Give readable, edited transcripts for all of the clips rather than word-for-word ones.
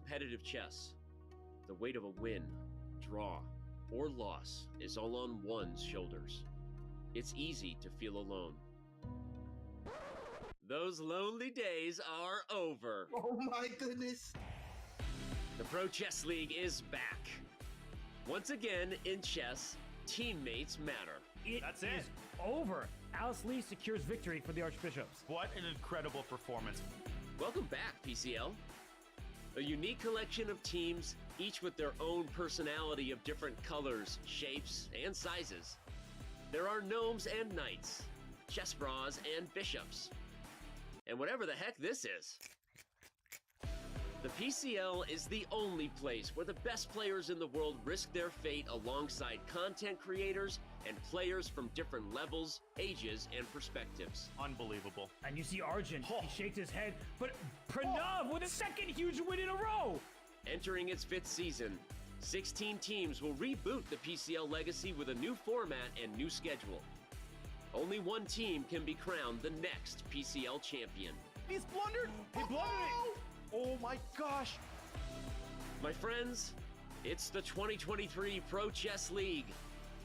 competitive chess, the weight of a win, draw, or loss is all on one's shoulders. It's easy to feel alone. Those lonely days are over. Oh my goodness. The Pro Chess League is back. Once again, in chess, teammates matter. That's it. Is over. Alice Lee secures victory for the Archbishops. What an incredible performance. Welcome back, PCL. A unique collection of teams, each with their own personality of different colors, shapes, and sizes. There are gnomes and knights, Chessbrahs and bishops, and whatever the heck this is. The PCL is the only place where the best players in the world risk their fate alongside content creators and players from different levels, ages, and perspectives. Unbelievable. And you see Arjun, he shakes his head, but Pranav with a second huge win in a row. Entering its 5th season, 16 teams will reboot the PCL legacy with a new format and new schedule. Only one team can be crowned the next PCL champion. He's blundered. He blundered it. Oh my gosh. My friends, it's the 2023 Pro Chess League.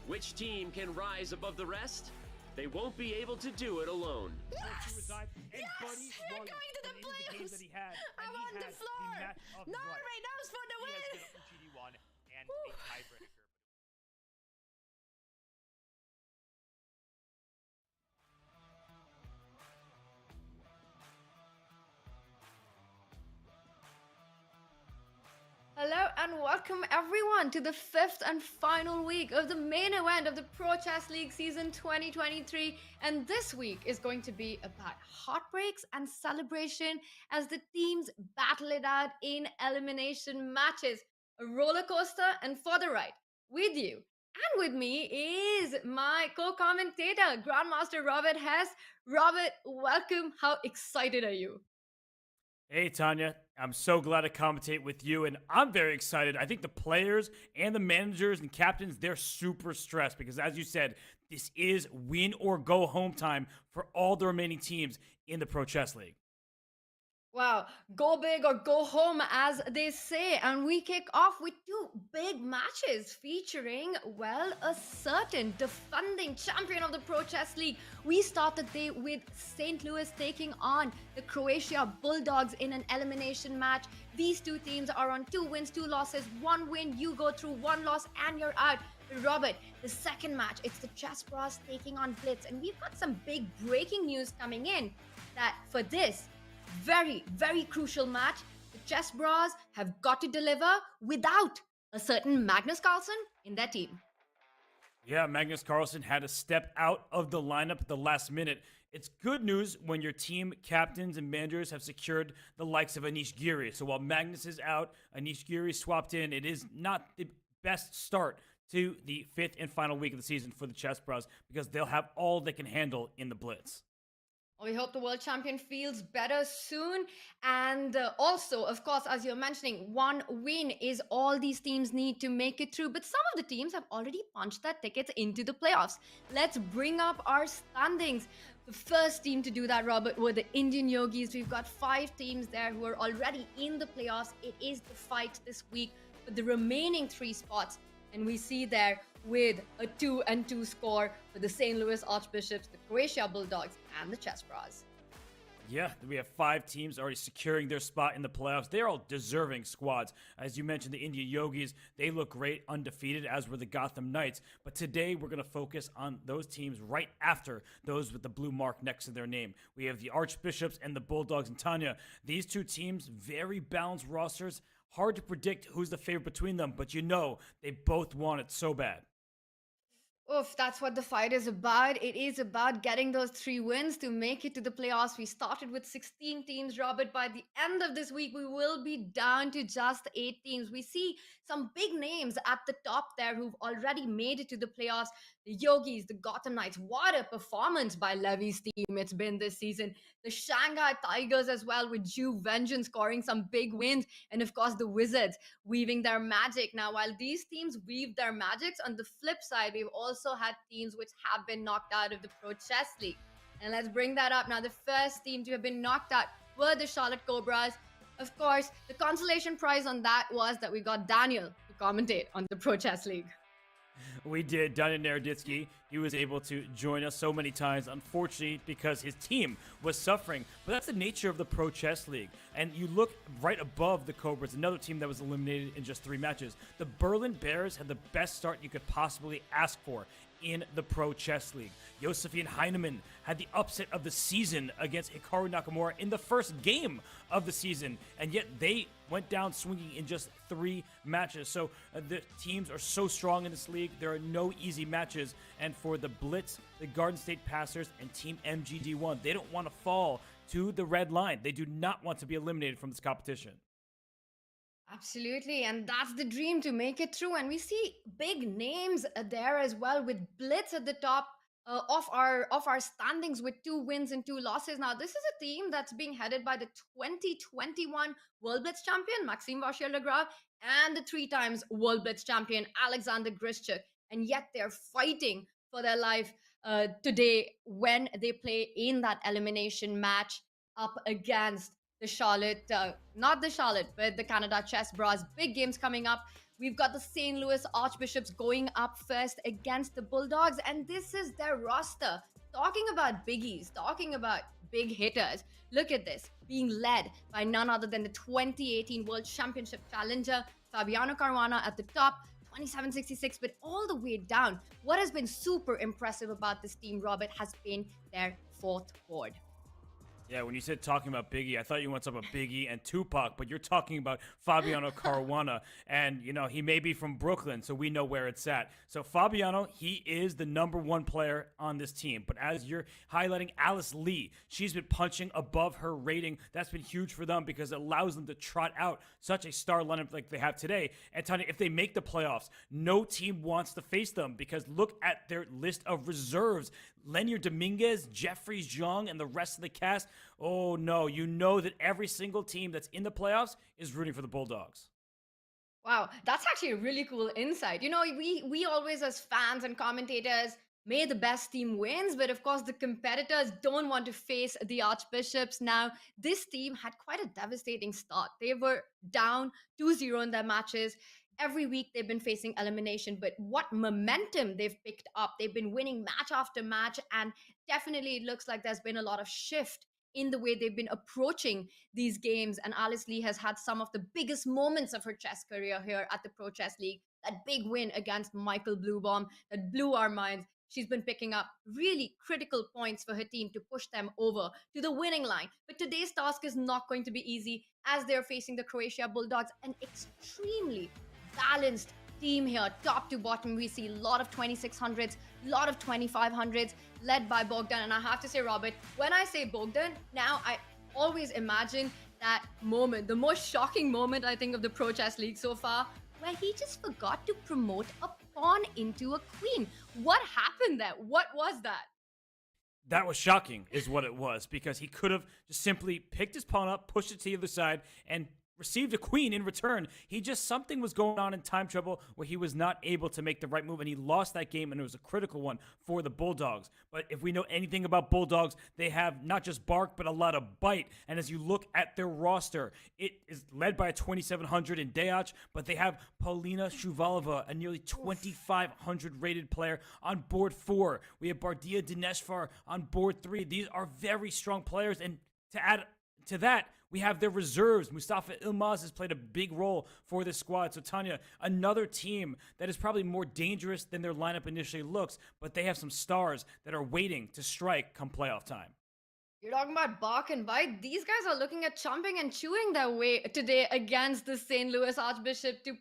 Which team can rise above the rest? They won't be able to do it alone. Yes! Yes! We're going to the playoffs! I'm on the floor! Norway knows for the win! GD1 and a tiebreaker. Hello and welcome everyone to the 5th and final week of the main event of the Pro Chess League season 2023, and this week is going to be about heartbreaks and celebration as the teams battle it out in elimination matches. A roller coaster, and for the ride with you and with me is my co-commentator Grandmaster Robert Hess. Robert, welcome. How excited are you? Hey, Tanya. I'm so glad to commentate with you, and I'm very excited. I think the players and the managers and captains, they're super stressed because, as you said, this is win or go home time for all the remaining teams in the Pro Chess League. Wow, go big or go home, as they say. And we kick off with two big matches featuring, well, a certain defending champion of the Pro Chess League. We start the day with St. Louis taking on the Croatia Bulldogs in an elimination match. These two teams are on 2 wins, 2 losses. 1 win, you go through, 1 loss, and you're out. Robert, the second match, it's the Chessbrahs taking on Blitz. And we've got some big breaking news coming in that for this very, very crucial match, the Chessbrahs have got to deliver without a certain Magnus Carlsen in their team. Yeah, Magnus Carlsen had to step out of the lineup at the last minute. It's good news when your team captains and managers have secured the likes of Anish Giri. So while Magnus is out, Anish Giri swapped in. It is not the best start to the 5th and final week of the season for the Chessbrahs because they'll have all they can handle in the Blitz. We hope the world champion feels better soon. And also, of course, as you're mentioning, 1 win is all these teams need to make it through. But some of the teams have already punched their tickets into the playoffs. Let's bring up our standings. The first team to do that, Robert, were the Indian Yogis. We've got 5 teams there who are already in the playoffs. It is the fight this week for the remaining 3 spots. And we see there with a 2-2 score for the St. Louis Archbishops, the Croatia Bulldogs, and the Chessbrahs. Yeah, we have 5 teams already securing their spot in the playoffs. They're all deserving squads. As you mentioned, the Indian Yogis, they look great, undefeated, as were the Gotham Knights. But today, we're going to focus on those teams right after those with the blue mark next to their name. We have the Archbishops and the Bulldogs. And Tanya, these 2 teams, very balanced rosters. Hard to predict who's the favorite between them, but you know they both want it so bad. Oof, that's what the fight is about. It is about getting those 3 wins to make it to the playoffs. We started with 16 teams, Robert. By the end of this week, we will be down to just 8 teams. We see some big names at the top there who've already made it to the playoffs. The Yogis, the Gotham Knights. What a performance by Levy's team it's been this season. The Shanghai Tigers as well, with Ju Vengeance scoring some big wins. And of course, the Wizards weaving their magic. Now, while these teams weave their magics, on the flip side, we've also had teams which have been knocked out of the Pro Chess League. And let's bring that up now. The first team to have been knocked out were the Charlotte Cobras. Of course, the consolation prize on that was that we got Daniel to commentate on the Pro Chess League. We did. Daniel Naroditsky, he was able to join us so many times, unfortunately, because his team was suffering. But that's the nature of the Pro Chess League. And you look right above the Cobras, another team that was eliminated in just 3 matches. The Berlin Bears had the best start you could possibly ask for in the Pro Chess League. Josephine Heinemann had the upset of the season against Hikaru Nakamura in the first game of the season, and yet they went down swinging in just 3 matches. So the teams are so strong in this league. There are no easy matches, and for the Blitz, the Garden State Passers, and Team MGD1, they don't want to fall to the red line. They do not want to be eliminated from this competition. Absolutely, and that's the dream, to make it through. And we see big names there as well, with Blitz at the top of our standings with 2 wins and 2 losses. Now, this is a team that's being headed by the 2021 World Blitz champion Maxime Vachier-Lagrave and the 3 times World Blitz champion Alexander Grischuk, and yet they're fighting for their life today when they play in that elimination match up against the Charlotte, not the Charlotte, but the Canada Chessbrahs. Big games coming up. We've got the St. Louis Archbishops going up first against the Bulldogs, and this is their roster. Talking about biggies, talking about big hitters. Look at this, being led by none other than the 2018 World Championship challenger Fabiano Caruana at the top, 2766, but all the way down. What has been super impressive about this team, Robert, has been their 4th board. Yeah, when you said talking about Biggie, I thought you went up about Biggie and Tupac, but you're talking about Fabiano Caruana, and, you know, he may be from Brooklyn, so we know where it's at. So Fabiano, he is the #1 player on this team, but as you're highlighting Alice Lee, she's been punching above her rating. That's been huge for them because it allows them to trot out such a star lineup like they have today. And Tanya, if they make the playoffs, no team wants to face them because look at their list of reserves. Lenier Dominguez, Jeffrey Zhang, and the rest of the cast. Oh no, you know that every single team that's in the playoffs is rooting for the Bulldogs. Wow, that's actually a really cool insight. You know, we always, as fans and commentators, may the best team wins, but of course the competitors don't want to face the Archbishops. Now, this team had quite a devastating start. They were down 2-0 in their matches. Every week they've been facing elimination, but what momentum they've picked up. They've been winning match after match, and definitely it looks like there's been a lot of shift in the way they've been approaching these games. And Alice Lee has had some of the biggest moments of her chess career here at the Pro Chess League. That big win against Michael Bluebaum that blew our minds. She's been picking up really critical points for her team to push them over to the winning line. But today's task is not going to be easy, as they're facing the Croatia Bulldogs, an extremely balanced team here, top to bottom. We see a lot of 2600s, a lot of 2500s, led by Bogdan. And I have to say, Robert, when I say Bogdan, now I always imagine that moment, the most shocking moment, I think, of the Pro Chess League so far, where he just forgot to promote a pawn into a queen. What happened there? What was that? That was shocking, is what it was, because he could have just simply picked his pawn up, pushed it to the other side, and received a queen in return. Something was going on in time trouble where he was not able to make the right move, and he lost that game, and it was a critical one for the Bulldogs. But if we know anything about Bulldogs, they have not just bark, but a lot of bite. And as you look at their roster, it is led by a 2700 in Deac, but they have Paulina Shuvalova, a nearly 2500 rated player, on board 4. We have Bardia Dineshvar on board 3. These are very strong players, and to add to that, we have their reserves. Mustafa Ilmaz has played a big role for this squad. So, Tanya, another team that is probably more dangerous than their lineup initially looks, but they have some stars that are waiting to strike come playoff time. You're talking about bark and bite. These guys are looking at chomping and chewing their way today against the St. Louis Archbishop to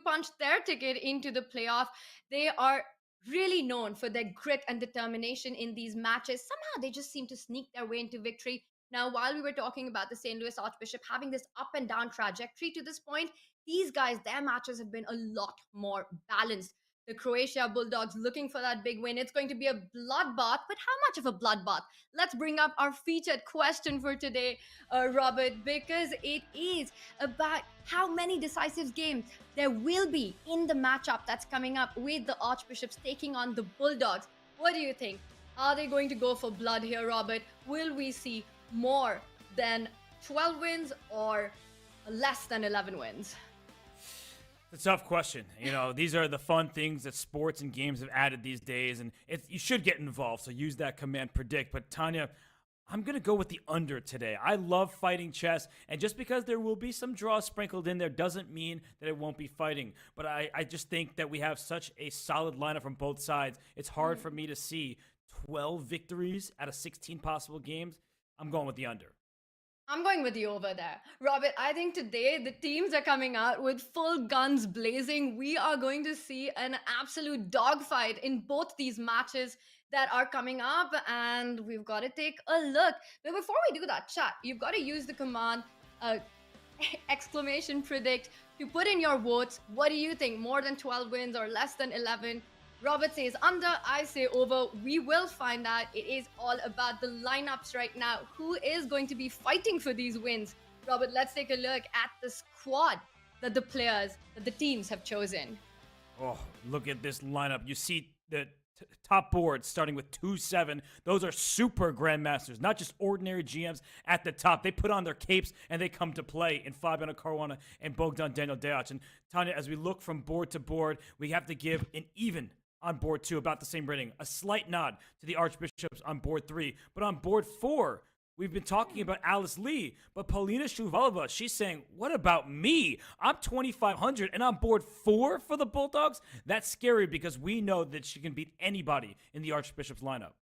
punch their ticket into the playoff. They are really known for their grit and determination in these matches. Somehow they just seem to sneak their way into victory. Now, while we were talking about the St. Louis Archbishop having this up and down trajectory to this point, these guys, their matches have been a lot more balanced. The Croatia Bulldogs looking for that big win. It's going to be a bloodbath, but how much of a bloodbath? Let's bring up our featured question for today, Robert, because it is about how many decisive games there will be in the matchup that's coming up with the Archbishops taking on the Bulldogs. What do you think? Are they going to go for blood here, Robert? Will we see more than 12 wins or less than 11 wins? It's a tough question. You know, these are the fun things that sports and games have added these days, and you should get involved, so use that command predict. But Tanya, I'm going to go with the under today. I love fighting chess, and just because there will be some draws sprinkled in there doesn't mean that it won't be fighting. But I just think that we have such a solid lineup from both sides. It's hard for me to see 12 victories out of 16 possible games. I'm going with the under. I'm going with you over there. Robert, I think today the teams are coming out with full guns blazing. We are going to see an absolute dogfight in both these matches that are coming up, and we've got to take a look. But before we do that, chat, you've got to use the command exclamation predict to put in your votes. What do you think? More than 12 wins or less than 11? Robert says under, I say over. We will find out. It is all about the lineups right now. Who is going to be fighting for these wins? Robert, let's take a look at the squad that the teams have chosen. Oh, look at this lineup. You see the top board starting with 2-7. Those are super grandmasters, not just ordinary GMs at the top. They put on their capes and they come to play in Fabiano Caruana and Bogdan Daniel Deac. And Tanya, as we look from board to board, we have to give an even on board 2, about the same rating. A slight nod to the Archbishops on board 3. But on board 4, we've been talking about Alice Lee, but Paulina Shuvalova, she's saying, what about me? I'm 2,500 and I'm board 4 for the Bulldogs? That's scary because we know that she can beat anybody in the Archbishops lineup.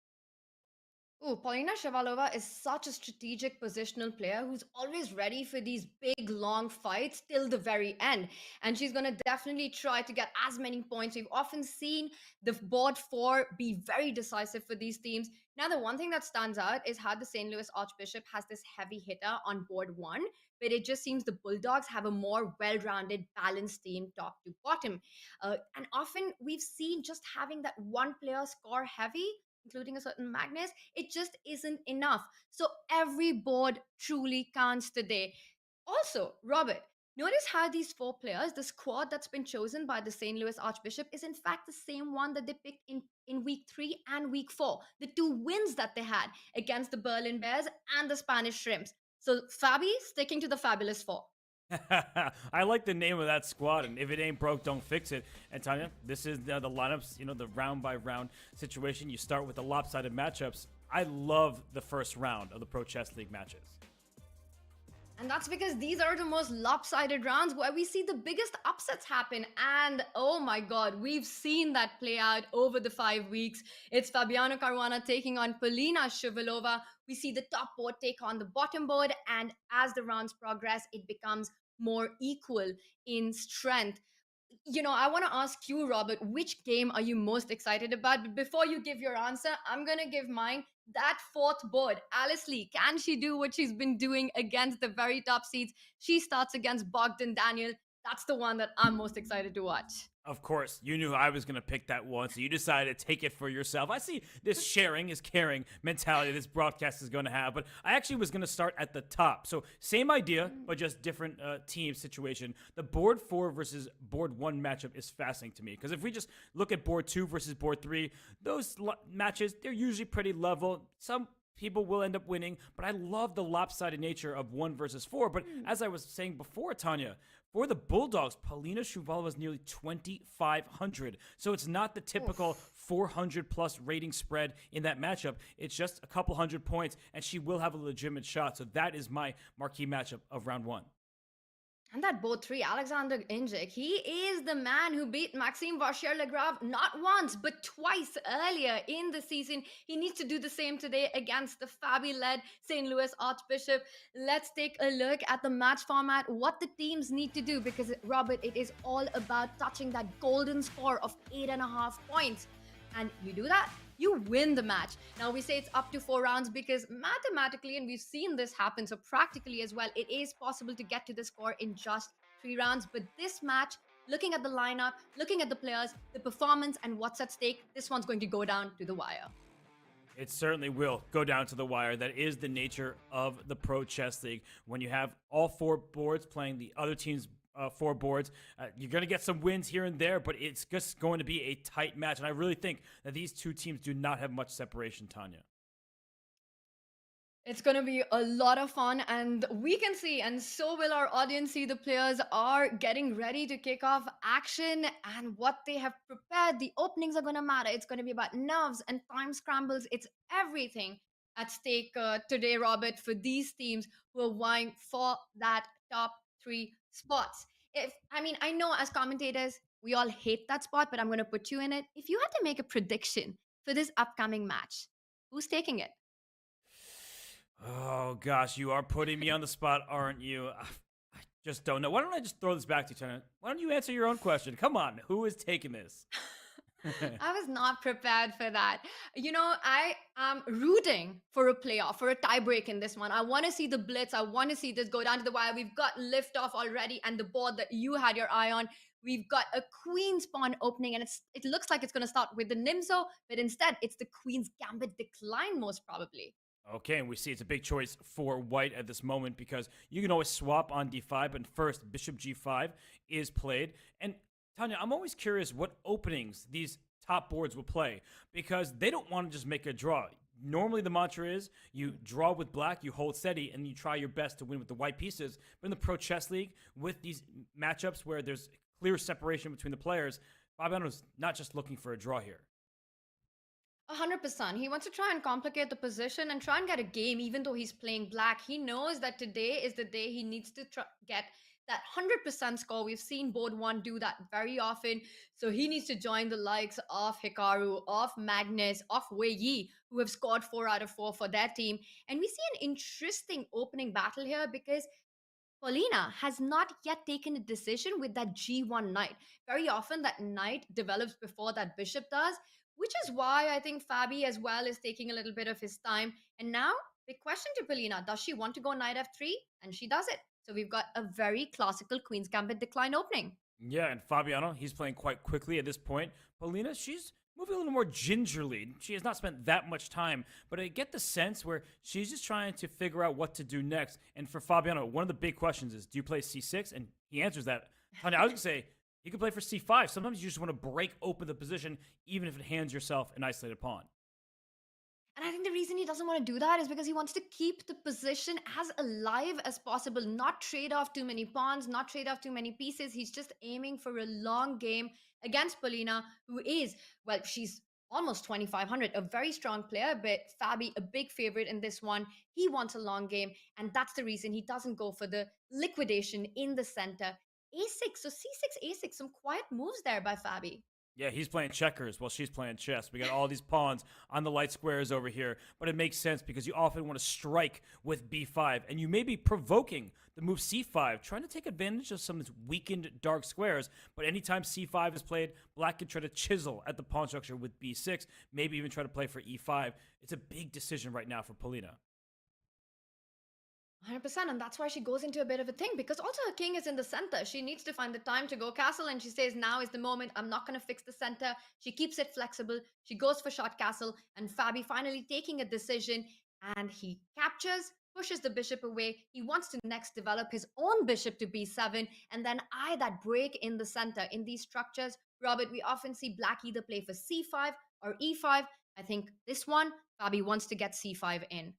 Ooh, Paulina Shavalova is such a strategic positional player who's always ready for these big, long fights till the very end. And she's going to definitely try to get as many points. We've often seen the board 4 be very decisive for these teams. Now, the one thing that stands out is how the St. Louis Archbishop has this heavy hitter on board 1, but it just seems the Bulldogs have a more well-rounded, balanced team top to bottom. And often we've seen just having that one player score heavy, including a certain Magnus, it just isn't enough. So every board truly counts today. Also, Robert, notice how these 4 players, the squad that's been chosen by the St. Louis Archbishop, is in fact the same one that they picked in week 3 and week 4. The 2 wins that they had against the Berlin Bears and the Spanish Shrimps. So Fabi sticking to the Fabulous 4. I like the name of that squad, and if it ain't broke, don't fix it. And Tanya, this is the lineups, the round by round situation. You start with the lopsided matchups. I love the first round of the Pro Chess League matches. And that's because these are the most lopsided rounds where we see the biggest upsets happen. And oh my God, we've seen that play out over the 5 weeks. It's Fabiano Caruana taking on Polina Shuvalova. We see the top board take on the bottom board. And as the rounds progress, it becomes more equal in strength. I want to ask you, Robert, which game are you most excited about? But before you give your answer, I'm going to give mine. That 4th board, Alice Lee, can she do what she's been doing against the very top seeds? She starts against Bogdan Daniel. That's the one that I'm most excited to watch. Of course, you knew I was going to pick that one, so you decided to take it for yourself. I see this sharing is caring mentality this broadcast is going to have, but I actually was going to start at the top. So same idea, but just different team situation. The board 4 versus board 1 matchup is fascinating to me, because if we just look at board 2 versus board 3, those matches, they're usually pretty level. Some people will end up winning, but I love the lopsided nature of 1 versus 4. But as I was saying before, Tanya, for the Bulldogs, Paulina Shuvalova is nearly 2,500. So it's not the typical 400-plus rating spread in that matchup. It's just a couple hundred points, and she will have a legitimate shot. So that is my marquee matchup of round 1. And that board 3, Alexander Injik, he is the man who beat Maxime Vachier-Lagrave not once, but twice earlier in the season. He needs to do the same today against the Fabi-led St. Louis Archbishop. Let's take a look at the match format, what the teams need to do, because, Robert, it is all about touching that golden score of 8.5 points. And you do that, you win the match. Now, we say it's up to 4 rounds because mathematically, and we've seen this happen, so practically as well, it is possible to get to the score in just 3 rounds. But this match, looking at the lineup, looking at the players, the performance, and what's at stake, this one's going to go down to the wire. It certainly will go down to the wire. That is the nature of the Pro Chess League. When you have all 4 boards playing the other team's 4 boards, you're going to get some wins here and there, but it's just going to be a tight match. And I really think that these 2 teams do not have much separation, Tanya. It's going to be a lot of fun, and we can see, and so will our audience see, the players are getting ready to kick off action and what they have prepared. The openings are going to matter. It's going to be about nerves and time scrambles. It's everything at stake today, Robert, for these teams who are vying for that top three spots. I know as commentators, we all hate that spot, but I'm going to put you in it. If you had to make a prediction for this upcoming match, who's taking it? Oh gosh, you are putting me on the spot, aren't you? I just don't know. Why don't I just throw this back to you, Tanya? Why don't you answer your own question? Come on, who is taking this? I was not prepared for that. I am rooting for a playoff, for a tiebreak in this one. I want to see the Blitz. I want to see this go down to the wire. We've got liftoff already, and the board that you had your eye on. We've got a Queen's Pawn opening, and it looks like it's going to start with the Nimzo, but instead it's the Queen's Gambit decline, most probably. Okay, and we see it's a big choice for white at this moment because you can always swap on d5, but first bishop g5 is played. And Tanya, I'm always curious what openings these top boards will play because they don't want to just make a draw. Normally the mantra is you draw with black, you hold steady, and you try your best to win with the white pieces. But in the Pro Chess League, with these matchups where there's clear separation between the players, Fabiano's not just looking for a draw here. 100%. He wants to try and complicate the position and try and get a game, even though he's playing black. He knows that today is the day he needs to get that 100% score. We've seen board one do that very often. So he needs to join the likes of Hikaru, of Magnus, of Wei Yi, who have scored 4 out of 4 for their team. And we see an interesting opening battle here because Paulina has not yet taken a decision with that G1 knight. Very often, that knight develops before that bishop does, which is why I think Fabi as well is taking a little bit of his time. And now, big question to Paulina, does she want to go knight f3? And she does it. So we've got a very classical Queen's Gambit decline opening. Yeah, and Fabiano, he's playing quite quickly at this point. Paulina, she's moving a little more gingerly. She has not spent that much time, but I get the sense where she's just trying to figure out what to do next. And for Fabiano, one of the big questions is, do you play c6? And he answers that. Tanya, I was going to say, you can play for c5. Sometimes you just want to break open the position, even if it hands yourself an isolated pawn. And I think the reason he doesn't want to do that is because he wants to keep the position as alive as possible, not trade off too many pawns, not trade off too many pieces. He's just aiming for a long game against Paulina, who is, well, she's almost 2,500, a very strong player, but Fabi, a big favorite in this one. He wants a long game, and that's the reason he doesn't go for the liquidation in the center. A6, so c6, a6, some quiet moves there by Fabi. Yeah, he's playing checkers while she's playing chess. We got all these pawns on the light squares over here, but it makes sense because you often want to strike with b5, and you may be provoking the move c5, trying to take advantage of some of these weakened dark squares, but anytime c5 is played, black can try to chisel at the pawn structure with b6, maybe even try to play for e5. It's a big decision right now for Paulina. 100%, and that's why she goes into a bit of a thing because also her king is in the center. She needs to find the time to go castle, and she says, now is the moment. I'm not going to fix the center. She keeps it flexible. She goes for short castle, and Fabi finally taking a decision, and he captures, pushes the bishop away. He wants to next develop his own bishop to b7, and then eye that break in the center. In these structures, Robert, we often see black either play for c5 or e5. I think this one, Fabi wants to get c5 in.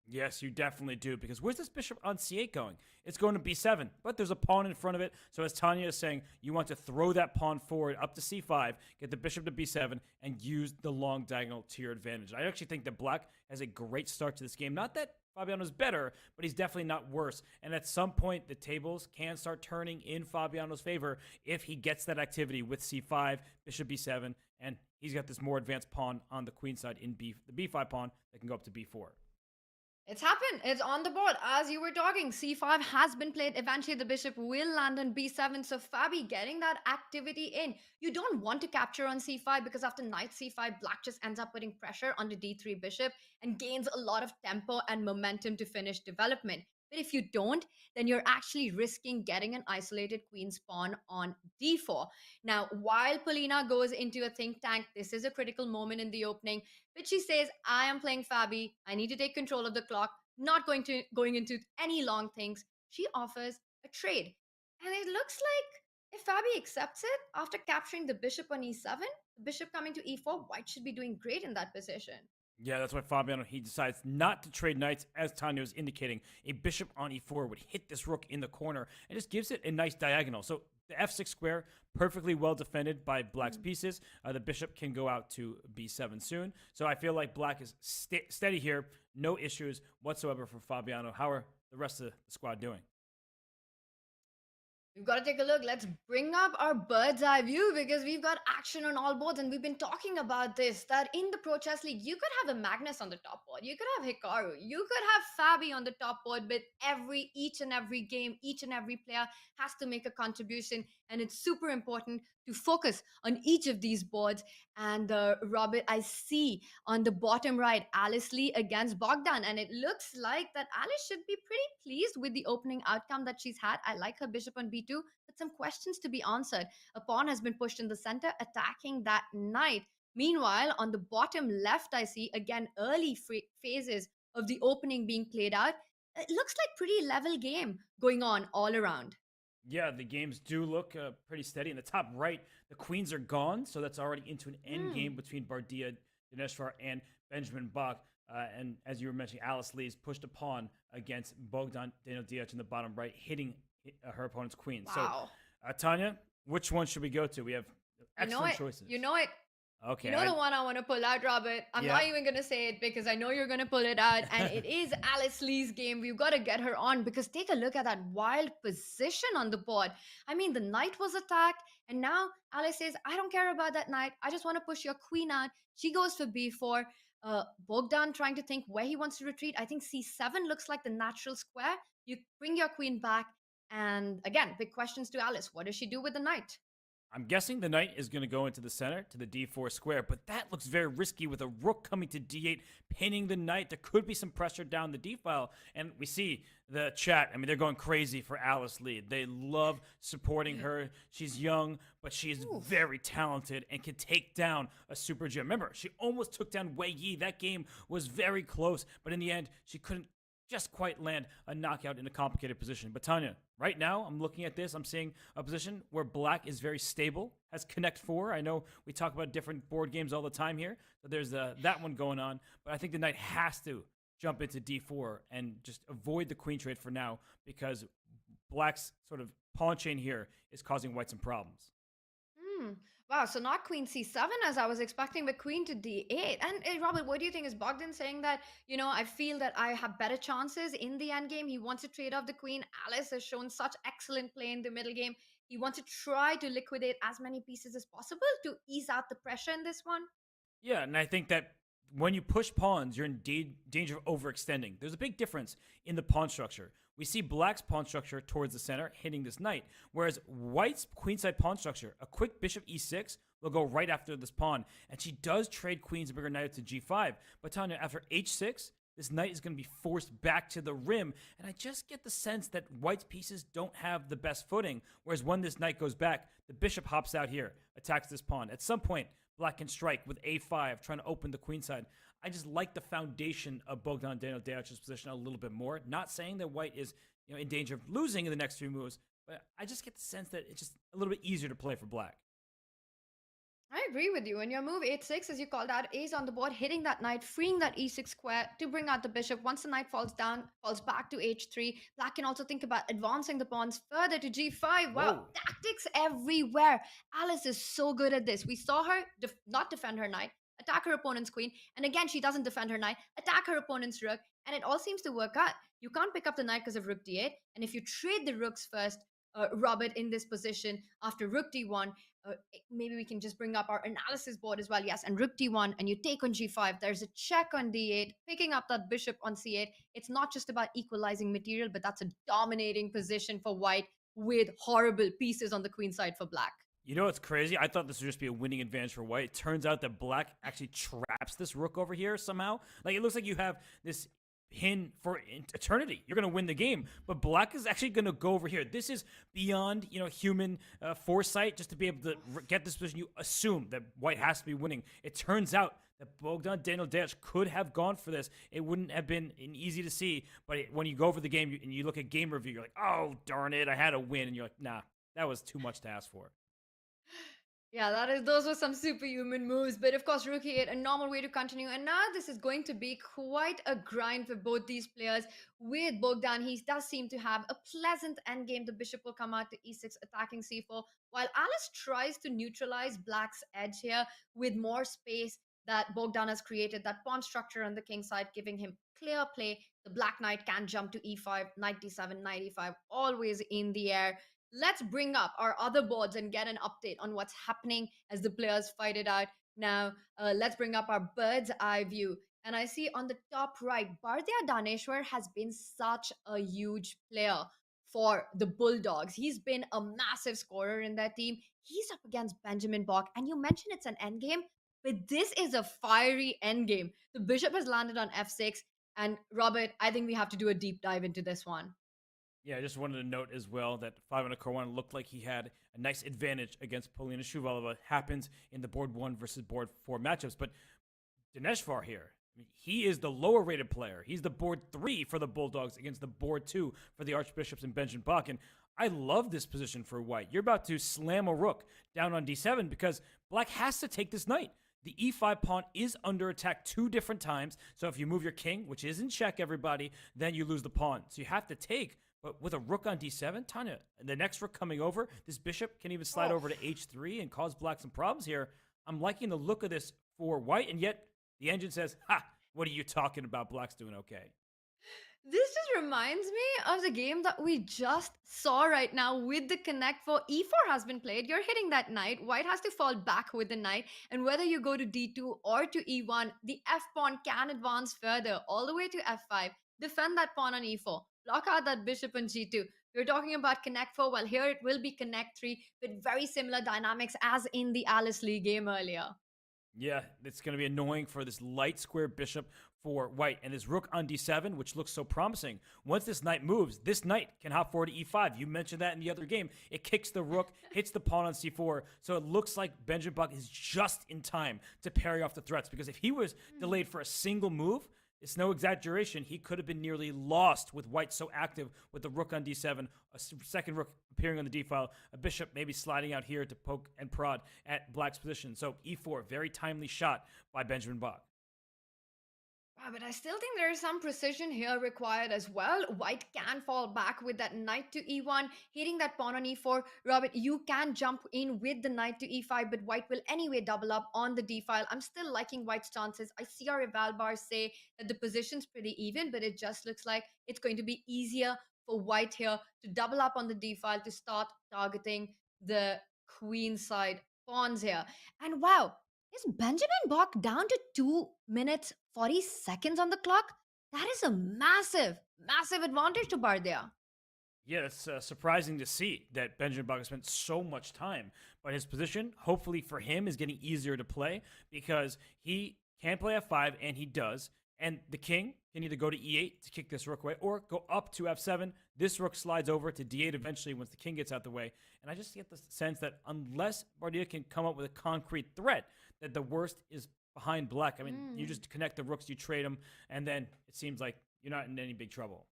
Yes, you definitely do, because where's this bishop on c8 going? It's going to b7, but there's a pawn in front of it. So as Tanya is saying, you want to throw that pawn forward up to c5, get the bishop to b7, and use the long diagonal to your advantage. I actually think that black has a great start to this game. Not that Fabiano's better, but he's definitely not worse. And at some point, the tables can start turning in Fabiano's favor if he gets that activity with c5, bishop b7, and he's got this more advanced pawn on the queen side in the b5 pawn that can go up to b4. It's happened. It's on the board. As you were talking, c5 has been played. Eventually, the bishop will land on b7. So Fabi getting that activity in. You don't want to capture on c5 because after knight c5, black just ends up putting pressure on the d3 bishop and gains a lot of tempo and momentum to finish development. But if you don't, then you're actually risking getting an isolated queen's pawn on d4. Now, while Paulina goes into a think tank, this is a critical moment in the opening, but she says, I am playing Fabi. I need to take control of the clock, not going into any long things. She offers a trade. And it looks like if Fabi accepts it, after capturing the bishop on e7, the bishop coming to e4, white should be doing great in that position. Yeah, that's why Fabiano, he decides not to trade knights, as Tanya was indicating. A bishop on e4 would hit this rook in the corner and just gives it a nice diagonal. So the f6 square, perfectly well defended by Black's pieces. The bishop can go out to b7 soon. So I feel like Black is steady here. No issues whatsoever for Fabiano. How are the rest of the squad doing? We've got to take a look. Let's bring up our bird's eye view because we've got action on all boards. And we've been talking about this, that in the Pro Chess League, you could have a Magnus on the top board. You could have Hikaru. You could have Fabi on the top board. But each and every game, each and every player has to make a contribution. And it's super important to focus on each of these boards. And Robert, I see on the bottom right, Alice Lee against Bogdan. And it looks like that Alice should be pretty pleased with the opening outcome that she's had. I like her bishop on b2, but some questions to be answered. A pawn has been pushed in the center, attacking that knight. Meanwhile, on the bottom left, I see, again, early phases of the opening being played out. It looks like pretty level game going on all around. Yeah, the games do look pretty steady. In the top right, the queens are gone, so that's already into an end game between Bardia Dineshvar and Benjamin Bach. And as you were mentioning, Alice Lee's pushed a pawn against Bogdan Daniel-Diaz in the bottom right, hitting her opponent's queen. Wow. So, Tanya, which one should we go to? We have excellent choices. You know it. Okay. You know the one I want to pull out, Robert. I'm not even going to say it because I know you're going to pull it out. And it is Alice Lee's game. We've got to get her on because take a look at that wild position on the board. I mean, the knight was attacked. And now Alice says, I don't care about that knight. I just want to push your queen out. She goes for b4. Bogdan trying to think where he wants to retreat. I think c7 looks like the natural square. You bring your queen back. And again, big questions to Alice. What does she do with the knight? I'm guessing the knight is going to go into the center to the d4 square, but that looks very risky with a rook coming to d8, pinning the knight. There could be some pressure down the d file, and we see the chat. I mean, they're going crazy for Alice Lee. They love supporting her. She's young, but she's very talented and can take down a super gem. Remember, she almost took down Wei Yi. That game was very close, but in the end, she couldn't just quite land a knockout in a complicated position. But Tanya, right now, I'm looking at this. I'm seeing a position where Black is very stable, has Connect 4. I know we talk about different board games all the time here, so there's that one going on. But I think the knight has to jump into d4 and just avoid the queen trade for now because Black's sort of pawn chain here is causing White some problems. Wow, so not queen c7 as I was expecting, but queen to d8. And Robert, what do you think? Is Bogdan saying that, I feel that I have better chances in the end game? He wants to trade off the queen. Alice has shown such excellent play in the middle game. He wants to try to liquidate as many pieces as possible to ease out the pressure in this one. Yeah, and I think that when you push pawns, you're in danger of overextending. There's a big difference in the pawn structure. We see Black's pawn structure towards the center, hitting this knight, whereas White's queenside pawn structure, a quick bishop e6, will go right after this pawn, and she does trade queens and bring her knight up to g5. But Tanya, after h6, this knight is going to be forced back to the rim, and I just get the sense that White's pieces don't have the best footing, whereas when this knight goes back, the bishop hops out here, attacks this pawn. At some point, Black can strike with a5, trying to open the queenside. I just like the foundation of Bogdan Daniel-Diaz's position a little bit more. Not saying that White is in danger of losing in the next few moves, but I just get the sense that it's just a little bit easier to play for Black. I agree with you. And your move 8-6, as you called out, is on the board, hitting that knight, freeing that e6 square to bring out the bishop. Once the knight falls down, falls back to h3. Black can also think about advancing the pawns further to g5. Wow, tactics everywhere. Alice is so good at this. We saw her not defend her knight, attack her opponent's queen, and again, she doesn't defend her knight, attack her opponent's rook, and it all seems to work out. You can't pick up the knight because of rook d8, and if you trade the rooks first, Robert, in this position, after rook d1, maybe we can just bring up our analysis board as well. Yes, and rook d1, and you take on g5. There's a check on d8, picking up that bishop on c8. It's not just about equalizing material, but that's a dominating position for White with horrible pieces on the queen side for Black. You know what's crazy? I thought this would just be a winning advantage for White. It turns out that Black actually traps this rook over here somehow. Like, it looks like you have this pin for eternity. You're going to win the game. But Black is actually going to go over here. This is beyond, human foresight just to be able to get this position. You assume that White has to be winning. It turns out that Bogdan Daniel-Diaz could have gone for this. It wouldn't have been easy to see. But when you go over the game and you look at game review, you're like, oh, darn it, I had a win. And you're like, nah, that was too much to ask for. Yeah, those were some superhuman moves. But of course, Rookie 8, a normal way to continue. And now this is going to be quite a grind for both these players. With Bogdan, he does seem to have a pleasant endgame. The bishop will come out to e6, attacking c4, while Alice tries to neutralize Black's edge here with more space that Bogdan has created, that pawn structure on the king side, giving him clear play. The Black Knight can jump to e5, knight d7, knight e5, always in the air. Let's bring up our other boards and get an update on what's happening as the players fight it out. Now, let's bring up our bird's eye view. And I see on the top right, Bardya Daneshwar has been such a huge player for the Bulldogs. He's been a massive scorer in that team. He's up against Benjamin Bach. And you mentioned it's an endgame, but this is a fiery endgame. The bishop has landed on f6. And Robert, I think we have to do a deep dive into this one. Yeah, I just wanted to note as well that 5 on Korwan looked like he had a nice advantage against Polina Shuvalova. Happens in the board 1 versus board 4 matchups. But Dineshvar here, I mean, he is the lower rated player. He's the board 3 for the Bulldogs against the board 2 for the Archbishops and Benjamin Bach. And I love this position for White. You're about to slam a rook down on d7 because Black has to take this knight. The e5 pawn is under attack 2 different times. So if you move your king, which is in check, everybody, then you lose the pawn. So you have to take. But with a rook on d7, Tanya, the next rook coming over, this bishop can even slide over to h3 and cause Black some problems here. I'm liking the look of this for White, and yet the engine says, ha, what are you talking about? Black's doing okay. This just reminds me of the game that we just saw right now with the connect for e4 has been played. You're hitting that knight. White has to fall back with the knight. And whether you go to d2 or to e1, the f pawn can advance further all the way to f5. Defend that pawn on e4. Block out that bishop on g2. We're talking about connect 4. Well, here it will be connect 3 with very similar dynamics as in the Alice Lee game earlier. Yeah, it's going to be annoying for this light square bishop for White. And his rook on d7, which looks so promising. Once this knight moves, this knight can hop forward to e5. You mentioned that in the other game. It kicks the rook, hits the pawn on c4. So it looks like Benjamin Bach is just in time to parry off the threats. Because if he was delayed for a single move, it's no exaggeration. He could have been nearly lost with White so active with the rook on d7, a second rook appearing on the d file, a bishop maybe sliding out here to poke and prod at Black's position. So e4, very timely shot by Benjamin Bach. Wow, but I still think there is some precision here required as well. White can fall back with that knight to e1, hitting that pawn on e4. Robert, you can jump in with the knight to e5, but White will anyway double up on the d file. I'm still liking White's chances. I see our eval bars say that the position's pretty even, but it just looks like it's going to be easier for White here to double up on the d file to start targeting the queen side pawns here. And wow, is Benjamin Bach down to 2 minutes 40 seconds on the clock? That is a massive, massive advantage to Bardya. Yeah, it's surprising to see that Benjamin Bach has spent so much time. But his position, hopefully for him, is getting easier to play because he can play f5, and he does. And the king can either go to e8 to kick this rook away or go up to f7. This rook slides over to d8 eventually once the king gets out the way. And I just get the sense that unless Bardya can come up with a concrete threat, that the worst is behind Black. I mean, you just connect the rooks, you trade them, and then it seems like you're not in any big trouble.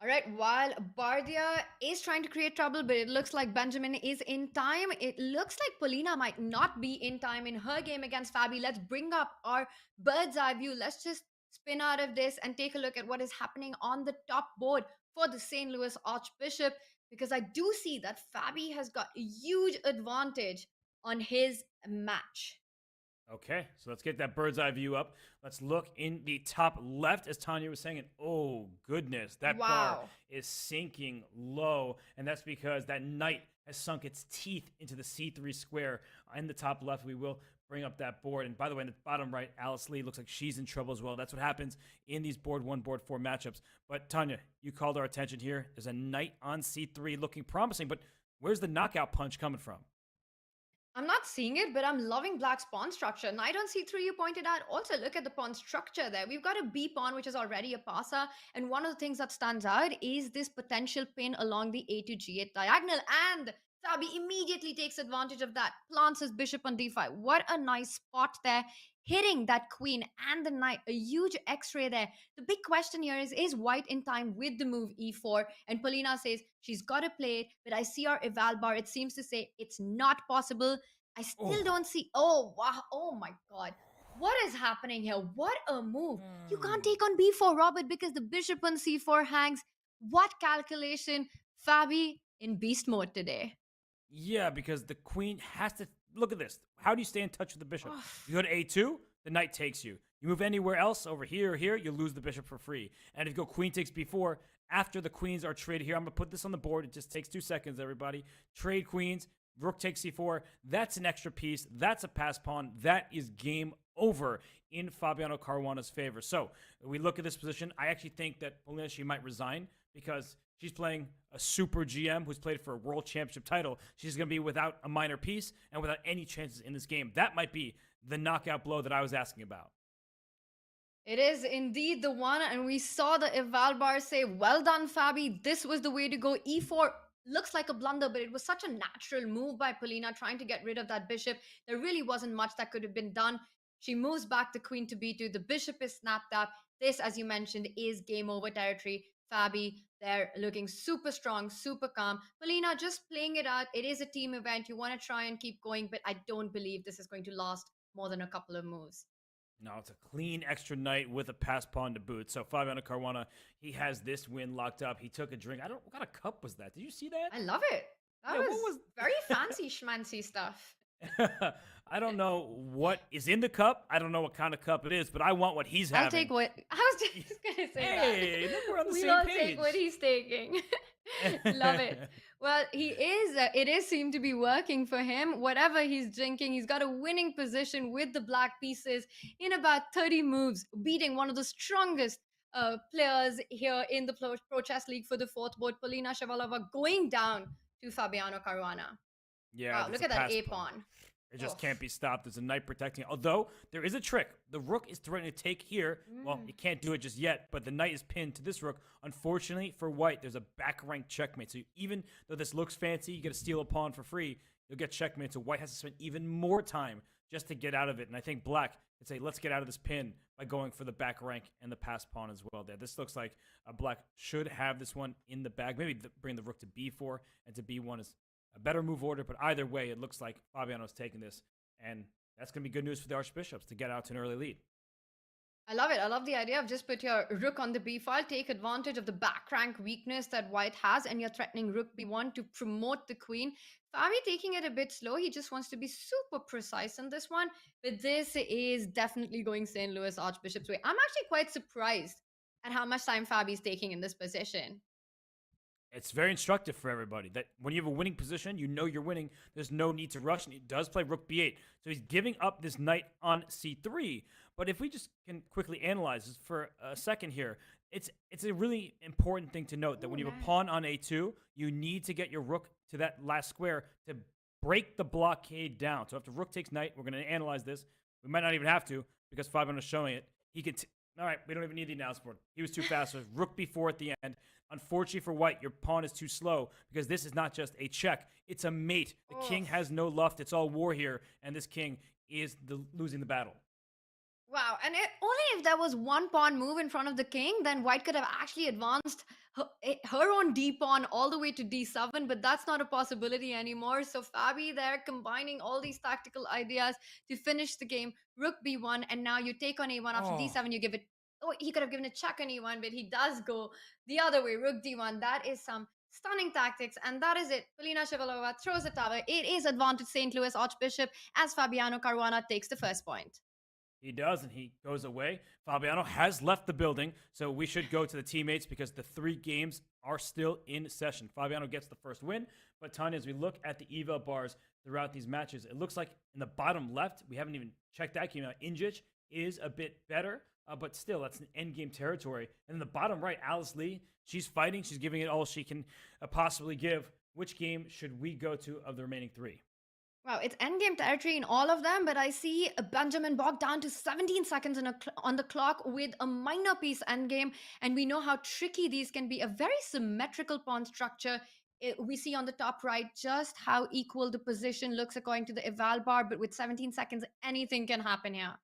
All right, while Bardya is trying to create trouble, but it looks like Benjamin is in time. It looks like Polina might not be in time in her game against Fabi. Let's bring up our bird's eye view. Let's just spin out of this and take a look at what is happening on the top board for the St. Louis Archbishop, because I do see that Fabi has got a huge advantage on his match. Okay, so let's get that bird's eye view up. Let's look in the top left, as Tanya was saying, and oh goodness, that bar is sinking low, and that's because that knight has sunk its teeth into the c3 square. In the top left, we will bring up that board. And by the way, in the bottom right, Alice Lee looks like she's in trouble as well. That's what happens in these board 1, board 4 matchups. But Tanya, you called our attention here. There's a knight on c3 looking promising, but where's the knockout punch coming from? I'm not seeing it, but I'm loving Black's pawn structure. Knight on c3, you pointed out. Also, look at the pawn structure there. We've got a b pawn, which is already a passer. And one of the things that stands out is this potential pin along the a to g8 diagonal. And Fabi immediately takes advantage of that. Plants his bishop on d5. What a nice spot there. Hitting that queen and the knight. A huge x-ray there. The big question here is White in time with the move e4? And Polina says she's got to play it, but I see our eval bar. It seems to say it's not possible. I still don't see. Oh, wow. Oh, my God. What is happening here? What a move. You can't take on b4, Robert, because the bishop on c4 hangs. What calculation? Fabi in beast mode today. Yeah, because the queen has to look at this. How do you stay in touch with the bishop? Ugh. You go to a2, the knight takes you. You move anywhere else, over here or here, you lose the bishop for free. And if you go queen takes b4, after the queens are traded here, I'm gonna put this on the board. It just takes 2 seconds, everybody. Trade queens, rook takes c4. That's an extra piece. That's a pass pawn. That is game over in Fabiano Caruana's favor. So we look at this position. I actually think that Polina, she might resign because she's playing a super GM who's played for a world championship title. She's going to be without a minor piece and without any chances in this game. That might be the knockout blow that I was asking about. It is indeed the one, and we saw the Evalbar say, well done, Fabi. This was the way to go. E4 looks like a blunder, but it was such a natural move by Polina trying to get rid of that bishop. There really wasn't much that could have been done. She moves back the queen to b2. The bishop is snapped up. This, as you mentioned, is game over territory. Fabi, they're looking super strong, super calm. Polina just playing it out. It is a team event. You want to try and keep going, but I don't believe this is going to last more than a couple of moves. No, it's a clean extra knight with a pass pawn to boot. So Fabiano Caruana, he has this win locked up. He took a drink. What kind of cup was that? Did you see that? I love it. That was very fancy schmancy stuff. I don't know what is in the cup. I don't know what kind of cup it is, but I want what he's having. I'll take what I was just gonna say. Hey, that. We're on the We same all page. take what he's taking. Love it. Well, he is. It is seem to be working for him. Whatever he's drinking, he's got a winning position with the black pieces in about 30 moves, beating one of the strongest players here in the Pro Chess League for the fourth board, Polina Shabalova, going down to Fabiano Caruana. Yeah, wow, look at that A-pawn. It just can't be stopped. There's a knight protecting it. Although, there is a trick. The rook is threatening to take here. Well, you can't do it just yet, but the knight is pinned to this rook. Unfortunately, for white, there's a back rank checkmate. So even though this looks fancy, you get to steal a pawn for free, you'll get checkmate. So white has to spend even more time just to get out of it. And I think black could say, let's get out of this pin by going for the back rank and the pass pawn as well there. This looks like black should have this one in the bag. Maybe bring the rook to b4 and to b1 is a better move order, but either way, it looks like Fabiano's taking this, and that's going to be good news for the archbishops to get out to an early lead. I love it. I love the idea of just put your rook on the b file, take advantage of the back rank weakness that white has, and you're threatening rook b1 to promote the queen. Fabi taking it a bit slow. He just wants to be super precise in this one, but this is definitely going St. Louis Archbishop's way. I'm actually quite surprised at how much time Fabi's taking in this position. It's very instructive for everybody that when you have a winning position, you know you're winning. There's no need to rush, and he does play rook b8. So he's giving up this knight on c3. But if we just can quickly analyze this for a second here, it's a really important thing to note that when you have a pawn on a2, you need to get your rook to that last square to break the blockade down. So after rook takes knight, we're going to analyze this. We might not even have to because Fabiano is showing it. He could... All right, we don't even need the analysis board. He was too fast. So rook b4 at the end. Unfortunately for white, your pawn is too slow because this is not just a check. It's a mate. The king has no luft. It's all war here, and this king is losing the battle. Wow, and only if there was one pawn move in front of the king, then white could have actually advanced her own d-pawn all the way to d7, but that's not a possibility anymore. So Fabi there combining all these tactical ideas to finish the game. Rook b1, and now you take on a1 after d7, you give it... Oh, he could have given a check on e1, but he does go the other way, rook d1. That is some stunning tactics, and that is it. Polina Shabalova throws a tower. It is advantage St. Louis Archbishop as Fabiano Caruana takes the first point. He does, and he goes away. Fabiano has left the building, so we should go to the teammates because the 3 games are still in session. Fabiano gets the first win, but Tanya, as we look at the eval bars throughout these matches, it looks like in the bottom left, we haven't even checked that game out. Injic is a bit better, but still, that's an endgame territory. And in the bottom right, Alice Lee, she's fighting. She's giving it all she can possibly give. Which game should we go to of the remaining 3? Wow, it's endgame territory in all of them, but I see Benjamin Bog down to 17 seconds on the clock with a minor piece endgame, and we know how tricky these can be. A very symmetrical pawn structure. We see on the top right just how equal the position looks according to the eval bar, but with 17 seconds, anything can happen here.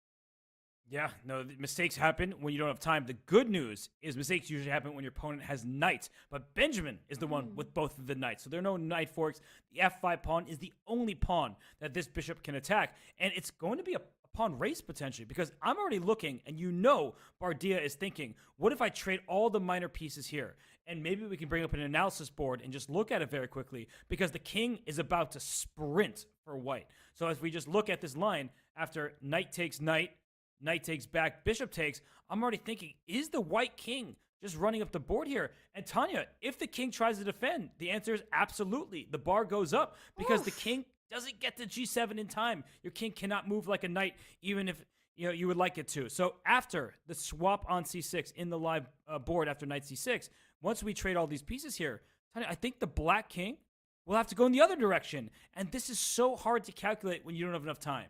Yeah, no, the mistakes happen when you don't have time. The good news is mistakes usually happen when your opponent has knights, but Benjamin is the one with both of the knights. So there are no knight forks. The f5 pawn is the only pawn that this bishop can attack, and it's going to be a pawn race potentially, because I'm already looking, and Bardia is thinking, what if I trade all the minor pieces here? And maybe we can bring up an analysis board and just look at it very quickly, because the king is about to sprint for white. So as we just look at this line, after knight takes knight, knight takes back, bishop takes, I'm already thinking, is the white king just running up the board here? And Tanya, if the king tries to defend, the answer is absolutely. The bar goes up, because the king doesn't get to g7 in time. Your king cannot move like a knight, even if you would like it to. So after the swap on c6 in the live board after knight c6, once we trade all these pieces here, Tanya, I think the black king will have to go in the other direction. And this is so hard to calculate when you don't have enough time.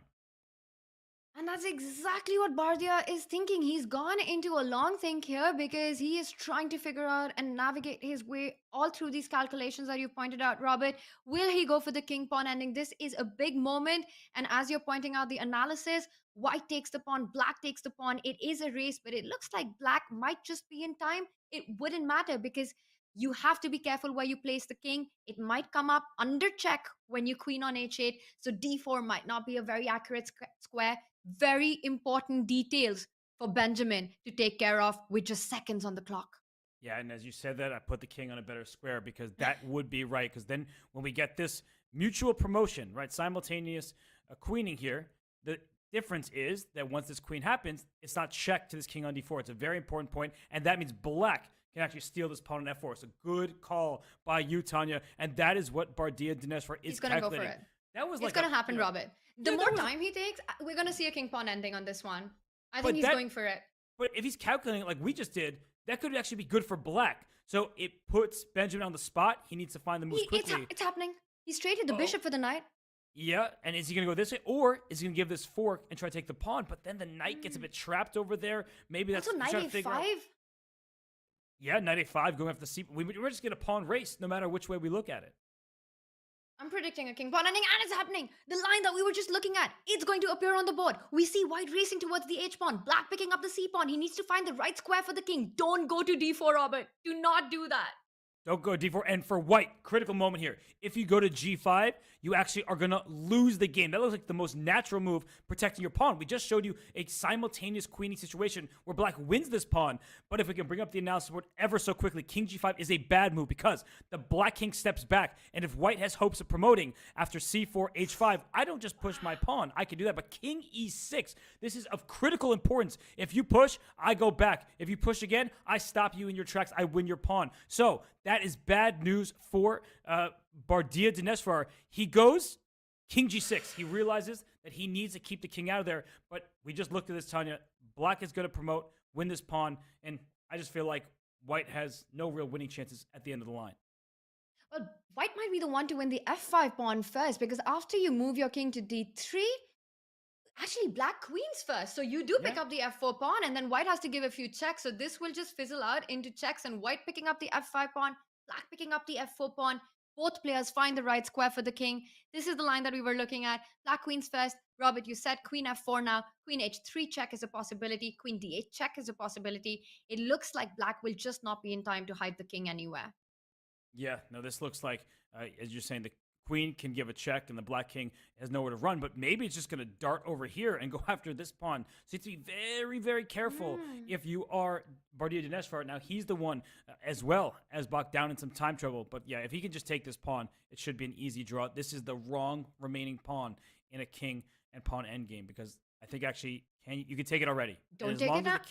And that's exactly what Bardia is thinking. He's gone into a long think here because he is trying to figure out and navigate his way all through these calculations that you pointed out, Robert. Will he go for the king pawn ending? This is a big moment. And as you're pointing out the analysis, white takes the pawn, black takes the pawn. It is a race, but it looks like black might just be in time. It wouldn't matter because you have to be careful where you place the king. It might come up under check when you queen on h8. So d4 might not be a very accurate square. Very important details for Benjamin to take care of with just seconds on the clock. Yeah, and as you said that, I put the king on a better square, because that would be right. Because then when we get this mutual promotion, right, simultaneous queening here, the difference is that once this queen happens, it's not check to this king on d4. It's a very important point, and that means black can actually steal this pawn on f4. It's a good call by you, Tanya, and that is what Bardia Dinesvar is calculating. Go for it. That was it's going to happen, Robert. The more time he takes, we're going to see a king pawn ending on this one. I think he's going for it. But if he's calculating like we just did, that could actually be good for black. So it puts Benjamin on the spot. He needs to find the moves quickly. It's happening. He's traded the bishop for the knight. Yeah, and is he going to go this way? Or is he going to give this fork and try to take the pawn? But then the knight gets a bit trapped over there. Maybe that's... Also, knight a5? Yeah, knight a5 going after the c... We're just going to pawn race no matter which way we look at it. I'm predicting a king pawn ending, and it's happening. The line that we were just looking at, it's going to appear on the board. We see white racing towards the h pawn, black picking up the c pawn. He needs to find the right square for the king. Don't go to d4, Robert. Do not do that. Don't go d4. And for white, critical moment here. If you go to g5, you actually are going to lose the game. That looks like the most natural move, protecting your pawn. We just showed you a simultaneous queening situation where black wins this pawn. But if we can bring up the analysis board ever so quickly, king g5 is a bad move because the black king steps back. And if white has hopes of promoting after c4, h5, I don't just push my pawn. I can do that. But king e6, this is of critical importance. If you push, I go back. If you push again, I stop you in your tracks. I win your pawn. So that is bad news for Bardia Dinesvar. He goes king g6. He realizes that he needs to keep the king out of there. But we just looked at this, Tanya. Black is going to promote, win this pawn. And I just feel like white has no real winning chances at the end of the line. Well, white might be the one to win the f5 pawn first, because after you move your king to d3, actually black queens first. So you do pick up the f4 pawn, and then white has to give a few checks. So this will just fizzle out into checks, and white picking up the f5 pawn, black picking up the f4 pawn. Both players find the right square for the king. This is the line that we were looking at. Black queens first. Robert, you said queen f4 now. Queen h3 check is a possibility. Queen d8 check is a possibility. It looks like black will just not be in time to hide the king anywhere. Yeah, no, this looks like, as you're saying, the queen can give a check and the black king has nowhere to run, but maybe it's just going to dart over here and go after this pawn. So you have to be very, very careful if you are Bardia Dinesvar. Now, he's the one as well as Bach down in some time trouble. But yeah, if he can just take this pawn, it should be an easy draw. This is the wrong remaining pawn in a king and pawn endgame, because I think actually you can take it already. Don't take it out.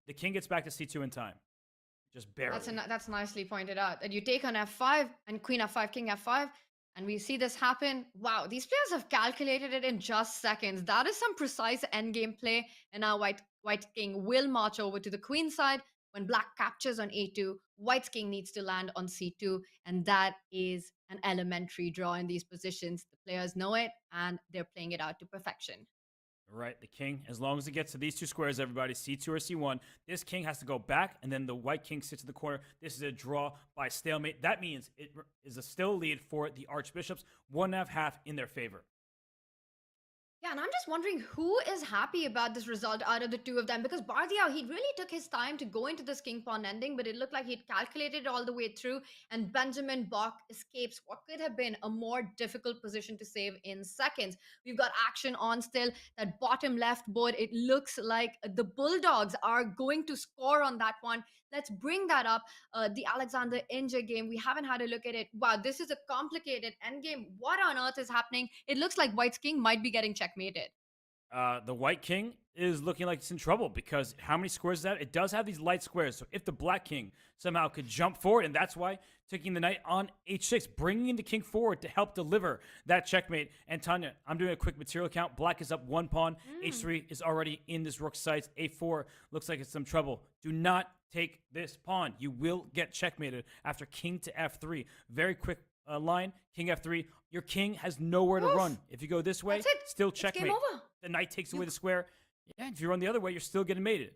The king gets back to c2 in time. Just barely. That's nicely pointed out. And you take on f5 and queen f5, king f5. And we see this happen. Wow, these players have calculated it in just seconds. That is some precise endgame play. And now white king will march over to the queen side. When black captures on a2, white's king needs to land on c2. And that is an elementary draw in these positions. The players know it, and they're playing it out to perfection. Right, the king, as long as it gets to these two squares, everybody, c2 or c1, this king has to go back, and then the white king sits in the corner. This is a draw by stalemate. That means it is a still lead for the archbishops, 1.5 in their favor. Yeah, and I'm just wondering who is happy about this result out of the two of them, because Bardial, he really took his time to go into this king pawn ending, but it looked like he'd calculated it all the way through, and Benjamin Bach escapes what could have been a more difficult position to save in seconds. We've got action on still. That bottom left board, it looks like the Bulldogs are going to score on that one. Let's bring that up. The Alexander Inja game, we haven't had a look at it. Wow, this is a complicated endgame. What on earth is happening? It looks like White's king might be getting checkmated. The white king is looking like it's in trouble because how many squares is that? It does have these light squares. So if the black king somehow could jump forward, and that's why taking the knight on h6, bringing the king forward to help deliver that checkmate. And Tanya, I'm doing a quick material count. Black is up 1 pawn. H3 is already in this rook sites. A4 looks like it's some trouble. Do not take this pawn. You will get checkmated after king to f3. Very quick line, king f3. Your king has nowhere to run. If you go this way, still checkmate. Game over. The knight takes away the square. Yeah, if you run the other way, you're still getting mated.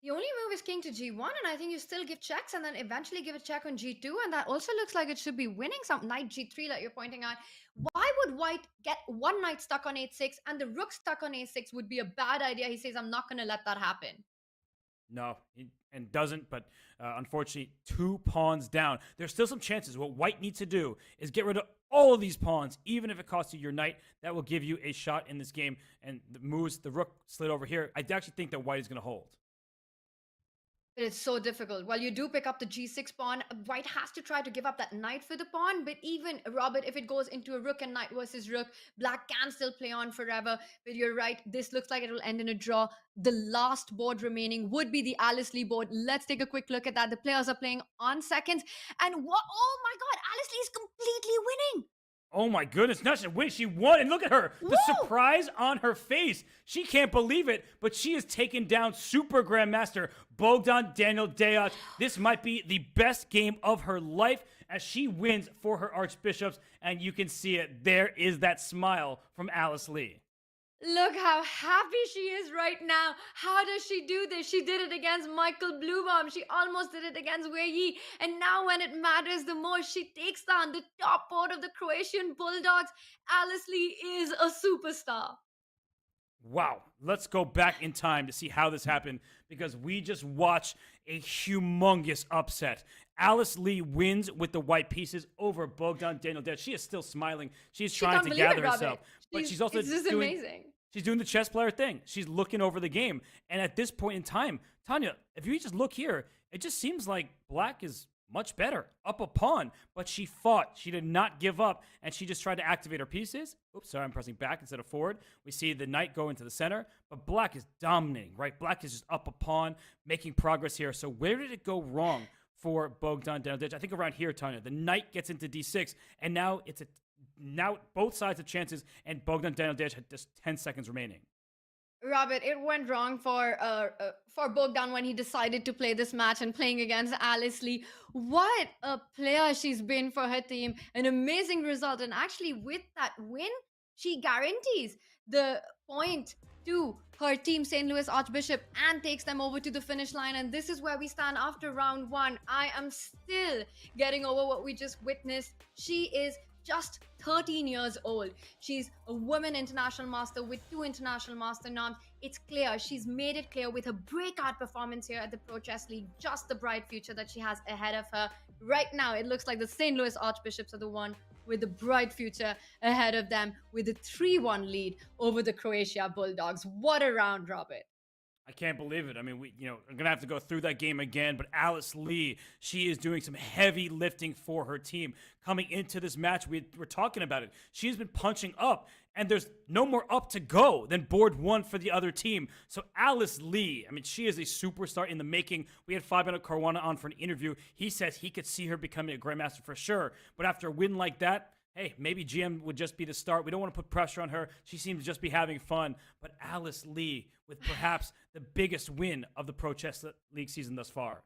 The only move is king to g1, and I think you still give checks and then eventually give a check on g2, and that also looks like it should be winning. Some knight g3 that you're pointing out. Why would white get one knight stuck on h6 and the rook stuck on a6 would be a bad idea? He says, I'm not going to let that happen. No, and doesn't, but unfortunately, 2 pawns down. There's still some chances. What white needs to do is get rid of all of these pawns, even if it costs you your knight. That will give you a shot in this game. And the moves, the rook slid over here. I actually think that white is going to hold. But it's so difficult. While you do pick up the g6 pawn, white has to try to give up that knight for the pawn. But even, Robert, if it goes into a rook and knight versus rook, black can still play on forever. But you're right, this looks like it will end in a draw. The last board remaining would be the Alice Lee board. Let's take a quick look at that. The players are playing on seconds. And what? Oh my God, Alice Lee is completely winning. Oh my goodness, not just win, she won, and look at her, the surprise on her face. She can't believe it, but she has taken down Super Grandmaster Bogdan Daniel Deac. This might be the best game of her life as she wins for her archbishops, and you can see it. There is that smile from Alice Lee. Look how happy she is right now. How does she do this? She did it against Michael Bluebaum. She almost did it against Wei Yi. And now when it matters the most, she takes down the top board of the Croatian Bulldogs. Alice Lee is a superstar. Wow, let's go back in time to see how this happened because we just watched a humongous upset. Alice Lee wins with the white pieces over Bogdan Daniel Deac. She is still smiling. She's trying to gather herself. But she's also amazing. She's doing the chess player thing. She's looking over the game. And at this point in time, Tanya, if you just look here, it just seems like black is much better, up a pawn, but she fought. She did not give up, and she just tried to activate her pieces. Oops, sorry, I'm pressing back instead of forward. We see the knight go into the center, but black is dominating, right? Black is just up a pawn, making progress here. So where did it go wrong for Bogdan Daniel Deac? I think around here, Tanya. The knight gets into d6, and now now both sides have chances, and Bogdan Daniel Deac had just 10 seconds remaining. Robert, it went wrong for Bogdan when he decided to play this match and playing against Alice Lee. What a player she's been for her team. An amazing result. And actually, with that win, she guarantees the point to her team, St. Louis Archbishop, and takes them over to the finish line. And this is where we stand after round 1. I am still getting over what we just witnessed. She is just 13 years old. She's a women international master with 2 international master noms. It's clear. She's made it clear with her breakout performance here at the Pro Chess League, just the bright future that she has ahead of her. Right now, it looks like the St. Louis Archbishops are the one with the bright future ahead of them with a 3-1 lead over the Croatia Bulldogs. What a round, Robert. I can't believe it. I mean, I'm going to have to go through that game again, but Alice Lee, she is doing some heavy lifting for her team. Coming into this match, we're talking about it. She's been punching up, and there's no more up to go than board 1 for the other team. So Alice Lee, I mean, she is a superstar in the making. We had Fabiano Caruana on for an interview. He says he could see her becoming a Grandmaster for sure, but after a win like that, hey, maybe GM would just be the start. We don't want to put pressure on her. She seems to just be having fun. But Alice Lee, with perhaps the biggest win of the Pro Chess League season thus far.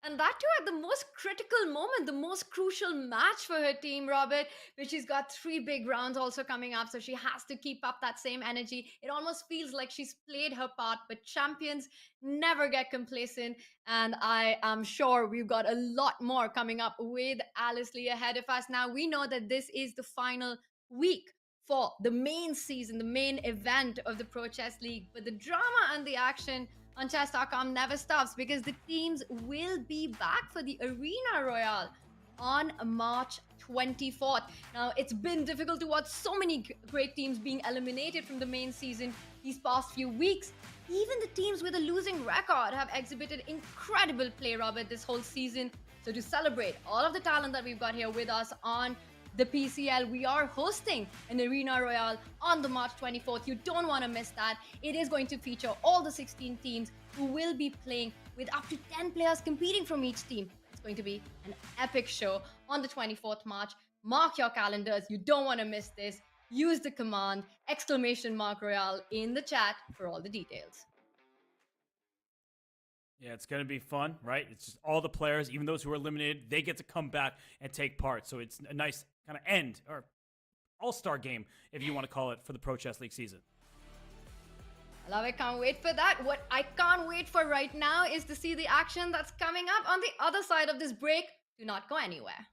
And that too at the most critical moment, the most crucial match for her team, Robert, where she's got 3 big rounds also coming up. So she has to keep up that same energy. It almost feels like she's played her part, but champions never get complacent. And I am sure we've got a lot more coming up with Alice Lee ahead of us. Now, we know that this is the final week for the main season, the main event of the Pro Chess League. But the drama and the action on Chess.com never stops because the teams will be back for the Arena Royale on March 24th. Now, it's been difficult to watch so many great teams being eliminated from the main season these past few weeks. Even the teams with a losing record have exhibited incredible play, Robert, this whole season. So to celebrate all of the talent that we've got here with us on the PCL, we are hosting an Arena Royale on the March 24th. You don't want to miss that. It is going to feature all the 16 teams who will be playing with up to 10 players competing from each team. It's going to be an epic show on the 24th March. Mark your calendars. You don't want to miss this. Use the command !Royale in the chat for all the details. Yeah, it's going to be fun, right? It's just all the players, even those who are eliminated, they get to come back and take part. So it's a nice kind of end or all-star game, if you want to call it, for the Pro Chess League season. I love it. Can't wait for that. What I can't wait for right now is to see the action that's coming up on the other side of this break. Do not go anywhere.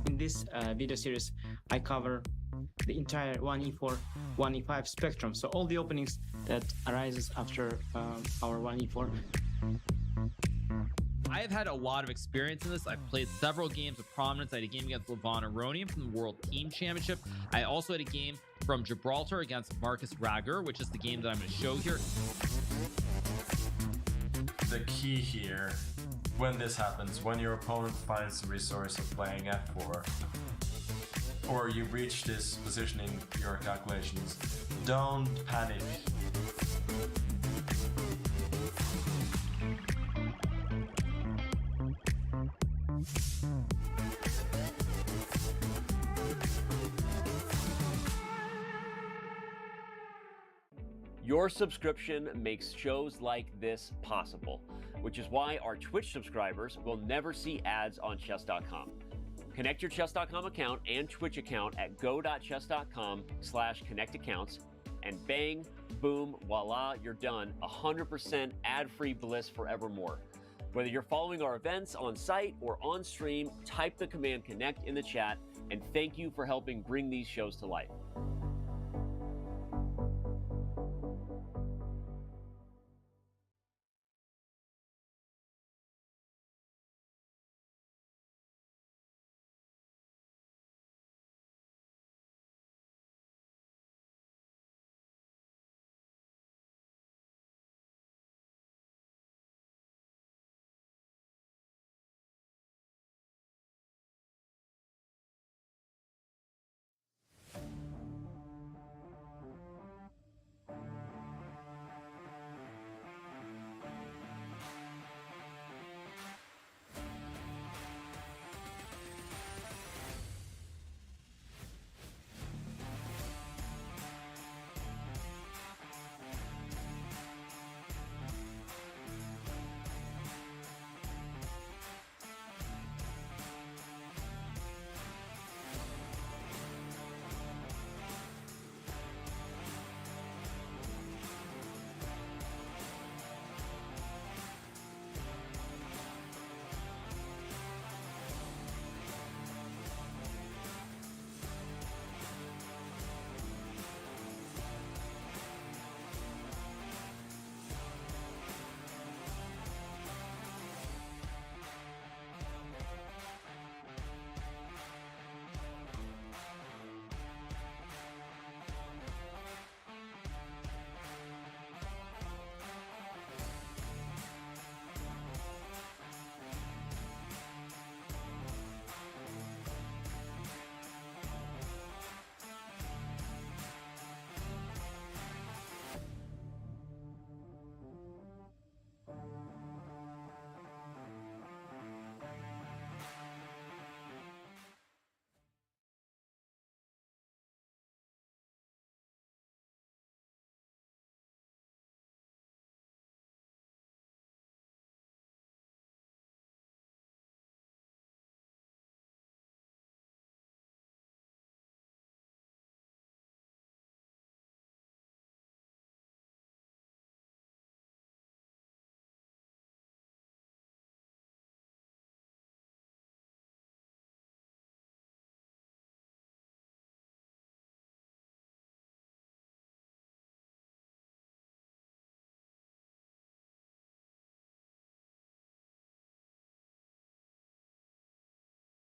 In this video series, I cover the entire 1e4, 1e5 spectrum, so all the openings that arises after our 1e4. I have had a lot of experience in this. I've played several games of prominence. I had a game against Levon Aronian from the World Team Championship. I also had a game from Gibraltar against Marcus Rager, which is the game that I'm going to show here. The key here, when this happens, when your opponent finds the resource of playing f4, or you reach this position in your calculations, don't panic. Your subscription makes shows like this possible, which is why our Twitch subscribers will never see ads on Chess.com. Connect your Chess.com account and Twitch account at go.chess.com/connectaccounts, and bang, boom, voila, you're done. 100% ad-free bliss forevermore. Whether you're following our events on site or on stream, type the command connect in the chat, and thank you for helping bring these shows to life.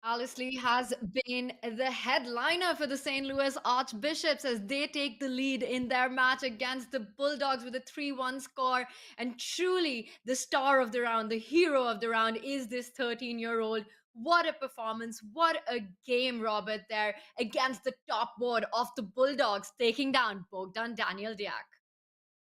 Alice Lee has been the headliner for the St. Louis Archbishops as they take the lead in their match against the Bulldogs with a 3-1 score. And truly, the star of the round, the hero of the round, is this 13-year-old. What a performance. What a game, Robert, there against the top board of the Bulldogs, taking down Bogdan Daniel Diak.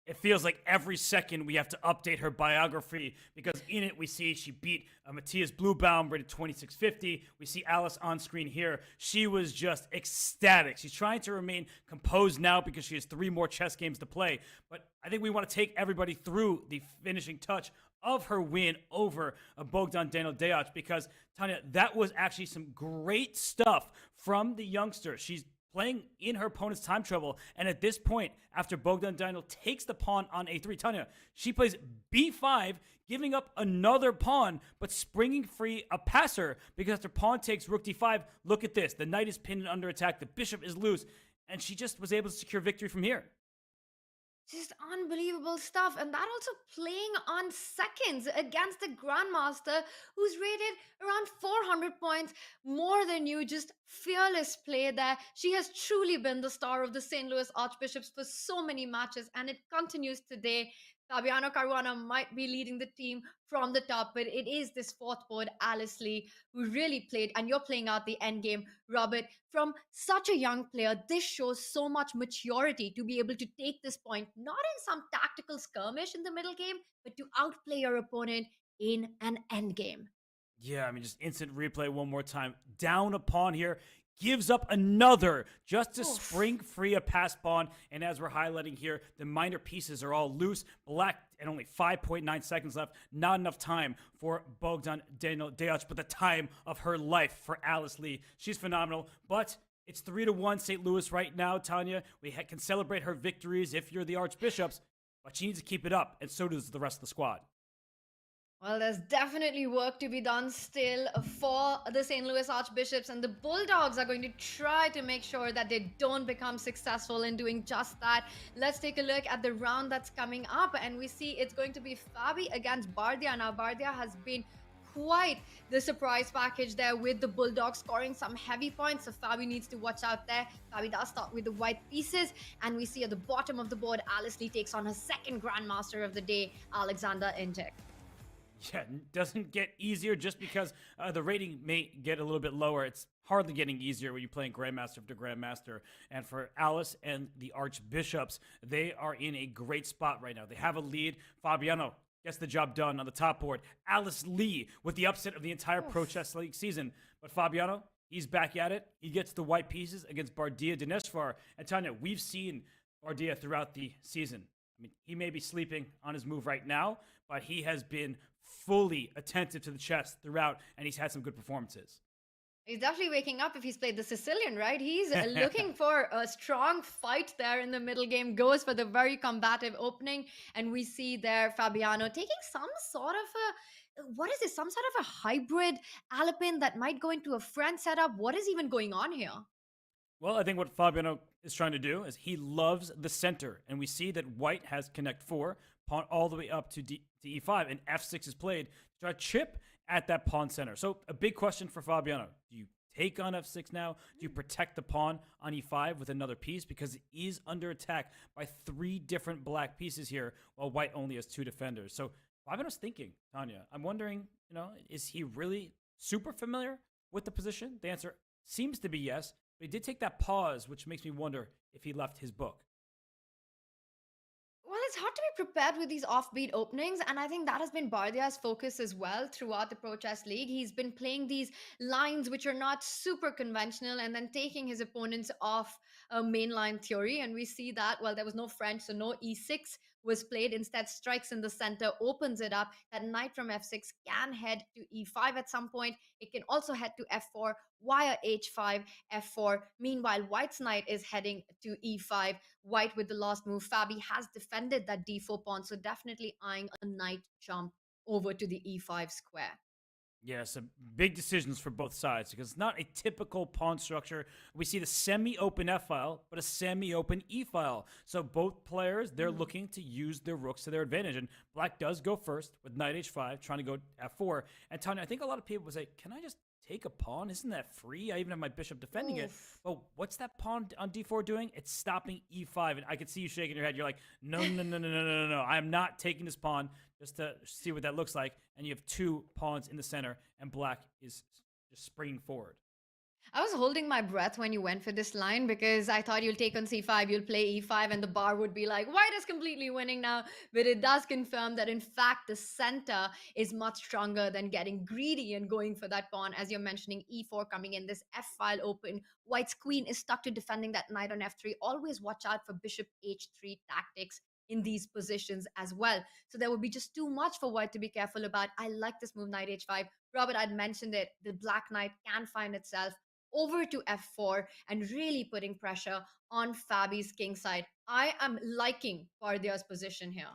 It feels like every second we have to update her biography because in it we see she beat Matthias Bluebaum, rated 2650. We see Alice on screen here. She was just ecstatic. She's trying to remain composed now because she has 3 more chess games to play. But I think we want to take everybody through the finishing touch of her win over Bogdan Daniel Diak because, Tanya, that was actually some great stuff from the youngster. She's playing in her opponent's time trouble. And at this point, after Bogdan Daniel takes the pawn on a3, Tanya, she plays b5, giving up another pawn, but springing free a passer because after pawn takes rook d5, look at this. The knight is pinned and under attack. The bishop is loose. And she just was able to secure victory from here. Just unbelievable stuff. And that also playing on seconds against the Grandmaster, who's rated around 400 points, more than you. Just fearless play there. She has truly been the star of the St. Louis Archbishops for so many matches, and it continues today. Fabiano Caruana might be leading the team from the top, but it is this fourth board, Alice Lee, who really played, and you're playing out the end game, Robert. From such a young player, this shows so much maturity to be able to take this point, not in some tactical skirmish in the middle game, but to outplay your opponent in an end game. Yeah, I mean, just instant replay one more time. Down a pawn here. Gives up another just to spring free a pass pawn. And as we're highlighting here, the minor pieces are all loose. Black and only 5.9 seconds left. Not enough time for Bogdan Daniel Diak, but the time of her life for Alice Lee. She's phenomenal, but it's 3-1 St. Louis right now, Tanya. We can celebrate her victories if you're the Archbishops, but she needs to keep it up, and so does the rest of the squad. Well, there's definitely work to be done still for the St. Louis Archbishops, and the Bulldogs are going to try to make sure that they don't become successful in doing just that. Let's take a look at the round that's coming up, and we see it's going to be Fabi against Bardia. Now, Bardia has been quite the surprise package there with the Bulldogs scoring some heavy points, so Fabi needs to watch out there. Fabi does start with the white pieces, and we see at the bottom of the board, Alice Lee takes on her second Grandmaster of the day, Alexander Intek. Yeah, it doesn't get easier just because the rating may get a little bit lower. It's hardly getting easier when you're playing Grandmaster after Grandmaster. And for Alice and the Archbishops, they are in a great spot right now. They have a lead. Fabiano gets the job done on the top board. Alice Lee with the upset of the entire Pro Chess League season. But Fabiano, he's back at it. He gets the white pieces against Bardia Dineshvar. And Tanya, we've seen Bardia throughout the season. I mean, he may be sleeping on his move right now, but he has been fully attentive to the chess throughout, and he's had some good performances. He's definitely waking up if he's played the Sicilian, right? He's looking for a strong fight there in the middle game, goes for the very combative opening, and we see there Fabiano taking some sort of a, what is this, some sort of a hybrid Alpin that might go into a French setup. What is even going on here? Well, I think what Fabiano is trying to do is he loves the center, and we see that white has connect 4, pawn all the way up to e5, and f6 is played to try to chip at that pawn center. So a big question for Fabiano. Do you take on f6 now? Do you protect the pawn on e5 with another piece? Because it is under attack by 3 different black pieces here, while white only has 2 defenders. So Fabiano's thinking, Tanya, I'm wondering, is he really super familiar with the position? The answer seems to be yes, but he did take that pause, which makes me wonder if he left his book. Well, it's hard to be prepared with these offbeat openings, and I think that has been Bardia's focus as well throughout the Pro Chess League. He's been playing these lines which are not super conventional and then taking his opponents off a mainline theory, and we see that, well, there was no French, so no e6 was played. Instead, strikes in the center, opens it up. That knight from f6 can head to e5 at some point. It can also head to f4, wire h5, f4. Meanwhile, white's knight is heading to e5. White with the last move. Fabi has defended that d4 pawn, so definitely eyeing a knight jump over to the e5 square. Yeah, some big decisions for both sides because it's not a typical pawn structure. We see the semi-open f-file, but a semi-open e-file. So both players, they're looking to use their rooks to their advantage. And black does go first with knight h5, trying to go f4. And Tanya, I think a lot of people would say, can I just take a pawn? Isn't that free? I even have my bishop defending it. Oof. Oh, what's that pawn on d4 doing? It's stopping e5. And I can see you shaking your head. You're like, no, no, no, no, no, no, no, no. I'm not taking this pawn just to see what that looks like. And you have 2 pawns in the center, and black is just springing forward. I was holding my breath when you went for this line because I thought you'll take on c5, you'll play e5, and the bar would be like, white is completely winning now. But it does confirm that, in fact, the center is much stronger than getting greedy and going for that pawn. As you're mentioning, e4 coming in, this f file open. White's queen is stuck to defending that knight on f3. Always watch out for bishop h3 tactics in these positions as well. So there would be just too much for white to be careful about. I like this move, knight h5. Robert, I'd mentioned it. The black knight can find itself over to f4 and really putting pressure on Fabi's king side. I am liking Bardia's position here.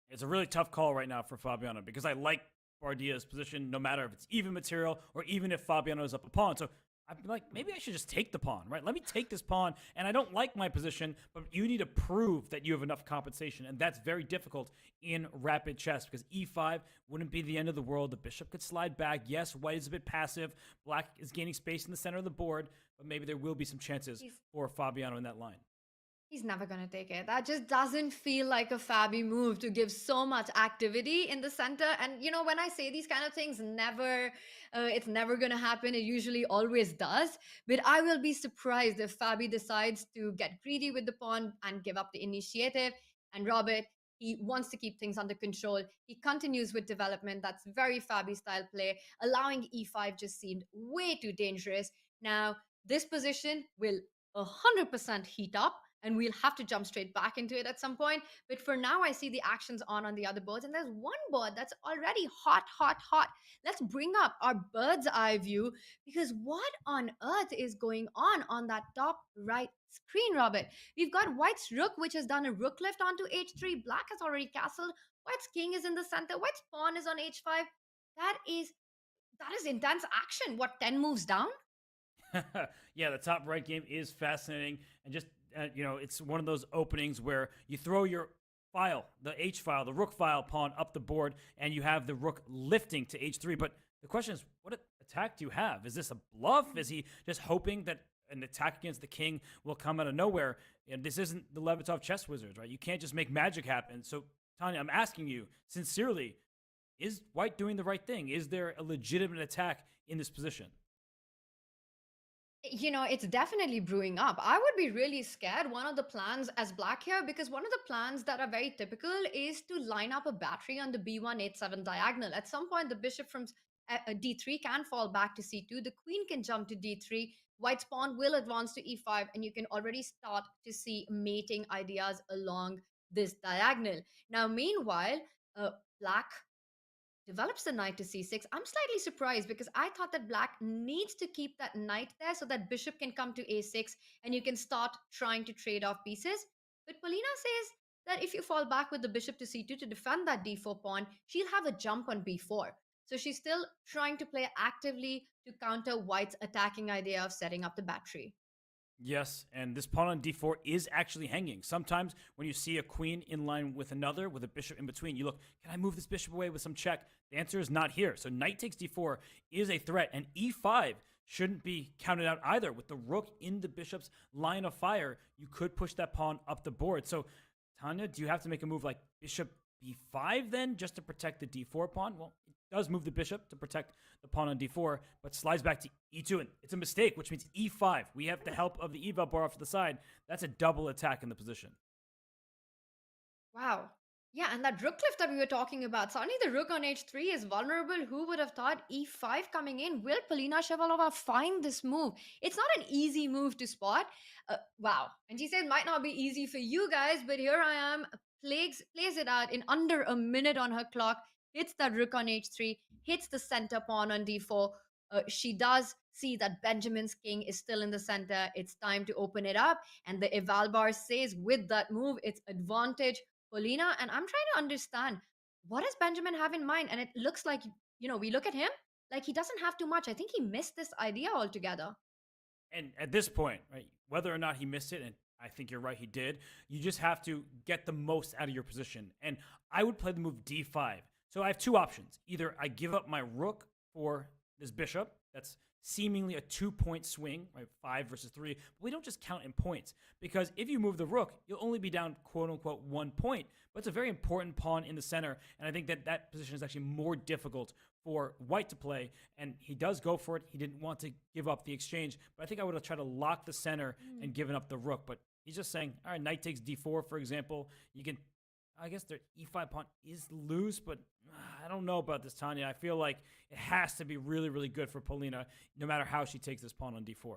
It's a really tough call right now for Fabiano because I like Bardia's position no matter if it's even material or even if Fabiano is up a pawn. So I'm like, maybe I should just take the pawn, right? Let me take this pawn, and I don't like my position, but you need to prove that you have enough compensation, and that's very difficult in rapid chess because e5 wouldn't be the end of the world. The bishop could slide back. Yes, white is a bit passive. Black is gaining space in the center of the board, but maybe there will be some chances for Fabiano in that line. He's never going to take it. That just doesn't feel like a Fabi move to give so much activity in the center. And, you know, when I say these kind of things, it's never going to happen. It usually always does. But I will be surprised if Fabi decides to get greedy with the pawn and give up the initiative. And Robert, he wants to keep things under control. He continues with development. That's very Fabi style play. Allowing e5 just seemed way too dangerous. Now, this position will 100% heat up, and we'll have to jump straight back into it at some point. But for now, I see the actions on the other boards, and there's one board that's already hot, hot, hot. Let's bring up our bird's eye view, because what on earth is going on that top right screen, Robert? We've got white's rook, which has done a rook lift onto h3. Black has already castled. White's king is in the center. White's pawn is on h5. That is intense action. What, 10 moves down? Yeah, the top right game is fascinating, and just it's one of those openings where you throw your file, the H file, the rook file pawn up the board, and you have the rook lifting to H3. But the question is, what attack do you have? Is this a bluff? Is he just hoping that an attack against the king will come out of nowhere? And this isn't the Levitov chess wizards, right? You can't just make magic happen. So, Tanya, I'm asking you sincerely, is white doing the right thing? Is there a legitimate attack in this position? You know, it's definitely brewing up. I would be really scared. One of the plans as black here, because one of the plans that are very typical is to line up a battery on the b1-8-7 diagonal. At some point, the bishop from d3 can fall back to c2. The queen can jump to d3. White's pawn will advance to e5, and you can already start to see mating ideas along this diagonal. Now, meanwhile, black develops the knight to c6. I'm slightly surprised because I thought that black needs to keep that knight there so that bishop can come to a6 and you can start trying to trade off pieces. But Polina says that if you fall back with the bishop to c2 to defend that d4 pawn, she'll have a jump on b4. So she's still trying to play actively to counter white's attacking idea of setting up the battery. Yes, and this pawn on d4 is actually hanging. Sometimes when you see a queen in line with another, with a bishop in between, you look, can I move this bishop away with some check? The answer is not here. So knight takes d4 is a threat, and e5 shouldn't be counted out either. With the rook in the bishop's line of fire, you could push that pawn up the board. So, Tanya, do you have to make a move like bishop b5 then, just to protect the d4 pawn? Well, it does move the bishop to protect the pawn on d4, but slides back to e2, and it's a mistake, which means e5. We have the help of the eval bar off to the side. That's a double attack in the position. Wow. Yeah, and that rook lift that we were talking about, suddenly the rook on h3 is vulnerable. Who would have thought e5 coming in? Will Polina Shevalova find this move? It's not an easy move to spot. Wow. And she says, might not be easy for you guys, but here I am. Plays it out in under a minute on her clock. Hits that rook on h3, hits the center pawn on d4. She does see that Benjamin's king is still in the center. It's time to open it up. And the eval bar says with that move, it's advantage Polina. And I'm trying to understand, what does Benjamin have in mind? And it looks like, we look at him like he doesn't have too much. I think he missed this idea altogether. And at this point, right, whether or not he missed it, and I think you're right, he did, you just have to get the most out of your position. And I would play the move d5. So I have two options. Either I give up my rook for this bishop, that's seemingly a 2-point swing, right? 5 versus 3. But we don't just count in points, because if you move the rook, you'll only be down quote unquote 1 point. But it's a very important pawn in the center, and I think that position is actually more difficult for white to play, and he does go for it. He didn't want to give up the exchange, but I think I would have tried to lock the center and given up the rook. But he's just saying, all right, knight takes d4, for example. You can, I guess their e5 pawn is loose, but I don't know about this, Tanya. I feel like it has to be really, really good for Polina, no matter how she takes this pawn on d4.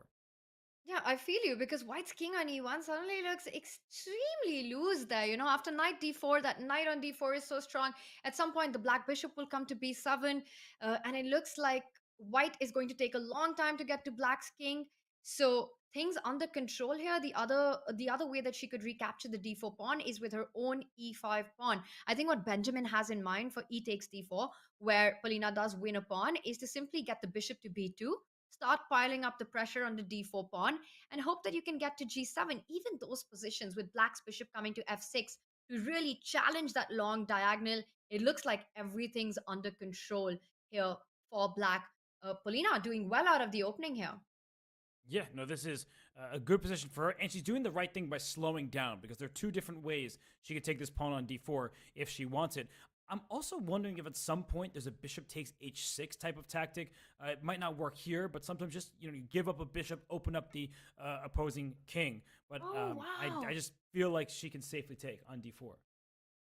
Yeah, I feel you, because white's king on e1 suddenly looks extremely loose there. You know, after knight d4, that knight on d4 is so strong. At some point, the black bishop will come to b7, and it looks like white is going to take a long time to get to black's king. So things under control here. The other way that she could recapture the d4 pawn is with her own e5 pawn. I think what Benjamin has in mind for e takes d4, where Polina does win a pawn, is to simply get the bishop to b2, start piling up the pressure on the d4 pawn, and hope that you can get to g7. Even those positions with black's bishop coming to f6 to really challenge that long diagonal, it looks like everything's under control here for black. Polina doing well out of the opening here. Yeah, no, this is a good position for her, and she's doing the right thing by slowing down, because there are 2 different ways she could take this pawn on d4 if she wants it. I'm also wondering if at some point there's a bishop takes h6 type of tactic. It might not work here, but sometimes just, you give up a bishop, open up the opposing king. But Wow. I just feel like she can safely take on d4.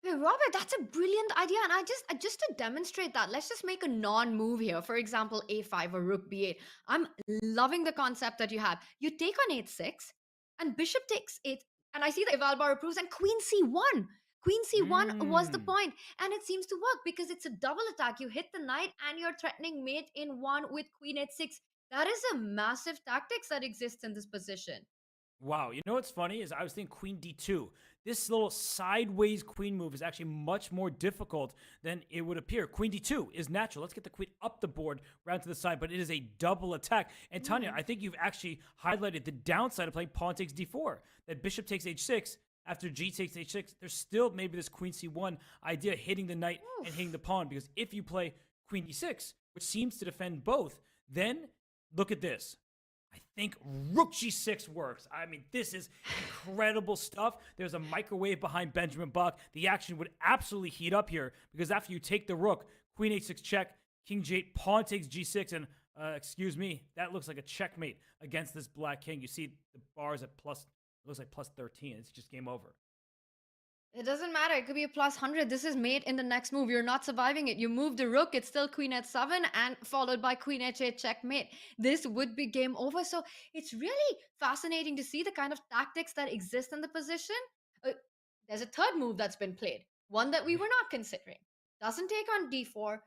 Hey, Robert, that's a brilliant idea. And I just to demonstrate that, let's just make a non-move here. For example, a5 or rook b8. I'm loving the concept that you have. You take on h6, and bishop takes 8. And I see the Evalbar approves, and queen c1. Queen c1 was the point. And it seems to work, because it's a double attack. You hit the knight, and you're threatening mate in 1 with queen h6. That is a massive tactics that exists in this position. Wow, you know what's funny is I was thinking queen d2. This little sideways queen move is actually much more difficult than it would appear. Queen d2 is natural. Let's get the queen up the board, round to the side, but it is a double attack. And Tanya, I think you've actually highlighted the downside of playing pawn takes d4. That bishop takes h6. After g takes h6, there's still maybe this queen c1 idea, hitting the knight and hitting the pawn, because if you play queen d6, which seems to defend both, then look at this. I think rook g6 works. I mean, this is incredible stuff. There's a microwave behind Benjamin Bach. The action would absolutely heat up here, because after you take the rook, queen h6 check, king g8, pawn takes g6, and excuse me, that looks like a checkmate against this black king. You see the bars at plus, it looks like plus 13. It's just game over. It doesn't matter. It could be a plus 100. This is mate in the next move. You're not surviving it. You move the rook. It's still queen h7 and followed by queen h8 checkmate. This would be game over. So it's really fascinating to see the kind of tactics that exist in the position. There's a third move that's been played, one that we were not considering. Doesn't take on d4,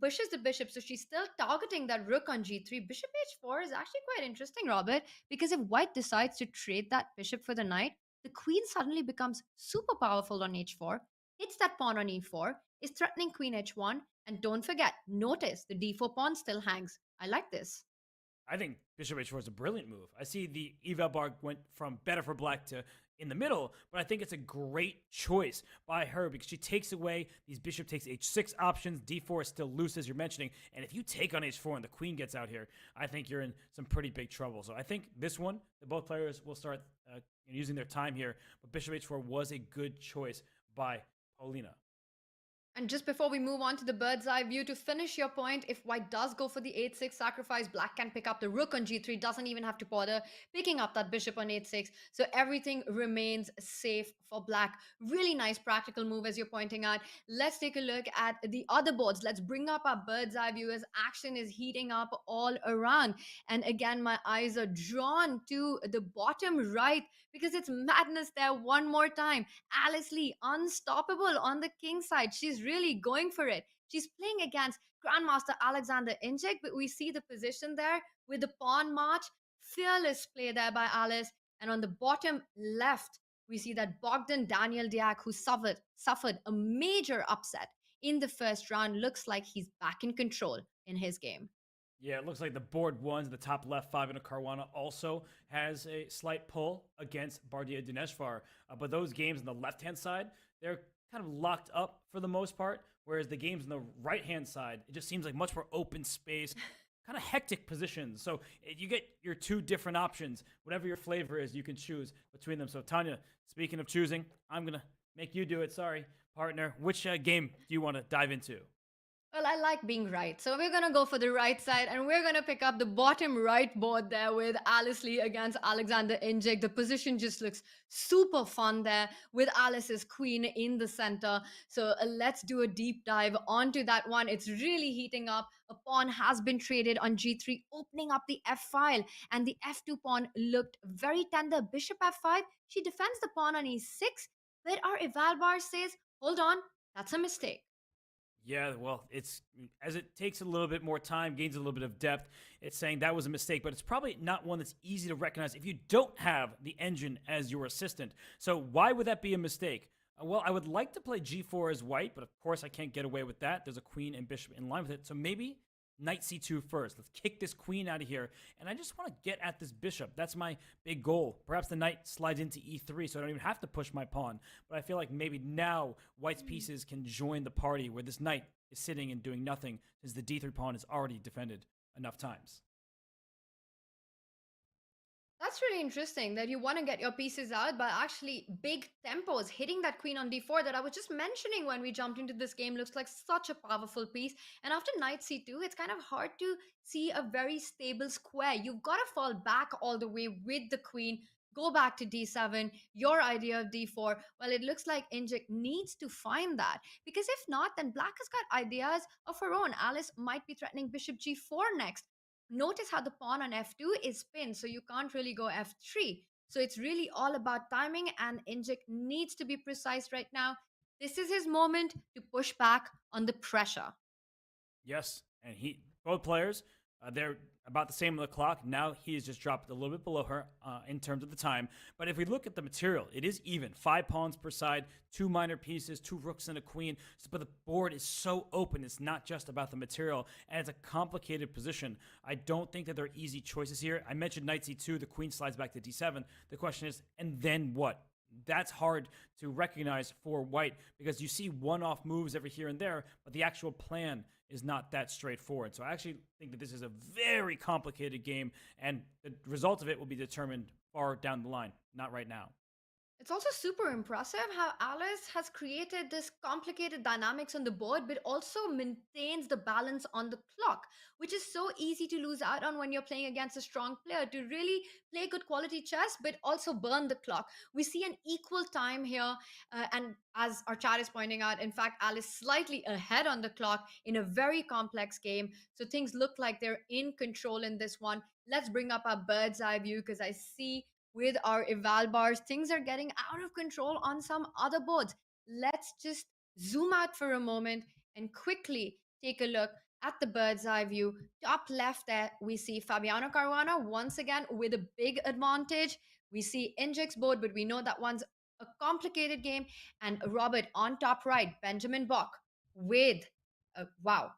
pushes the bishop. So she's still targeting that rook on g3. Bishop h4 is actually quite interesting, Robert, because if white decides to trade that bishop for the knight, the queen suddenly becomes super powerful on h4, hits that pawn on e4, is threatening queen h1, and don't forget, notice the d4 pawn still hangs. I like this. I think bishop h4 is a brilliant move. I see the Evalbar went from better for black to in the middle, but I think it's a great choice by her, because she takes away these bishop takes h6 options. d4 is still loose, as you're mentioning, and if you take on h4 and the queen gets out here, I think you're in some pretty big trouble. So I think this one, both players will start using their time here, but bishop h4 was a good choice by Polina. And just before we move on to the bird's eye view, to finish your point, if white does go for the 8-6 sacrifice, black can pick up the rook on g3, doesn't even have to bother picking up that bishop on 8-6. So everything remains safe for black. Really nice practical move, as you're pointing out. Let's take a look at the other boards. Let's bring up our bird's eye view as action is heating up all around. And again, my eyes are drawn to the bottom right, because it's madness there one more time. Alice Lee, unstoppable on the king side. She's really going for it. She's playing against Grandmaster Alexander Inchik, but we see the position there with the pawn march. Fearless play there by Alice. And on the bottom left, we see that Bogdan Daniel Diak, who suffered a major upset in the first round, looks like he's back in control in his game. Yeah, it looks like the board ones, the top left 5 in a Caruana also has a slight pull against Bardia Dineshvar. But those games on the left-hand side, they're kind of locked up for the most part, whereas the games on the right-hand side, it just seems like much more open space, kind of hectic positions. So you get your two different options. Whatever your flavor is, you can choose between them. So Tanya, speaking of choosing, I'm going to make you do it. Sorry, partner. Which game do you want to dive into? Well, I like being right. So we're going to go for the right side and we're going to pick up the bottom right board there with Alice Lee against Alexander Injik. The position just looks super fun there with Alice's queen in the center. So let's do a deep dive onto that one. It's really heating up. A pawn has been traded on G3, opening up the F file. And the F2 pawn looked very tender. Bishop F5. She defends the pawn on E6. But our Evalbar says, hold on, that's a mistake. Yeah, well, it's as it takes a little bit more time, gains a little bit of depth. It's saying that was a mistake, but it's probably not one that's easy to recognize if you don't have the engine as your assistant. So why would that be a mistake? Well, I would like to play G4 as white, but of course I can't get away with that. There's a queen and bishop in line with it. So maybe knight C2 first. Let's kick this queen out of here. And I just want to get at this bishop. That's my big goal. Perhaps the knight slides into E3 so I don't even have to push my pawn. But I feel like maybe now white's pieces can join the party where this knight is sitting and doing nothing since the D3 pawn is already defended enough times. That's really interesting that you want to get your pieces out, but actually big tempos hitting that queen on d4 that I was just mentioning when we jumped into this game looks like such a powerful piece. And after knight c2, it's kind of hard to see a very stable square. You've got to fall back all the way with the queen, go back to d7, your idea of d4. Well, it looks like Injik needs to find that, because if not, then black has got ideas of her own. Alice might be threatening bishop g4 next. Notice how the pawn on f2 is pinned, so you can't really go f3. So it's really all about timing, and Injik needs to be precise right now. This is his moment to push back on the pressure. Yes, and both players, they're about the same on the clock. Now he has just dropped a little bit below her in terms of the time. But if we look at the material, it is even. 5 pawns per side, 2 minor pieces, 2 rooks and a queen. But the board is so open. It's not just about the material, and it's a complicated position. I don't think that there are easy choices here. I mentioned knight c2, the queen slides back to d7. The question is, and then what? That's hard to recognize for white because you see one-off moves every here and there, but the actual plan is not that straightforward. So I actually think that this is a very complicated game, and the result of it will be determined far down the line, not right now. It's also super impressive how Alice has created this complicated dynamics on the board, but also maintains the balance on the clock, which is so easy to lose out on when you're playing against a strong player, to really play good quality chess, but also burn the clock. We see an equal time here, and as our chat is pointing out, in fact, Alice slightly ahead on the clock in a very complex game. So things look like they're in control in this one. Let's bring up our bird's eye view, because I see with our Evalbars, things are getting out of control on some other boards. Let's just zoom out for a moment and quickly take a look at the bird's eye view. Top left there, we see Fabiano Caruana once again with a big advantage. We see Injik's board, but we know that one's a complicated game. And Robert on top right, Benjamin Bach with, wow,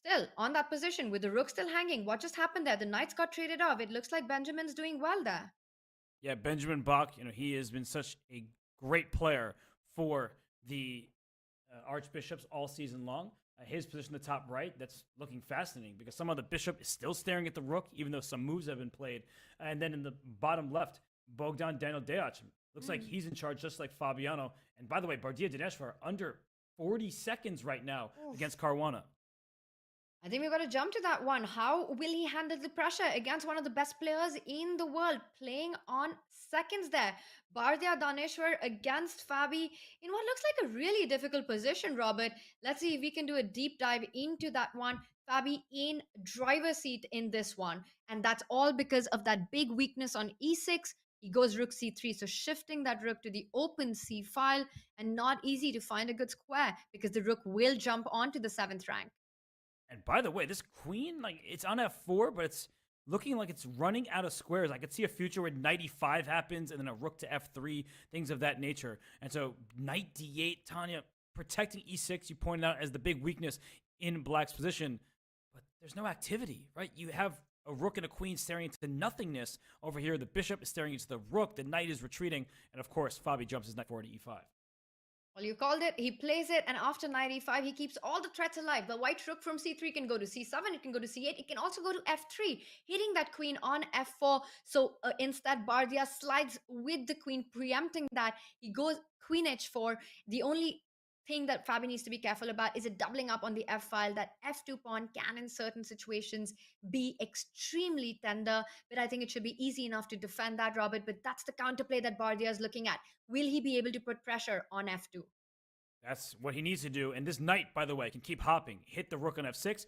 still on that position with the rook still hanging. What just happened there? The knights got traded off. It looks like Benjamin's doing well there. Yeah, Benjamin Bach, he has been such a great player for the Archbishops all season long. His position in the top right, that's looking fascinating because some of the bishop is still staring at the rook, even though some moves have been played. And then in the bottom left, Bogdan Daniel Deac. Looks like he's in charge just like Fabiano. And by the way, Bardia Dineshvar under 40 seconds right now against Caruana. I think we've got to jump to that one. How will he handle the pressure against one of the best players in the world, playing on seconds there? Bardya Daneshwar against Fabi in what looks like a really difficult position, Robert. Let's see if we can do a deep dive into that one. Fabi in driver's seat in this one. And that's all because of that big weakness on e6. He goes rook c3, so shifting that rook to the open c file, and not easy to find a good square because the rook will jump onto the 7th rank. And by the way, this queen, it's on f4, but it's looking like it's running out of squares. I could see a future where knight e5 happens and then a rook to f3, things of that nature. And so knight d8, Tanya, protecting e6, you pointed out as the big weakness in black's position. But there's no activity, right? You have a rook and a queen staring into nothingness over here. The bishop is staring into the rook. The knight is retreating. And of course, Fabi jumps his knight forward to e5. Well, you called it. He plays it, and after knight e5, he keeps all the threats alive. The white rook from c3 can go to c7, it can go to c8, it can also go to f3, hitting that queen on f4. So instead, Bardia slides with the queen, preempting that. He goes queen h4. The only thing that Fabi needs to be careful about is it doubling up on the f file. That f2 pawn can, in certain situations, be extremely tender, but I think it should be easy enough to defend that, Robert. But that's the counterplay that Bardia is looking at. Will he be able to put pressure on f2? That's what he needs to do. And this knight, by the way, can keep hopping. Hit the rook on f6.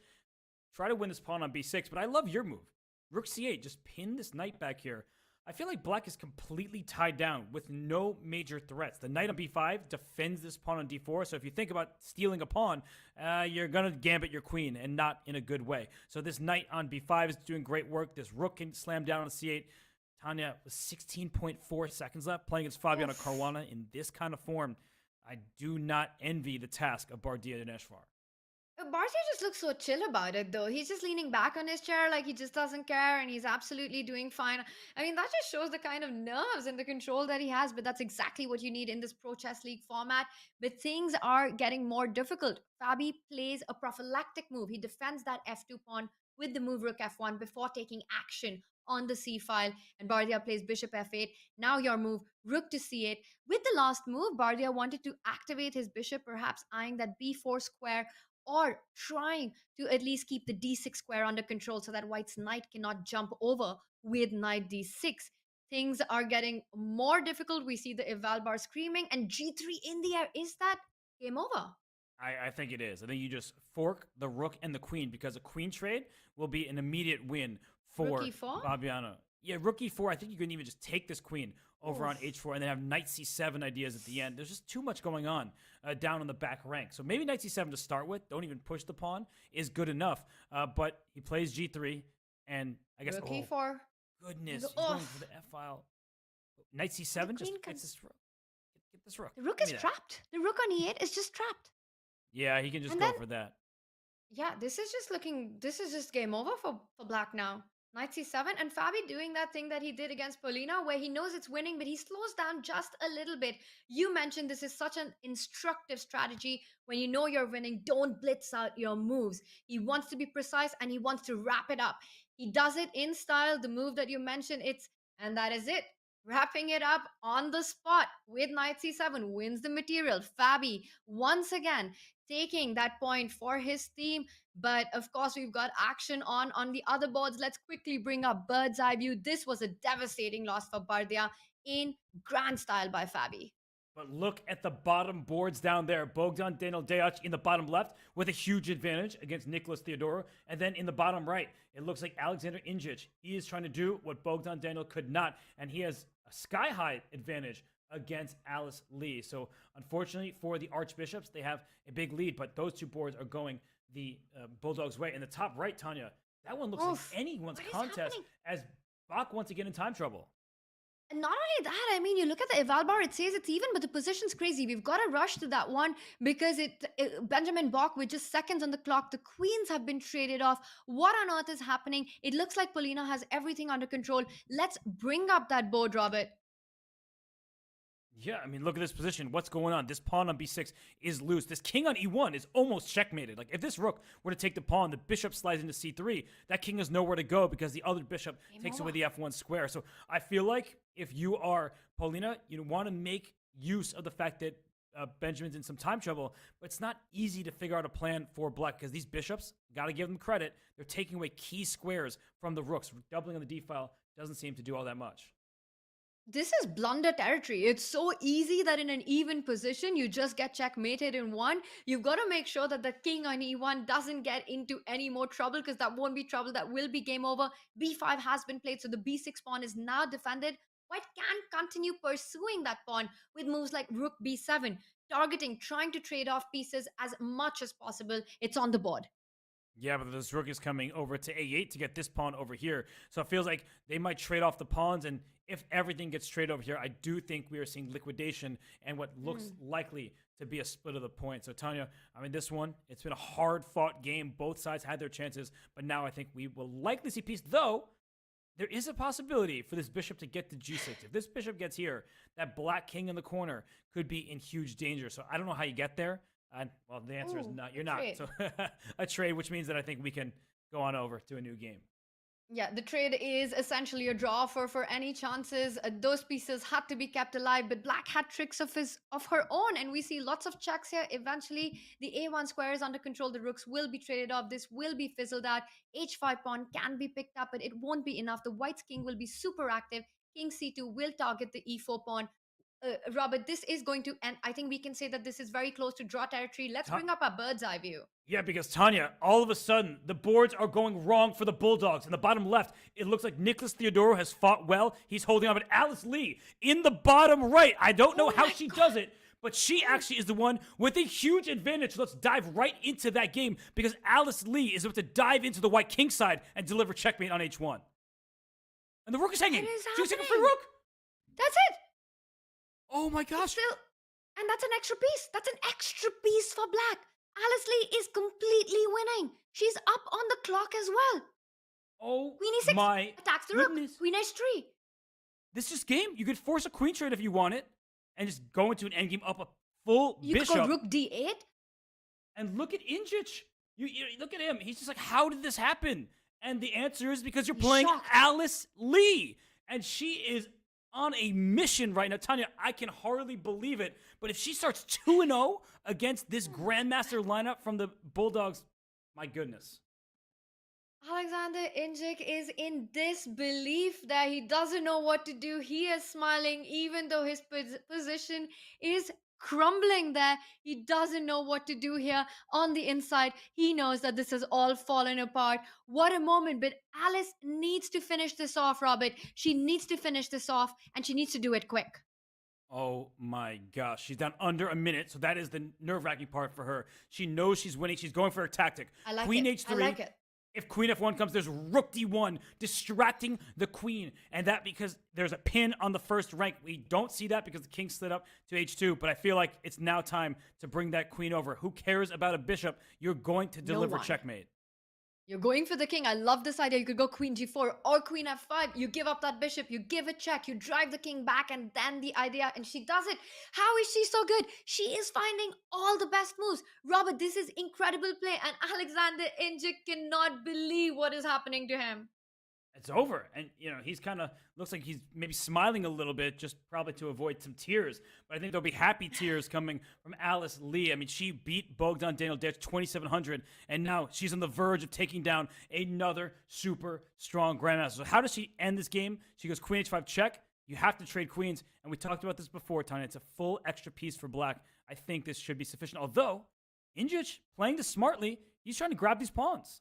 Try to win this pawn on b6. But I love your move. Rook c8. Just pin this knight back here. I feel like black is completely tied down with no major threats. The knight on b5 defends this pawn on d4. So if you think about stealing a pawn, you're going to gambit your queen and not in a good way. So this knight on b5 is doing great work. This rook can slam down on c8. Tanya with 16.4 seconds left playing against Fabiano Caruana in this kind of form. I do not envy the task of Bardia Dineshvar. Barcia just looks so chill about it, though. He's just leaning back on his chair like he just doesn't care, and he's absolutely doing fine. I mean, that just shows the kind of nerves and the control that he has, but that's exactly what you need in this Pro Chess League format. But things are getting more difficult. Fabi plays a prophylactic move. He defends that f2 pawn with the move rook f1 before taking action on the c file, and Bardia plays bishop f8. Now your move, rook to c8. With the last move, Bardia wanted to activate his bishop, perhaps eyeing that b4 square, or trying to at least keep the d6 square under control so that white's knight cannot jump over with knight d6. Things are getting more difficult. We see the eval bar screaming, and g3 in the air. Is that game over? I think it is. I think you just fork the rook and the queen, because a queen trade will be an immediate win for Fabiano. Yeah, rook e4. I think you can even just take this queen over on h4 and then have knight c7 ideas at the end. There's just too much going on down on the back rank. So maybe knight c7 to start with, don't even push the pawn, is good enough. But he plays g3, and I guess rook e4. Goodness, he's going for the f-file. Knight c7 just gets this rook. Get this rook. The rook is trapped. The rook on e8 is just trapped. Yeah, he can just go for that. Yeah, this is just game over for black now. Knight c7, and Fabi doing that thing that he did against Polina, where he knows it's winning, but he slows down just a little bit. You mentioned this is such an instructive strategy. When you know you're winning, don't blitz out your moves. He wants to be precise, and he wants to wrap it up. He does it in style. The move that you mentioned, and that is it. Wrapping it up on the spot with knight c7, wins the material. Fabi, once again, taking that point for his team. But of course, we've got action on the other boards. Let's quickly bring up bird's eye view. This was a devastating loss for Bardia in grand style by Fabi. But look at the bottom boards down there. Bogdan Daniel Deac in the bottom left with a huge advantage against Nicholas Theodorou. And then in the bottom right, it looks like Alexander Injic. He is trying to do what Bogdan Daniel could not. And he has a sky-high advantage against Alice Lee. So unfortunately for the Archbishops, they have a big lead. But those two boards are going the Bulldogs' way. In the top right, Tanya, that one looks like anyone's contest as Bach once again in time trouble. And not only that, I mean, you look at the eval bar, it says it's even, but the position's crazy. We've got to rush to that one because Benjamin Bach with just seconds on the clock. The queens have been traded off. What on earth is happening? It looks like Polina has everything under control. Let's bring up that board, Robert. Yeah, I mean, look at this position. What's going on? This pawn on b6 is loose. This king on e1 is almost checkmated. Like, if this rook were to take the pawn, the bishop slides into c3. That king has nowhere to go because the other bishop takes away the f1 square. So I feel like if you are Polina, you want to make use of the fact that Benjamin's in some time trouble, but it's not easy to figure out a plan for black because these bishops, got to give them credit, they're taking away key squares from the rooks. Doubling on the d file doesn't seem to do all that much. This is blunder territory. It's so easy that in an even position, you just get checkmated in one. You've got to make sure that the king on e1 doesn't get into any more trouble because that won't be trouble. That will be game over. b5 has been played, so the b6 pawn is now defended. White can continue pursuing that pawn with moves like rook b7, targeting, trying to trade off pieces as much as possible. It's on the board. Yeah, but this rook is coming over to a8 to get this pawn over here. So it feels like they might trade off the pawns, and if everything gets traded over here, I do think we are seeing liquidation and what looks likely to be a split of the point. So Tanya, I mean, this one, it's been a hard-fought game. Both sides had their chances, but now I think we will likely see peace, though there is a possibility for this bishop to get to g6. If this bishop gets here, that black king in the corner could be in huge danger. So I don't know how you get there. And well, the answer is not. You're not. trade. So a trade, which means that I think we can go on over to a new game. Yeah, the trade is essentially a draw for any chances. Those pieces had to be kept alive, but black had tricks of her own, and we see lots of checks here. Eventually, the a1 square is under control. The rooks will be traded off. This will be fizzled out. h5 pawn can be picked up, but it won't be enough. The white's king will be super active. King c2 will target the e4 pawn. Robert, this is going to, and I think we can say that this is very close to draw territory. Let's bring up our bird's eye view. Yeah, because Tanya, all of a sudden, the boards are going wrong for the Bulldogs. In the bottom left, it looks like Nicholas Theodorou has fought well. He's holding on, but Alice Lee in the bottom right. I don't know how she does it, but she actually is the one with a huge advantage. Let's dive right into that game because Alice Lee is about to dive into the white king side and deliver checkmate on h1. And the rook is hanging. She's taking a free rook. That's it. Oh my gosh. Still, and that's an extra piece. That's an extra piece for black. Alice Lee is completely winning. She's up on the clock as well. Oh Queen e6 my attacks the goodness. rook. Queen h3. This is game. You could force a queen trade if you want it and just go into an endgame up a full You bishop. could go rook d8. And look at Injich. You look at him. He's just like, how did this happen? And the answer is because you're playing Shocked. Alice Lee. And she is on a mission right now. Tanya, I can hardly believe it. But if she starts 2-0 against this Grandmaster lineup from the Bulldogs, my goodness. Alexander Injik is in disbelief that he doesn't know what to do. He is smiling even though his position is crumbling there. He doesn't know what to do here on the inside. He knows that this has all fallen apart. What a moment, but Alice needs to finish this off, Robert. She needs to finish this off, and she needs to do it quick. Oh my gosh. She's down under a minute, so that is the nerve-wracking part for her. She knows she's winning. She's going for her tactic. I like Queen it. h3. I like it. If Queen f1 comes, there's Rook d1, distracting the queen. And that because there's a pin on the first rank. We don't see that because the king slid up to h2. But I feel like it's now time to bring that queen over. Who cares about a bishop? You're going to deliver checkmate. You're going for the king. I love this idea. You could go queen g4 or queen f5. You give up that bishop. You give a check. You drive the king back, and then the idea. And she does it. How is she so good? She is finding all the best moves. Robert, this is incredible play. And Alexander Injik cannot believe what is happening to him. It's over. And, you know, he's kind of looks like he's maybe smiling a little bit, just probably to avoid some tears. But I think there'll be happy tears coming from Alice Lee. I mean, she beat Bogdan Daniel Dech 2,700, and now she's on the verge of taking down another super strong grandmaster. So how does she end this game? She goes queen h5 check. You have to trade queens. And we talked about this before, Tanya. It's a full extra piece for black. I think this should be sufficient. Although, Injich, playing this smartly, he's trying to grab these pawns.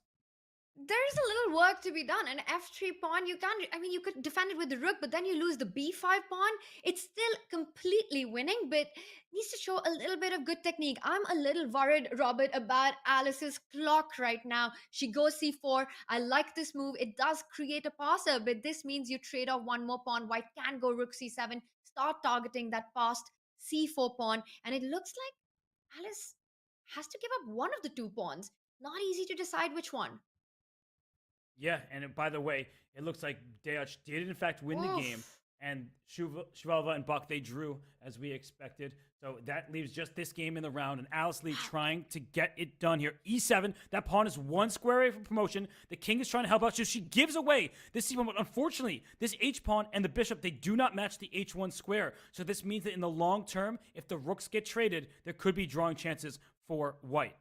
There's a little work to be done. An f3 pawn, you can't, I mean, you could defend it with the rook, but then you lose the b5 pawn. It's still completely winning, but needs to show a little bit of good technique. I'm a little worried, Robert, about Alice's clock right now. She goes c4. I like this move. It does create a passer, but this means you trade off one more pawn. White can go rook c7, start targeting that passed c4 pawn, and it looks like Alice has to give up one of the two pawns. Not easy to decide which one. Yeah, and by the way, it looks like Deoch did in fact win the game, and Shuvalva and Buck, they drew as we expected. So that leaves just this game in the round, and Alice Lee trying to get it done here. e7, that pawn is one square away from promotion. The king is trying to help out, so she gives away this c pawn, but unfortunately, this h-pawn and the bishop, they do not match the h1 square. So this means that in the long term, if the rooks get traded, there could be drawing chances for white.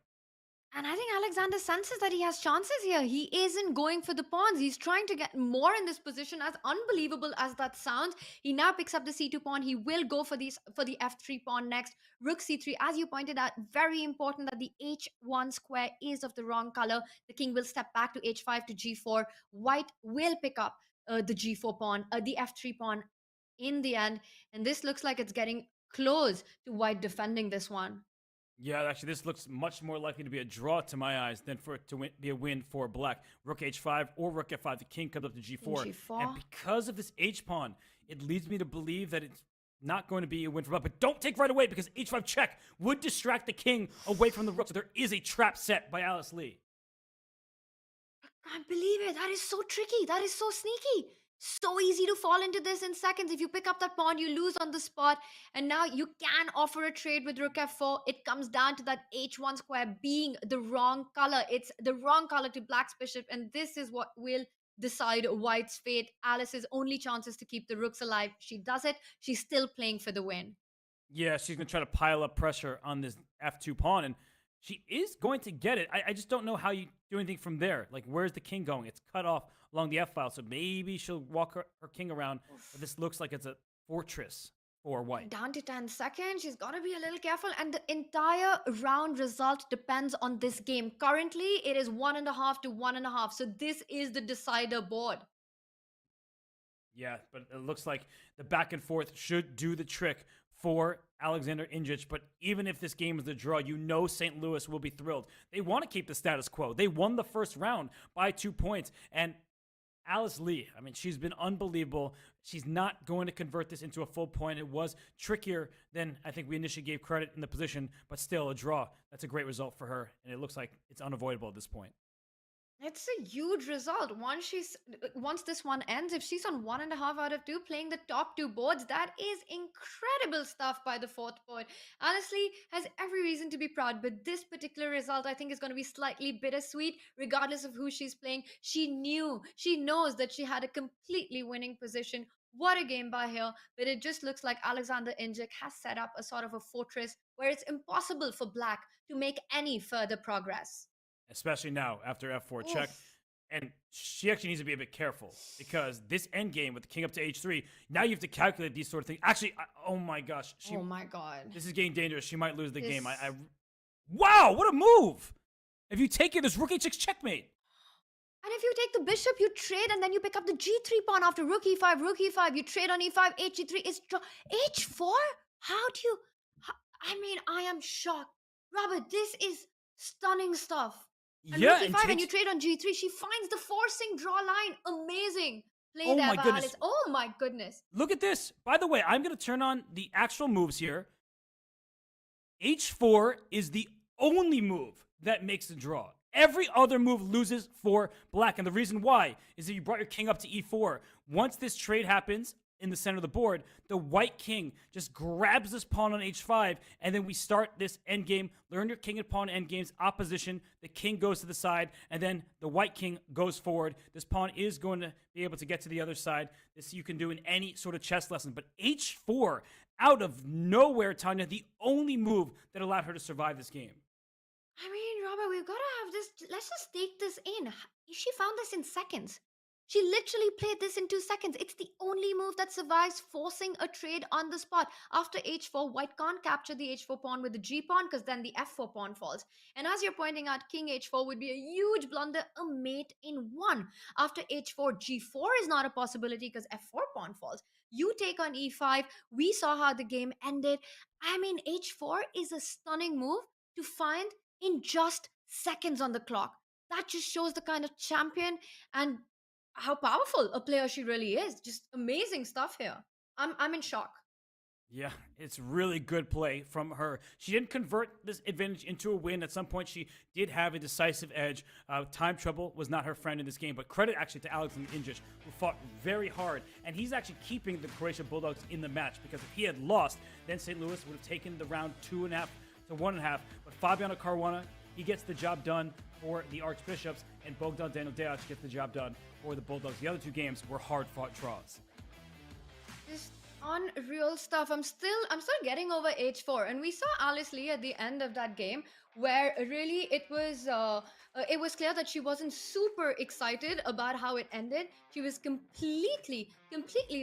And I think Alexander senses that he has chances here. He isn't going for the pawns. He's trying to get more in this position. As unbelievable as that sounds, he now picks up the c2 pawn. He will go for the f3 pawn next. Rook c3, as you pointed out, very important that the h1 square is of the wrong color. The king will step back to h5 to g4. White will pick up the g4 pawn, the f3 pawn in the end. And this looks like it's getting close to white defending this one. Yeah, actually, this looks much more likely to be a draw to my eyes than for it to be a win for black. Rook h5 or rook f5. The king comes up to g4. And because of this h-pawn, it leads me to believe that it's not going to be a win for black. But don't take right away, because h5 check would distract the king away from the rook. So there is a trap set by Alice Lee. I can't believe it. That is so tricky. That is so sneaky. So easy to fall into this in seconds. If you pick up that pawn, you lose on the spot. And now you can offer a trade with rook f4. It comes down to that h1 square being the wrong color. It's the wrong color to black's bishop. And this is what will decide white's fate. Alice's only chance is to keep the rooks alive. She does it. She's still playing for the win. Yeah, she's going to try to pile up pressure on this f2 pawn, and she is going to get it. I just don't know how you do anything from there. Like, where's the king going? It's cut off along the f-file, so maybe she'll walk her king around. But this looks like it's a fortress for white. Down to 10 seconds. She's got to be a little careful. And the entire round result depends on this game. Currently, it is 1.5 to 1.5. So this is the decider board. Yeah, but it looks like the back and forth should do the trick for Alexander Ingic. But even if this game is a draw, you know St. Louis will be thrilled. They want to keep the status quo. They won the first round by 2 points. And Alice Lee, I mean, she's been unbelievable. She's not going to convert this into a full point. It was trickier than I think we initially gave credit in the position, but still a draw. That's a great result for her, and it looks like it's unavoidable at this point. It's a huge result. Once this one ends, if she's on 1.5 out of 2, playing the top 2 boards, that is incredible stuff by the fourth board. Honestly, has every reason to be proud. But this particular result, I think, is going to be slightly bittersweet, regardless of who she's playing. She knows that she had a completely winning position. What a game by her! But it just looks like Alexander Ingic has set up a sort of a fortress where it's impossible for Black to make any further progress. Especially now after f4 check. And she actually needs to be a bit careful because this endgame with the king up to h3, now you have to calculate these sort of things. Actually, oh my gosh. Oh my god. This is getting dangerous. She might lose the game. Wow, what a move! If you take it, there's rook h6 checkmate. And if you take the bishop, you trade, and then you pick up the g3 pawn after rook e5, rook e5. You trade on e5, h3 is h4? How do you... I mean, I am shocked. Robert, this is stunning stuff. And Yeah, rook e5 and you trade on g3. She finds the forcing draw line. Amazing play Oh there my by goodness. Alice. Oh my goodness. Look at this. By the way, I'm going to turn on the actual moves here. h4 is the only move that makes a draw. Every other move loses for Black. And the reason why is that you brought your king up to e4. Once this trade happens in the center of the board, the white king just grabs this pawn on h5, and then we start this endgame. Learn your king and pawn endgames, opposition. The king goes to the side, and then the white king goes forward. This pawn is going to be able to get to the other side. This you can do in any sort of chess lesson. But h4, out of nowhere, Tanya, the only move that allowed her to survive this game. I mean, Robert, we've got to have this. Let's just take this in. She found this in seconds. She literally played this in 2 seconds. It's the only move that survives forcing a trade on the spot. After h4, white can't capture the h4 pawn with the g pawn because then the f4 pawn falls. And as you're pointing out, king h4 would be a huge blunder, a mate in 1. After h4, g4 is not a possibility because f4 pawn falls. You take on e5. We saw how the game ended. I mean, h4 is a stunning move to find in just seconds on the clock. That just shows the kind of champion and how powerful a player she really is. Just amazing stuff here. I'm in shock. Yeah, it's really good play from her. She didn't convert this advantage into a win. At some point, she did have a decisive edge. Time trouble was not her friend in this game, but credit actually to Alexander Ingic, who fought very hard. And he's actually keeping the Croatia Bulldogs in the match because if he had lost, then St. Louis would have taken the round 2.5 to 1.5. But Fabiano Caruana, he gets the job done for the Archbishops, and Bogdan Daniel Deac gets the job done for the Bulldogs. The other 2 games were hard-fought draws. Just unreal stuff. I'm still getting over h4, and we saw Alice Lee at the end of that game, where really it was clear that she wasn't super excited about how it ended. She was completely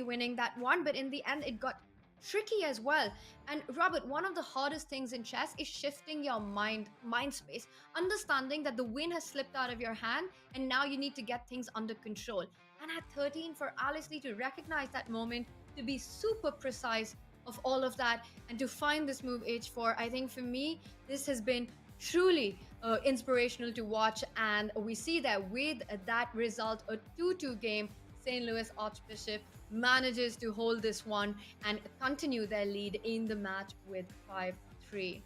winning that one, but in the end, it got tricky as well. And Robert, one of the hardest things in chess is shifting your mind space, understanding that the win has slipped out of your hand and now you need to get things under control. And at 13, for Alice Lee to recognize that moment, to be super precise of all of that, and to find this move h4, I think for me this has been truly inspirational to watch. And we see that with that result, a 2-2 game, St. Louis Archbishop manages to hold this one and continue their lead in the match with 5-3.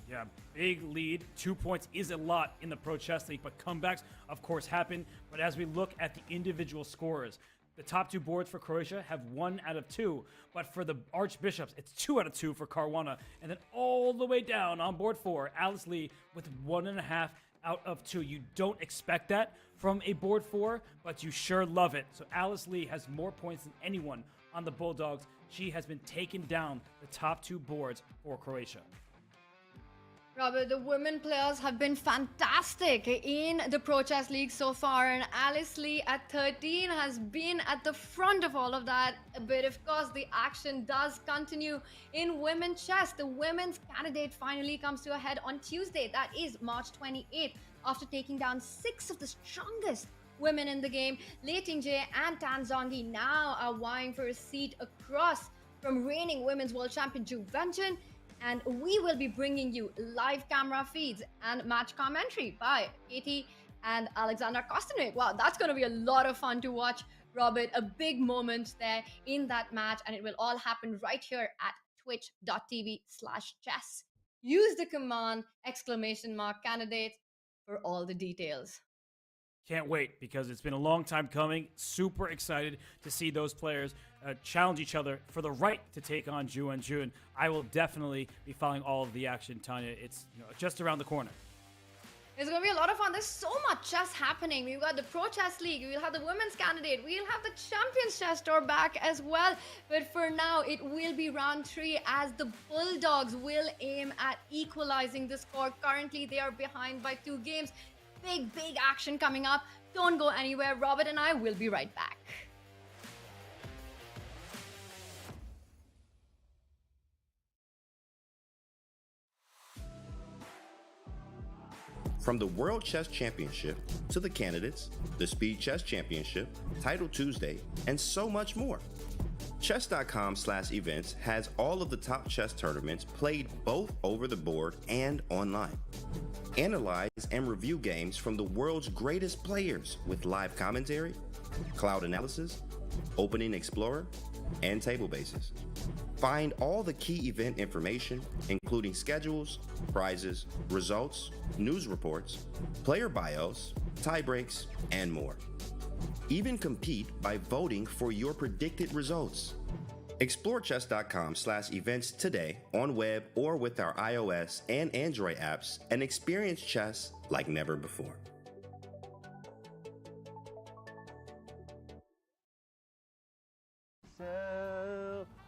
Yeah, big lead. 2 points is a lot in the Pro Chess League, but comebacks, of course, happen. But as we look at the individual scorers, The top 2 boards for Croatia have 1 out of 2, but for the Archbishops, it's 2 out of 2 for Caruana. And then all the way down on board 4, Alice Lee with 1.5 out of 2. You don't expect that from a board 4, but you sure love it. So Alice Lee has more points than anyone on the Bulldogs. She has been taking down the top 2 boards for Croatia. Robert, the women players have been fantastic in the Pro Chess League so far, and Alice Lee at 13 has been at the front of all of that. But of course, the action does continue in women's chess. The women's candidate finally comes to a head on Tuesday, that is March 28th, after taking down 6 of the strongest women in the game. Lei Ting-jae and Tan Zhongyi now are vying for a seat across from reigning women's world champion Zhu Wenjun. And we will be bringing you live camera feeds and match commentary by Katie and Alexander Kostanek. Wow, that's going to be a lot of fun to watch, Robert. A big moment there in that match, and it will all happen right here at twitch.tv/chess. Use the command !candidates for all the details. Can't wait, because it's been a long time coming. Super excited to see those players challenge each other for the right to take on Zhu Wenjun. I will definitely be following all of the action, Tanya. It's just around the corner. It's going to be a lot of fun. There's so much chess happening. We've got the Pro Chess League. We'll have the Women's Candidate. We'll have the Champions Chess Tour back as well. But for now, it will be round 3 as the Bulldogs will aim at equalizing the score. Currently, they are behind by 2 games. Big action coming up. Don't go anywhere. Robert and I will be right back. From the World Chess Championship to the candidates, the Speed Chess Championship, Title Tuesday, and so much more. Chess.com/events has all of the top chess tournaments played both over the board and online. Analyze and review games from the world's greatest players with live commentary, cloud analysis, opening explorer, and table bases. Find all the key event information, including schedules, prizes, results, news reports, player bios, tie breaks, and more. Even compete by voting for your predicted results. Explore chess.com/events today on web or with our iOS and Android apps and experience chess like never before.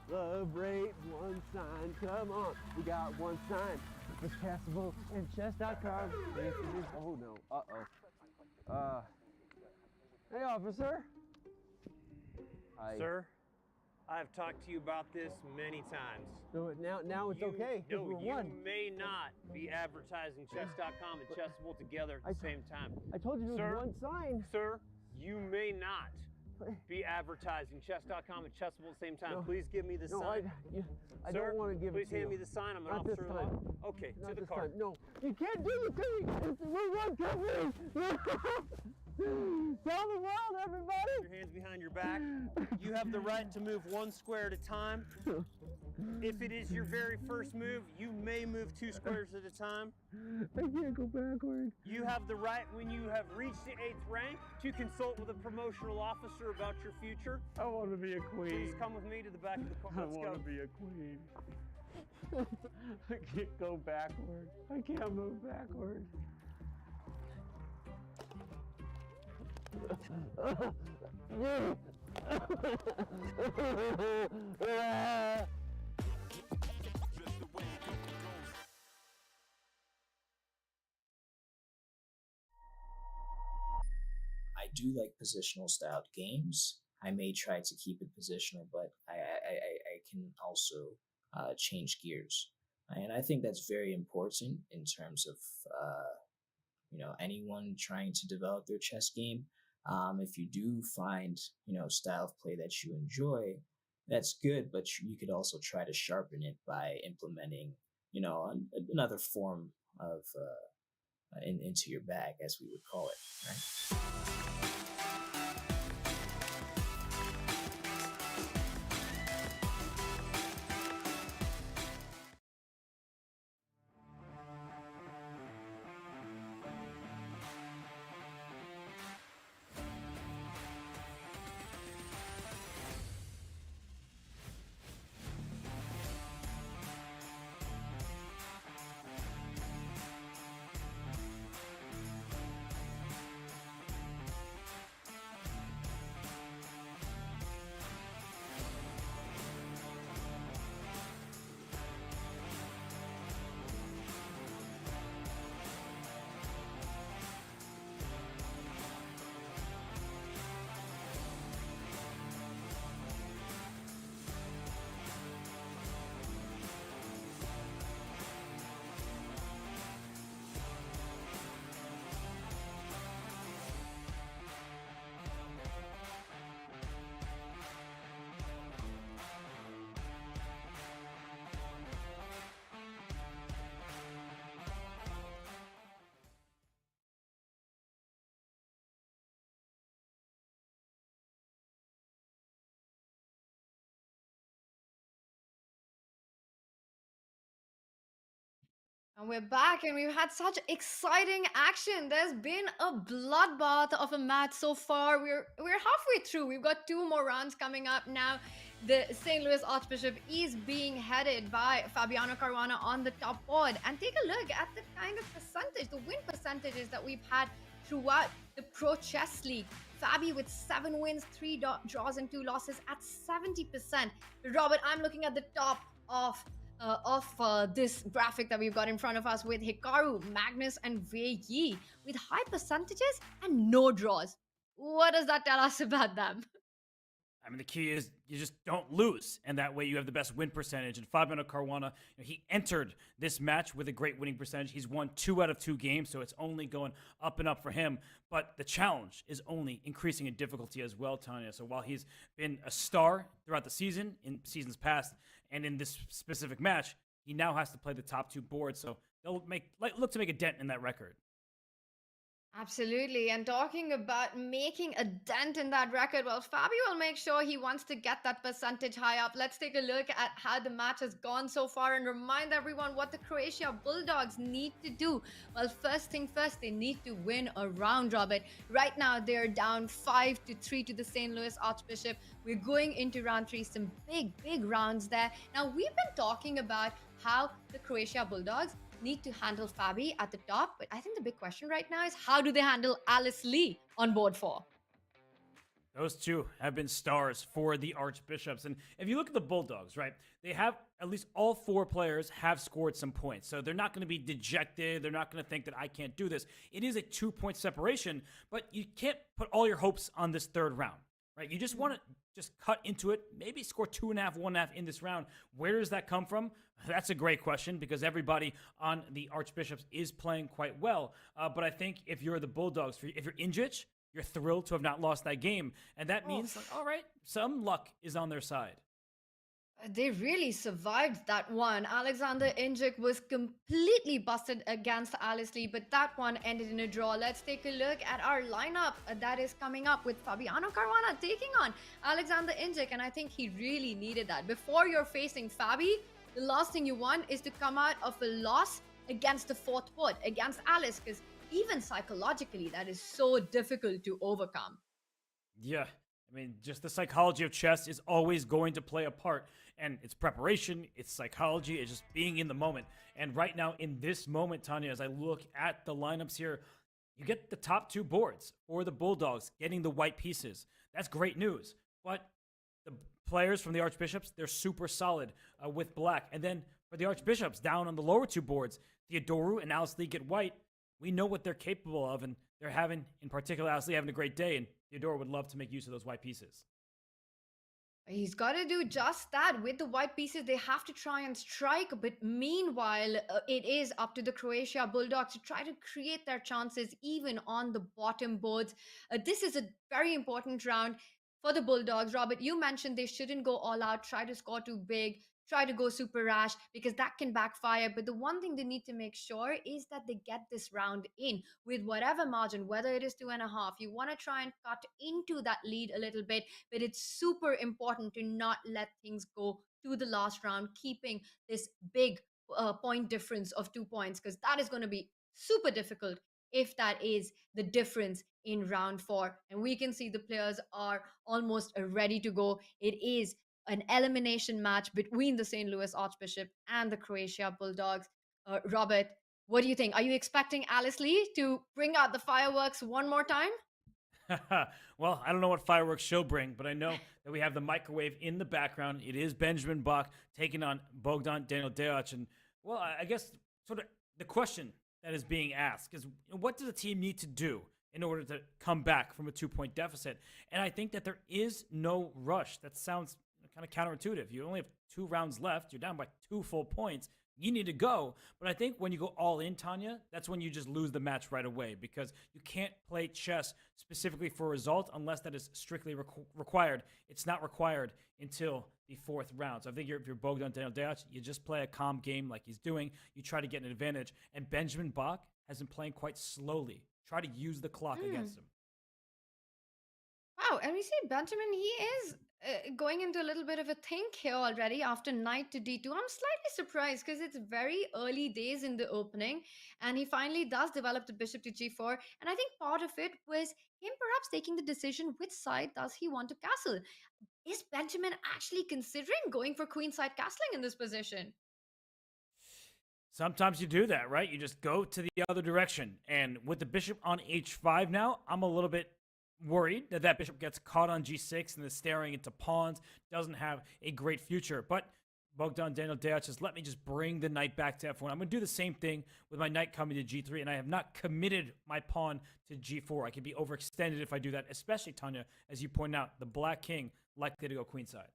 Celebrate one sign. Come on, we got one sign. It's Castable and Chess.com. Oh no. Hey, officer. Hi. Sir, I've talked to you about this many times. No, now it's okay. No, we're you one. may not be advertising Chess.com and Chessable together at the same time. I told you there was one sign. Sir, you may not be advertising Chess.com and Chessable at the same time. Please give me the sign. I don't want to give it to you. Please hand me the sign. I'm an Not this officer of time. law. Okay, Not to the this car. time. No, you can't do this to me. We're one company. Tell the world, everybody. Your hands behind your back. You have the right to move 1 square at a time. If it is your very first move, you may move 2 squares at a time. I can't go backward. You have the right, when you have reached the 8th rank, to consult with a promotional officer about your future. I want to be a queen. Please come with me to the back of the car. I Let's want go. to be a queen. I can't go backward. I can't move backward. I do like positional styled games. I may try to keep it positional, but I can also change gears. And I think that's very important in terms of, anyone trying to develop their chess game. If you do find, style of play that you enjoy, that's good, but you could also try to sharpen it by implementing, another form of, into your bag, as we would call it, right? And we're back, and we've had such exciting action. There's been a bloodbath of a match so far. We're halfway through. We've got 2 more rounds coming up now. The St. Louis Archbishop is being headed by Fabiano Caruana on the top board. And take a look at the kind of percentage, the win percentages that we've had throughout the Pro Chess League. Fabi with 7 wins, 3 draws, and 2 losses at 70%. Robert, I'm looking at the top of this graphic that we've got in front of us with Hikaru, Magnus, and Wei Yi with high percentages and no draws. What does that tell us about them? I mean, the key is you just don't lose, and that way you have the best win percentage. And Fabiano Caruana, he entered this match with a great winning percentage. He's won 2 out of 2 games, so it's only going up and up for him. But the challenge is only increasing in difficulty as well, Tanya. So while he's been a star throughout the season, in seasons past, and in this specific match, he now has to play the top 2 boards. So they'll look to make a dent in that record. Absolutely. And talking about making a dent in that record, well, Fabi will make sure he wants to get that percentage high up. Let's take a look at how the match has gone so far and remind everyone what the Croatia Bulldogs need to do. Well, first thing first, they need to win a round robin. Right now, they're down 5-3 to the St. Louis Archbishop. We're going into round 3, some big rounds there. Now, we've been talking about how the Croatia Bulldogs need to handle Fabi at the top, but I think the big question right now is how do they handle Alice Lee on board 4? Those two have been stars for the Archbishops. And if you look at the Bulldogs, right, they have at least all 4 players have scored some points. So they're not going to be dejected. They're not going to think that I can't do this. It is a 2-point separation, but you can't put all your hopes on this 3rd round, right? You just want to just cut into it, maybe score 2.5, 1.5 in this round. Where does that come from? That's a great question because everybody on the Archbishops is playing quite well. But I think if you're the Bulldogs, if you're Injic, you're thrilled to have not lost that game. And that means, all right, some luck is on their side. They really survived that one. Alexander Injic was completely busted against Alice Lee, but that one ended in a draw. Let's take a look at our lineup that is coming up with Fabiano Caruana taking on Alexander Injic, and I think he really needed that. Before you're facing Fabi, the last thing you want is to come out of a loss against the 4th board, against Alice, because even psychologically, that is so difficult to overcome. Yeah. I mean, just the psychology of chess is always going to play a part. And it's preparation, it's psychology, it's just being in the moment. And right now, in this moment, Tanya, as I look at the lineups here, you get the top 2 boards for the Bulldogs getting the white pieces. That's great news. But the players from the Archbishops, they're super solid with black. And then for the Archbishops, down on the lower 2 boards, Theodoru and Alice Lee get white. We know what they're capable of, and they're having, in particular, Alice Lee having a great day, and Theodora would love to make use of those white pieces. He's got to do just that. With the white pieces, they have to try and strike. But meanwhile, it is up to the Croatia Bulldogs to try to create their chances even on the bottom boards. This is a very important round for the Bulldogs. Robert, you mentioned they shouldn't go all out, try to score too big, try to go super rash, because that can backfire. But the one thing they need to make sure is that they get this round in with whatever margin, whether it is 2.5. You want to try and cut into that lead a little bit, but it's super important to not let things go to the last round, keeping this big point difference of 2 points, because that is going to be super difficult if that is the difference in round 4. And we can see the players are almost ready to go. It is an elimination match between the St. Louis Archbishop and the Croatia Bulldogs. Robert, what do you think? Are you expecting Alice Lee to bring out the fireworks one more time? Well, I don't know what fireworks she'll bring, but I know that we have the microwave in the background. It is Benjamin Bach taking on Bogdan Daniel Deac. And, well, I guess sort of the question that is being asked is, what does a team need to do in order to come back from a 2-point deficit? And I think that there is no rush. That sounds kind of counterintuitive. You only have 2 rounds left. You're down by 2 full points. You need to go. But I think when you go all in, Tanya, that's when you just lose the match right away, because you can't play chess specifically for a result unless that is strictly required. It's not required until the 4th round. So I think if you're Bogdan Daniel Deac, you just play a calm game like he's doing. You try to get an advantage. And Benjamin Bach has been playing quite slowly. Try to use the clock against him. Wow, and we see Benjamin, he is going into a little bit of a think here already after knight to d2. I'm slightly surprised because it's very early days in the opening, and he finally does develop the bishop to g4. And I think part of it was him perhaps taking the decision which side does he want to castle. Is Benjamin actually considering going for queenside castling in this position? Sometimes you do that, right? You just go to the other direction. And with the bishop on h5 now, I'm a little bit worried that that bishop gets caught on g6 and is staring into pawns, doesn't have a great future. But Bogdan Daniel Deac says, let me just bring the knight back to f1. I'm going to do the same thing with my knight coming to g3, and I have not committed my pawn to g4. I could be overextended if I do that, especially, Tanya, as you point out, the black king likely to go queenside.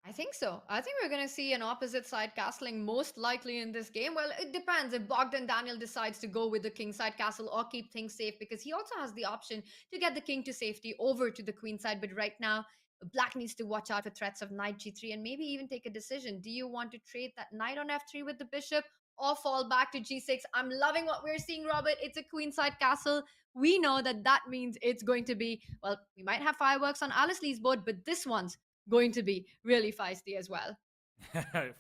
I think so. I think we're going to see an opposite side castling most likely in this game. Well, it depends if Bogdan Daniel decides to go with the kingside castle or keep things safe, because he also has the option to get the king to safety over to the queen side. But right now, black needs to watch out for threats of knight g3 and maybe even take a decision. Do you want to trade that knight on f3 with the bishop or fall back to g6? I'm loving what we're seeing, Robert. It's a queenside castle. We know that that means it's going to be, well, we might have fireworks on Alice Lee's board, but this one's going to be really feisty as well.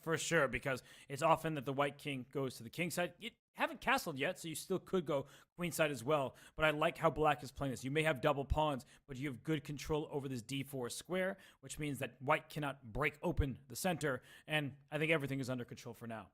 For sure, because it's often that the white king goes to the king side. You haven't castled yet, so you still could go queen side as well. But I like how black is playing this. You may have double pawns, but you have good control over this d4 square, which means that white cannot break open the center. And I think everything is under control for now.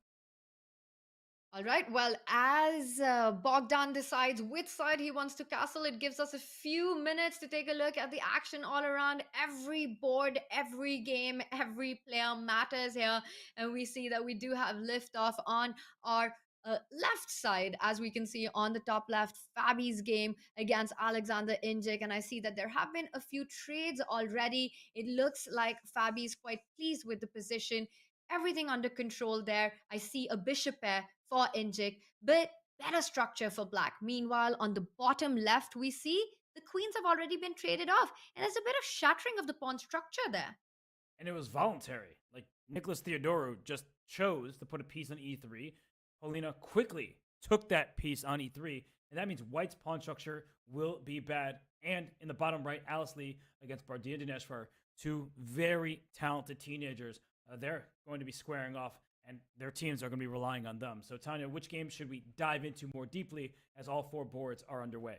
All right, well, as Bogdan decides which side he wants to castle, it gives us a few minutes to take a look at the action all around. Every board, every game, every player matters here. And we see that we do have liftoff on our left side, as we can see on the top left, Fabi's game against Alexander Injik. And I see that there have been a few trades already. It looks like Fabi's quite pleased with the position. Everything under control there. I see a bishop pair for Injik, but better structure for black. Meanwhile, on the bottom left, we see the queens have already been traded off, and there's a bit of shattering of the pawn structure there. And it was voluntary. Like, Nicholas Theodorou just chose to put a piece on e3. Polina quickly took that piece on e3, and that means white's pawn structure will be bad. And in the bottom right, Alice Lee against Bardia Dineshvar, two very talented teenagers. They're going to be squaring off, and their teams are going to be relying on them. So, Tanya, which game should we dive into more deeply as all four boards are underway?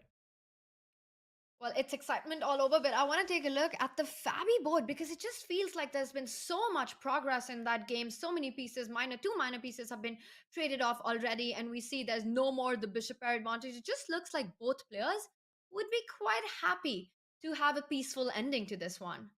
Well, it's excitement all over, but I want to take a look at the Fabi board because it just feels like there's been so much progress in that game. So many pieces, two minor pieces have been traded off already, and we see there's no more the bishop pair advantage. It just looks like both players would be quite happy to have a peaceful ending to this one.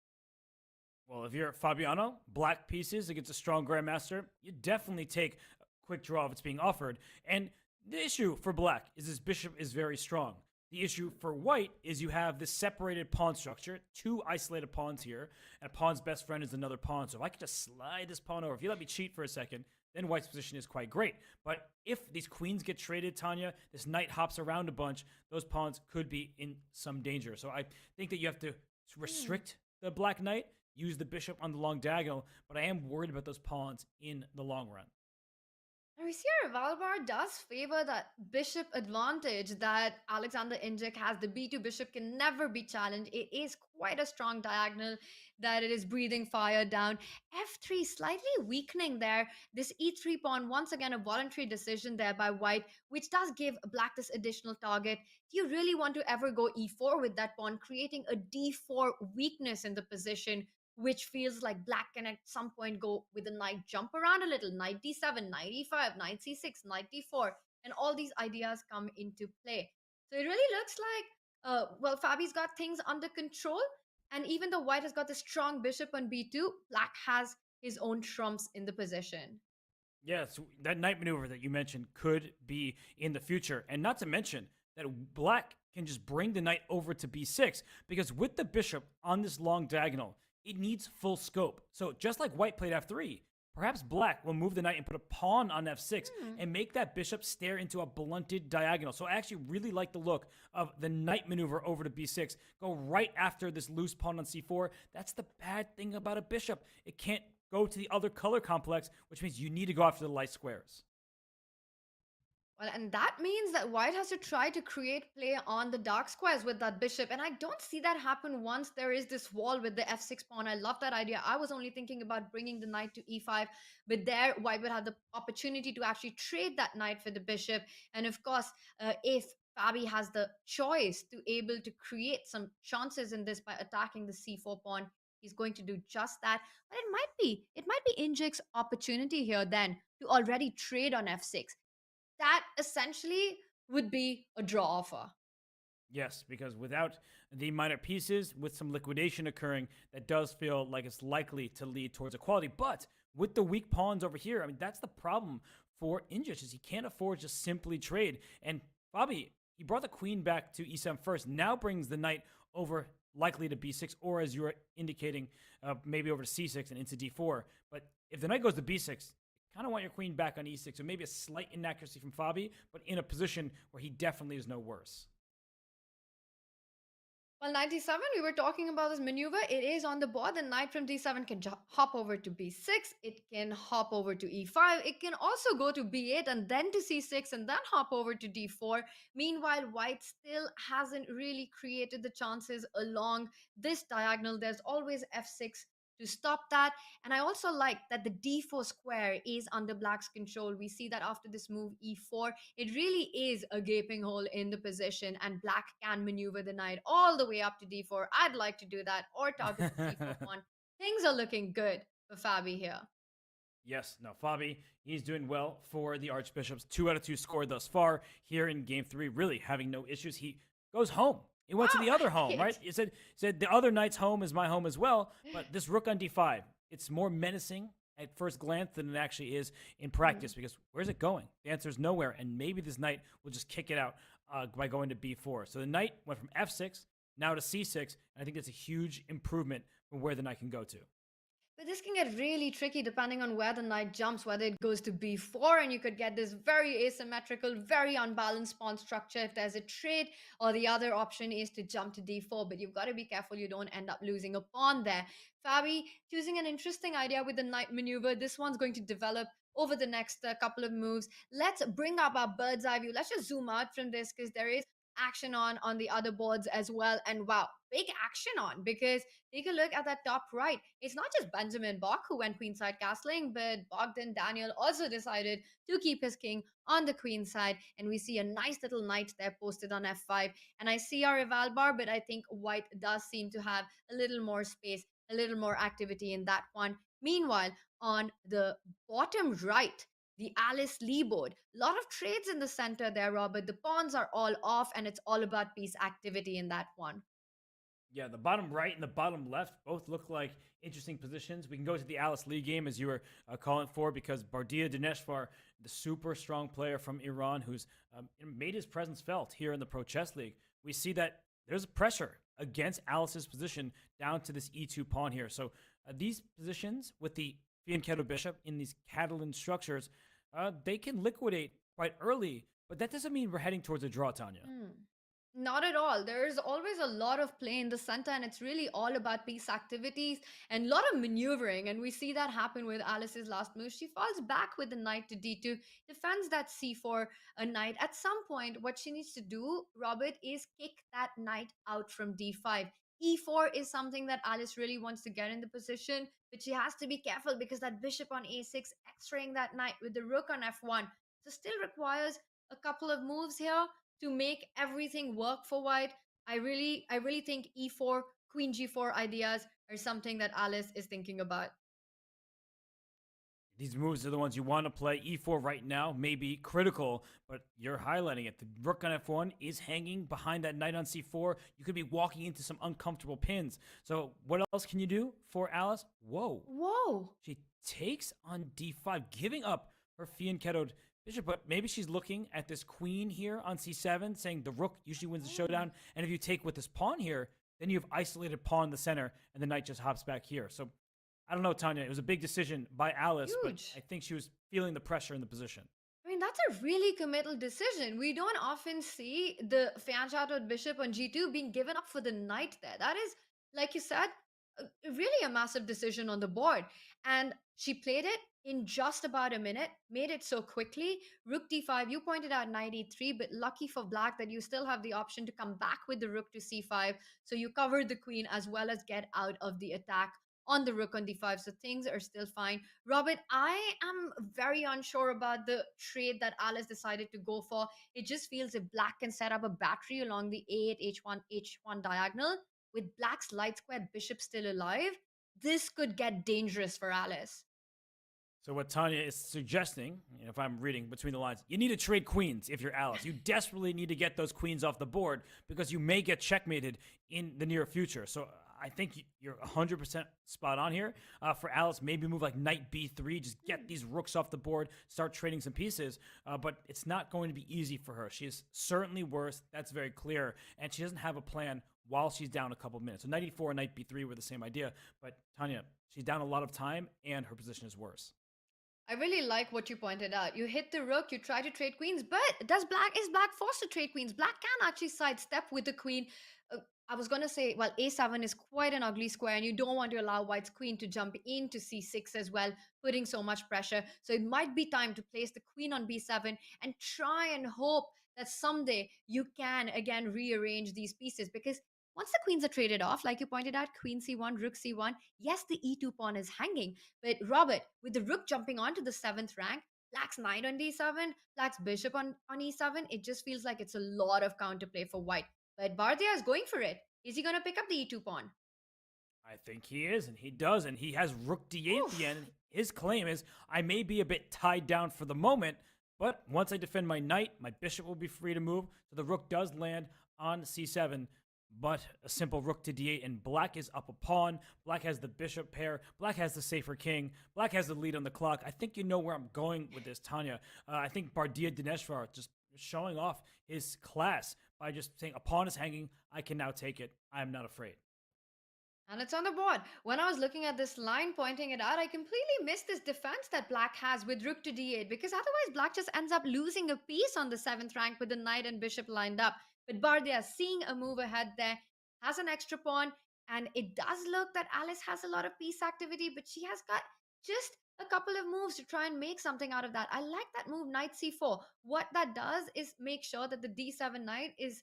Well, if you're Fabiano, black pieces against a strong grandmaster, you definitely take a quick draw if it's being offered. And the issue for black is this bishop is very strong. The issue for white is you have this separated pawn structure, two isolated pawns here, and a pawn's best friend is another pawn. So if I could just slide this pawn over, if you let me cheat for a second, then white's position is quite great. But if these queens get traded, Tanya, this knight hops around a bunch, those pawns could be in some danger. So I think that you have to restrict the black knight, use the bishop on the long diagonal, but I am worried about those pawns in the long run. We see Valbar does favor that bishop advantage that Alexander Injik has. The b2 bishop can never be challenged. It is quite a strong diagonal that it is breathing fire down. f3 slightly weakening there. This e3 pawn, once again, a voluntary decision there by white, which does give black this additional target. Do you really want to ever go e4 with that pawn, creating a d4 weakness in the position, which feels like black can at some point go with a knight jump around a little, knight d7, knight e5, knight c6, knight d4, and all these ideas come into play. So it really looks like, well, Fabi's got things under control, and even though white has got the strong bishop on b2, black has his own trumps in the position. Yes, that knight maneuver that you mentioned could be in the future, and not to mention that black can just bring the knight over to b6, because with the bishop on this long diagonal, it needs full scope. So just like white played f3, perhaps black will move the knight and put a pawn on f6 and make that bishop stare into a blunted diagonal. So I actually really like the look of the knight maneuver over to b6. Go right after this loose pawn on c4. That's the bad thing about a bishop. It can't go to the other color complex, which means you need to go after the light squares. Well, and that means that white has to try to create play on the dark squares with that bishop. And I don't see that happen once there is this wall with the f6 pawn. I love that idea. I was only thinking about bringing the knight to e5, but there white would have the opportunity to actually trade that knight for the bishop. And of course, if Fabi has the choice to able to create some chances in this by attacking the c4 pawn, he's going to do just that. But it might be Injik's opportunity here then to already trade on f6. That essentially would be a draw offer. Yes, because without the minor pieces, with some liquidation occurring, that does feel like it's likely to lead towards equality. But with the weak pawns over here, I mean, that's the problem for Injik, is he can't afford to just simply trade. And Fabi, he brought the queen back to e7 first, now brings the knight over likely to b6, or as you were indicating, maybe over to c6 and into d4. But if the knight goes to b6, kind of want your queen back on e6, so maybe a slight inaccuracy from Fabi, but in a position where he definitely is no worse. Well, 97, we were talking about this maneuver. It is on the board. The knight from d7 can hop over to b6. It can hop over to e5. It can also go to b8 and then to c6 and then hop over to d4. Meanwhile, white still hasn't really created the chances along this diagonal. There's always f6 to stop that. And I also like that the d4 square is under black's control. We see that after this move e4, it really is a gaping hole in the position, and black can maneuver the knight all the way up to d4. I'd like to do that, or target the c4 pawn. Things are looking good for Fabi here. Yes, no, Fabi, he's doing well for the Archbishops. 2 out of 2 scored thus far here in game 3, really having no issues. He goes home. He went to the other home, right? He said the other knight's home is my home as well. But this rook on d5, it's more menacing at first glance than it actually is in practice, because where's it going? The answer is nowhere. And maybe this knight will just kick it out by going to b4. So the knight went from f6 now to c6. And I think that's a huge improvement from where the knight can go to. But this can get really tricky depending on where the knight jumps, whether it goes to b4, and you could get this very asymmetrical, very unbalanced pawn structure if there's a trade, or the other option is to jump to d4. But you've got to be careful you don't end up losing a pawn there. Fabi choosing an interesting idea with the knight maneuver. This one's going to develop over the next couple of moves. Let's bring up our bird's eye view. Let's just zoom out from this, because there is action on the other boards as well. And wow, big action on, because take a look at that top right. It's not just Benjamin Bach who went queenside castling, but Bogdan Daniel also decided to keep his king on the queen side. And we see a nice little knight there posted on f5. And I see our eval bar, but I think white does seem to have a little more space, a little more activity in that one. Meanwhile, on the bottom right, the Alice Lee board. A lot of trades in the center there, Robert. The pawns are all off, and it's all about piece activity in that one. Yeah, the bottom right and the bottom left both look like interesting positions. We can go to the Alice Lee game, as you were calling for, because Bardia Dineshvar, the super strong player from Iran who's made his presence felt here in the Pro Chess League, we see that there's pressure against Alice's position down to this e2 pawn here. So these positions with the Fianchetto bishop in these Catalan structures, they can liquidate quite early, but that doesn't mean we're heading towards a draw, Tanya. Not at all. There's always a lot of play in the center, and it's really all about piece activities and a lot of maneuvering. And we see that happen with Alice's last move. She falls back with the knight to d2, defends that c4 a knight. At some point, what she needs to do, Robert, is kick that knight out from d5. e4 is something that Alice really wants to get in the position, but she has to be careful because that bishop on a6, x-raying that knight with the rook on f1. So still requires a couple of moves here to make everything work for white. I really think e4, queen g4 ideas are something that Alice is thinking about. These moves are the ones you want to play. e4 right now may be critical, but you're highlighting it. The rook on f1 is hanging behind that knight on c4. You could be walking into some uncomfortable pins. So what else can you do for Alice? Whoa. She takes on d5, giving up her fianchettoed bishop, but maybe she's looking at this queen here on c7, saying the rook usually wins the showdown, and if you take with this pawn here, then you have isolated pawn in the center, and the knight just hops back here. So, I don't know, Tanya. It was a big decision by Alice, but I think she was feeling the pressure in the position. I mean, that's a really committal decision. We don't often see the fianchettoed bishop on g2 being given up for the knight there. That is, like you said, really a massive decision on the board. And she played it in just about a minute, made it so quickly. Rook d5, you pointed out knight e3, but lucky for black that you still have the option to come back with the rook to c5. So you covered the queen as well as get out of the attack on the rook on d5. So things are still fine. Robert, I am very unsure about the trade that Alice decided to go for. It just feels if black can set up a battery along the a8, h1 diagonal, with black's light square bishop still alive, this could get dangerous for Alice. So what Tanya is suggesting, if I'm reading between the lines, you need to trade queens if you're Alice. You desperately need to get those queens off the board because you may get checkmated in the near future. So I think you're 100% spot on here. For Alice, maybe move like knight b3, just get these rooks off the board, start trading some pieces. But it's not going to be easy for her. She is certainly worse. That's very clear. And she doesn't have a plan while she's down a couple minutes. So knight e4 and knight b3 were the same idea. But Tanya, she's down a lot of time and her position is worse. I really like what you pointed out. You hit the rook, you try to trade queens, but is black forced to trade queens? Black can actually sidestep with the queen. I was going to say, well, a7 is quite an ugly square, and you don't want to allow white's queen to jump into c6 as well, putting so much pressure. So it might be time to place the queen on b7 and try and hope that someday you can again rearrange these pieces, because once the queens are traded off, like you pointed out, queen c1, rook c1, yes, the e2 pawn is hanging. But Robert, with the rook jumping onto the 7th rank, black's knight on d7, black's bishop on e7, it just feels like it's a lot of counterplay for white. But Bhartia is going for it. Is he going to pick up the e2 pawn? I think he is, and he does, and he has rook d8 at the end. His claim is, I may be a bit tied down for the moment, but once I defend my knight, my bishop will be free to move. So the rook does land on c7, but a simple rook to d8, and black is up a pawn. Black has the bishop pair. Black has the safer king. Black has the lead on the clock. I think you know where I'm going with this, Tanya. I think Bhartia Dineshvar just showing off his class by just saying, a pawn is hanging. I can now take it. I am not afraid. And it's on the board. When I was looking at this line, pointing it out, I completely missed this defense that black has with rook to d8, because otherwise black just ends up losing a piece on the 7th rank with the knight and bishop lined up. But Bhartia, seeing a move ahead there, has an extra pawn, and it does look that Alice has a lot of piece activity, but she has got just a couple of moves to try and make something out of that. I like that move, knight c4. What that does is make sure that the d7 knight is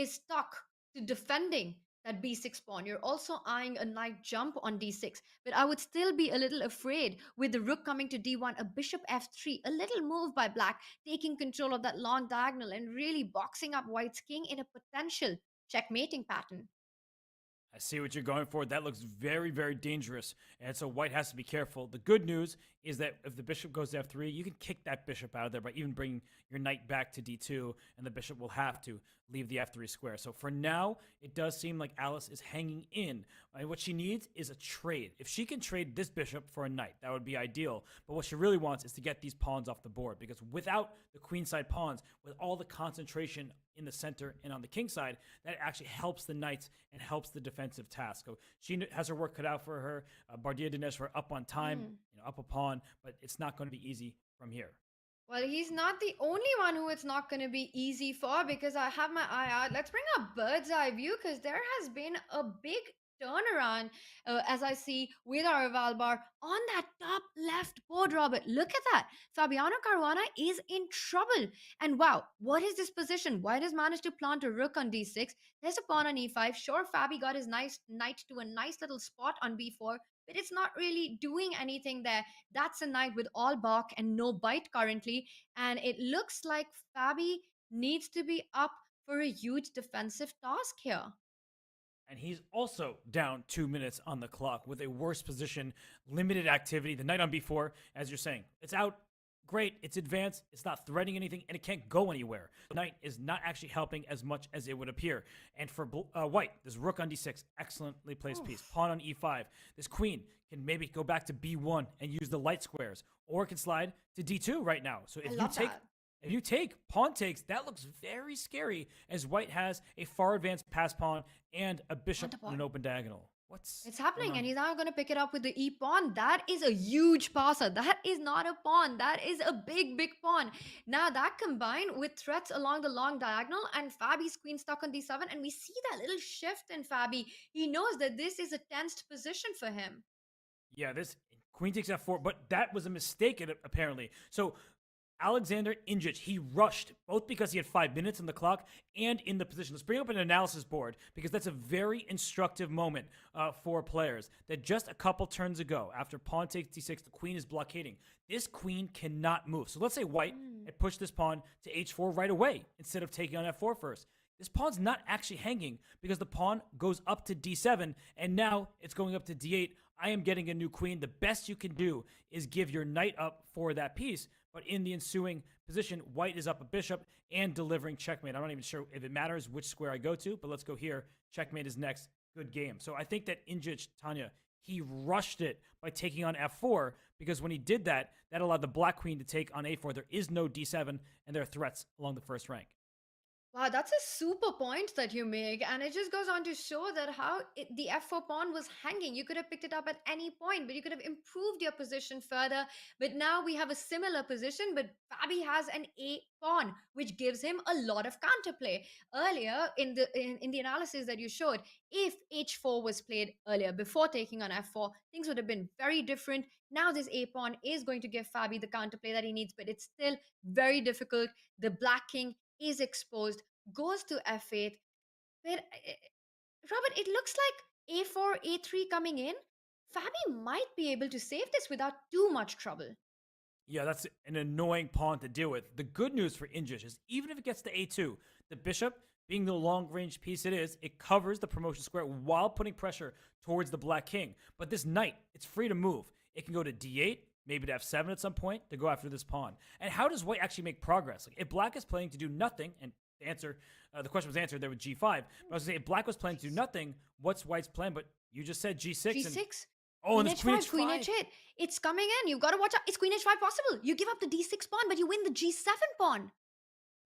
stuck to defending that b6 pawn. You're also eyeing a knight jump on d6, but I would still be a little afraid with the rook coming to d1, a bishop f3, a little move by black, taking control of that long diagonal and really boxing up white's king in a potential checkmating pattern. I see what you're going for. That looks very, very dangerous. And so white has to be careful. The good news is that if the bishop goes to f3, you can kick that bishop out of there by even bringing your knight back to d2, and the bishop will have to leave the f3 square. So for now, it does seem like Alice is hanging in. And what she needs is a trade. If she can trade this bishop for a knight, that would be ideal. But what she really wants is to get these pawns off the board, because without the queenside pawns, with all the concentration in the center and on the king side, that actually helps the knights and helps the defensive task. So she has her work cut out for her. Bhartia Dineshvar up on time, up a pawn, but it's not going to be easy from here. Well, he's not the only one who it's not going to be easy for, because I have my eye out. Let's bring up bird's eye view, because there has been a big turnaround, as I see with our Valbar on that top left board, Robert. Look at that. Fabiano Caruana is in trouble. And wow, what is this position? White has managed to plant a rook on d6. There's a pawn on e5. Sure, Fabi got his nice knight to a nice little spot on b4, but it's not really doing anything there. That's a knight with all bark and no bite currently. And it looks like Fabi needs to be up for a huge defensive task here. And he's also down 2 minutes on the clock with a worse position, limited activity. The knight on b4, as you're saying, it's out. Great, it's advanced, it's not threatening anything, and it can't go anywhere. The knight is not actually helping as much as it would appear. And for white, this rook on d6, excellently placed piece. Pawn on e5. This queen can maybe go back to b1 and use the light squares, or it can slide to d2 right now. So if you take pawn takes, that looks very scary, as white has a far advanced pass pawn and a bishop on an open diagonal. It's happening, and he's now going to pick it up with the e pawn. That is a huge passer. That is not a pawn. That is a big, big pawn. Now that combined with threats along the long diagonal, and Fabi's queen stuck on d7, and we see that little shift in Fabi. He knows that this is a tensed position for him. Yeah, this queen takes f4, but that was a mistake apparently. So Alexander Ingic, he rushed both because he had 5 minutes on the clock and in the position. Let's bring up an analysis board because that's a very instructive moment for players. That just a couple turns ago, after pawn takes d6, the queen is blockading. This queen cannot move. So let's say white had pushed this pawn to h4 right away instead of taking on f4 first. This pawn's not actually hanging because the pawn goes up to d7 and now it's going up to d8. I am getting a new queen. The best you can do is give your knight up for that piece. But in the ensuing position, white is up a bishop and delivering checkmate. I'm not even sure if it matters which square I go to, but let's go here. Checkmate is next. Good game. So I think that Ingic, Tanya, he rushed it by taking on f4 because when he did that, that allowed the black queen to take on a4. There is no d7 and there are threats along the first rank. Wow, that's a super point that you make. And it just goes on to show that how the f4 pawn was hanging. You could have picked it up at any point, but you could have improved your position further. But now we have a similar position, but Fabi has an a pawn, which gives him a lot of counterplay. Earlier in the analysis that you showed, if h4 was played earlier before taking on f4, things would have been very different. Now this a pawn is going to give Fabi the counterplay that he needs, but it's still very difficult. The black king is exposed, goes to f8. But Robert, it looks like a4, a3 coming in. Fabi might be able to save this without too much trouble. Yeah, that's an annoying pawn to deal with. The good news for Ingic is even if it gets to a2, the bishop, being the long-range piece it is, it covers the promotion square while putting pressure towards the black king. But this knight, it's free to move. It can go to d8, maybe to f7 at some point to go after this pawn. And how does white actually make progress? Like, if black is playing to do nothing, and the question was answered there with g5, but I was going to say, if black was playing to do nothing, what's white's plan? But you just said g6. g6? Oh, and it's queen h5. Queen h8. It's coming in. You've got to watch out. Is queen h5 possible? You give up the d6 pawn, but you win the g7 pawn.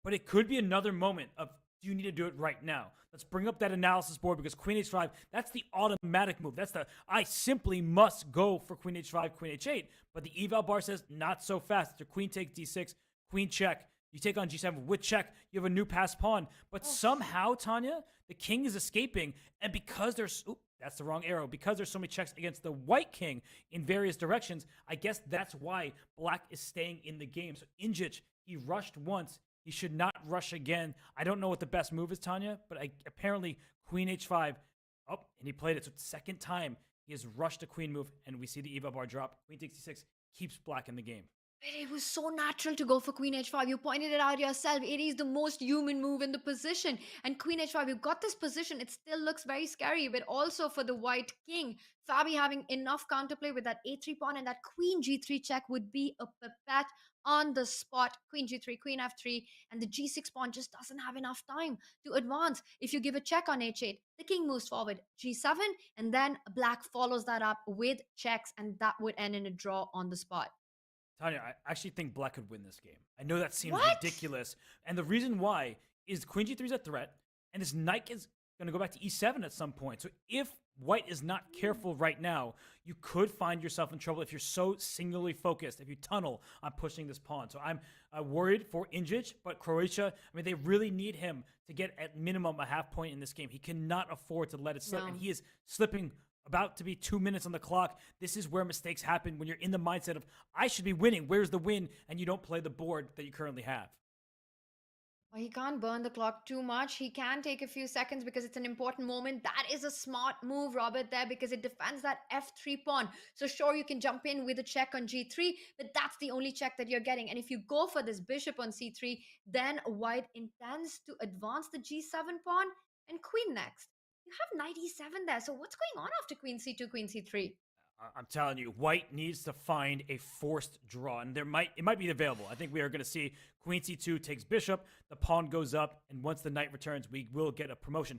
But it could be another moment of, do you need to do it right now? Let's bring up that analysis board because queen h5, that's the automatic move. That's the, I simply must go for queen h5, queen h8. But the eval bar says, not so fast. After queen takes d6, queen check. You take on g7 with check. You have a new passed pawn. But somehow, Tanya, the king is escaping. And because there's, that's the wrong arrow. Because there's so many checks against the white king in various directions, I guess that's why black is staying in the game. So Ingic, he rushed once. He should not rush again. I don't know what the best move is, Tanya, but apparently queen h5. Oh, and he played it. So second time he has rushed a queen move, and we see the eval bar drop. Queen takes d6, keeps black in the game. But it was so natural to go for queen h5. You pointed it out yourself. It is the most human move in the position. And queen h5, you've got this position. It still looks very scary, but also for the white king, Fabi having enough counterplay with that a3 pawn and that queen g3 check would be a pipette on the spot. Queen g3, queen f3, and the g6 pawn just doesn't have enough time to advance. If you give a check on h8, the king moves forward, g7, and then black follows that up with checks, and that would end in a draw on the spot. Tanya, I actually think black could win this game. I know that seems What? ridiculous. And the reason why is queen g3 is a threat, and this knight is going to go back to e7 at some point. So if white is not careful right now, you could find yourself in trouble if you're so singularly focused, if you tunnel on pushing this pawn. So I'm worried for Ingic, but Croatia, I mean, they really need him to get at minimum a half point in this game. He cannot afford to let it slip, and he is slipping about to be 2 minutes on the clock. This is where mistakes happen when you're in the mindset of, I should be winning. Where's the win? And you don't play the board that you currently have. Well, he can't burn the clock too much. He can take a few seconds because it's an important moment. That is a smart move, Robert, there, because it defends that f3 pawn. So sure, you can jump in with a check on g3, but that's the only check that you're getting. And if you go for this bishop on c3, then white intends to advance the g7 pawn and queen next. You have knight e7 there. So what's going on after queen c2, queen c3? I'm telling you, white needs to find a forced draw, and it might be available. I think we are going to see queen c2 takes bishop, the pawn goes up, and once the knight returns, we will get a promotion.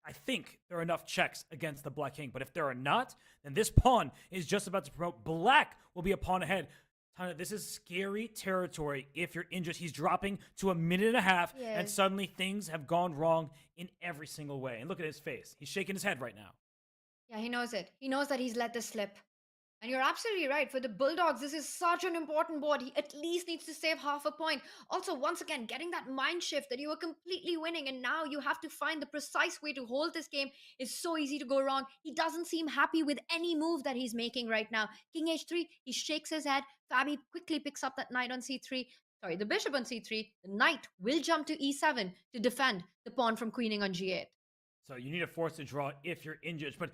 I think there are enough checks against the black king, but if there are not, then this pawn is just about to promote. Black will be a pawn ahead. Tanya, this is scary territory if you're injured. He's dropping to a minute and a half, and suddenly things have gone wrong in every single way. And look at his face. He's shaking his head right now. Yeah, he knows it. He knows that he's let this slip. And you're absolutely right. For the Bulldogs, this is such an important board. He at least needs to save half a point. Also, once again, getting that mind shift that you were completely winning and now you have to find the precise way to hold this game is so easy to go wrong. He doesn't seem happy with any move that he's making right now. King h3, he shakes his head. Fabi quickly picks up that knight on c3. Sorry, the bishop on c3. The knight will jump to e7 to defend the pawn from queening on g8. So you need to force a draw if you're injured. But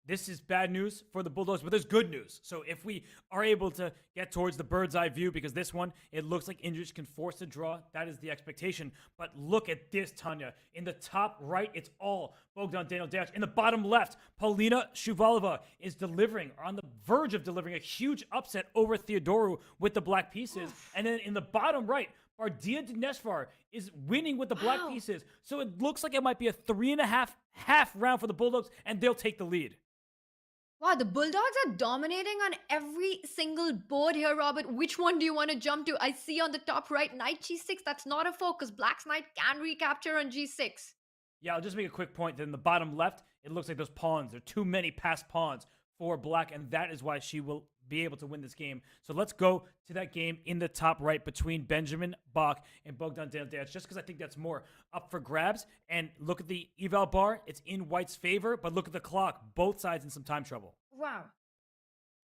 this is bad news for the Bulldogs, but there's good news. So if we are able to get towards the bird's eye view, because this one, it looks like Indrich can force a draw. That is the expectation. But look at this, Tanya. In the top right, it's all Bogdan Daniel-Dach. In the bottom left, Paulina Shuvalova is delivering, or on the verge of delivering, a huge upset over Theodoru with the black pieces. And then in the bottom right, Bardia Dinesvar is winning with the black pieces. So it looks like it might be a 3.5 round for the Bulldogs, and they'll take the lead. Wow, the Bulldogs are dominating on every single board here, Robert. Which one do you want to jump to? I see on the top right, knight g6. That's not a focus. Black's knight can recapture on g6. Yeah, I'll just make a quick point. Then the bottom left, it looks like those pawns. There are too many passed pawns for Black, and that is why she will be able to win this game. So let's go to that game in the top right between Benjamin Bach and Bogdan Daniel-Dach, just because I think that's more up for grabs. And look at the eval bar. It's in White's favor, but look at the clock. Both sides in some time trouble. Wow.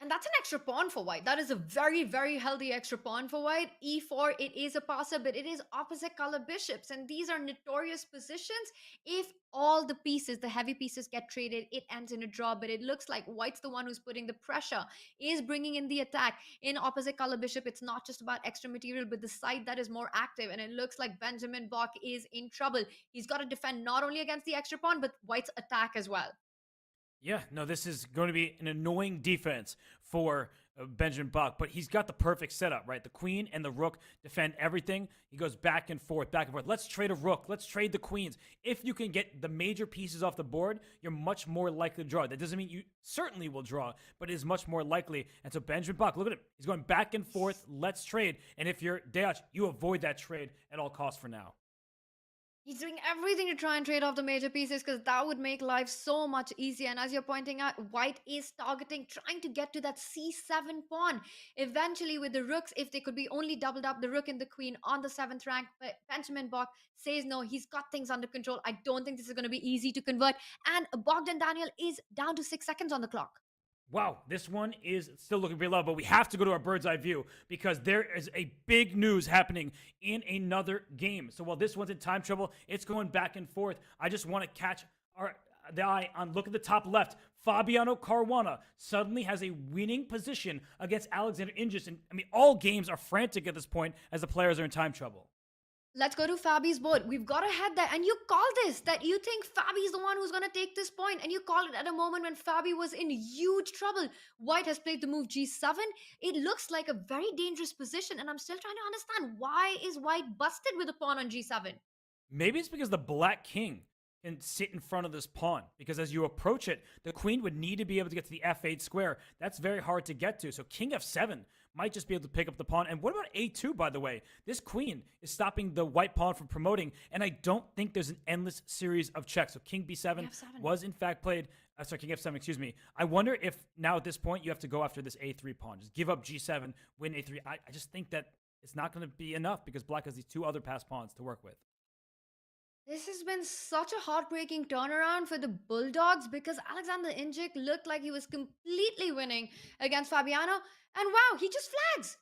And that's an extra pawn for White. That is a very, very healthy extra pawn for White. e4, it is a passer, but it is opposite color bishops. And these are notorious positions. If all the pieces, the heavy pieces get traded, it ends in a draw. But it looks like White's the one who's putting the pressure, is bringing in the attack. In opposite color bishop, it's not just about extra material, but the side that is more active. And it looks like Benjamin Bach is in trouble. He's got to defend not only against the extra pawn, but White's attack as well. Yeah, no, this is going to be an annoying defense for Benjamin Bach, but he's got the perfect setup, right? The queen and the rook defend everything. He goes back and forth, back and forth. Let's trade a rook. Let's trade the queens. If you can get the major pieces off the board, you're much more likely to draw. That doesn't mean you certainly will draw, but it is much more likely. And so Benjamin Bach, look at him. He's going back and forth. Let's trade. And if you're Dach, you avoid that trade at all costs for now. He's doing everything to try and trade off the major pieces because that would make life so much easier. And as you're pointing out, White is targeting, trying to get to that c7 pawn. Eventually with the rooks, if they could be only doubled up, the rook and the queen on the 7th rank. But Benjamin Bach says no, he's got things under control. I don't think this is going to be easy to convert. And Bogdan Daniel is down to 6 seconds on the clock. Wow, this one is still looking pretty low, but we have to go to our bird's eye view because there is a big news happening in another game. So while this one's in time trouble, it's going back and forth. I just want to catch the eye on, look at the top left. Fabiano Caruana suddenly has a winning position against Alexander Indrich. And I mean, all games are frantic at this point as the players are in time trouble. Let's go to Fabi's board. We've got to head there. And you call this, that you think Fabi's the one who's going to take this point. And you call it at a moment when Fabi was in huge trouble. White has played the move g7. It looks like a very dangerous position. And I'm still trying to understand, why is White busted with a pawn on g7? Maybe it's because the black king can sit in front of this pawn, because as you approach it, the queen would need to be able to get to the f8 square. That's very hard to get to. So king f7 might just be able to pick up the pawn. And what about a2, by the way? This queen is stopping the white pawn from promoting, and I don't think there's an endless series of checks. So king b7 was in fact played. Sorry, king f7, excuse me. I wonder if now at this point you have to go after this a3 pawn. Just give up g7, win a3. I just think that it's not going to be enough because black has these two other passed pawns to work with. This has been such a heartbreaking turnaround for the Bulldogs because Alexander Indrich looked like he was completely winning against Fabiano. And wow, he just flags.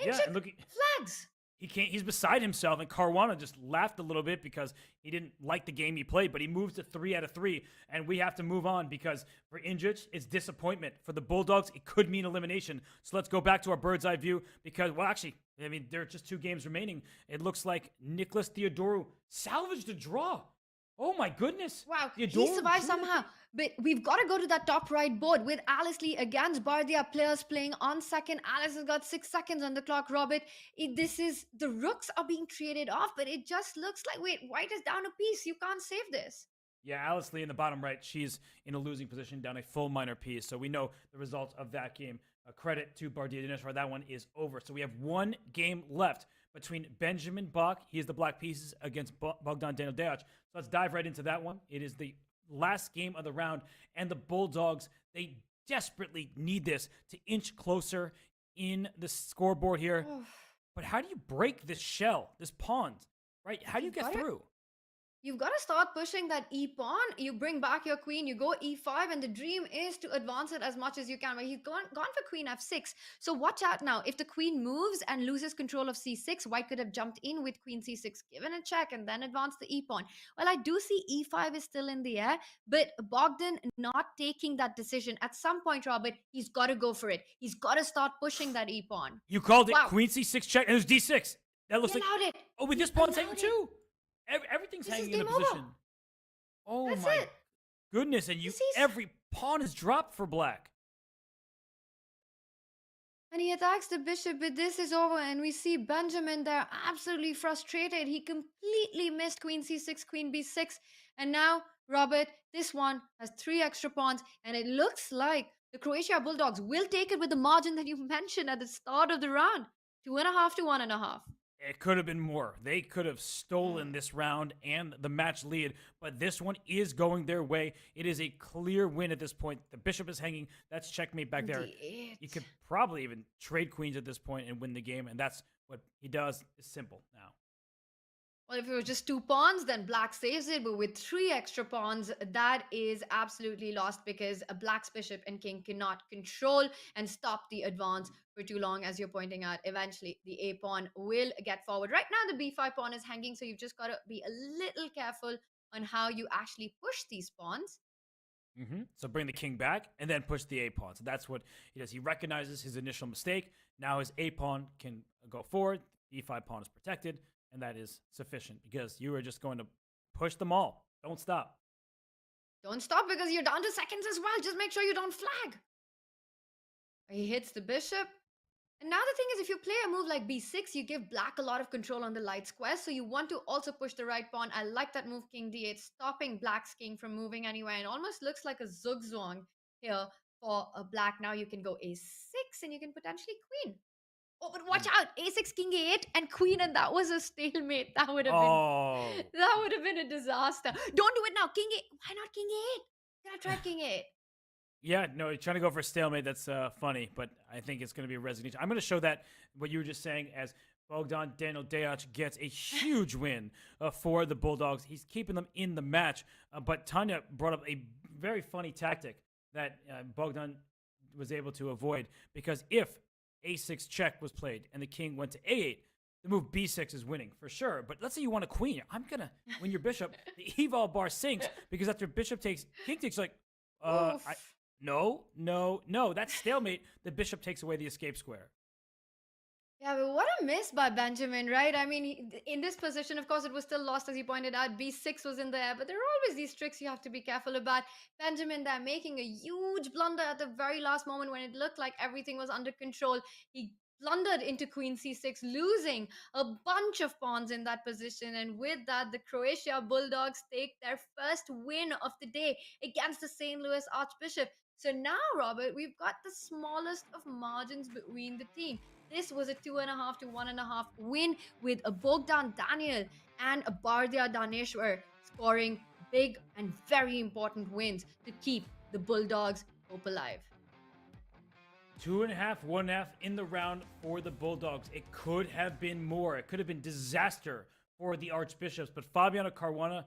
Indrich flags. He's beside himself, and Caruana just laughed a little bit because he didn't like the game he played, but he moves to 3 out of 3, and we have to move on because for Indrich, it's disappointment. For the Bulldogs, it could mean elimination. So let's go back to our bird's eye view because, well, actually, I mean, there are just 2 games remaining. It looks like Nicholas Theodoru salvaged a draw. Oh my goodness. Wow, he survived somehow. But we've got to go to that top right board with Alice Lee against Bardia, players playing on second. Alice has got 6 seconds on the clock, Robert. The rooks are being traded off, but it just looks like, wait, White is down a piece. You can't save this. Yeah, Alice Lee in the bottom right, she's in a losing position, down a full minor piece. So we know the results of that game. Credit to Bardia Dinesvar. That one is over. So we have 1 game left between Benjamin Bach, he is the black pieces, against Bogdan Daniel-Dach. So let's dive right into that one. It is the last game of the round, and the Bulldogs, they desperately need this to inch closer in the scoreboard here. But how do you break this shell, this pawn, right? How do you get through? You've got to start pushing that e-pawn. You bring back your queen, you go e5, and the dream is to advance it as much as you can. But he's gone for queen f6. So watch out now. If the queen moves and loses control of c6, white could have jumped in with queen c6, given a check, and then advanced the e-pawn. Well, I do see e5 is still in the air, but Bogdan not taking that decision. At some point, Robert, he's got to go for it. He's got to start pushing that e-pawn. You called it queen c6 check, and it was d6. That looks he like... allowed it. Oh, with this pawn's hanging too. Everything's hanging in a position. Over. Oh That's my it. goodness! And every pawn is dropped for black. And he attacks the bishop, but this is over, and we see Benjamin there absolutely frustrated. He completely missed queen c6, queen b6, and now Robert, this one has 3 extra pawns, and it looks like the Croatia Bulldogs will take it with the margin that you mentioned at the start of the round, 2.5 to 1.5. It could have been more. They could have stolen this round and the match lead, but this one is going their way. It is a clear win at this point. The bishop is hanging. That's checkmate back there. You could probably even trade queens at this point and win the game, and that's what he does. It's simple now. Well, if it was just 2 pawns, then black saves it. But with 3 extra pawns, that is absolutely lost because a black's bishop and king cannot control and stop the advance for too long, as you're pointing out. Eventually, the a pawn will get forward. Right now, the b5 pawn is hanging, so you've just got to be a little careful on how you actually push these pawns. So bring the king back and then push the a pawn. So that's what he does. He recognizes his initial mistake. Now his a pawn can go forward. The e5 pawn is protected. And that is sufficient because you are just going to push them all. Don't stop. Don't stop because you're down to seconds as well. Just make sure you don't flag. He hits the bishop. And now the thing is, if you play a move like b6, you give black a lot of control on the light square. So you want to also push the right pawn. I like that move, king d8, stopping black's king from moving anywhere. And almost looks like a zugzwang here for a black. Now you can go a6 and you can potentially queen. Oh, but watch out! A6, king a8, and queen, and that was a stalemate. That would have been a disaster. Don't do it now. King a8. Why not king a8? Gotta try king a8. Yeah, no, you're trying to go for a stalemate. That's funny, but I think it's going to be a resignation. I'm going to show that what you were just saying as Bogdan Daniel Dejac gets a huge win for the Bulldogs. He's keeping them in the match, but Tanya brought up a very funny tactic that Bogdan was able to avoid because if a6 check was played and the king went to a8, the move b6 is winning for sure. But let's say you want a queen. I'm going to win your bishop. The eval bar sinks because after bishop takes, king takes, like, no. That's stalemate. The bishop takes away the escape square. Yeah, but what a miss by Benjamin, right? I mean, in this position, of course, it was still lost, as you pointed out. B6 was in there, but there are always these tricks you have to be careful about. Benjamin there making a huge blunder at the very last moment when it looked like everything was under control. He blundered into queen c6, losing a bunch of pawns in that position. And with that, the Croatia Bulldogs take their first win of the day against the St. Louis Archbishop. So now, Robert, we've got the smallest of margins between the team. This was a 2.5 to 1.5 win with a Bogdan Daniel and a Bardia Daneshwar scoring big and very important wins to keep the Bulldogs hope alive. 2.5, 1.5 in the round for the Bulldogs. It could have been more. It could have been disaster for the Archbishops, but Fabiano Caruana,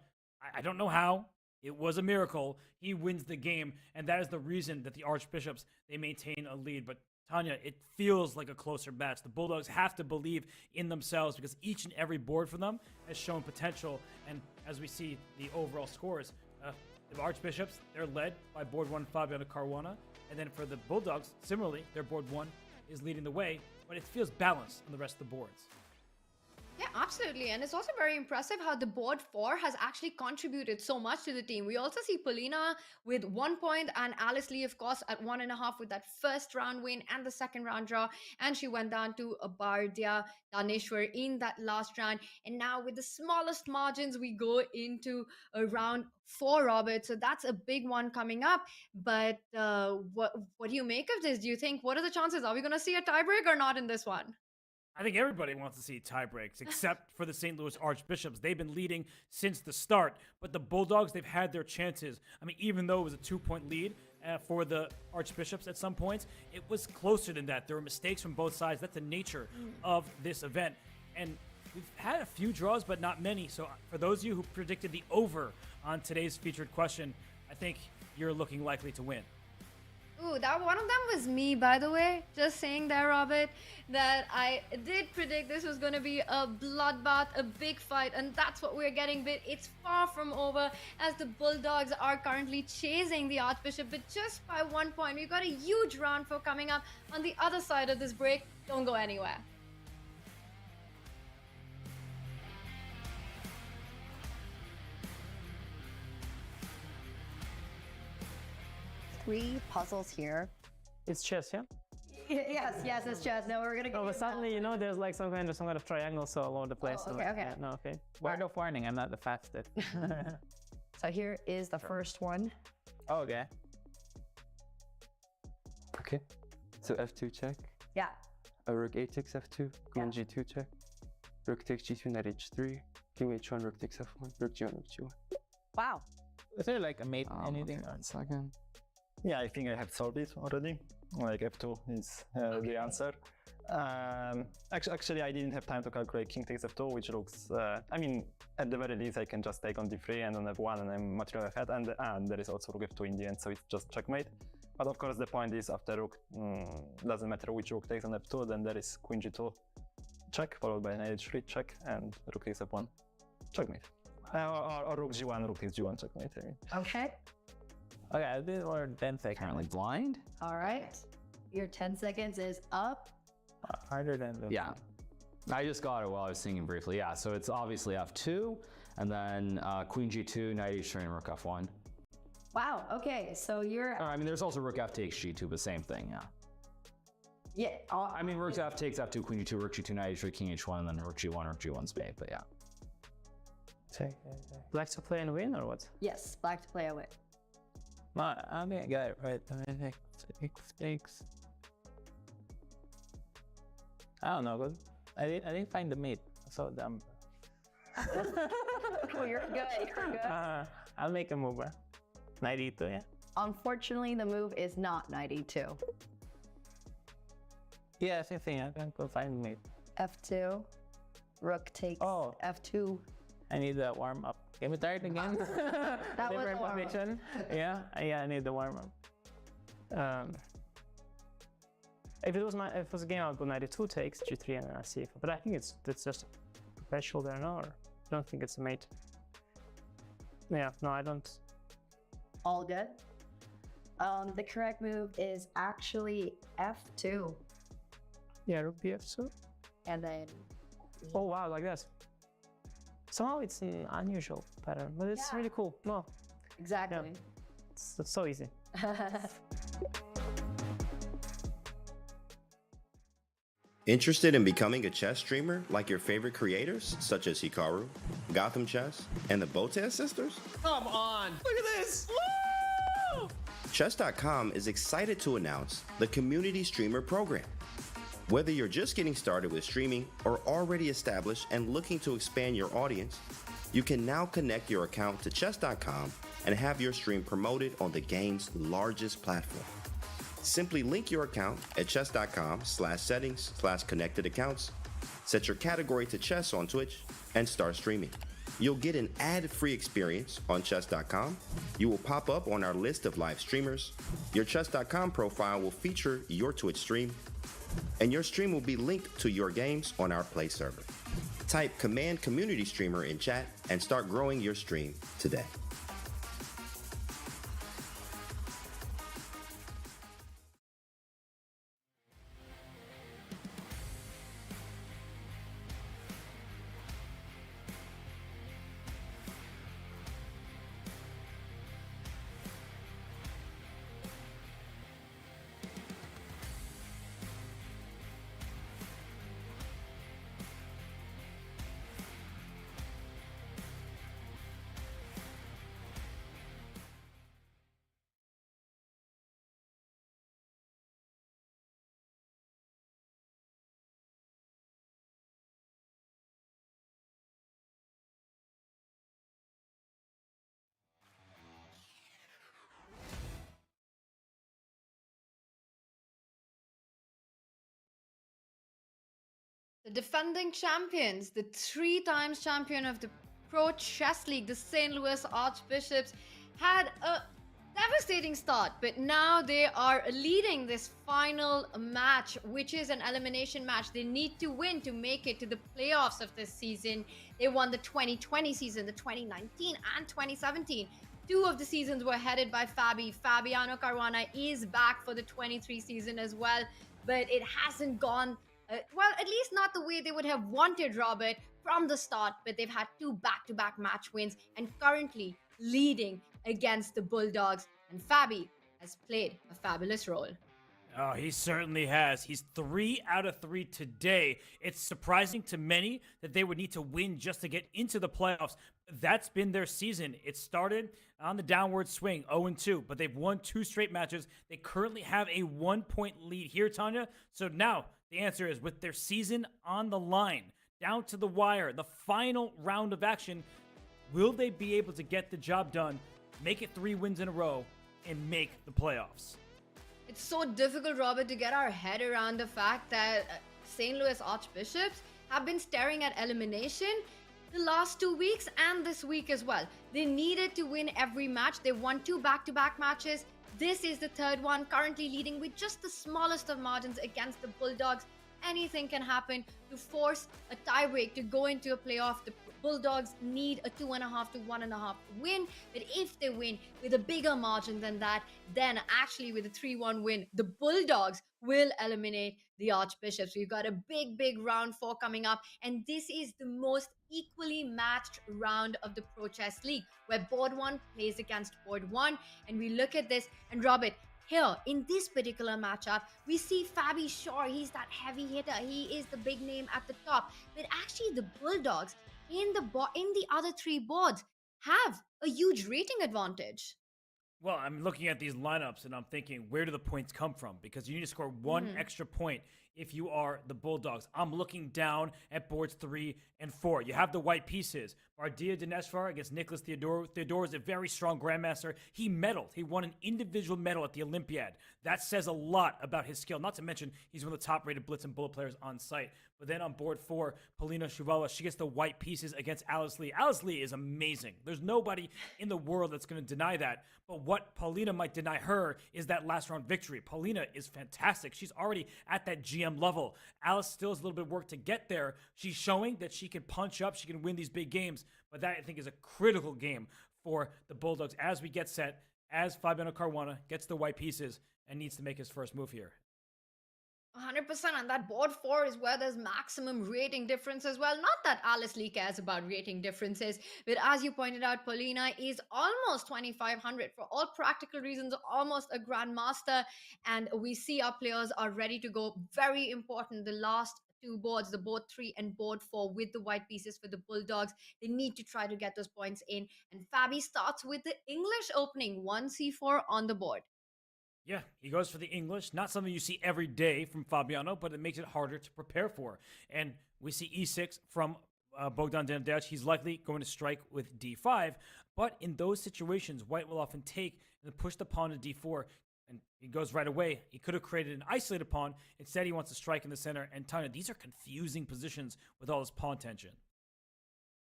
I don't know how. It was a miracle. He wins the game, and that is the reason that the Archbishops, they maintain a lead. But Tanya, it feels like a closer match. The Bulldogs have to believe in themselves because each and every board for them has shown potential. And as we see the overall scores, the Archbishops, they're led by board 1 Fabiano Caruana. And then for the Bulldogs, similarly, their board 1 is leading the way, but it feels balanced on the rest of the boards. Yeah, absolutely. And it's also very impressive how the board 4 has actually contributed so much to the team. We also see Polina with 1 point and Alice Lee, of course, at 1.5 with that first round win and the second round draw. And she went down to a Bardia Daneshwar in that last round. And now with the smallest margins, we go into a round 4, Robert. So that's a big one coming up. But what do you make of this? Do you think, what are the chances? Are we going to see a tiebreak or not in this one? I think everybody wants to see tie breaks, except for the St. Louis Archbishops. They've been leading since the start, but the Bulldogs, they've had their chances. I mean, even though it was a 2-point lead for the Archbishops at some points, it was closer than that. There were mistakes from both sides. That's the nature of this event. And we've had a few draws, but not many. So for those of you who predicted the over on today's featured question, I think you're looking likely to win. Ooh, that one of them was me, by the way. Just saying there, Robert, that I did predict this was going to be a bloodbath, a big fight, and that's what we're getting. But it's far from over as the Bulldogs are currently chasing the Archbishop, but just by 1 point. We've got a huge round for coming up on the other side of this break. Don't go anywhere. Three puzzles here. It's chess, yeah? Yes, it's chess. No, we're gonna. Oh, but suddenly, you know, there's like some kind of triangles all over the place. Oh, okay, okay. Yeah, no, okay. Word of warning, I'm not the fastest. So here is the first one. Oh, okay. Okay. So f2 check. Yeah. Rook a takes f2. Queen g2 check. Rook takes g2, knight h3. King h1, rook takes f1. Rook g1, rook g1. Wow. Is there like a mate anything? Okay, 1 second. Yeah, I think I have solved it already. Like f2 is the answer. Actually, I didn't have time to calculate king takes f2, which looks. I mean, at the very least, I can just take on d3 and on f1, and I'm much ahead. And there is also rook f2 in the end, so it's just checkmate. But of course, the point is after rook, doesn't matter which rook takes on f2, then there is queen g2 check, followed by knight h3 check, and rook takes f1 checkmate. Or rook g1, rook takes g1 checkmate. I mean. Okay. Okay, I did more 10 seconds. Currently blind. All right. Your 10 seconds is up. Harder than the. Yeah. I just got it while I was singing briefly. Yeah, so it's obviously f2, and then queen g2, knight h3, and rook f1. Wow. Okay, so you're. I mean, there's also rook f takes g2, but same thing, yeah. Yeah. I mean, rook f takes f2, queen g2, rook g2, knight h3, king h1, and then rook g1 spade, but yeah. Black to play and win, or what? Yes, black to play away. I think I got it right. I think stakes. I don't know. I didn't find the mate. So dumb. Oh, you're good. You're good. I'll make a move. 92, yeah. Unfortunately, the move is not 92. Yeah, same thing. I can go find the mate. F2. Rook takes F2. I need the warm up. Get me tired again. That was different position. Yeah, I need the warm up. If it was a game, I would go 92 takes g3 and then c4. But I think it's just perpetual there, no? Or I don't think it's a mate. Yeah, no, I don't. All good. The correct move is actually F2. Yeah, rook bf2. And then. Oh wow, like that. Somehow it's an unusual pattern, but it's really cool. No. Exactly. Yeah. It's so easy. Interested in becoming a chess streamer like your favorite creators, such as Hikaru, Gotham Chess, and the Botez sisters? Come on! Look at this! Woo! Chess.com is excited to announce the Community Streamer Program. Whether you're just getting started with streaming or already established and looking to expand your audience, you can now connect your account to Chess.com and have your stream promoted on the game's largest platform. Simply link your account at chess.com/settings/connected accounts, set your category to chess on Twitch, and start streaming. You'll get an ad-free experience on Chess.com. You will pop up on our list of live streamers. Your Chess.com profile will feature your Twitch stream, and your stream will be linked to your games on our Play server. Type Command Community Streamer in chat and start growing your stream today. The defending champions, the 3 times champion of the Pro Chess League, the St. Louis Archbishops, had a devastating start, but now they are leading this final match, which is an elimination match. They need to win to make it to the playoffs of this season. They won the 2020 season, the 2019 and 2017. 2 of the seasons were headed by Fabiano Caruana is back for the 23 season as well, but it hasn't gone well, at least not the way they would have wanted, Robert, from the start. But they've had 2 back-to-back match wins and currently leading against the Bulldogs. And Fabi has played a fabulous role. Oh, he certainly has. He's 3 out of 3 today. It's surprising to many that they would need to win just to get into the playoffs. That's been their season. It started on the downward swing, 0-2, but they've won 2 straight matches. They currently have a 1-point lead here, Tanya. So now the answer is, with their season on the line, down to the wire, the final round of action, will they be able to get the job done, make it 3 wins in a row, and make the playoffs? It's so difficult, Robert, to get our head around the fact that St. Louis Archbishops have been staring at elimination the last 2 weeks and this week as well. They needed to win every match. They won 2 back-to-back matches. This is the 3rd one, currently leading with just the smallest of margins against the Bulldogs. Anything can happen to force a tiebreak to go into a playoff. The Bulldogs need a 2.5 to 1.5 win, but if they win with a bigger margin than that, then actually with a 3-1 win, the Bulldogs will eliminate the Archbishops. We've got a big round 4 coming up, and this is the most equally matched round of the Pro Chess League, where board 1 plays against board 1. And we look at this, and Robert, here in this particular matchup, we see Fabi. Sure, he's that heavy hitter, he is the big name at the top, but actually the Bulldogs in the other 3 boards have a huge rating advantage. Well, I'm looking at these lineups and I'm thinking, where do the points come from? Because you need to score 1 extra point if you are the Bulldogs. I'm looking down at boards 3 and 4. You have the white pieces. Bardia Dinesvar against Nicholas Theodore. Theodore is a very strong grandmaster. He medaled. He won an individual medal at the Olympiad. That says a lot about his skill. Not to mention, he's one of the top-rated Blitz and Bullet players on site. But then on board 4, Polina Shuvala, she gets the white pieces against Alice Lee. Alice Lee is amazing. There's nobody in the world that's going to deny that. But what Polina might deny her is that last round victory. Polina is fantastic. She's already at that GM level. Alice still has a little bit of work to get there. She's showing that she can punch up. She can win these big games. But that, I think, is a critical game for the Bulldogs as we get set, as Fabiano Caruana gets the white pieces and needs to make his first move here. 100%, and that board 4 is where there's maximum rating difference as well. Not that Alice Lee cares about rating differences, but as you pointed out, Polina is almost 2,500 for all practical reasons, almost a grandmaster, and we see our players are ready to go. Very important, the last 2 boards, the board 3 and board 4 with the white pieces for the Bulldogs. They need to try to get those points in, and Fabi starts with the English opening, 1c4 on the board. Yeah, he goes for the English. Not something you see every day from Fabiano, but it makes it harder to prepare for. And we see e6 from Bogdan Dendech. He's likely going to strike with d5. But in those situations, white will often take and push the pawn to d4. And he goes right away. He could have created an isolated pawn. Instead, he wants to strike in the center. And Tanya, these are confusing positions with all this pawn tension.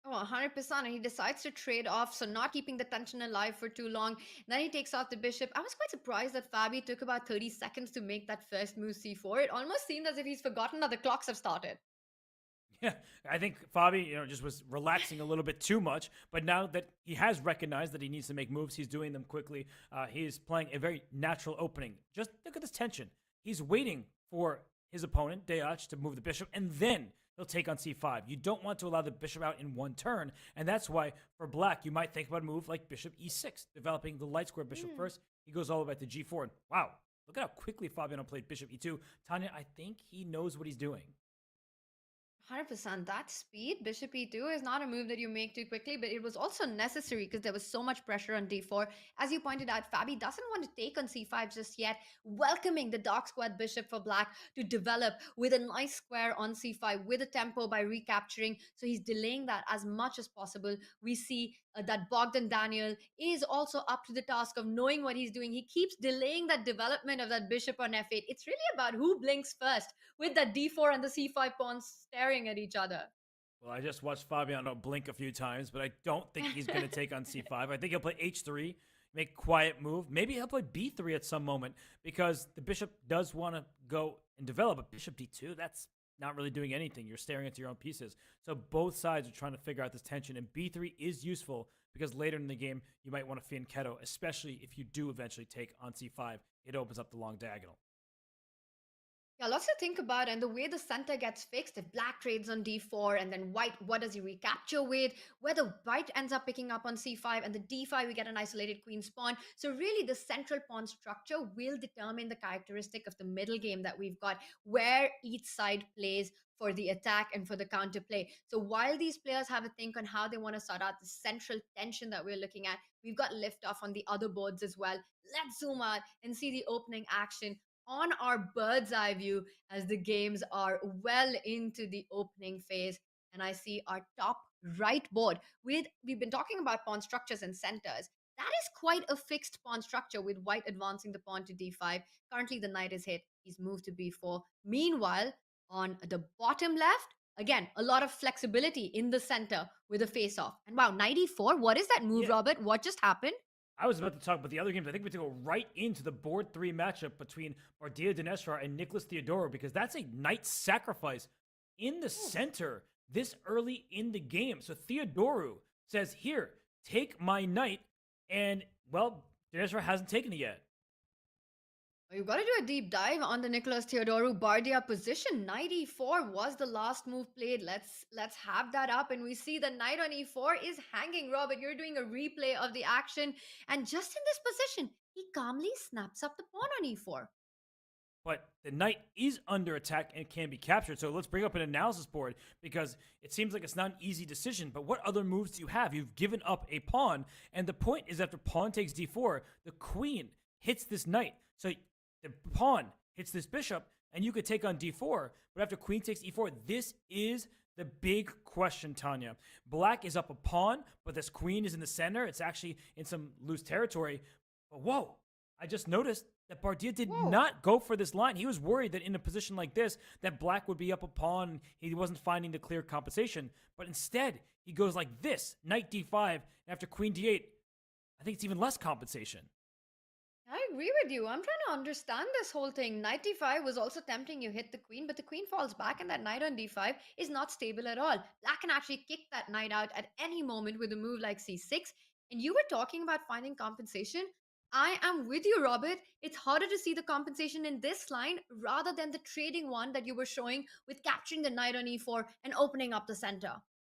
Oh, 100%. And he decides to trade off, so not keeping the tension alive for too long. Then he takes off the bishop. I was quite surprised that Fabi took about 30 seconds to make that first move c4. It almost seemed as if he's forgotten that the clocks have started. Yeah, I think Fabi, just was relaxing a little bit too much. But now that he has recognized that he needs to make moves, he's doing them quickly. He's playing a very natural opening. Just look at this tension. He's waiting for his opponent, Dejach, to move the bishop, and then he'll take on c5. You don't want to allow the bishop out in one turn, and that's why for black, you might think about a move like bishop e6, developing the light square bishop first. He goes all the way to g4, and wow, look at how quickly Fabiano played bishop e2. Tanya, I think he knows what he's doing. 100%. That speed, bishop e2, is not a move that you make too quickly, but it was also necessary because there was so much pressure on d4. As you pointed out, Fabi doesn't want to take on c5 just yet, welcoming the dark squared bishop for black to develop with a nice square on c5 with a tempo by recapturing. So he's delaying that as much as possible. We see that Bogdan Daniel is also up to the task of knowing what he's doing. He keeps delaying that development of that bishop on f8. It's really about who blinks first with that d4 and the c5 pawns staring at each other. Well, I just watched Fabiano blink a few times, but I don't think he's going to take on c5. I think he'll play h3, make quiet move. Maybe he'll play b3 at some moment because the bishop does want to go and develop. But bishop d2, that's not really doing anything. You're staring into your own pieces. So both sides are trying to figure out this tension, and b3 is useful because later in the game, you might want to fianchetto, especially if you do eventually take on c5. It opens up the long diagonal. Yeah, lots to think about, and the way the center gets fixed, if black trades on d4 and then white, what does he recapture with? Whether white ends up picking up on c5 and the d5, we get an isolated queen pawn. So really the central pawn structure will determine the characteristic of the middle game that we've got, where each side plays for the attack and for the counterplay. So while these players have a think on how they want to sort out the central tension that we're looking at, we've got liftoff on the other boards as well. Let's zoom out and see the opening action on our bird's eye view as the games are well into the opening phase. And I see our top right board we've been talking about pawn structures and centers. That is quite a fixed pawn structure with white advancing the pawn to d5. Currently the knight is hit. He's moved to b4. Meanwhile, on the bottom left, again, a lot of flexibility in the center with a face-off. And wow, knight e4, what is that move, Robert? What just happened? I was about to talk about the other games. I think we have to go right into the board 3 matchup between Bardia Dinestra and Nicholas Theodorou because that's a knight sacrifice in the center this early in the game. So Theodorou says, here, take my knight. And, well, Dinestra hasn't taken it yet. You've got to do a deep dive on the Nicholas Theodorou Bardia position. Knight e4 was the last move played. Let's have that up, and we see the knight on e4 is hanging. Robert, you're doing a replay of the action, and just in this position, he calmly snaps up the pawn on e4. But the knight is under attack and can be captured. So let's bring up an analysis board because it seems like it's not an easy decision. But what other moves do you have? You've given up a pawn, and the point is after pawn takes d4, the queen hits this knight. So the pawn hits this bishop, and you could take on d4. But after queen takes e4, this is the big question, Tanya. Black is up a pawn, but this queen is in the center. It's actually in some loose territory. But whoa, I just noticed that Bardia did not go for this line. He was worried that in a position like this, that black would be up a pawn. He wasn't finding the clear compensation. But instead, he goes like this, knight d5, and after queen d8, I think it's even less compensation. I agree with you. I'm trying to understand this whole thing. Knight d5 was also tempting. You hit the queen, but the queen falls back, and that knight on d5 is not stable at all. Black can actually kick that knight out at any moment with a move like c6. And you were talking about finding compensation. I am with you, Robert. It's harder to see the compensation in this line rather than the trading one that you were showing with capturing the knight on e4 and opening up the center.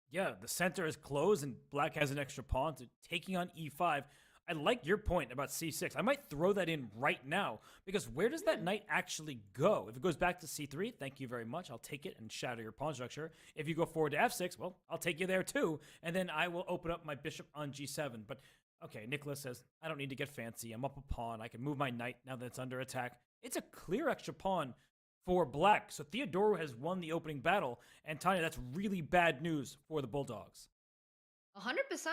Yeah, the center is closed, and black has an extra pawn, so taking on e5. I like your point about c6. I might throw that in right now because where does that knight actually go? If it goes back to c3, thank you very much. I'll take it and shatter your pawn structure. If you go forward to f6, well, I'll take you there too. And then I will open up my bishop on g7. But okay, Nicholas says, I don't need to get fancy. I'm up a pawn. I can move my knight now that it's under attack. It's a clear extra pawn for black. So Theodorou has won the opening battle. And Tanya, that's really bad news for the Bulldogs. 100%,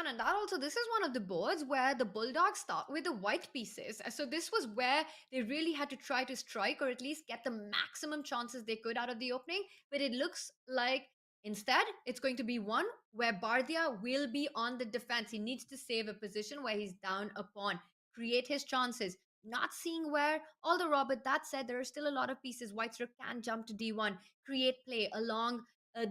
and that also, this is one of the boards where the Bulldogs start with the white pieces. So this was where they really had to try to strike or at least get the maximum chances they could out of the opening. But it looks like instead, it's going to be one where Bardia will be on the defense. He needs to save a position where he's down a pawn, create his chances. Not seeing where, although Robert, that said, there are still a lot of pieces. White's rook can jump to d1, create play along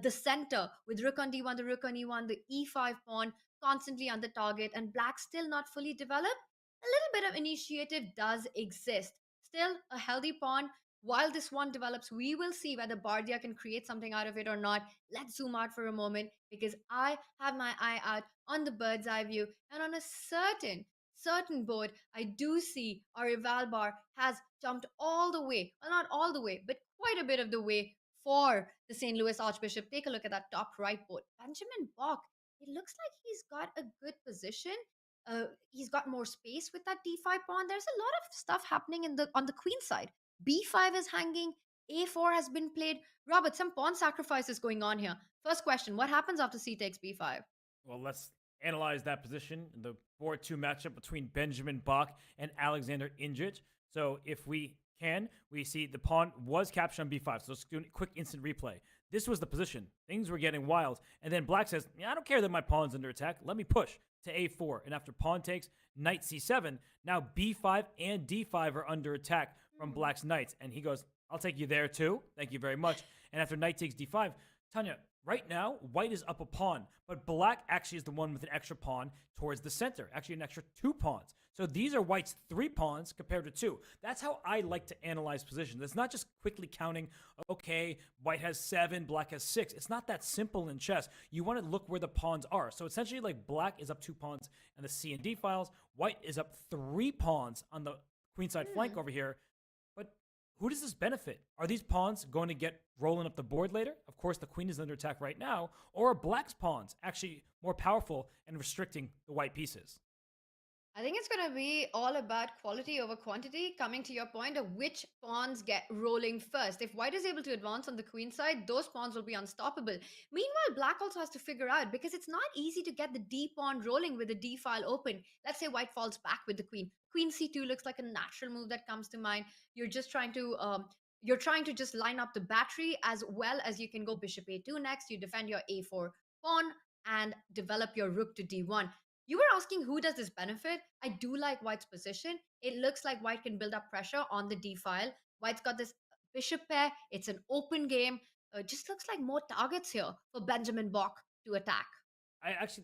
the center with rook on d1, the rook on e1, the e5 pawn constantly on the target, and black still not fully developed. A little bit of initiative does exist. Still a healthy pawn. While this one develops, we will see whether Bardia can create something out of it or not. Let's zoom out for a moment because I have my eye out on the bird's eye view, and on a certain board, I do see our Evalbar has jumped all the way, well, not all the way, but quite a bit of the way for the St. Louis Archbishop. Take a look at that top right board. Benjamin Bach, it looks like he's got a good position. He's got more space with that d5 pawn. There's a lot of stuff happening on the queen side. b5 is hanging. a4 has been played. Robert, some pawn sacrifices going on here. First question, what happens after c takes b5? Well, let's analyze that position, the board 2 matchup between Benjamin Bach and Alexander Indrich. So if we can, we see the pawn was captured on b5. So let's do a quick instant replay. This was the position. Things were getting wild. And then Black says, yeah, I don't care that my pawn's under attack. Let me push to a4. And after pawn takes, knight c7, now b5 and d5 are under attack from Black's knights. And he goes, I'll take you there too. Thank you very much. And after knight takes d5, Tanya, right now, white is up a pawn, but black actually is the one with an extra pawn towards the center, actually an extra 2 pawns. So these are white's 3 pawns compared to 2. That's how I like to analyze positions. It's not just quickly counting, okay, white has 7, black has 6. It's not that simple in chess. You want to look where the pawns are. So essentially, like, black is up 2 pawns on the C and D files. White is up 3 pawns on the queenside flank over here. But who does this benefit? Are these pawns going to get rolling up the board later? Of course, the queen is under attack right now. Or are black's pawns actually more powerful and restricting the white pieces? I think it's going to be all about quality over quantity, coming to your point of which pawns get rolling first. If white is able to advance on the queen side, those pawns will be unstoppable. Meanwhile, black also has to figure out, because it's not easy to get the d pawn rolling with the d file open. Let's say white falls back with the queen. Queen c2 looks like a natural move that comes to mind. You're just trying to just line up the battery, as well as you can go bishop a2 next. You defend your a4 pawn and develop your rook to d1. You were asking who does this benefit? I do like white's position. It looks like white can build up pressure on the d file. White's got this bishop pair. It's an open game. It just looks like more targets here for Benjamin Bach to attack.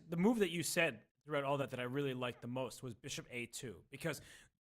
The move that you said throughout all that I really liked the most was bishop a2, because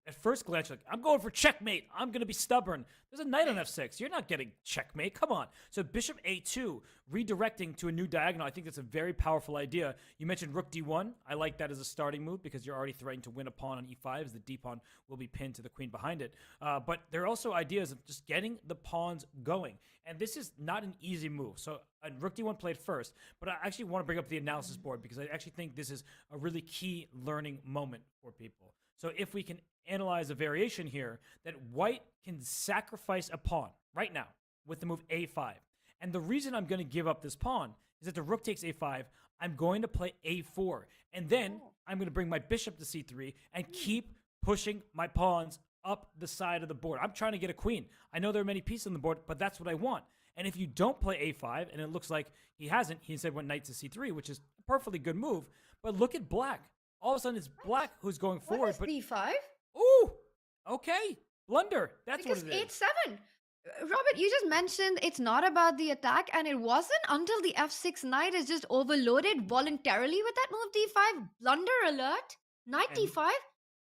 at first glance, you're like, I'm going for checkmate. I'm going to be stubborn. There's a knight on f6. You're not getting checkmate. Come on. So bishop a2, redirecting to a new diagonal. I think that's a very powerful idea. You mentioned rook d1. I like that as a starting move because you're already threatening to win a pawn on e5 as the d pawn will be pinned to the queen behind it. But there are also ideas of just getting the pawns going. And this is not an easy move. So rook d1 played first, but I actually want to bring up the analysis board because I actually think this is a really key learning moment for people. So if we can analyze a variation here, that white can sacrifice a pawn right now with the move a5. And the reason I'm going to give up this pawn is that the rook takes a5, I'm going to play a4. And then I'm going to bring my bishop to c3 and keep pushing my pawns up the side of the board. I'm trying to get a queen. I know there are many pieces on the board, but that's what I want. And if you don't play a5, and it looks like he hasn't, he instead went knight to c3, which is a perfectly good move. But look at black. All of a sudden, it's black who's going forward. What is b5? Ooh, okay. Blunder. That's because what it is. 8-7. Robert, you just mentioned it's not about the attack, and it wasn't until the f6 knight is just overloaded voluntarily with that move d5. Blunder alert. Knight d5.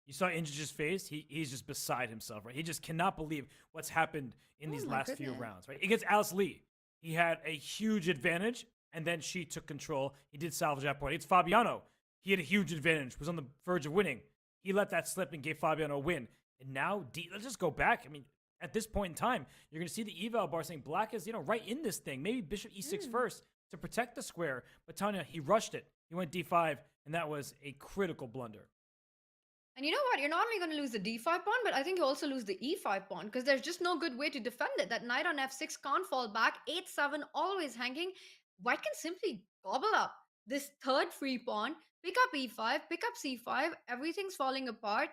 You saw Indrich's face. He's just beside himself, right? He just cannot believe what's happened in these last few rounds, right? Against Alice Lee, he had a huge advantage, and then she took control. He did salvage that point. It's Fabiano. He had a huge advantage, was on the verge of winning. He let that slip and gave Fabiano a win. And now, let's just go back. I mean, at this point in time, you're going to see the eval bar saying black is, right in this thing. Maybe bishop e6 first to protect the square. But Tanya, he rushed it. He went d5, and that was a critical blunder. And you know what? You're not only going to lose the d5 pawn, but I think you also lose the e5 pawn because there's just no good way to defend it. That knight on f6 can't fall back. 8-7 always hanging. White can simply gobble up this third free pawn, pick up e5, pick up c5, everything's falling apart.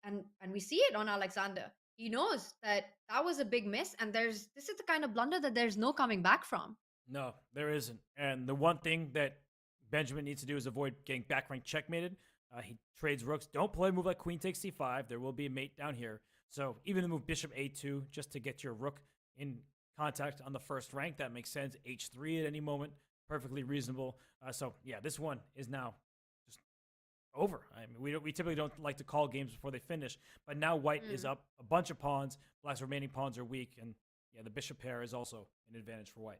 And we see it on Alexander. He knows that was a big miss, and this is the kind of blunder that there's no coming back from. No, there isn't. And the one thing that Benjamin needs to do is avoid getting back rank checkmated. He trades rooks. Don't play a move like queen takes c5. There will be a mate down here. So even the move bishop a2 just to get your rook in contact on the first rank, that makes sense. h3 at any moment, perfectly reasonable. So yeah, this one is now just over. I mean, we typically don't like to call games before they finish, but now white is up a bunch of pawns. Black's remaining pawns are weak, and yeah, the bishop pair is also an advantage for white.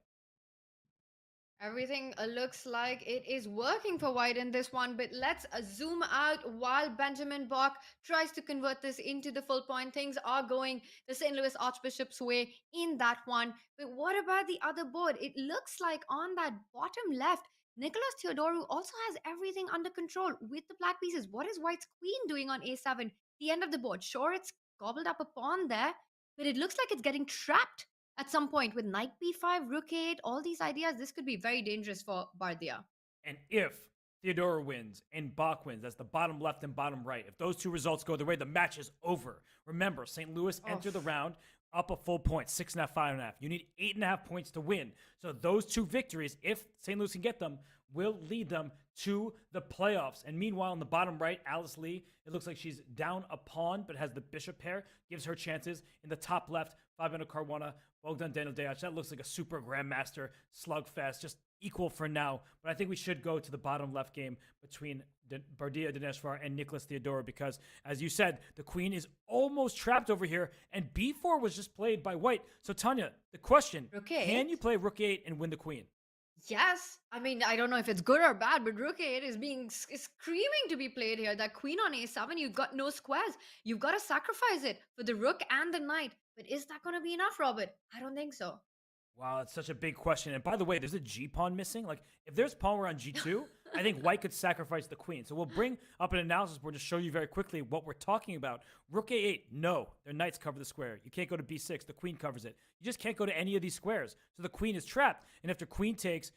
Everything looks like it is working for white in this one, but let's zoom out while Benjamin Bach tries to convert this into the full point. Things are going the St. Louis Archbishop's way in that one. But what about the other board? It looks like on that bottom left, Nicholas Theodorou also has everything under control with the black pieces. What is white's queen doing on a7? The end of the board. Sure, it's gobbled up a pawn there, but it looks like it's getting trapped at some point with knight b5, rook 8, all these ideas. This could be very dangerous for Bardia. And if Theodora wins and Bach wins, that's the bottom left and bottom right. If those two results go their way, the match is over. Remember, St. Louis entered the round up a full point, 6.5, 5.5. You need 8.5 points to win. So those two victories, if St. Louis can get them, will lead them to the playoffs. And meanwhile, in the bottom right, Alice Lee, it looks like she's down a pawn, but has the bishop pair, gives her chances. In the top left, Fabiano Caruana, Bogdan Daniel Deac. That looks like a super grandmaster slugfest, just equal for now. But I think we should go to the bottom left game between Bardia Dineshvar and Nicholas Theodora, because, as you said, the queen is almost trapped over here, and b4 was just played by white. So, Tanya, the question, can you play rook a8 and win the queen? Yes. I mean, I don't know if it's good or bad, but rook a8 is screaming to be played here. That queen on a7, you've got no squares. You've got to sacrifice it for the rook and the knight. But is that going to be enough, Robert? I don't think so. Wow, it's such a big question. And by the way, there's a G pawn missing. Like, if there's pawn on G2, I think white could sacrifice the queen. So we'll bring up an analysis board to show you very quickly what we're talking about. Rook a8, no, their knights cover the square. You can't go to b6, the queen covers it. You just can't go to any of these squares. So the queen is trapped. And after queen takes,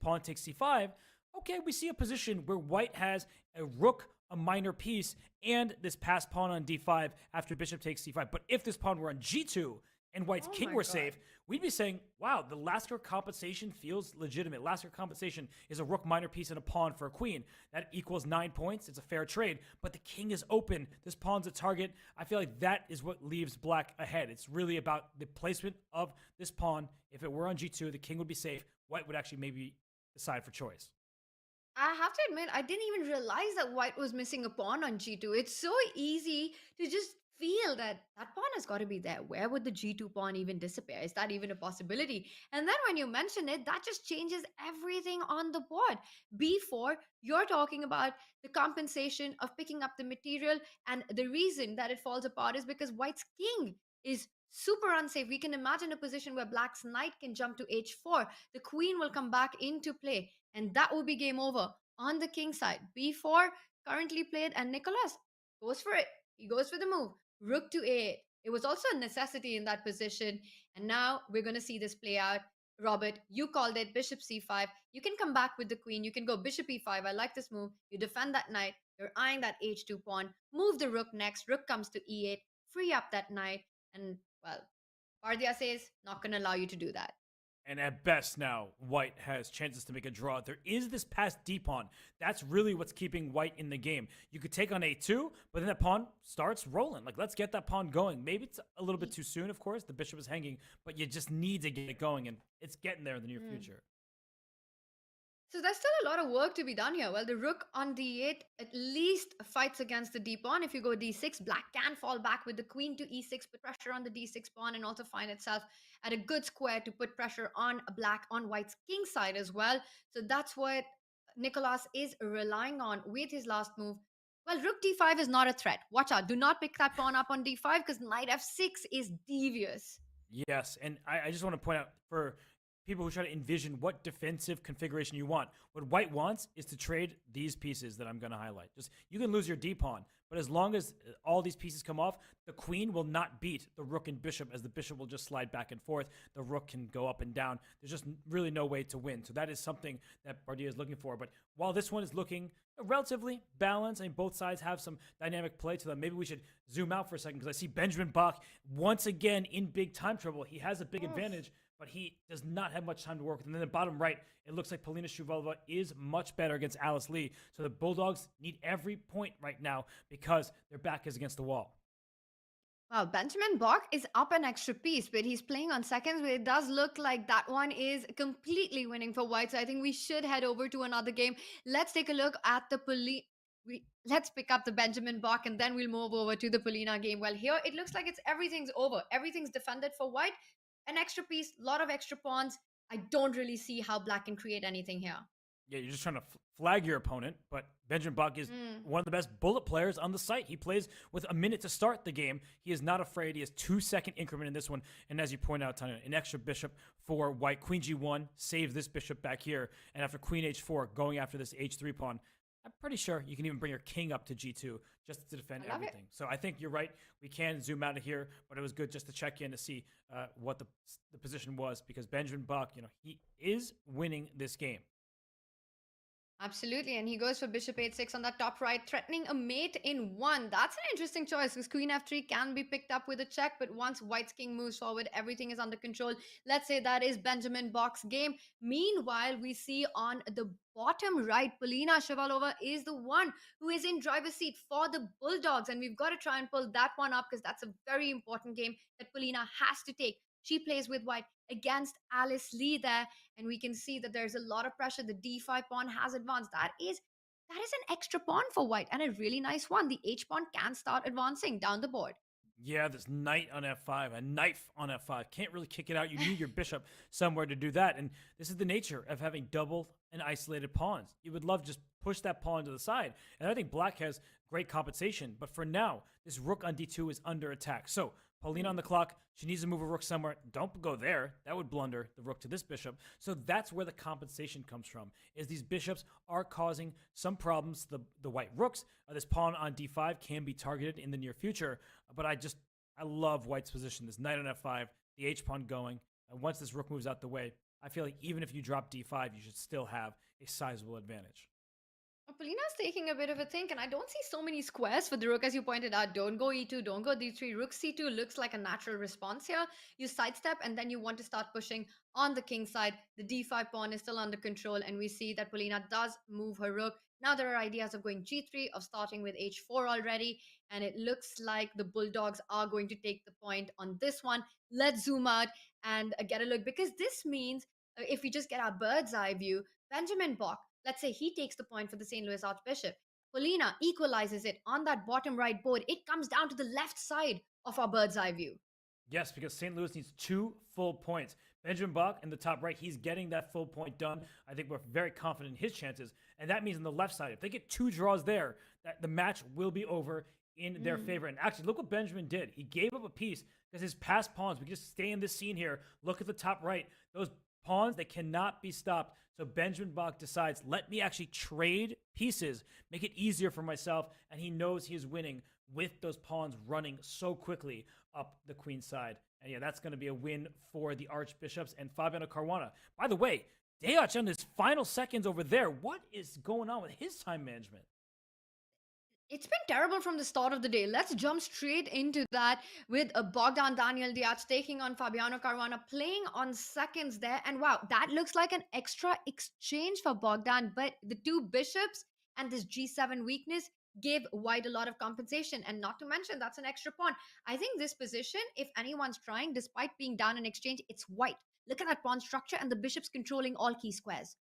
pawn takes c5, okay, we see a position where white has a rook, a minor piece, and this passed pawn on d5 after bishop takes c5. But if this pawn were on g2, and white's king were safe, we'd be saying, wow, the Lasker compensation feels legitimate. Lasker compensation is a rook minor piece and a pawn for a queen. That equals 9 points. It's a fair trade, but the king is open. This pawn's a target. I feel like that is what leaves black ahead. It's really about the placement of this pawn. If it were on g2, the king would be safe. White would actually maybe decide for choice. I have to admit, I didn't even realize that white was missing a pawn on g2. It's so easy to just feel that that pawn has got to be there. Where would the g2 pawn even disappear? Is that even a possibility? And then when you mention it, that just changes everything on the board. b4, you're talking about the compensation of picking up the material, and the reason that it falls apart is because white's king is super unsafe. We can imagine a position where black's knight can jump to h4. The queen will come back into play, and that will be game over on the king side. b4 currently played, and Nicholas goes for it. He goes for the move. Rook to a8. It was also a necessity in that position. And now we're going to see this play out. Robert, you called it. Bishop c5. You can come back with the queen. You can go bishop e5. I like this move. You defend that knight. You're eyeing that h2 pawn. Move the rook next. Rook comes to e8. Free up that knight. And, well, Bardia says, not going to allow you to do that. And at best now, white has chances to make a draw. There is this passed d pawn. That's really what's keeping white in the game. You could take on a2, but then that pawn starts rolling. Like, let's get that pawn going. Maybe it's a little bit too soon, of course. The bishop is hanging, but you just need to get it going, and it's getting there in the near future. So there's still a lot of work to be done here. Well, the rook on d8 at least fights against the d pawn. If you go d6, black can fall back with the queen to e6, put pressure on the d6 pawn, and also find itself at a good square to put pressure on black on white's king side as well. So that's what Nicholas is relying on with his last move. Well, rook d5 is not a threat. Watch out. Do not pick that pawn up on d5 because knight f6 is devious. Yes, and I just want to point out for people who try to envision what defensive configuration you want. What white wants is to trade these pieces that I'm going to highlight. Just, you can lose your d pawn, but as long as all these pieces come off, the queen will not beat the rook and bishop, as the bishop will just slide back and forth. The rook can go up and down. There's just really no way to win. So that is something that Bardia is looking for. But while this one is looking relatively balanced, and both sides have some dynamic play to them, maybe we should zoom out for a second, because I see Benjamin Bach once again in big time trouble. He has a big advantage, but he does not have much time to work with. And then the bottom right, it looks like Polina Shuvalova is much better against Alice Lee. So the Bulldogs need every point right now because their back is against the wall. Wow, Benjamin Bach is up an extra piece, but he's playing on seconds, but it does look like that one is completely winning for white. So I think we should head over to another game. Let's take a look at the let's pick up the Benjamin Bach, and then we'll move over to the Polina game. Well, here it looks like everything's over. Everything's defended for white. An extra piece, a lot of extra pawns. I don't really see how black can create anything here. Yeah, you're just trying to flag your opponent, but Benjamin Bach is one of the best bullet players on the site. He plays with a minute to start the game. He is not afraid. He has 2-second increment in this one. And as you point out, Tanya, an extra bishop for white. Queen g1 saves this bishop back here. And after queen h4, going after this h3 pawn, I'm pretty sure you can even bring your king up to g2 just to defend everything. So I think you're right. We can zoom out of here, but it was good just to check in to see what the position was, because Benjamin Bach, he is winning this game. Absolutely, and he goes for bishop h6 on that top right, threatening a mate in one. That's an interesting choice because queen f3 can be picked up with a check, but once white's king moves forward, everything is under control. Let's say that is Benjamin Bach's game. Meanwhile, we see on the bottom right, Polina Shevalova is the one who is in driver's seat for the Bulldogs, and we've got to try and pull that one up because that's a very important game that Polina has to take. She plays with white against Alice Lee there, and we can see that there's a lot of pressure. The d5 pawn has advanced. That is an extra pawn for white and a really nice one. The h pawn can start advancing down the board. Yeah, this knight on f5, a knife on f5. Can't really kick it out. You need your bishop somewhere to do that. And this is the nature of having double and isolated pawns. You would love to just push that pawn to the side. And I think black has great compensation. But for now, this rook on d2 is under attack. So Paulina on the clock. She needs to move a rook somewhere. Don't go there. That would blunder the rook to this bishop. So that's where the compensation comes from, is these bishops are causing some problems to the white rooks. This pawn on d5 can be targeted in the near future. But I love white's position. This knight on f5, the h-pawn going. And once this rook moves out the way, I feel like even if you drop d5, you should still have a sizable advantage. Polina's taking a bit of a think, and I don't see so many squares for the rook, as you pointed out. Don't go e2, don't go d3. Rook c2 looks like a natural response here. You sidestep, and then you want to start pushing on the king side. The d5 pawn is still under control, and we see that Polina does move her rook. Now there are ideas of going g3, of starting with h4 already, and it looks like the Bulldogs are going to take the point on this one. Let's zoom out and get a look, because this means, if we just get our bird's eye view, Benjamin Bach, let's say he takes the point for the St. Louis Archbishop. Polina equalizes it on that bottom right board. It comes down to the left side of our bird's eye view. Yes, because St. Louis needs 2 full points. Benjamin Bach in the top right, he's getting that full point done. I think we're very confident in his chances. And that means on the left side, if they get 2 draws there, that the match will be over in their favor. And actually, look what Benjamin did. He gave up a piece because his passed pawns, we can just stay in this scene here. Look at the top right. Those pawns, they cannot be stopped. So Benjamin Bach decides, let me actually trade pieces, make it easier for myself, and he knows he is winning with those pawns running so quickly up the queen side. And yeah, that's going to be a win for the Archbishops and Fabiano Caruana. By the way, Deoch on his final seconds over there, what is going on with his time management? It's been terrible from the start of the day. Let's jump straight into that with Bogdan Daniel Diaz taking on Fabiano Caruana, playing on seconds there. And wow, that looks like an extra exchange for Bogdan. But the 2 bishops and this g7 weakness give white a lot of compensation. And not to mention, that's an extra pawn. I think this position, if anyone's trying, despite being down in exchange, it's white. Look at that pawn structure and the bishops controlling all key squares.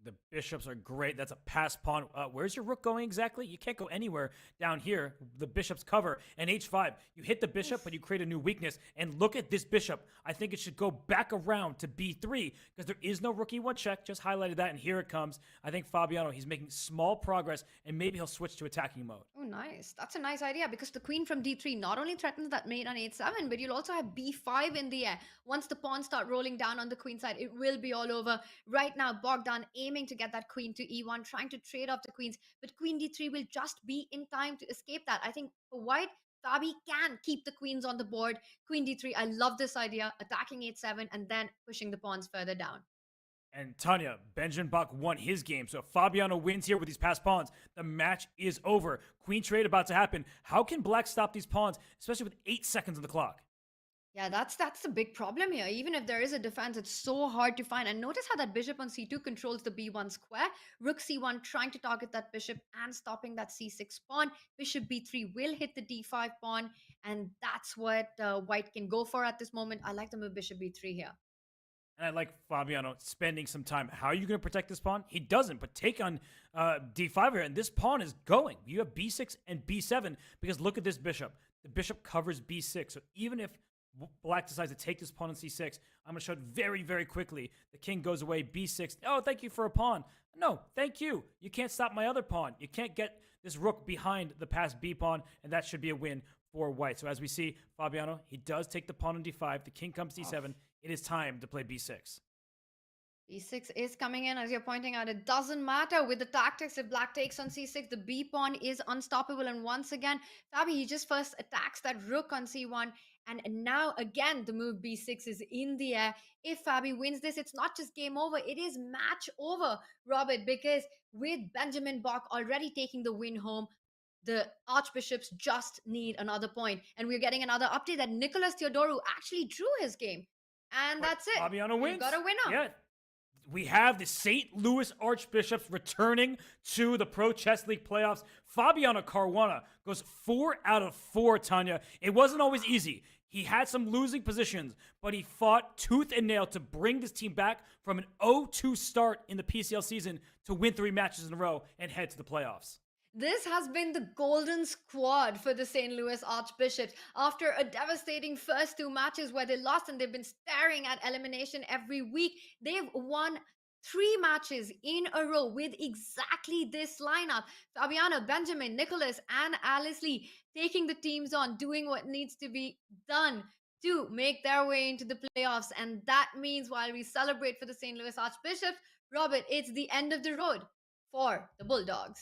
The bishops are great. That's a pass pawn. Where's your rook going exactly? You can't go anywhere down here. The bishops cover. And h5, you hit the bishop, but you create a new weakness. And look at this bishop. I think it should go back around to b3 because there is no rook e1 check. Just highlighted that, and here it comes. I think Fabiano, he's making small progress, and maybe he'll switch to attacking mode. Oh, nice. That's a nice idea because the queen from d3 not only threatens that mate on h7, but you'll also have b5 in the air. Once the pawns start rolling down on the queen side, it will be all over. Right now, Bogdan aiming to get that queen to e1, trying to trade off the queens, but queen d3 will just be in time to escape that. I think for white, Fabi can keep the queens on the board. Queen d3, I love this idea, attacking h7 and then pushing the pawns further down. And Tanya, Benjamin Bach won his game. So if Fabiano wins here with these passed pawns, the match is over. Queen trade about to happen. How can black stop these pawns, especially with 8 seconds on the clock? Yeah, that's the big problem here. Even if there is a defense, it's so hard to find. And notice how that bishop on c2 controls the b1 square. Rook c1 trying to target that bishop and stopping that c6 pawn. Bishop b3 will hit the d5 pawn. And that's what white can go for at this moment. I like the move bishop b3 here. And I like Fabiano spending some time. How are you going to protect this pawn? He doesn't, but take on d5 here. And this pawn is going. You have b6 and b7 because look at this bishop. The bishop covers b6. So even if black decides to take this pawn on c6, I'm going to show it very, very quickly. The king goes away, b6. Oh, thank you for a pawn. No, thank you. You can't stop my other pawn. You can't get this rook behind the passed b pawn, and that should be a win for white. So as we see, Fabiano, he does take the pawn on d5. The king comes d7. It is time to play b6. E6 is coming in, as you're pointing out. It doesn't matter with the tactics. If black takes on c6, the b pawn is unstoppable. And once again, Fabi, he just first attacks that rook on c1. And now again, the move b6 is in the air. If Fabi wins this, it's not just game over, it is match over, Robert, because with Benjamin Bach already taking the win home, the archbishops just need another point. And we're getting another update that Nicholas Theodoru actually drew his game. And that's it. Fabiano wins. We've got a winner. Yeah. We have the St. Louis Archbishops returning to the Pro Chess League playoffs. Fabiano Caruana goes 4 out of 4, Tanya. It wasn't always easy. He had some losing positions, but he fought tooth and nail to bring this team back from an 0-2 start in the PCL season to win 3 matches in a row and head to the playoffs. This has been the golden squad for the St. Louis Archbishops. After a devastating first 2 matches where they lost and they've been staring at elimination every week, they've won 3 matches in a row with exactly this lineup. Fabiano, Benjamin, Nicholas, and Alice Lee taking the teams on, doing what needs to be done to make their way into the playoffs. And that means while we celebrate for the St. Louis Archbishops, Robert, it's the end of the road for the Bulldogs.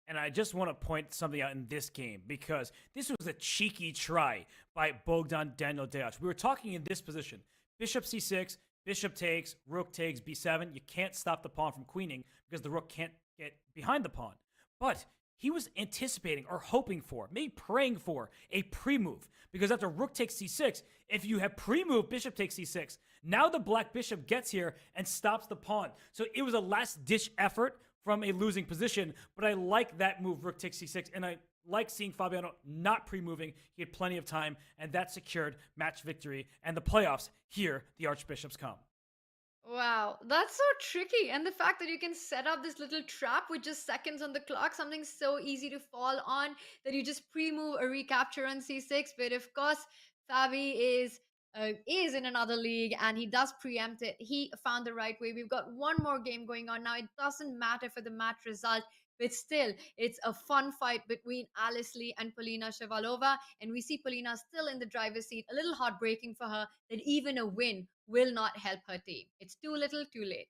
And I just want to point something out in this game because this was a cheeky try by Bogdan Daniel Deac. We were talking in this position. Bishop c6, bishop takes, rook takes, b7. You can't stop the pawn from queening because the rook can't get behind the pawn. But he was anticipating or hoping for, maybe praying for, a pre-move. Because after rook takes c6, if you have pre-move bishop takes c6, now the black bishop gets here and stops the pawn. So it was a last-ditch effort from a losing position, but I like that move, rook takes c6, and I like seeing Fabiano not pre-moving. He had plenty of time, and that secured match victory and the playoffs. Here, the Archbishops come. Wow, that's so tricky. And the fact that you can set up this little trap with just seconds on the clock, something so easy to fall on, that you just pre-move a recapture on c6. But of course, Fabi is in another league and he does preempt it. He found the right way. We've got one more game going on now. It doesn't matter for the match result, but still, it's a fun fight between Alice Lee and Polina Shevalova. And we see Polina still in the driver's seat. A little heartbreaking for her that even a win will not help her team. It's too little, too late.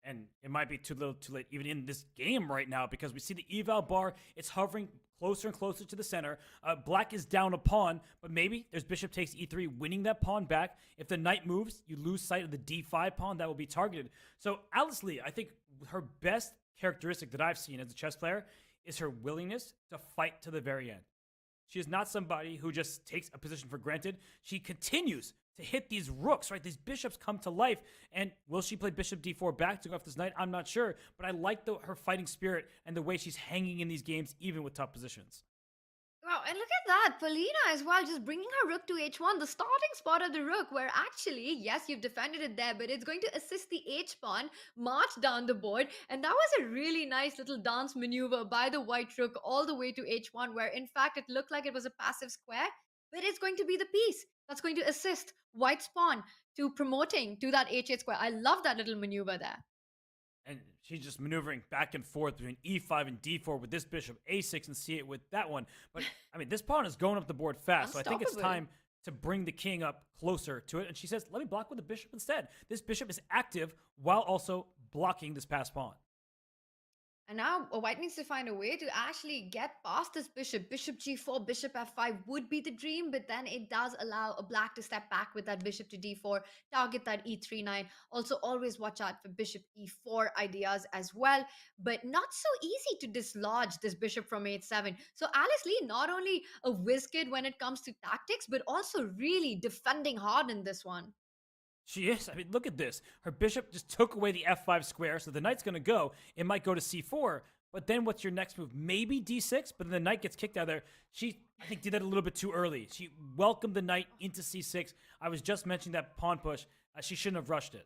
And it might be too little, too late even in this game right now because we see the eval bar. It's hovering closer and closer to the center. Black is down a pawn, but maybe there's bishop takes e3, winning that pawn back. If the knight moves, you lose sight of the d5 pawn that will be targeted. So Alice Lee, I think her best characteristic that I've seen as a chess player is her willingness to fight to the very end. She is not somebody who just takes a position for granted. She continues to hit these rooks, right? These bishops come to life. And will she play bishop d4 back to go off this knight? I'm not sure. But I like her fighting spirit and the way she's hanging in these games, even with tough positions. Wow, and look at that. Polina as well, just bringing her rook to h1, the starting spot of the rook, where actually, yes, you've defended it there, but it's going to assist the h-pawn, march down the board. And that was a really nice little dance maneuver by the white rook all the way to h1, where in fact it looked like it was a passive square, but it's going to be the piece that's going to assist white's pawn to promoting to that h8 square. I love that little maneuver there. And she's just maneuvering back and forth between e5 and d4 with this bishop, a6 and c8 with that one. But, I mean, this pawn is going up the board fast, so I think it's time to bring the king up closer to it. And she says, let me block with the bishop instead. This bishop is active while also blocking this passed pawn. And now white needs to find a way to actually get past this bishop. Bishop g4, bishop f5 would be the dream, but then it does allow a black to step back with that bishop to d4, target that e3 knight. Also, always watch out for bishop e4 ideas as well, but not so easy to dislodge this bishop from h7. So Alice Lee, not only a whiz kid when it comes to tactics, but also really defending hard in this one. She is. I mean, look at this. Her bishop just took away the f5 square, so the knight's going to go. It might go to c4, but then what's your next move? Maybe d6, but then the knight gets kicked out of there. She, I think, did that a little bit too early. She welcomed the knight into c6. I was just mentioning that pawn push. She shouldn't have rushed it.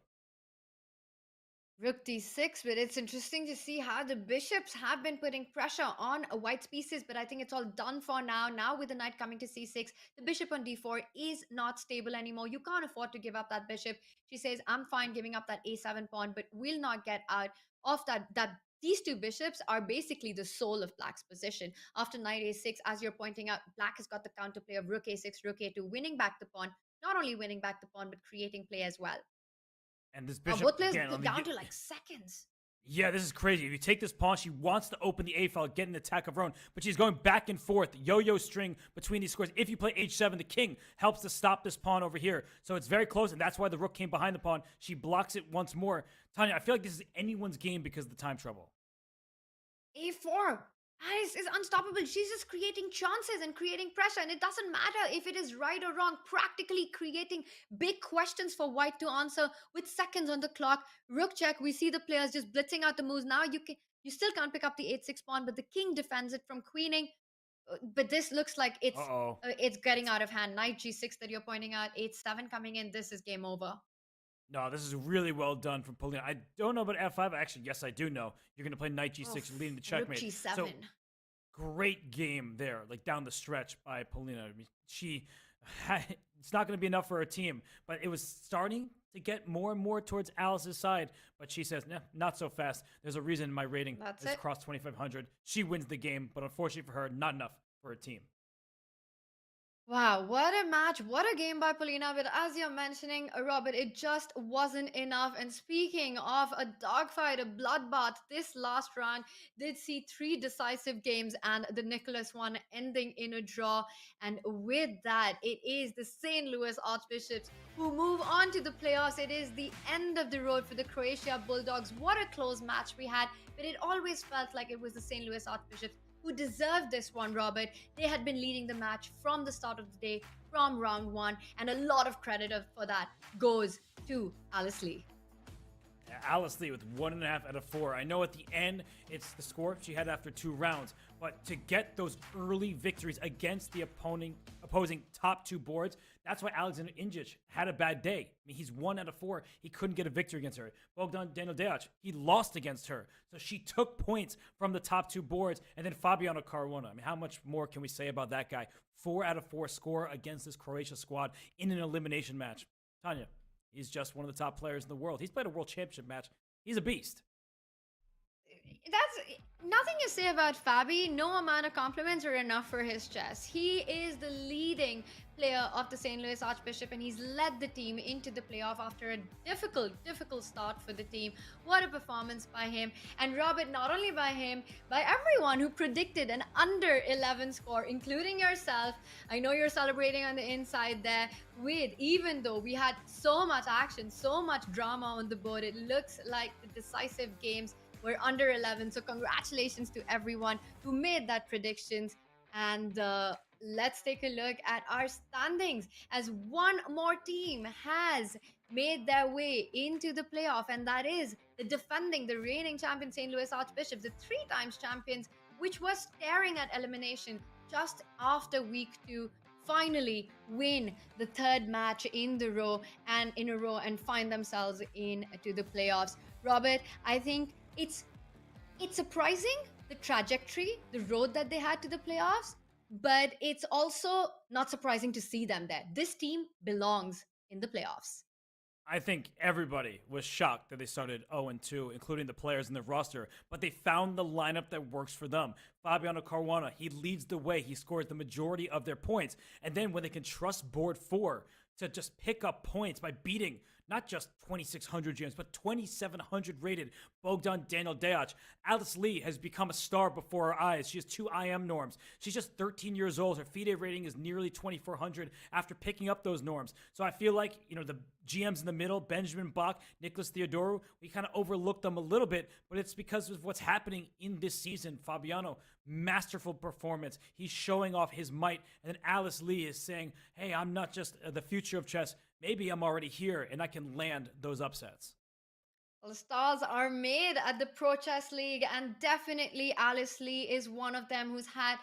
Rook d6, but it's interesting to see how the bishops have been putting pressure on white's pieces, but I think it's all done for now. Now with the knight coming to c6, the bishop on d4 is not stable anymore. You can't afford to give up that bishop. She says, I'm fine giving up that a7 pawn, but will not get out of that. These two bishops are basically the soul of black's position. After knight a6, as you're pointing out, black has got the counterplay of rook a6, rook a2, winning back the pawn. Not only winning back the pawn, but creating play as well. And this Oh, bishop both players again on the down to like seconds. Yeah, this is crazy. If you take this pawn, she wants to open the A file, get an attack of her own, but she's going back and forth, yo-yo string between these squares. If you play H7, the king helps to stop this pawn over here. So it's very close, and that's why the rook came behind the pawn. She blocks it once more. Tanya, I feel like this is anyone's game because of the time trouble. A4. Alice is unstoppable. She's just creating chances and creating pressure, and it doesn't matter if it is right or wrong. Practically creating big questions for white to answer with seconds on the clock. Rook check. We see the players just blitzing out the moves. Now you still can't pick up the 8-6 pawn, but the king defends it from queening. But this looks like it's getting out of hand. Knight G6 that you're pointing out. 8-7 coming in. This is game over. No, this is really well done from Polina. I don't know about F5. Actually, yes, I do know. You're going to play Knight G6, leading the checkmate. Rook G7. So, great game there, like down the stretch by Polina. I mean, it's not going to be enough for her team, but it was starting to get more and more towards Alice's side. But she says, nah, not so fast. There's a reason my rating is crossed 2,500. She wins the game, but unfortunately for her, not enough for her team. Wow, what a match, what a game by Polina. But as you're mentioning, Robert, it just wasn't enough. And speaking of a dogfight, a bloodbath, this last round did see 3 decisive games and the Nicholas one ending in a draw. And with that, it is the St. Louis Archbishops who move on to the playoffs. It is the end of the road for the Croatia Bulldogs. What a close match we had, but it always felt like it was the St. Louis Archbishops who deserved this one, Robert. They had been leading the match from the start of the day, from round 1, and a lot of credit for that goes to Alice Lee. Alice Lee with 1.5 out of 4. I know at the end, it's the score she had after 2 rounds, but to get those early victories against the opposing top 2 boards, that's why Alexander Ingic had a bad day. I mean, he's 1 out of 4. He couldn't get a victory against her. Bogdan Daniel Deac, he lost against her. So she took points from the top 2 boards. And then Fabiano Caruana. I mean, how much more can we say about that guy? 4 out of 4 score against this Croatia squad in an elimination match. Tanya, he's just one of the top players in the world. He's played a world championship match. He's a beast. That's nothing to say about Fabi. No amount of compliments are enough for his chess. He is the leading player of the St. Louis Archbishop, and he's led the team into the playoff after a difficult start for the team. What a performance by him. And Robert, not only by him, by everyone who predicted an under 11 score, including yourself. I know you're celebrating on the inside there even though we had so much action, so much drama on the board, it looks like the decisive games were under 11. So congratulations to everyone who made that predictions. And let's take a look at our standings as one more team has made their way into the playoff, and that is the reigning champion St. Louis Archbishops, the 3 times champions, which was staring at elimination just after week 2, finally win the 3rd match in a row and find themselves into the playoffs. Robert, I think it's surprising, the trajectory, the road that they had to the playoffs, but it's also not surprising to see them there. This team belongs in the playoffs. I think everybody was shocked that they started 0-2, including the players in the roster, but they found the lineup that works for them. Fabiano Caruana, he leads the way. He scores the majority of their points. And then when they can trust board 4 to just pick up points by beating not just 2,600 GMs, but 2,700 rated Bogdan Daniel Deac. Alice Lee has become a star before our eyes. She has 2 IM norms. She's just 13 years old. Her FIDE rating is nearly 2,400 after picking up those norms. So I feel like, the GMs in the middle, Benjamin Bach, Nicholas Theodoru, we kind of overlooked them a little bit, but it's because of what's happening in this season. Fabiano, masterful performance. He's showing off his might. And then Alice Lee is saying, hey, I'm not just the future of chess. Maybe I'm already here and I can land those upsets. Well, stars are made at the Pro Chess League, and definitely Alice Lee is one of them who's had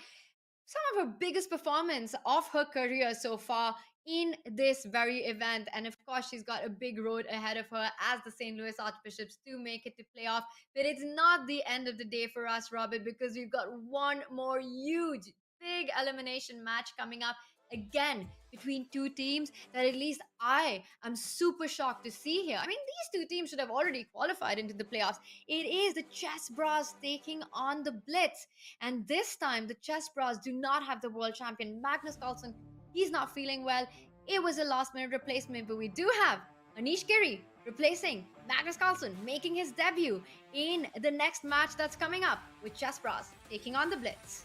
some of her biggest performance of her career so far in this very event. And of course, she's got a big road ahead of her as the St. Louis Archbishops to make it to playoff. But it's not the end of the day for us, Robert, because we've got one more huge, big elimination match coming up again between 2 teams that at least I am super shocked to see here. I mean, these 2 teams should have already qualified into the playoffs. It is the Chessbrahs taking on the Blitz. And this time, the Chessbrahs do not have the world champion, Magnus Carlsen. He's not feeling well. It was a last-minute replacement, but we do have Anish Giri replacing Magnus Carlsen, making his debut in the next match that's coming up with Chessbrahs taking on the Blitz.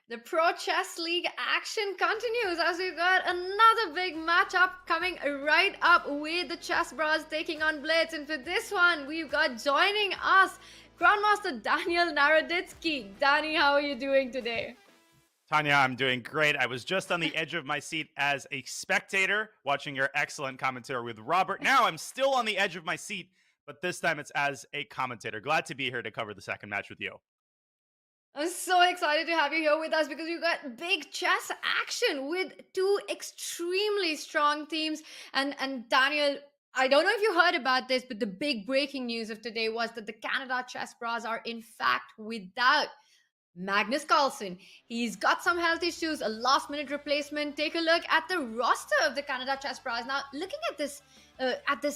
The Pro Chess League action continues as we've got another big matchup coming right up with the Chessbrahs taking on Blitz. And for this one, we've got joining us Grandmaster Daniel Naroditsky. Danny, how are you doing today? Tanya, I'm doing great. I was just on the edge of my seat as a spectator watching your excellent commentary with Robert. Now I'm still on the edge of my seat, but this time it's as a commentator. Glad to be here to cover the second match with you. I'm so excited to have you here with us because we've got big chess action with two extremely strong teams. And Daniel, I don't know if you heard about this, but the big breaking news of today was that the Canada Chessbrahs are in fact without Magnus Carlsen. He's got some health issues, a last-minute replacement. Take a look at the roster of the Canada Chessbrahs. Now, looking at this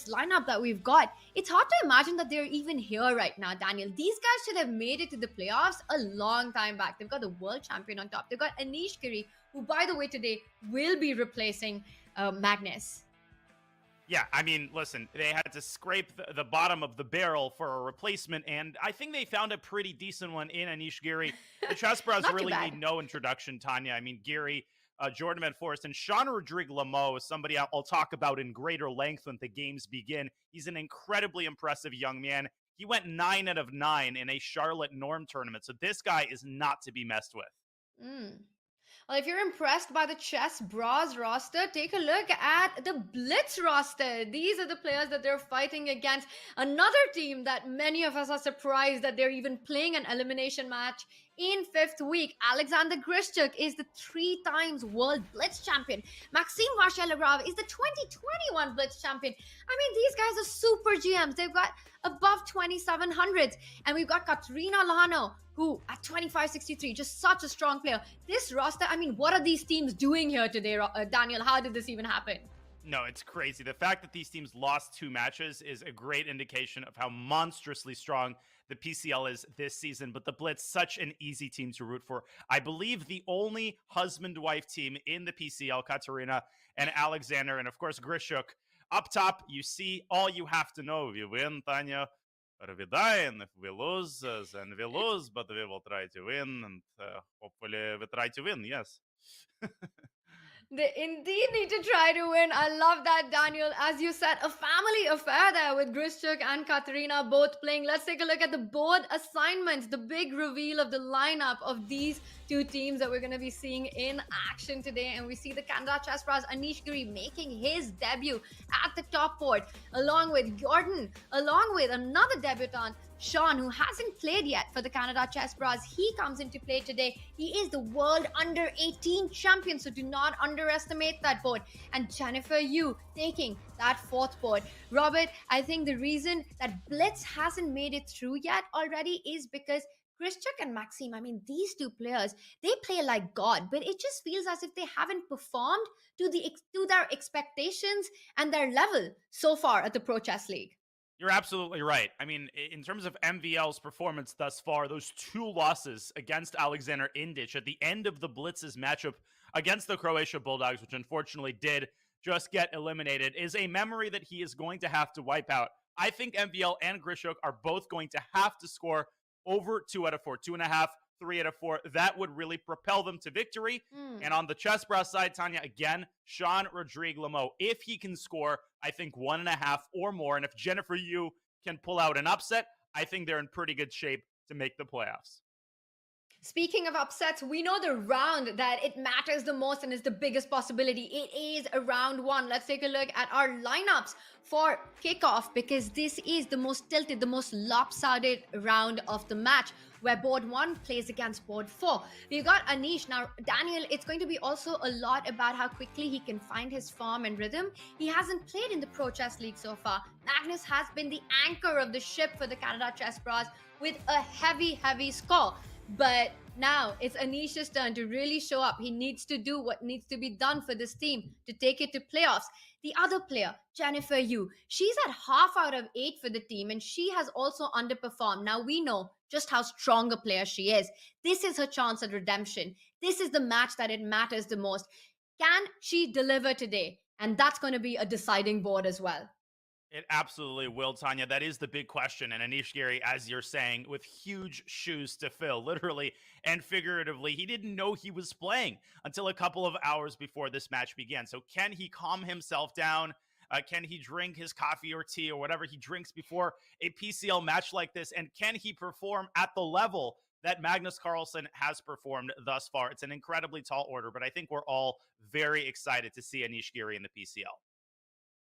lineup that we've got, it's hard to imagine that they're even here right now, Daniel. These guys should have made it to the playoffs a long time back. They've got the world champion on top. They've got Anish Giri, who, by the way, today will be replacing Magnus. Yeah, I mean, listen, they had to scrape the bottom of the barrel for a replacement, and I think they found a pretty decent one in Anish Giri. The Chessbrahs really need no introduction, Tanya. I mean, Giri, Jordan Van Forest, and Jean-Rodrigue Lameau is somebody I'll talk about in greater length when the games begin. He's an incredibly impressive young man. He went 9 out of 9 in a Charlotte Norm tournament, so this guy is not to be messed with. Well, if you're impressed by the Chessbrahs roster, take a look at the Blitz roster. These are the players that they're fighting against. Another team that many of us are surprised that they're even playing an elimination match in 5th week. Alexander Grischuk is the 3 times world Blitz champion. Maxime Varchelagrave is the 2021 Blitz champion. I mean, these guys are super GMs. They've got above 2700s. And we've got Katerina Lehano, who at 2563, just such a strong player. This roster, I mean, what are these teams doing here today, Daniel? How did this even happen? No, it's crazy. The fact that these teams lost 2 matches is a great indication of how monstrously strong the PCL is this season. But the Blitz, such an easy team to root for. I believe the only husband-wife team in the PCL, Katerina and Alexander, and of course Grischuk. Up top, you see all you have to know. We win, Tanya, or we die, and if we lose, then we lose, but we will try to win, and hopefully we try to win, yes. They indeed need to try to win. I love that, Daniel. As you said, a family affair there with Grischuk and Katerina both playing. Let's take a look at the board assignments, the big reveal of the lineup of these two teams that we're going to be seeing in action today. And we see the Canada Chessbrahs, Anish Giri, making his debut at the top board, along with Jordan, along with another debutant, Sean, who hasn't played yet for the Canada Chessbrahs. He comes into play today. He is the world under-18 champion, so do not underestimate that board. And Jennifer Yu taking that 4th board. Robert, I think the reason that Blitz hasn't made it through yet already is because Grischuk and Maxime, I mean, these two players, they play like God, but it just feels as if they haven't performed to their expectations and their level so far at the Pro Chess League. You're absolutely right. I mean, in terms of MVL's performance thus far, those 2 losses against Alexander Indic at the end of the Blitz's matchup against the Croatia Bulldogs, which unfortunately did just get eliminated, is a memory that he is going to have to wipe out. I think MVL and Grischuk are both going to have to score over 2 out of 4, 2.5, 3 out of 4. That would really propel them to victory. And on the Chessbrahs side, Tanya, again, Jean-Rodrigue Lameau. If he can score, I think 1.5 or more, and if Jennifer Yu can pull out an upset, I think they're in pretty good shape to make the playoffs. Speaking of upsets, we know the round that it matters the most and is the biggest possibility. It is a round 1. Let's take a look at our lineups for kickoff, because this is the most tilted, the most lopsided round of the match, where board 1 plays against board 4. We've got Anish. Now, Daniel, it's going to be also a lot about how quickly he can find his form and rhythm. He hasn't played in the Pro Chess League so far. Magnus has been the anchor of the ship for the Canada Chessbrahs with a heavy score. But now it's Anish's turn to really show up. He needs to do what needs to be done for this team to take it to playoffs. The other player, Jennifer Yu, she's at half out of 8 for the team, and she has also underperformed. Now we know just how strong a player she is. This is her chance at redemption. This is the match that it matters the most. Can she deliver today? And that's going to be a deciding board as well. It absolutely will, Tanya. That is the big question. And Anish Giri, as you're saying, with huge shoes to fill, literally and figuratively, he didn't know he was playing until a couple of hours before this match began. So can he calm himself down? Can he drink his coffee or tea or whatever he drinks before a PCL match like this? And can he perform at the level that Magnus Carlsen has performed thus far? It's an incredibly tall order, but I think we're all very excited to see Anish Giri in the PCL.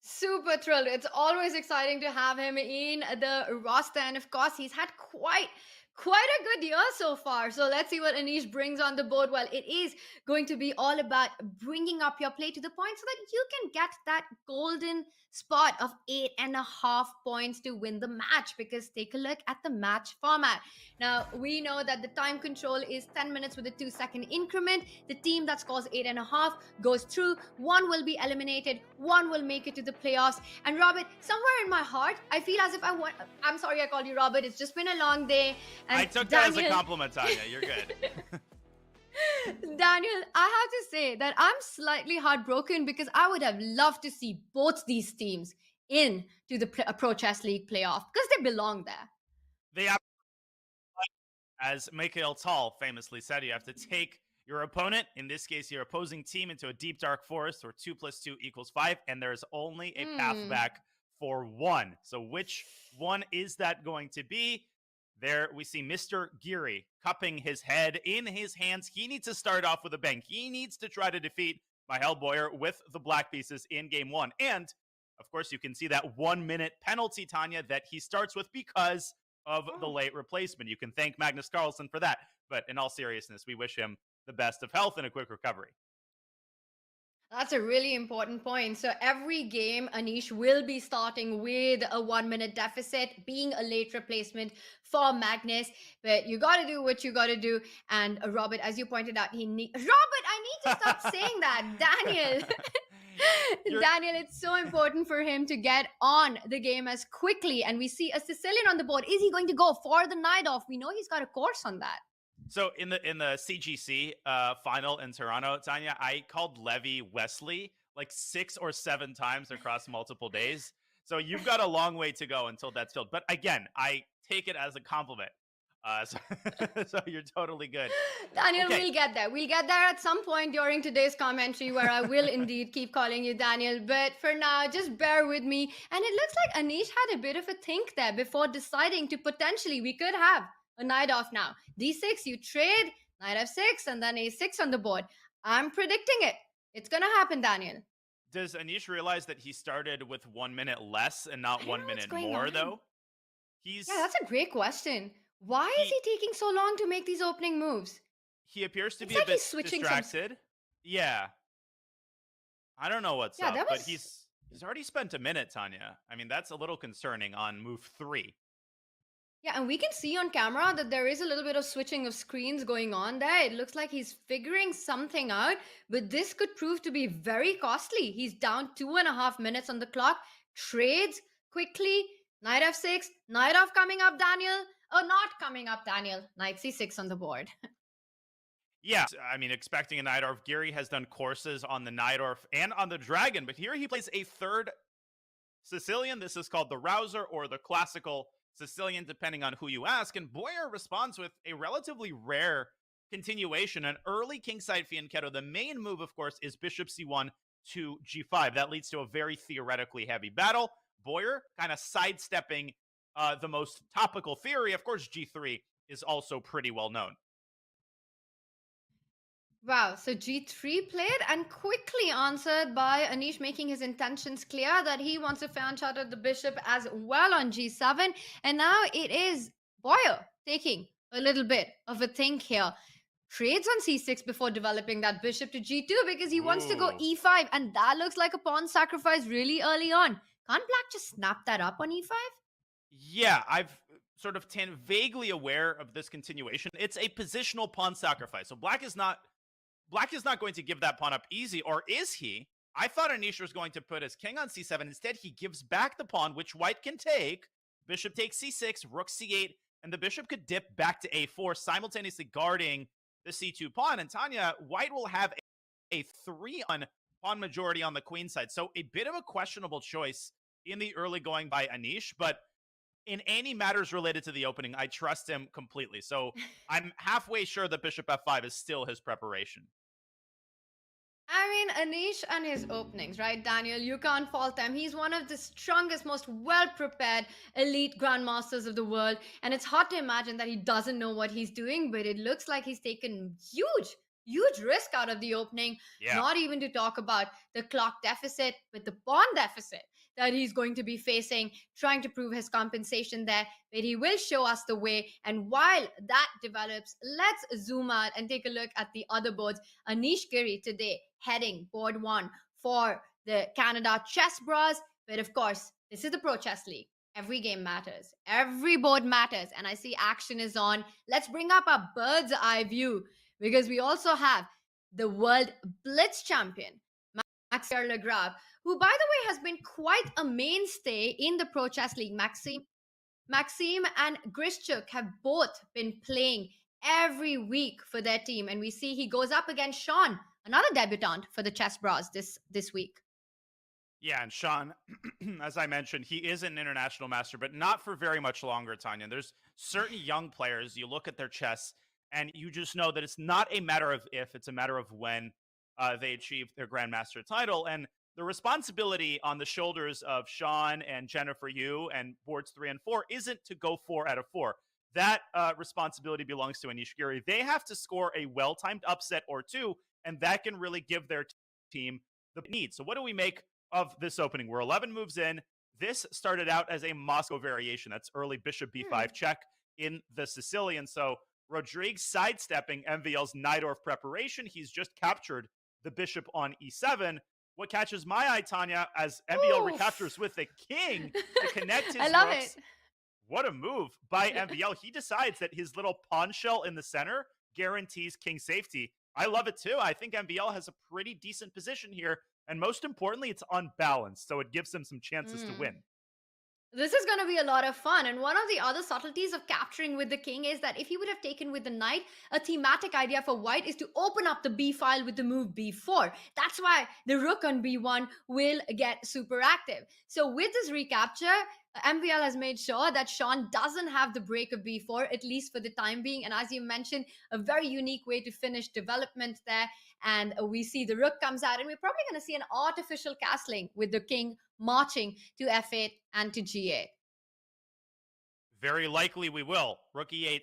Super thrilled. It's always exciting to have him in the roster. And of course, he's had quite a good year so far. So let's see what Anish brings on the board. Well, it is going to be all about bringing up your play to the point so that you can get that golden spot of 8.5 points to win the match. Because take a look at the match format. Now, we know that the time control is 10 minutes with a 2-second increment. The team that scores 8.5 goes through. One will be eliminated. One will make it to the playoffs. And Robert, somewhere in my heart, I feel as if I want... I'm sorry I called you Robert. It's just been a long day. And I took that as a compliment, Tanya. You're good. Daniel, I have to say that I'm slightly heartbroken because I would have loved to see both these teams in to the Pro Chess League playoff because they belong there. They have, as Mikhail Tal famously said, you have to take your opponent, in this case your opposing team, into a deep dark forest where 2 + 2 = 5, and there's only a path back for one. So which one is that going to be? There we see Mr. Giri cupping his head in his hands. He needs to start off with a bang. He needs to try to defeat Mihail Boyer with the black pieces in game one. And, of course, you can see that 1-minute penalty, Tanya, that he starts with because of the late replacement. You can thank Magnus Carlsen for that. But in all seriousness, we wish him the best of health and a quick recovery. That's a really important point. So every game, Anish will be starting with a 1-minute deficit, being a late replacement for Magnus. But you got to do what you got to do. And Robert, as you pointed out, Robert, I need to stop saying that. Daniel. Daniel, it's so important for him to get on the game as quickly. And we see a Sicilian on the board. Is he going to go for the knight off? We know he's got a course on that. So in the CGC final in Toronto, Tanya, I called Levy Wesley like 6 or 7 times across multiple days. So you've got a long way to go until that's filled. But again, I take it as a compliment. So you're totally good. Daniel, we'll get there. We'll get there at some point during today's commentary where I will indeed keep calling you Daniel. But for now, just bear with me. And it looks like Anish had a bit of a think there before deciding to potentially, we could have a knight off now. D6, you trade, knight f6, and then a6 on the board. I'm predicting it. It's going to happen, Daniel. Does Anish realize that he started with 1 minute less and not 1 minute more, though? Yeah, that's a great question. Why is he taking so long to make these opening moves? He appears to be a bit distracted. Yeah. I don't know what's up, but he's already spent a minute, Tanya. I mean, that's a little concerning on move 3. Yeah, and we can see on camera that there is a little bit of switching of screens going on there. It looks like he's figuring something out, but this could prove to be very costly. He's down 2.5 minutes on the clock, trades quickly, knight f6, knight off coming up, Daniel. Oh, not coming up, Daniel. Knight c6 on the board. Yeah, I mean, expecting a knight off. Giri has done courses on the knight off and on the dragon, but here he plays a third Sicilian. This is called the Rouser or the classical Sicilian, depending on who you ask. And Boyer responds with a relatively rare continuation, an early kingside fianchetto. The main move, of course, is bishop c1 to g5. That leads to a very theoretically heavy battle. Boyer kind of sidestepping the most topical theory. Of course, g3 is also pretty well known. Wow, so g3 played and quickly answered by Anish, making his intentions clear that he wants to fan shatter the bishop as well on g7. And now it is Boyer taking a little bit of a think here. Trades on c6 before developing that bishop to g2 because he wants to go e5. And that looks like a pawn sacrifice really early on. Can't black just snap that up on e5? Yeah, I've sort of been vaguely aware of this continuation. It's a positional pawn sacrifice. So Black is not going to give that pawn up easy, or is he? I thought Anish was going to put his king on c7. Instead, he gives back the pawn, which white can take. Bishop takes c6, rook c8, and the bishop could dip back to a4, simultaneously guarding the c2 pawn. And Tanya, white will have a 3 on pawn majority on the queen side. So a bit of a questionable choice in the early going by Anish, but in any matters related to the opening, I trust him completely. So I'm halfway sure that bishop f5 is still his preparation. I mean, Anish and his openings, right, Daniel? You can't fault them. He's one of the strongest, most well-prepared elite grandmasters of the world. And it's hard to imagine that he doesn't know what he's doing, but it looks like he's taken huge risk out of the opening. Yeah. Not even to talk about the clock deficit, but the pawn deficit that he's going to be facing, trying to prove his compensation there. But he will show us the way. And while that develops, let's zoom out and take a look at the other boards. Anish Giri today heading board 1 for the Canada Chessbrahs. But of course, this is the Pro Chess League. Every game matters. Every board matters. And I see action is on. Let's bring up a bird's eye view, because we also have the world Blitz champion, Maxime Legrave, who, by the way, has been quite a mainstay in the Pro Chess League. Maxime and Grischuk have both been playing every week for their team. And we see he goes up against Sean, another debutant for the Chessbrahs this week. Yeah, and Sean, as I mentioned, he is an international master, but not for very much longer, Tanya. There's certain young players, you look at their chess, and you just know that it's not a matter of if, it's a matter of when they achieve their Grandmaster title. And the responsibility on the shoulders of Sean and Jennifer Yu and boards 3 and 4 isn't to go 4 out of 4. That responsibility belongs to Anish Giri. They have to score a well-timed upset or two, and that can really give their team the need. So what do we make of this opening? We're 11 moves in. This started out as a Moscow variation. That's early bishop b5 check in the Sicilian. So Rodrigue sidestepping MVL's Najdorf preparation. He's just captured the bishop on e7. What catches my eye, Tanya, as MVL recaptures with the king to connect his I love rooks. it. What a move by MVL. He decides that his little pawn shell in the center guarantees king safety. I love it too. I think MVL has a pretty decent position here. And most importantly, it's unbalanced. So it gives him some chances to win. This is going to be a lot of fun. And one of the other subtleties of capturing with the king is that if he would have taken with the knight, a thematic idea for white is to open up the b file with the move b4. That's why the rook on b1 will get super active. So with this recapture, MVL has made sure that Sean doesn't have the break of b4, at least for the time being. And as you mentioned, a very unique way to finish development there. And we see the rook comes out, and we're probably going to see an artificial castling with the king marching to f8 and to g8. Very likely we will. Rook e8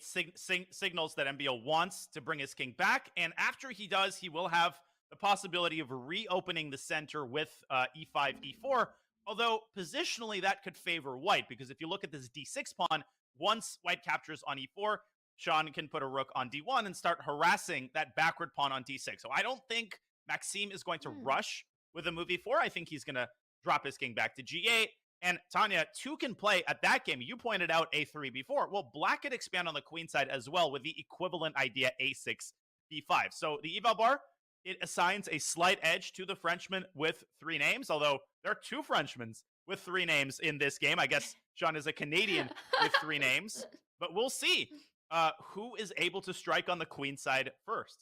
signals that MVL wants to bring his king back, and after he does, he will have the possibility of reopening the center with e5, e4, although positionally that could favor white, because if you look at this d6 pawn, once white captures on e4, Sean can put a rook on d1 and start harassing that backward pawn on d6. So I don't think Maxime is going to rush with a move e4. I think he's going to drop his king back to g8. And Tanya, two can play at that game. You pointed out a3, b4. Well, black could expand on the queen side as well with the equivalent idea a6, b5. So the eval bar, it assigns a slight edge to the Frenchman with 3 names, although there are 2 Frenchmen with 3 names in this game. I guess Sean is a Canadian with 3 names, but we'll see who is able to strike on the queen side first.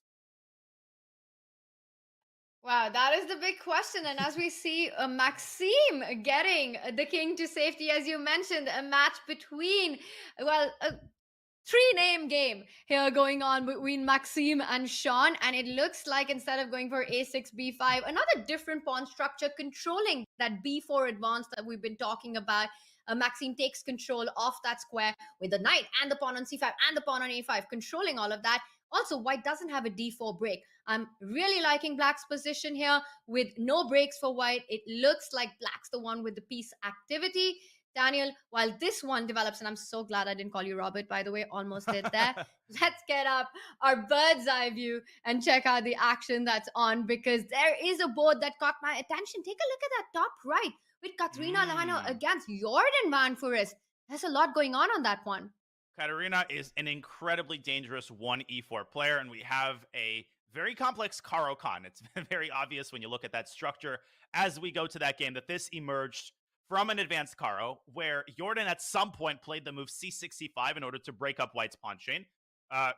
Wow, that is the big question. And as we see Maxime getting the king to safety, as you mentioned, a match between, well, a 3-name game here going on between Maxime and Sean. And it looks like instead of going for a6, b5, another different pawn structure controlling that b4 advance that we've been talking about. Maxime takes control of that square with the knight and the pawn on c5 and the pawn on a5, controlling all of that. Also, white doesn't have a d4 break. I'm really liking black's position here with no breaks for white. It looks like black's the one with the piece activity. Daniel, while this one develops, and I'm so glad I didn't call you Robert, by the way, almost did there. Let's get up our bird's eye view and check out the action that's on, because there is a board that caught my attention. Take a look at that top right with Katerina Lano against Jordan Van Forest. There's a lot going on that one. Katerina is an incredibly dangerous 1e4 player, and we have a very complex Caro Khan. It's very obvious when you look at that structure as we go to that game that this emerged from an advanced Caro, where Jordan at some point played the move c6, c5 in order to break up white's pawn chain.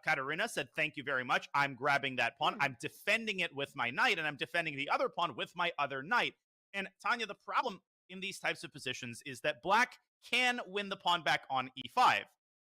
Katerina said, thank you very much. I'm grabbing that pawn. I'm defending it with my knight, and I'm defending the other pawn with my other knight. And Tanya, the problem in these types of positions is that black can win the pawn back on e5.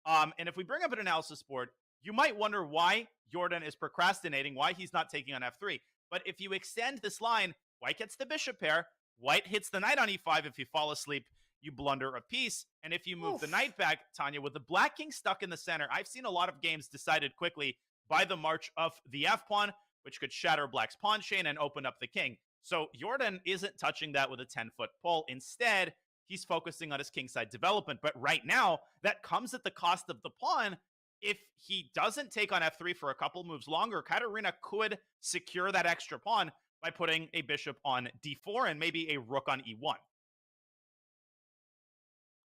And if we bring up an analysis board, you might wonder why Jordan is procrastinating, why he's not taking on f3. But if you extend this line, white gets the bishop pair, white hits the knight on e5. If you fall asleep, you blunder a piece. And if you move the knight back, Tanya, with the black king stuck in the center, I've seen a lot of games decided quickly by the march of the f-pawn, which could shatter black's pawn chain and open up the king. So Jordan isn't touching that with a 10-foot pole. Instead, he's focusing on his kingside development. But right now, that comes at the cost of the pawn. If he doesn't take on f3 for a couple moves longer, Katarina could secure that extra pawn by putting a bishop on d4 and maybe a rook on e1.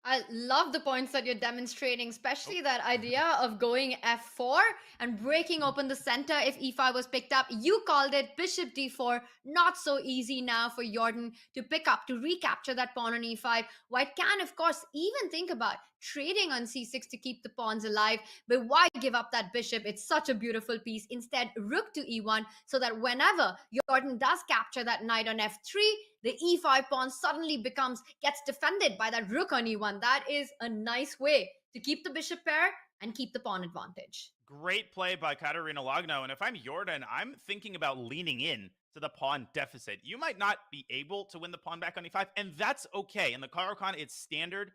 I love the points that you're demonstrating, especially that idea of going f4 and breaking open the center if e5 was picked up. You called it bishop d4. Not so easy now for Jordan to pick up, to recapture that pawn on e5. White can, of course, even think about trading on c6 to keep the pawns alive, but why give up that bishop? It's such a beautiful piece. Instead, rook to e1, so that whenever Jordan does capture that knight on f3, the e5 pawn suddenly gets defended by that rook on e1. That is a nice way to keep the bishop pair and keep the pawn advantage. Great play by Katarina Lagno. And if I'm Jordan, I'm thinking about leaning in to the pawn deficit. You might not be able to win the pawn back on e5, and that's okay. In the Caro-Kann, it's standard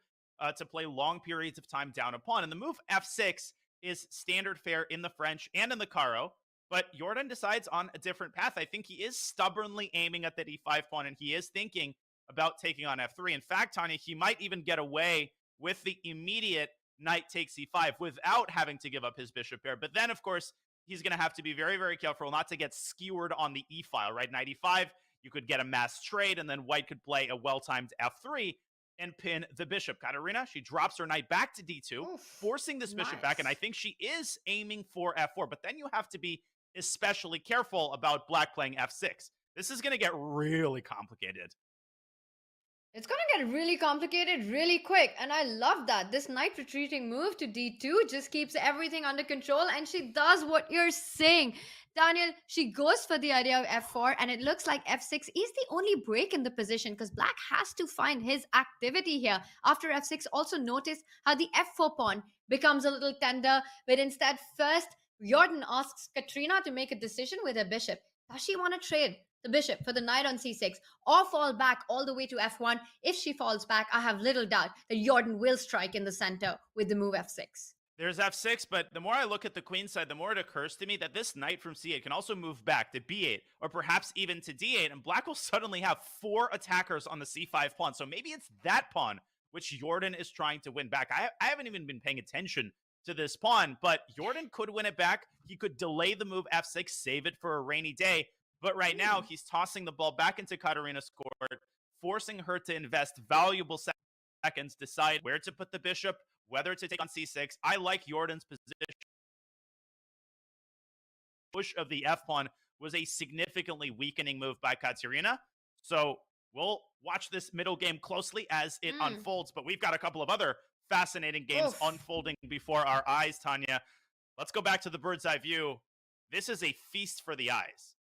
to play long periods of time down a pawn. And the move f6 is standard fare in the French and in the Caro. But Jordan decides on a different path. I think he is stubbornly aiming at that e5 pawn, and he is thinking about taking on f3. In fact, Tanya, he might even get away with the immediate knight takes e5 without having to give up his bishop pair. But then, of course, he's going to have to be very, very careful not to get skewered on the e-file, right? Knight e5, you could get a mass trade, and then white could play a well-timed f3 and pin the bishop. Katarina, she drops her knight back to d2, forcing this bishop back, and I think she is aiming for f4. But then you have to be especially careful about black playing f6. This is going to get really complicated. It's going to get really complicated really quick, and I love that. This knight retreating move to d2 just keeps everything under control, and she does what you're saying. Daniel, she goes for the idea of f4, and it looks like f6 is the only break in the position because black has to find his activity here. After f6, also notice how the f4 pawn becomes a little tender, but instead first, Jordan asks Katrina to make a decision with her bishop. Does she want to trade the bishop for the knight on c6 or fall back all the way to f1? If she falls back, I have little doubt that Jordan will strike in the center with the move f6. There's f6, but the more I look at the queen side, the more it occurs to me that this knight from c8 can also move back to b8 or perhaps even to d8, and black will suddenly have 4 attackers on the c5 pawn. So maybe it's that pawn which Jordan is trying to win back. I haven't even been paying attention to this pawn, but Jordan could win it back. He could delay the move f6, save it for a rainy day. But right now, he's tossing the ball back into Katarina's court, forcing her to invest valuable seconds, decide where to put the bishop, whether to take on c6. I like Jordan's position. Push of the f-pawn was a significantly weakening move by Katarina. So we'll watch this middle game closely as it unfolds. But we've got a couple of other fascinating games unfolding before our eyes, Tanya. Let's go back to the bird's eye view. This is a feast for the eyes.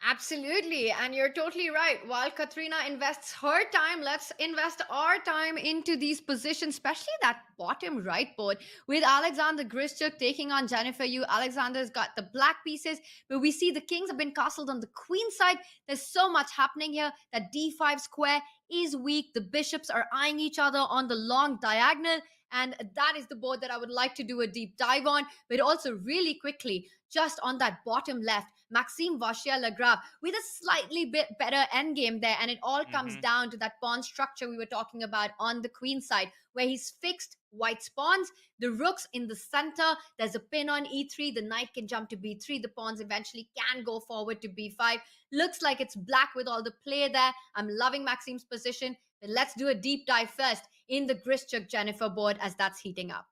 Absolutely, and you're totally right. While Katrina invests her time, let's invest our time into these positions, especially that bottom right board with Alexander Grischuk taking on Jennifer Yu. Alexander's got the black pieces, but we see the kings have been castled on the queen side. There's so much happening here. That d5 square is weak. The bishops are eyeing each other on the long diagonal, and that is the board that I would like to do a deep dive on. But also really quickly, just on that bottom left, Maxime Vachier-Lagrave with a slightly bit better endgame there, and it all comes down to that pawn structure we were talking about on the queen side, where he's fixed white's pawns, the rooks in the center, there's a pin on e3, the knight can jump to b3, the pawns eventually can go forward to b5. Looks like it's black with all the play there. I'm loving Maxime's position, but let's do a deep dive first in the Grischuk Jennifer board as that's heating up.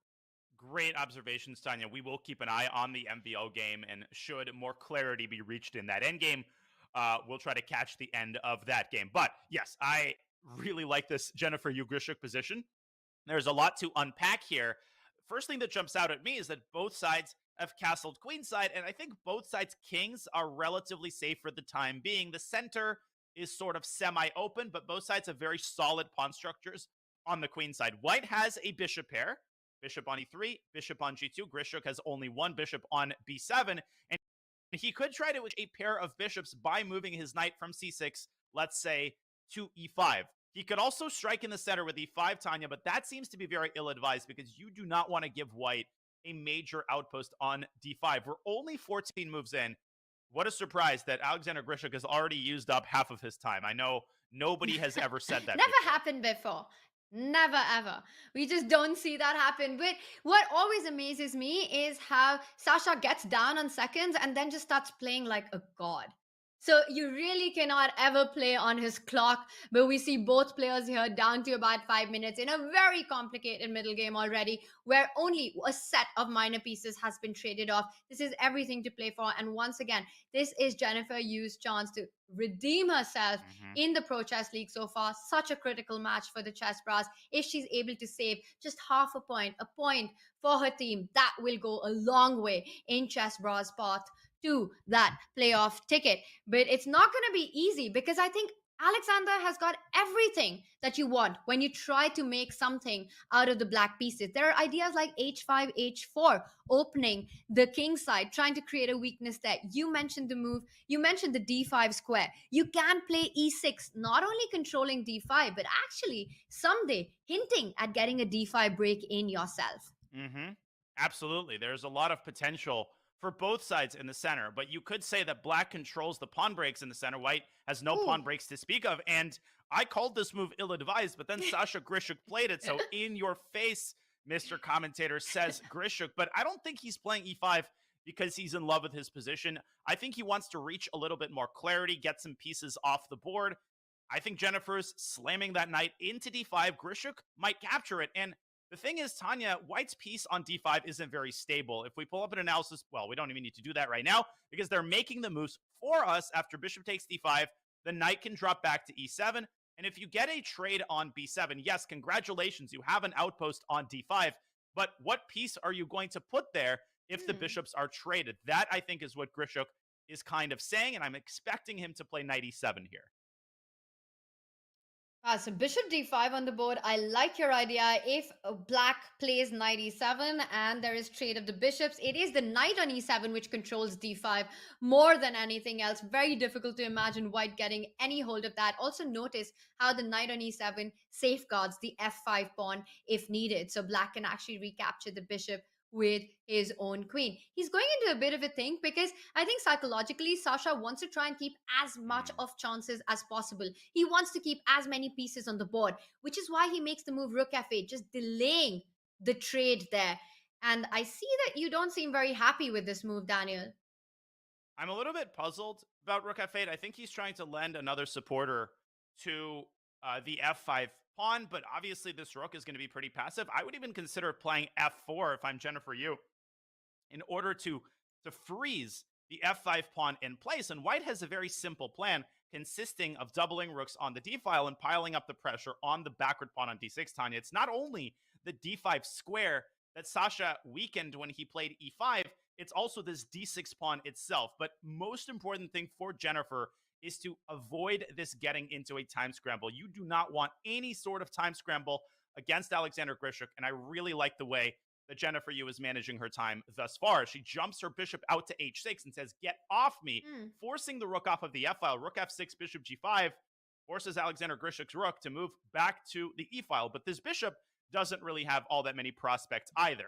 Great observations, Tanya. We will keep an eye on the MVL game, and should more clarity be reached in that endgame, we'll try to catch the end of that game. But yes, I really like this Jennifer Yu Grischuk position. There's a lot to unpack here. First thing that jumps out at me is that both sides have castled queenside, and I think both sides' kings are relatively safe for the time being. The center is sort of semi-open, but both sides have very solid pawn structures on the queen side. White has a bishop pair, bishop on e3, bishop on g2. Grischuk has only one bishop on b7, and he could try to a pair of bishops by moving his knight from c6, let's say, to e5. He could also strike in the center with e5, Tanya, but that seems to be very ill-advised because you do not want to give white a major outpost on d5. We're only 14 moves in. What a surprise that Alexander Grischuk has already used up half of his time. I know nobody has ever said that Never before. happened before. Never ever. We just don't see that happen. But what always amazes me is how Sasha gets down on seconds and then just starts playing like a god. So you really cannot ever play on his clock, but we see both players here down to about 5 minutes in a very complicated middle game already, where only a set of minor pieces has been traded off. This is everything to play for. And once again, this is Jennifer Yu's chance to redeem herself in the Pro Chess League so far. Such a critical match for the Chessbrahs. If she's able to save just half a point for her team, that will go a long way in Chessbrahs' path to that playoff ticket. But it's not going to be easy because I think Alexander has got everything that you want when you try to make something out of the black pieces. There are ideas like h5, h4, opening the king side, trying to create a weakness there. You mentioned the move, you mentioned the d5 square. You can play e6, not only controlling d5, but actually someday hinting at getting a d5 break in yourself. Absolutely. There's a lot of potential for both sides in the center, but you could say that black controls the pawn breaks in the center. White has no pawn breaks to speak of, and I called this move ill-advised, but then Sasha Grischuk played it, so in your face, Mr. Commentator, says Grischuk, but I don't think he's playing e5 because he's in love with his position. I think he wants to reach a little bit more clarity, get some pieces off the board. I think Jennifer's slamming that knight into d5. Grischuk might capture it, and the thing is, Tanya, White's piece on d5 isn't very stable. If we pull up an analysis, well, we don't even need to do that right now because they're making the moves for us. After bishop takes d5, the knight can drop back to e7. And if you get a trade on b7, yes, congratulations, you have an outpost on d5. But what piece are you going to put there if the bishops are traded? That, I think, is what Grischuk is kind of saying, and I'm expecting him to play knight e7 here. So bishop d5 on the board. I like your idea. If black plays knight e7 and there is trade of the bishops, it is the knight on e7 which controls d5 more than anything else. Very difficult to imagine white getting any hold of that. Also notice how the knight on e7 safeguards the f5 pawn if needed. So black can actually recapture the bishop with his own queen. He's going into a bit of a think because I think psychologically Sasha wants to try and keep as much of chances as possible. He wants to keep as many pieces on the board, which is why he makes the move rook f8, just delaying the trade there. And I see that you don't seem very happy with this move, Daniel. I'm a little bit puzzled about rook f8. I think he's trying to lend another supporter to the f5 pawn, but obviously this rook is going to be pretty passive. I would even consider playing f4 if I'm Jennifer Yu in order to freeze the f5 pawn in place. And white has a very simple plan consisting of doubling rooks on the d file and piling up the pressure on the backward pawn on d6, Tanya. It's not only the d5 square that Sasha weakened when he played e5, it's also this d6 pawn itself. But most important thing for Jennifer is to avoid this getting into a time scramble. You do not want any sort of time scramble against Alexander Grischuk, and I really like the way that Jennifer Yu is managing her time thus far. She jumps her bishop out to h6 and says, get off me, forcing the rook off of the f-file. Rook f6, bishop g5 forces Alexander Grischuk's rook to move back to the e-file, but this bishop doesn't really have all that many prospects either.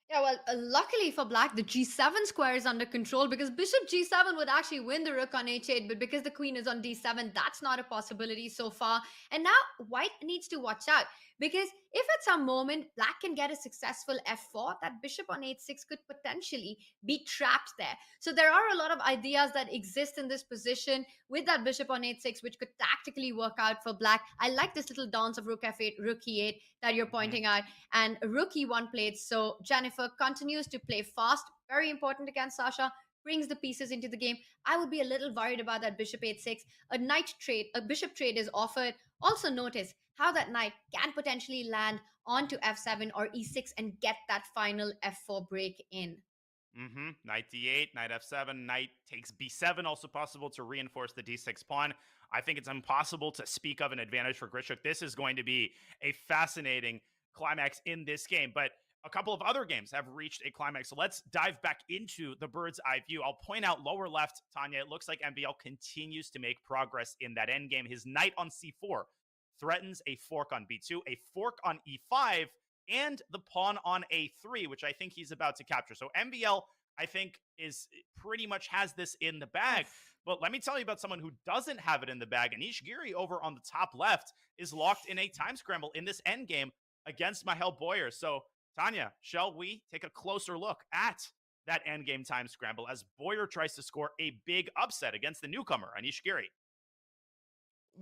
Yeah, well, luckily for black, the g7 square is under control because bishop g7 would actually win the rook on h8, but because the queen is on d7, that's not a possibility so far. And now white needs to watch out because if at some moment black can get a successful f4, that bishop on h6 could potentially be trapped there. So there are a lot of ideas that exist in this position with that bishop on h6, which could tactically work out for black. I like this little dance of rook f8, rook e8 that you're pointing out, and rook e1 played. So Jennifer continues to play fast, very important against Sasha, brings the pieces into the game. I would be a little worried about that bishop h6. A knight trade, a bishop trade is offered. Also notice how that knight can potentially land onto f7 or e6 and get that final f4 break in. Knight d8, knight f7, knight takes b7, also possible to reinforce the d6 pawn. I think it's impossible to speak of an advantage for Grischuk. This is going to be a fascinating climax in this game, but a couple of other games have reached a climax. So let's dive back into the bird's eye view. I'll point out lower left, Tanya, it looks like MVL continues to make progress in that endgame. His knight on c4 threatens a fork on b2, a fork on e5, and the pawn on a3, which I think he's about to capture. So MVL, I think, is pretty much has this in the bag. But let me tell you about someone who doesn't have it in the bag. Anish Giri over on the top left is locked in a time scramble in this endgame against Mihail Boyer. So Tanya, shall we take a closer look at that endgame time scramble as Boyer tries to score a big upset against the newcomer, Anish Giri?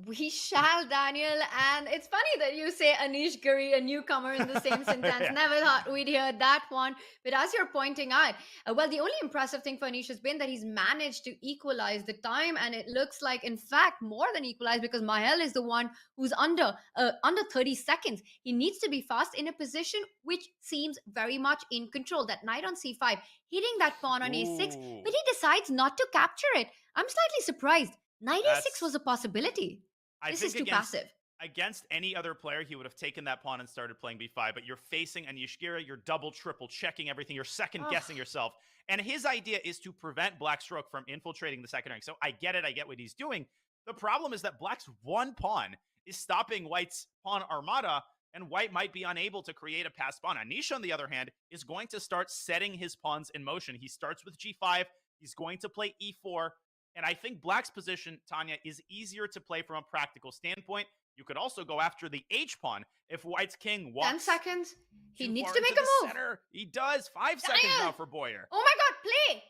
We shall, Daniel. And it's funny that you say Anish Giri, a newcomer, in the same sentence. Yeah. Never thought we'd hear that one. But as you're pointing out, well, the only impressive thing for Anish has been that he's managed to equalize the time. And it looks like, in fact, more than equalize, because Mihail is the one who's under 30 seconds. He needs to be fast in a position which seems very much in control. That knight on c5, hitting that pawn on a6, but he decides not to capture it. I'm slightly surprised. Knight a6 was a possibility. This is too passive. Against any other player, he would have taken that pawn and started playing b5, but you're facing Anish Giri, you're double, triple checking everything, you're second guessing yourself. And his idea is to prevent Black's stroke from infiltrating the second rank. So I get it, I get what he's doing. The problem is that Black's one pawn is stopping White's pawn armada, and White might be unable to create a passed pawn. Anish, on the other hand, is going to start setting his pawns in motion. He starts with g5, he's going to play e4, and I think Black's position, Tanya, is easier to play from a practical standpoint. You could also go after the h-pawn if White's king walks 10 seconds. He too needs far to make into a the move. center. He does. 5 seconds now for Boyer. Oh my god, play!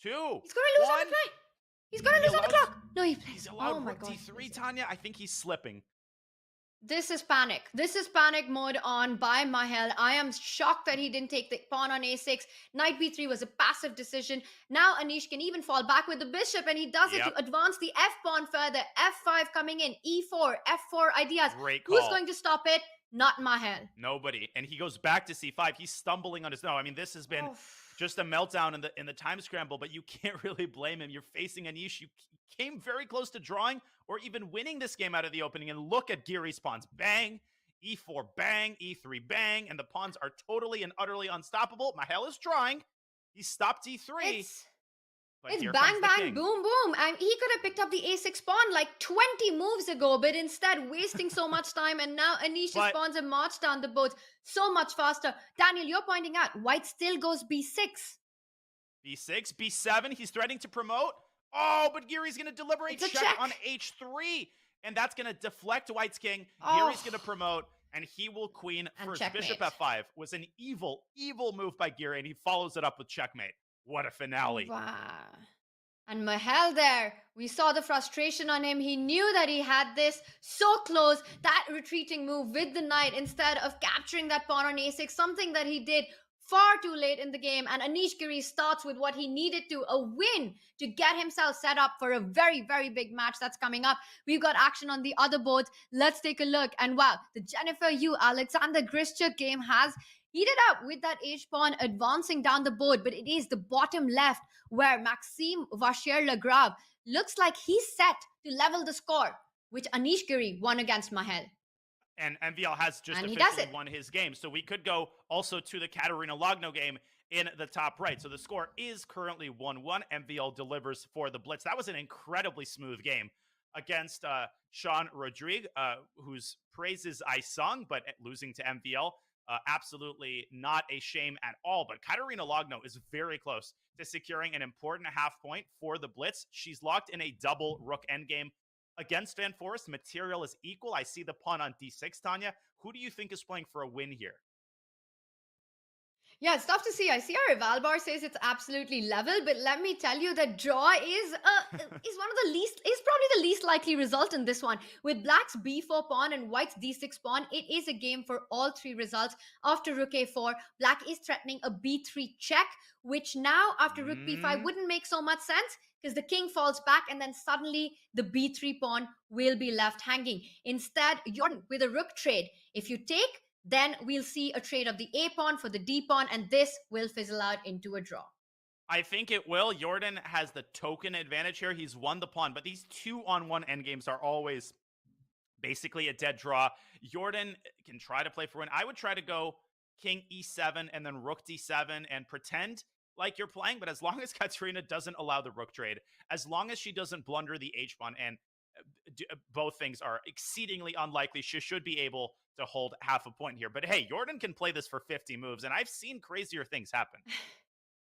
2. He's gonna lose on the play. He's gonna lose on the clock. No, he plays. He's allowed Oh my rook god. d3, Tanya. I think he's slipping. This is panic. This is panic mode on by Mihail. I am shocked that he didn't take the pawn on a6. Knight b3 was a passive decision. Now Anish can even fall back with the bishop, and he does it to advance the f-pawn further. f5 coming in, e4, f4 ideas. Great call. Who's going to stop it? Not Mihail. Nobody. And he goes back to c5. He's stumbling on his... No, I mean, this has been just a meltdown in the time scramble, but you can't really blame him. You're facing Anish. You came very close to drawing or even winning this game out of the opening. And look at Giri's pawns. Bang, e4, bang, e3, bang. And the pawns are totally and utterly unstoppable. Mihail is drawing. He stopped e3. It's bang, bang, boom, boom. And he could have picked up the a6 pawn like 20 moves ago, but instead wasting so much time. And now Anish's pawns have marched down the board so much faster. Daniel, you're pointing out White still goes b6. b6, b7. He's threatening to promote. Oh, but Giri's going to deliberate check on h3. And that's going to deflect White's king. Giri's going to promote. And he will queen first. Bishop f5 was an evil, evil move by Giri. And he follows it up with checkmate. What a finale. Wow. And Mihail there, we saw the frustration on him. He knew that he had this so close, that retreating move with the knight instead of capturing that pawn on a6, something that he did far too late in the game. And Anish Giri starts with what he needed to, a win to get himself set up for a very, very big match that's coming up. We've got action on the other boards. Let's take a look. And wow, the Jennifer Yu Alexander Grischuk game has heated up with that h-pawn advancing down the board, but it is the bottom left where Maxime Vachier-Lagrave looks like he's set to level the score, which Anish Giri won against Mihail. And MVL has just officially won his game. So we could go also to the Katerina Logno game in the top right. So the score is currently 1-1. MVL delivers for the Blitz. That was an incredibly smooth game against Sean Rodrigue, whose praises I sung, but losing to MVL. Absolutely not a shame at all. But Katerina Logno is very close to securing an important half point for the Blitz. She's locked in a double rook endgame against Van Forest. Material is equal. I see the pawn on d6, Tanya. Who do you think is playing for a win here? Yeah, it's tough to see. I see our Valbar says it's absolutely level, but let me tell you that draw is one of the least, is probably the least likely result in this one. With Black's b4 pawn and White's d6 pawn, it is a game for all three results. After rook a4, Black is threatening a b3 check, which now after rook b5 wouldn't make so much sense because the king falls back and then suddenly the b3 pawn will be left hanging. Instead, you're with a rook trade. If you take, then we'll see a trade of the a pawn for the d pawn, and this will fizzle out into a draw. I think it will. Jordan has the token advantage here. He's won the pawn, but these 2-on-1 endgames are always basically a dead draw. Jordan can try to play for win. I would try to go king e7 and then rook d7 and pretend like you're playing, but as long as Katrina doesn't allow the rook trade, as long as she doesn't blunder the h-pawn, and both things are exceedingly unlikely, she should be able to hold half a point here. But hey, Jordan can play this for 50 moves, and I've seen crazier things happen.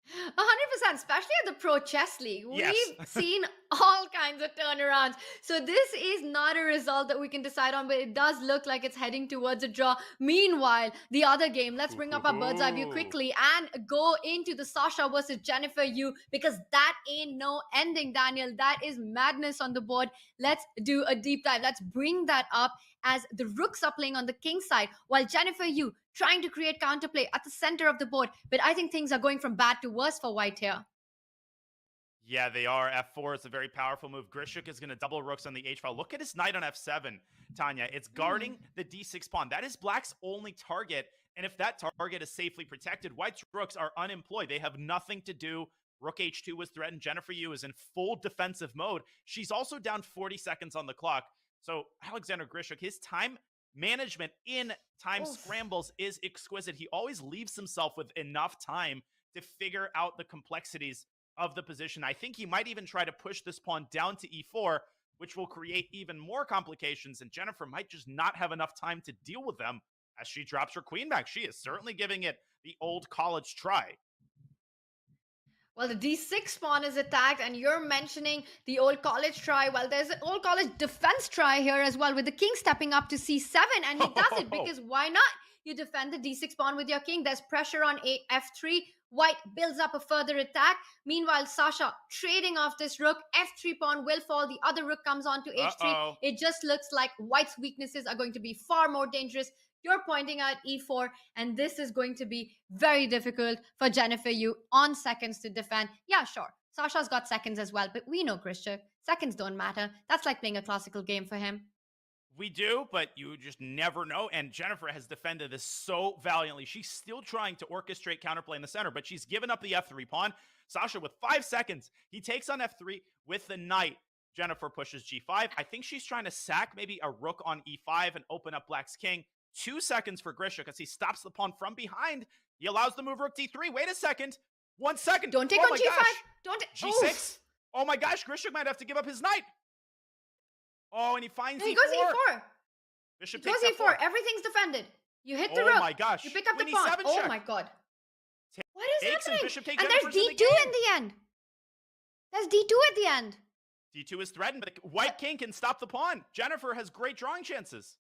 100%, especially at the Pro Chess League. Yes. We've seen all kinds of turnarounds. So this is not a result that we can decide on, but it does look like it's heading towards a draw. Meanwhile, the other game, let's bring up our bird's eye view quickly and go into the Sasha versus Jennifer Yu, because that ain't no ending, Daniel. That is madness on the board. Let's do a deep dive. Let's bring that up as the rooks are playing on the king side, while Jennifer Yu trying to create counterplay at the center of the board. But I think things are going from bad to worse for white here. Yeah, they are. F4 is a very powerful move. Grischuk is going to double rooks on the h-file. Look at his knight on f7, Tanya. It's guarding the d6 pawn. That is black's only target. And if that target is safely protected, white's rooks are unemployed. They have nothing to do. Rook h2 was threatened. Jennifer Yu is in full defensive mode. She's also down 40 seconds on the clock. So Alexander Grischuk, his time management in time scrambles is exquisite. He always leaves himself with enough time to figure out the complexities of the position. I think he might even try to push this pawn down to e4, which will create even more complications, and Jennifer might just not have enough time to deal with them as she drops her queen back. She is certainly giving it the old college try. Well, the d6 pawn is attacked, and you're mentioning the old college try. Well, there's an old college defense try here as well, with the king stepping up to c7, and he does it because why not? You defend the d6 pawn with your king. There's pressure on f3. White builds up a further attack. Meanwhile, Sasha trading off this rook. f3 pawn will fall. The other rook comes on to h3. It just looks like white's weaknesses are going to be far more dangerous. You're pointing out e4, and this is going to be very difficult for Jennifer Yu on seconds to defend. Yeah, sure. Sasha's got seconds as well, but we know Grischuk. Seconds don't matter. That's like playing a classical game for him. We do, but you just never know. And Jennifer has defended this so valiantly. She's still trying to orchestrate counterplay in the center, but she's given up the f3 pawn. Sasha with 5 seconds. He takes on f3 with the knight. Jennifer pushes g5. I think she's trying to sack maybe a rook on e5 and open up black's king. 2 seconds for Grischuk as he stops the pawn from behind. He allows the move rook d3. Wait a second. 1 second. Don't take on g5. Gosh. Don't. G6. Oh my gosh. Grischuk might have to give up his knight. Oh, and he finds he e4. goes e4. Bishop he goes takes e4. f4. Everything's defended. You hit the rook. Oh my gosh. You pick up the Queen pawn. e7 Oh check. my god. What is Takes happening? Bishop take And there's Jennifer's in d2 the in the end. There's d2 at the end. d2 is threatened, but the white king can stop the pawn. Jennifer has great drawing chances.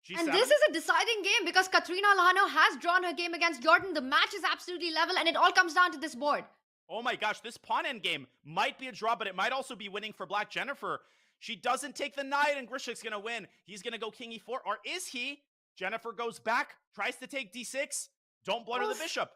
G7. And this is a deciding game because Katrina Lhano has drawn her game against Jordan. The match is absolutely level, and it all comes down to this board. Oh my gosh, this pawn endgame might be a draw, but it might also be winning for black. Jennifer, she doesn't take the knight, and Grischuk's going to win. He's going to go king e4, or is he? Jennifer goes back, tries to take d6. Don't blunder the bishop.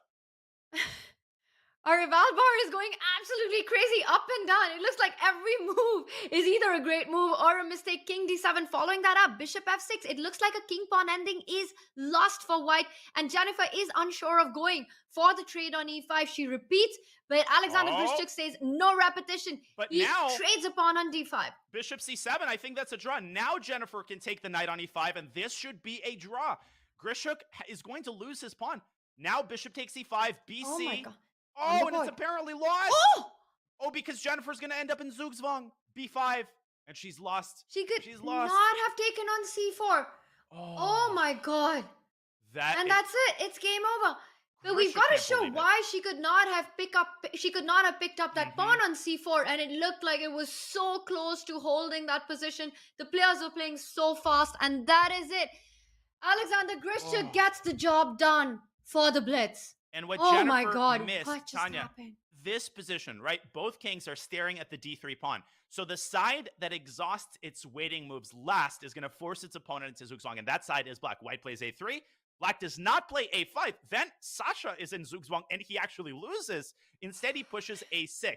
Our rival bar is going absolutely crazy up and down. It looks like every move is either a great move or a mistake. King d7 following that up. Bishop f6. It looks like a king pawn ending is lost for white. And Jennifer is unsure of going for the trade on e5. She repeats, but Alexander Grischuk says no repetition. But he now trades a pawn on d5. Bishop c7, I think that's a draw. Now Jennifer can take the knight on e5, and this should be a draw. Grischuk is going to lose his pawn. Now bishop takes e5, bc. Oh my god. Oh, and it's apparently lost. Oh, because Jennifer's going to end up in Zugzwang. b5. And she's lost. She's not have taken on c4. Oh my god. And that's it. It's game over. But we've got to show why she could not have picked up that pawn on c4, and it looked like it was so close to holding that position. The players were playing so fast, and that is it. Alexander Grischuk gets the job done for the Blitz. And what oh Jennifer my god, missed, what just Tanya, happened? this position, right? Both kings are staring at the d3 pawn. So the side that exhausts its waiting moves last is going to force its opponent into Zugzwang, and that side is black. White plays a3. Black does not play a5. Then Sasha is in Zugzwang, and he actually loses. Instead, he pushes a6.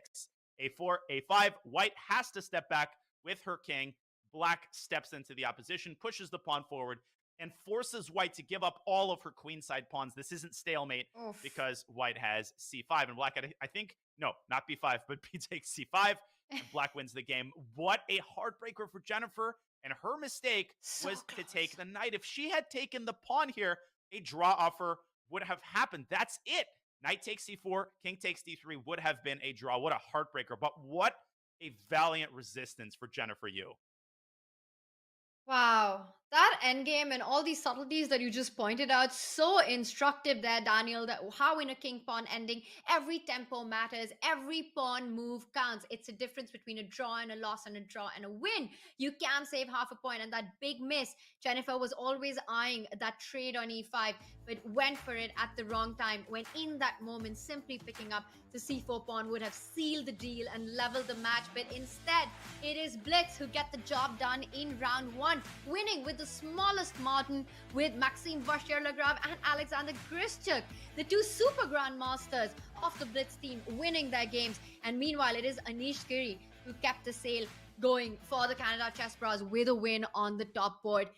a4, a5. White has to step back with her king. Black steps into the opposition, pushes the pawn forward. and forces white to give up all of her queenside pawns. This isn't stalemate Oof. because white has c5 and black, I think, no, not b5, but b takes c5 and black wins the game. What a heartbreaker for Jennifer. And her mistake was to take the knight. If she had taken the pawn here, a draw offer would have happened. That's it. Knight takes c4, king takes d3 would have been a draw. What a heartbreaker. But what a valiant resistance for Jennifer Yu. Wow, that endgame and all these subtleties that you just pointed out, so instructive there, Daniel, that how in a king pawn ending, every tempo matters, every pawn move counts. It's a difference between a draw and a loss and a draw and a win. You can save half a point, and that big miss, Jennifer was always eyeing that trade on e5, but went for it at the wrong time, when in that moment, simply picking up the c4 pawn would have sealed the deal and leveled the match, but instead, it is Blitz who get the job done in round 1, winning with the smallest margin with Maxime Vachier-Lagrave and Alexander Grischuk, the two super grandmasters of the Blitz team, winning their games. And meanwhile, it is Anish Giri who kept the sail going for the Canada Chessbrahs with a win on the top board.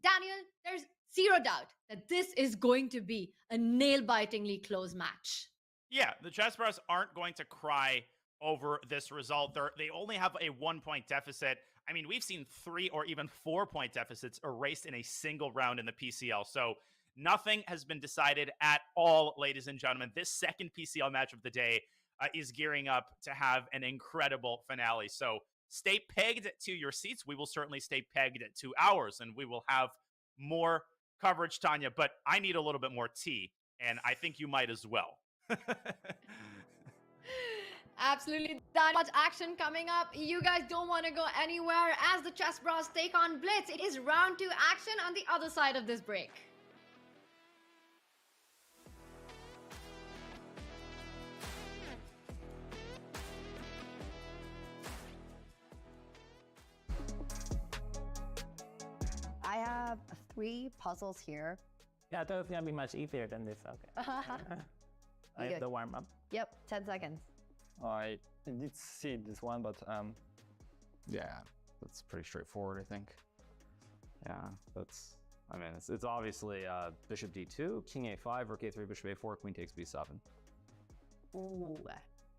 Daniel, there's zero doubt that this is going to be a nail-bitingly close match. Yeah, the Chessbrahs aren't going to cry over this result. They only have a 1-point deficit. I mean, we've seen 3 or even 4-point deficits erased in a single round in the PCL. So nothing has been decided at all, ladies and gentlemen. This second PCL match of the day is gearing up to have an incredible finale. So stay pegged to your seats. We will certainly stay pegged to ours, and we will have more coverage, Tanya. But I need a little bit more tea, and I think you might as well. Absolutely. That much action coming up. You guys don't want to go anywhere as the Chessbrahs take on Blitz. It is round 2 action on the other side of this break. I have 3 puzzles here. Yeah, I thought it was gonna be much easier than this. Okay. I have the warm up. Yep, 10 seconds. I did see this one, but yeah, that's pretty straightforward, I think. Yeah, that's. I mean, it's obviously bishop d2, king a5, rook a3, bishop a4, queen takes b7. Ooh,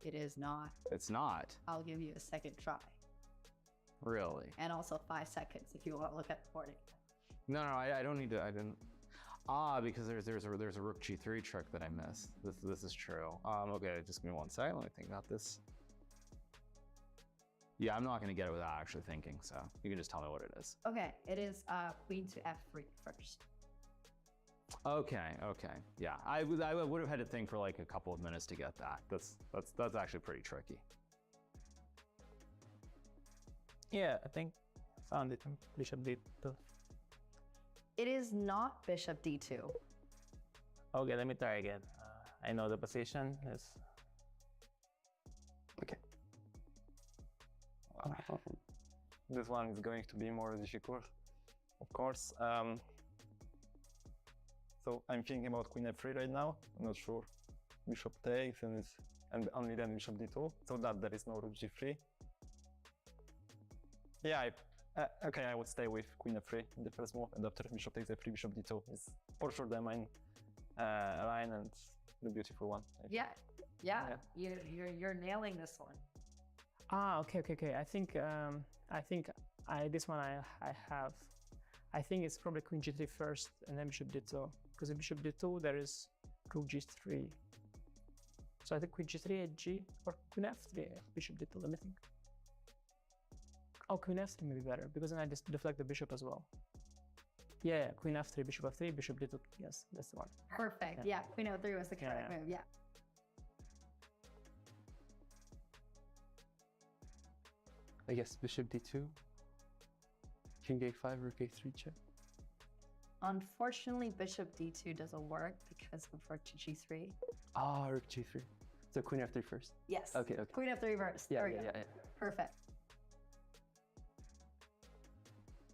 it is not. It's not. I'll give you a second try. Really? And also 5 seconds if you want to look at the board. No, I don't need to. I didn't. Because there's a rook g3 trick that I missed. This is true. Okay, just give me 1 second. Let me think about this. Yeah, I'm not gonna get it without actually thinking. So you can just tell me what it is. Okay, it is queen to f3 first. Okay. Yeah, I would have had to think for like a couple of minutes to get that. That's actually pretty tricky. Yeah, I think I found it in bishop d2. It is not bishop d2. Okay, let me try again. I know the position is. Okay. This one is going to be more difficult, of course. So I'm thinking about queen f3 right now. I'm not sure. Bishop takes and only then bishop d2, so that there is no rook g3. Yeah, okay, I would stay with queen f3 in the first move, and after bishop takes f3, bishop d2 is for sure the main line and the beautiful one. Yeah. You're nailing this one. Okay. I think this one I have. I think it's probably queen g3 first and then bishop d2, because in bishop d2 there is rook g3. So I think queen g3 at g or queen f3 bishop d2. Let me think. Oh, queen f3 may be better, because then I just deflect the bishop as well. Yeah, queen f3, bishop f3, bishop d2. Yes, that's the one. Perfect. Yeah, queen f3 was the correct move. Yeah. I guess bishop d2, king a5, rook a3 check. Unfortunately, bishop d2 doesn't work because of rook to g3. Ah, rook g3. So queen f3 first. Yes. Okay. Queen f3 first. Yeah, there we go. Yeah. Perfect.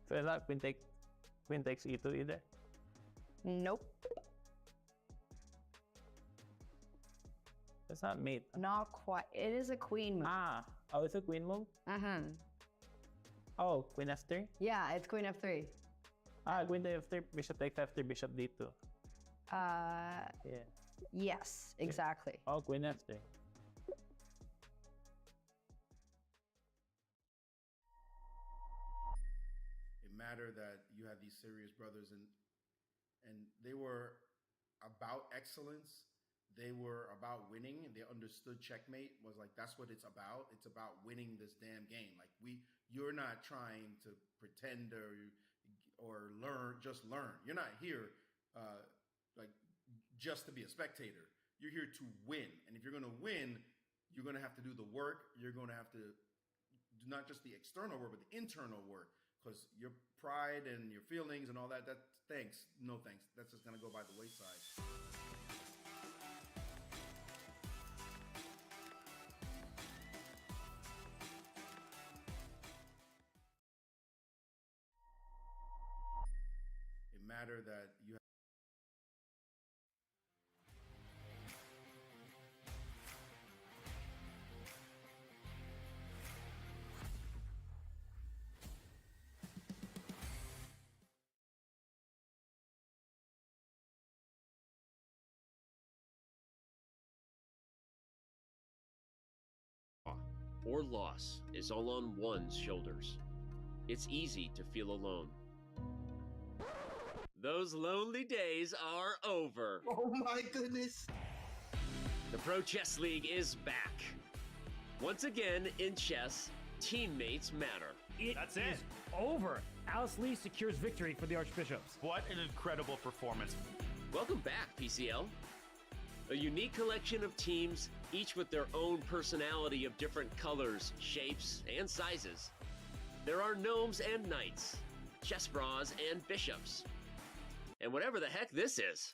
So is that queen takes e2 either? Nope. It's not mate. Not quite. It is a queen move. Oh, it's a queen move? Mm-hmm. Oh, queen f3? Yeah, it's queen f3. Queen f3, bishop takes f3, bishop d2. Yeah. Yes, exactly. Oh, queen f3. It mattered that you had these serious brothers, and they were about excellence. They were about winning, and they understood checkmate was like, that's what it's about. It's about winning this damn game. Like you're not trying to pretend or learn, just learn. You're not here like just to be a spectator. You're here to win. And if you're going to win, you're going to have to do the work. You're going to have to do not just the external work, but the internal work. Because your pride and your feelings and all that, thanks. No thanks. That's just going to go by the wayside. It mattered that you or loss is all on one's shoulders. It's easy to feel alone. Those lonely days are over. Oh my goodness. The Pro Chess League is back. Once again, in chess, teammates matter. That's it. Over. Alice Lee secures victory for the Archbishops. What an incredible performance. Welcome back, PCL. A unique collection of teams, each with their own personality of different colors, shapes, and sizes. There are gnomes and knights, Chessbrahs and bishops, and whatever the heck this is.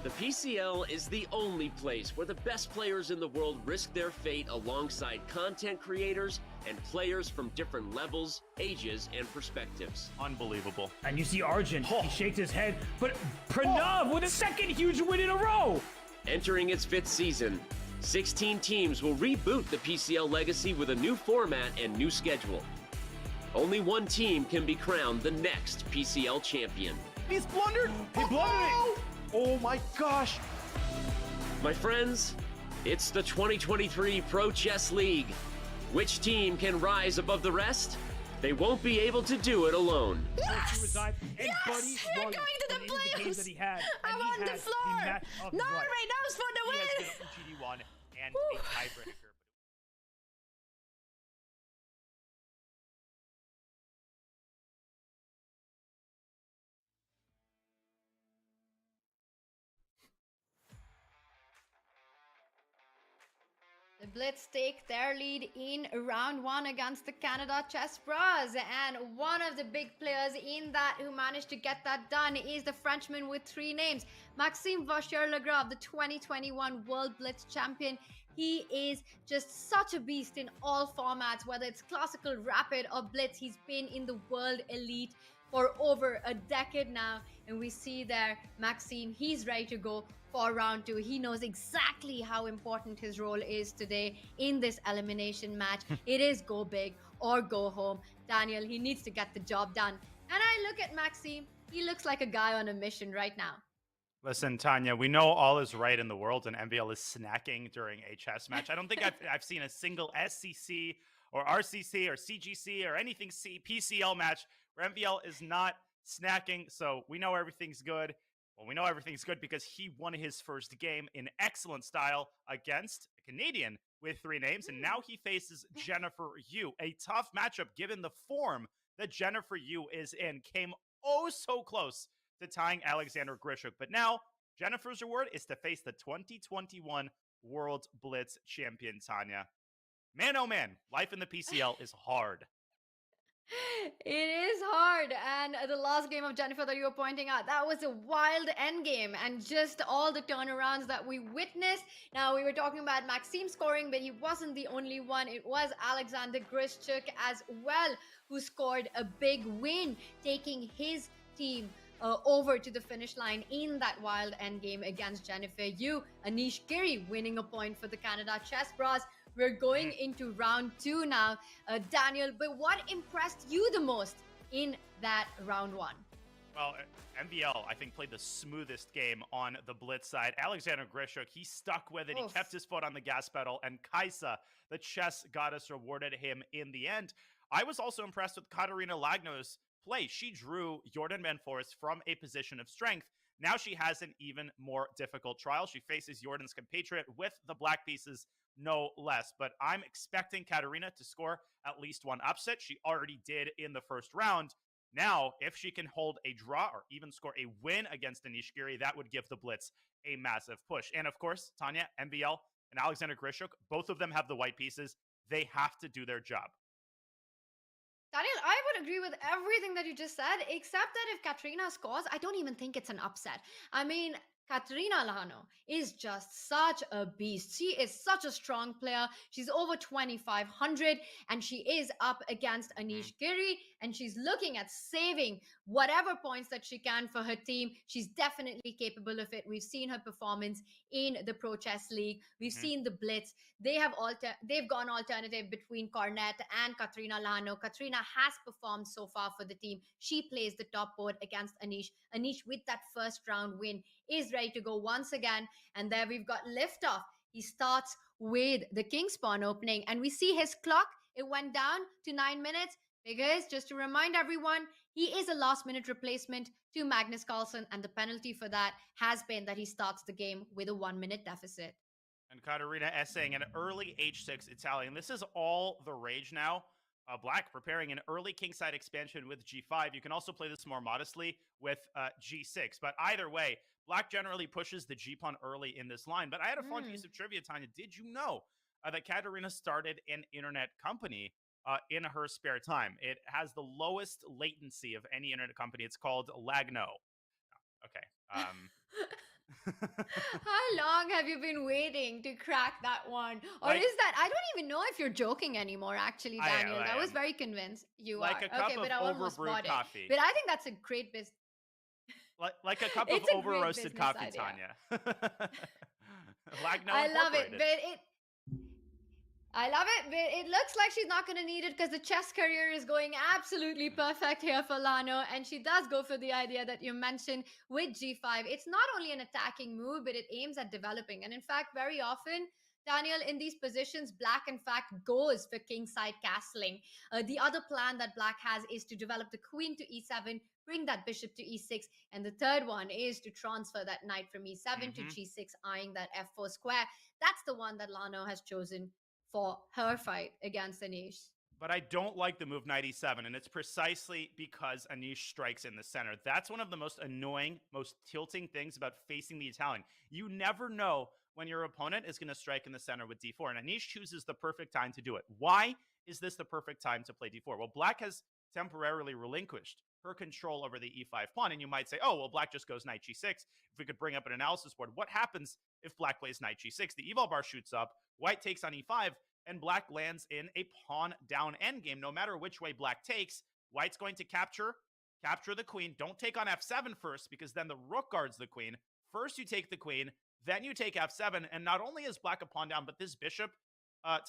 The PCL is the only place where the best players in the world risk their fate alongside content creators and players from different levels, ages, and perspectives. Unbelievable. And you see Arjun, he shakes his head, but Pranav with a second huge win in a row! Entering its 5th season, 16 teams will reboot the PCL legacy with a new format and new schedule. Only one team can be crowned the next PCL champion. He's blundered! He blundered it! Oh my gosh! My friends, it's the 2023 Pro Chess League. Which team can rise above the rest? They won't be able to do it alone. Yes! And Yes! Buddy We're won going to the the games playoffs! that he had. I'm on the floor! Norway knows for the He win! has been GD1 and a tiebreaker. The Blitz take their lead in round 1 against the Canada Chessbrahs, and one of the big players in that who managed to get that done is the Frenchman with 3 names, Maxime Vachier-Lagrave, the 2021 World Blitz champion. He is just such a beast in all formats, whether it's classical, rapid, or blitz. He's been in the world elite for over a decade now, and we see there Maxime, he's ready to go for round 2. He knows exactly how important his role is today in this elimination match. It is go big or go home. Daniel, he needs to get the job done. And I look at Maxime, he looks like a guy on a mission right now. Listen, Tanya, we know all is right in the world and MVL is snacking during a chess match. I don't think I've seen a single SCC or RCC or CGC or anything PCL match where MVL is not snacking. So we know everything's good. Well, we know everything's good because he won his first game in excellent style against a Canadian with 3 names. And now he faces Jennifer Yu. A tough matchup given the form that Jennifer Yu is in. Came oh so close to tying Alexander Grischuk. But now Jennifer's reward is to face the 2021 World Blitz champion, Tanya. Man, oh man, life in the PCL is hard. It is hard, and the last game of Jennifer that you were pointing out, that was a wild end game, and just all the turnarounds that we witnessed. Now, we were talking about Maxime scoring, but he wasn't the only one. It was Alexander Grischuk as well, who scored a big win, taking his team over to the finish line in that wild end game against Jennifer Yu. Anish Giri winning a point for the Canada Chessbrahs. We're going into round 2 now, Daniel, but what impressed you the most in that round 1. Well, MVL, I think, played the smoothest game on the Blitz side. Alexander Grischuk, he stuck with it. He kept his foot on the gas pedal. And Kaisa, the chess goddess, rewarded him in the end. I was also impressed with Katarina Lagno's play. She drew Jordan Van Forest from a position of strength. Now she has an even more difficult trial. She faces Jordan's compatriot with the black pieces, no less. But I'm expecting Katarina to score at least one upset. She already did in the first round. Now, if she can hold a draw or even score a win against Anish Giri, that would give the Blitz a massive push. And of course, Tanya, MVL, and Alexander Grischuk, both of them have the white pieces. They have to do their job. Daniel, I would agree with everything that you just said, except that if Katrina scores, I don't even think it's an upset. I mean, Katerina Lagno is just such a beast. She is such a strong player. She's over 2,500 and she is up against Anish Giri and she's looking at saving whatever points that she can for her team. She's definitely capable of it. We've seen her performance in the Pro Chess League. We've seen the Blitz. They've gone alternative between Cornet and Katerina Lagno. Katerina has performed so far for the team. She plays the top board against Anish. Anish, with that first round win, is ready to go once again. And there we've got liftoff. He starts with the King's Pawn opening and we see his clock. It went down to 9 minutes because, just to remind everyone, he is a last minute replacement to Magnus Carlsen, and the penalty for that has been that he starts the game with a 1 minute deficit. And Katerina essaying an early h6 Italian. This is all the rage now. Black preparing an early kingside expansion with g5. You can also play this more modestly with g6. But either way, Black generally pushes the g-pawn early in this line. But I had a fun piece of trivia, Tanya. Did you know that Katerina started an internet company in her spare time? It has the lowest latency of any internet company. It's called Lagno. Okay. How long have you been waiting to crack that one? Or is that, I don't even know if you're joking anymore, actually, Daniel. I was very convinced you like are. A cup okay, of but I almost overbrewed bought coffee. it. But I think that's a great business. Like a cup of over-roasted coffee, idea. Tanya. Lagno I love it, but I love it, but it looks like she's not going to need it because the chess career is going absolutely perfect here for Lagno, and she does go for the idea that you mentioned with g5. It's not only an attacking move, but it aims at developing. And in fact, very often, Daniel, in these positions, Black, in fact, goes for kingside castling. The other plan that Black has is to develop the queen to e7, bring that bishop to e6, and the third one is to transfer that knight from e7 to g6, eyeing that f4 square. That's the one that Lagno has chosen for her fight against Anish. But I don't like the move knight e7, and it's precisely because Anish strikes in the center. That's one of the most annoying, most tilting things about facing the Italian. You never know when your opponent is going to strike in the center with d4, and Anish chooses the perfect time to do it. Why is this the perfect time to play d4? Well, Black has temporarily relinquished her control over the e5 pawn, and you might say, oh, well, Black just goes knight g6. If we could bring up an analysis board, what happens if Black plays knight g6? The eval bar shoots up, White takes on e5, and Black lands in a pawn down endgame. No matter which way Black takes, White's going to capture the queen. Don't take on f7 first, because then the rook guards the queen. First you take the queen, then you take f7, and not only is Black a pawn down, but this bishop,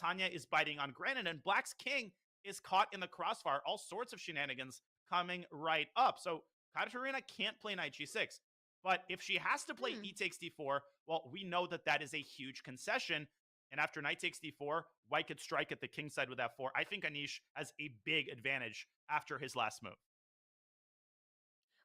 Tanya, is biting on granite, and Black's king is caught in the crossfire. All sorts of shenanigans coming right up. So Katerina can't play knight g6. But if she has to play e takes d4, well, we know that that is a huge concession. And after knight takes d4, White could strike at the king side with f4. I think Anish has a big advantage after his last move.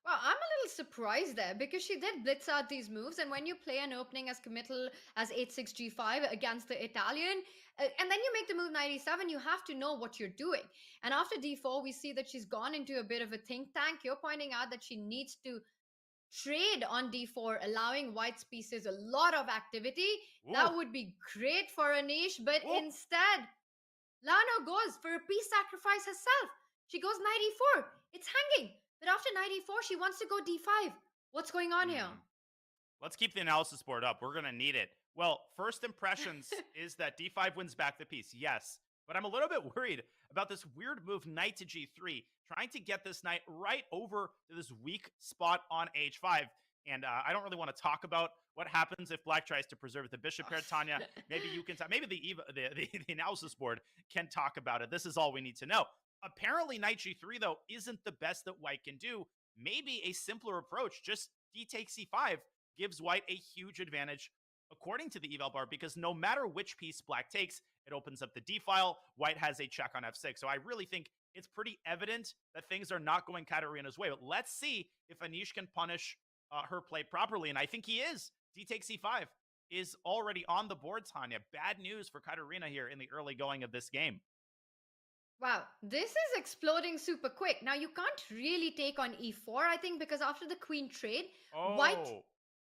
Well, I'm a little surprised there because she did blitz out these moves, and when you play an opening as committal as 8-6 g5 against the Italian, and then you make the move knight e7, you have to know what you're doing. And after d4, we see that she's gone into a bit of a think tank. You're pointing out that she needs to trade on d4, allowing White's pieces a lot of activity. Ooh. That would be great for Anish, but instead, Lagno goes for a piece sacrifice herself. She goes knight e4. It's hanging. But after knight e4, she wants to go d5. What's going on here? Let's keep the analysis board up. We're going to need it. Well, first impressions is that d5 wins back the piece. Yes. But I'm a little bit worried about this weird move, knight to g3, trying to get this knight right over to this weak spot on h5. And I don't really want to talk about what happens if Black tries to preserve the bishop here, Tanya. Maybe you can maybe the analysis board can talk about it. This is all we need to know. Apparently, knight g3, though, isn't the best that white can do. Maybe a simpler approach, just d takes c5, gives white a huge advantage, according to the eval bar, because no matter which piece black takes, it opens up the d file. White has a check on f6. So I really think it's pretty evident that things are not going Katarina's way. But let's see if Anish can punish her play properly. And I think he is. D takes c5 is already on the board, Tanya. Bad news for Katarina here in the early going of this game. Wow, this is exploding super quick. Now, you can't really take on e4, I think, because after the queen trade, white...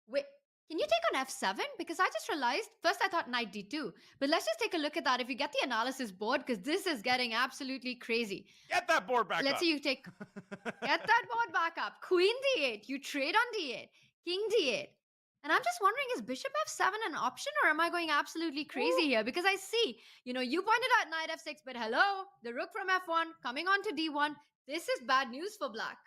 Wait, can you take on f7? Because I just realized, first I thought knight d2, but let's just take a look at that if you get the analysis board, because this is getting absolutely crazy. Get that board back up. Let's see you take... Get that board back up. Queen d8, you trade on d8, king d8. And I'm just wondering, is bishop f7 an option, or am I going absolutely crazy here? Because I see, you pointed out knight f6, but hello, the rook from f1 coming on to d1. This is bad news for black.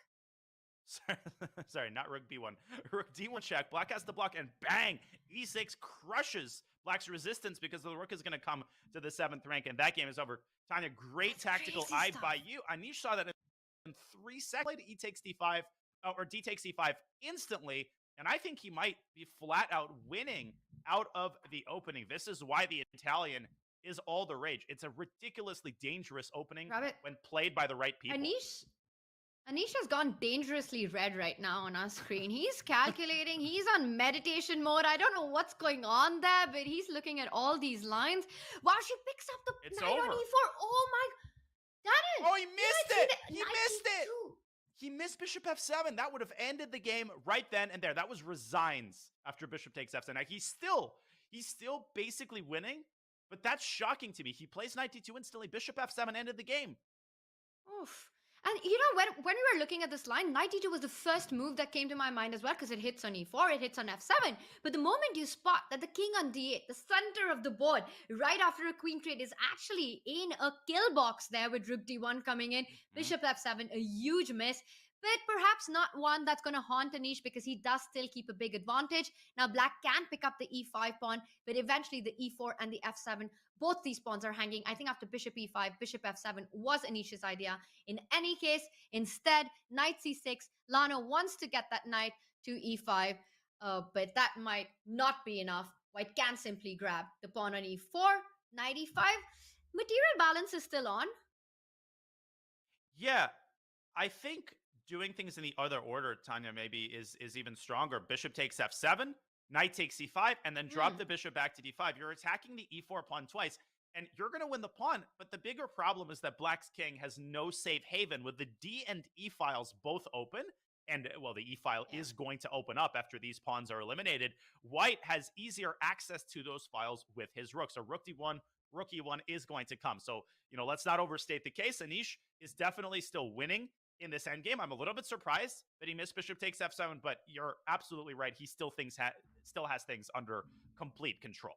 Sorry, not rook b1. Rook d1 check. Black has to block, and bang! e6 crushes black's resistance because the rook is going to come to the 7th rank, and that game is over. Tanya, great tactical eye by you. Anish saw that in 3 seconds. Played e takes d5, or d takes e5 instantly. And I think he might be flat out winning out of the opening. This is why the Italian is all the rage. It's a ridiculously dangerous opening when played by the right people. Anish has gone dangerously red right now on our screen. He's calculating. He's on meditation mode. I don't know what's going on there, but he's looking at all these lines. Wow, she picks up the knight on e4. Oh my... That is... Oh, he missed it! He missed it! He missed bishop f7. That would have ended the game right then and there. That was resigns after bishop takes f7. Now, he's still basically winning, but that's shocking to me. He plays knight d2 instantly. Bishop f7 ended the game. Oof. And when we were looking at this line, knight d2 was the first move that came to my mind as well, because it hits on e4, it hits on f7. But the moment you spot that the king on d8, the center of the board, right after a queen trade, is actually in a kill box there with rook d1 coming in, bishop f7, a huge miss. But perhaps not one that's going to haunt Anish, because he does still keep a big advantage. Now, black can pick up the e5 pawn, but eventually the e4 and the f7, both these pawns are hanging. I think after bishop e5, bishop f7 was Anish's idea. In any case, instead, knight c6, Lano wants to get that knight to e5, but that might not be enough. White can simply grab the pawn on e4, knight e5. Material balance is still on. Yeah, I think doing things in the other order, Tanya, maybe is even stronger. Bishop takes f7, knight takes c5, and then drop the bishop back to d5. You're attacking the e4 pawn twice, and you're going to win the pawn. But the bigger problem is that black's king has no safe haven with the d and e files both open. And, well, the e file is going to open up after these pawns are eliminated. White has easier access to those files with his rook. So rook d1, rook e1 is going to come. So, let's not overstate the case. Anish is definitely still winning in this endgame. I'm a little bit surprised that he missed bishop takes f7, but you're absolutely right. He still has things under complete control.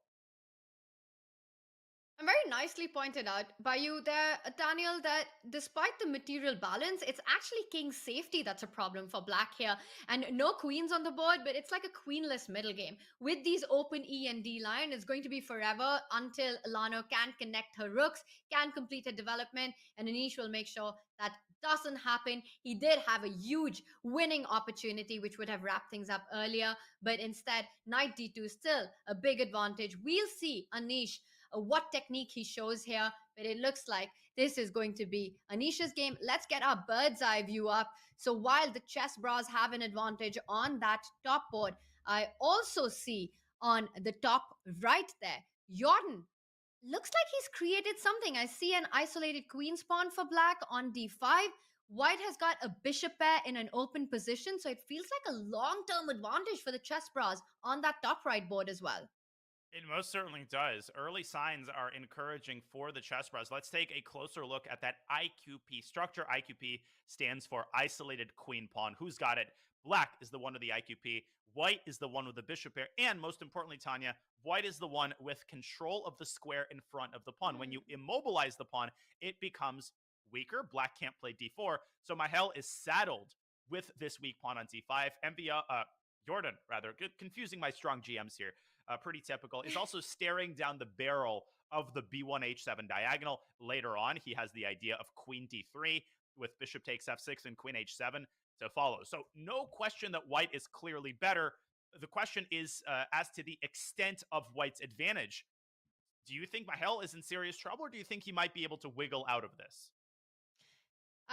And very nicely pointed out by you there, Daniel, that despite the material balance, it's actually king's safety that's a problem for black here. And no queens on the board, but it's like a queenless middle game. With these open E and D line, it's going to be forever until Lano can connect her rooks, can complete her development, and Anish will make sure that doesn't happen. He did have a huge winning opportunity, which would have wrapped things up earlier, but instead, knight d2 still a big advantage. We'll see Anish what technique he shows here, but it looks like this is going to be Anish's game. Let's get our bird's eye view up. So while the Chessbrahs have an advantage on that top board, I also see on the top right there, Jordan looks like he's created something. I see an isolated queen's pawn for black on d5. White has got a bishop pair in an open position, so it feels like a long-term advantage for the Chessbrahs on that top right board as well. It most certainly does. Early signs are encouraging for the Chessbrahs. Let's take a closer look at that IQP structure. IQP stands for isolated queen pawn. Who's got it? Black is the one with the IQP. White is the one with the bishop pair. And most importantly, Tanya, white is the one with control of the square in front of the pawn. When you immobilize the pawn, it becomes weaker. Black can't play d4. So Mahel is saddled with this weak pawn on d5. Jordan, rather, confusing my strong GMs here. pretty typical, is also staring down the barrel of the b1h7 diagonal. Later on, he has the idea of queen d3 with bishop takes f6 and queen h7 to follow. So no question that white is clearly better. The question is as to the extent of white's advantage. Do you think Mahel is in serious trouble, or do you think he might be able to wiggle out of this?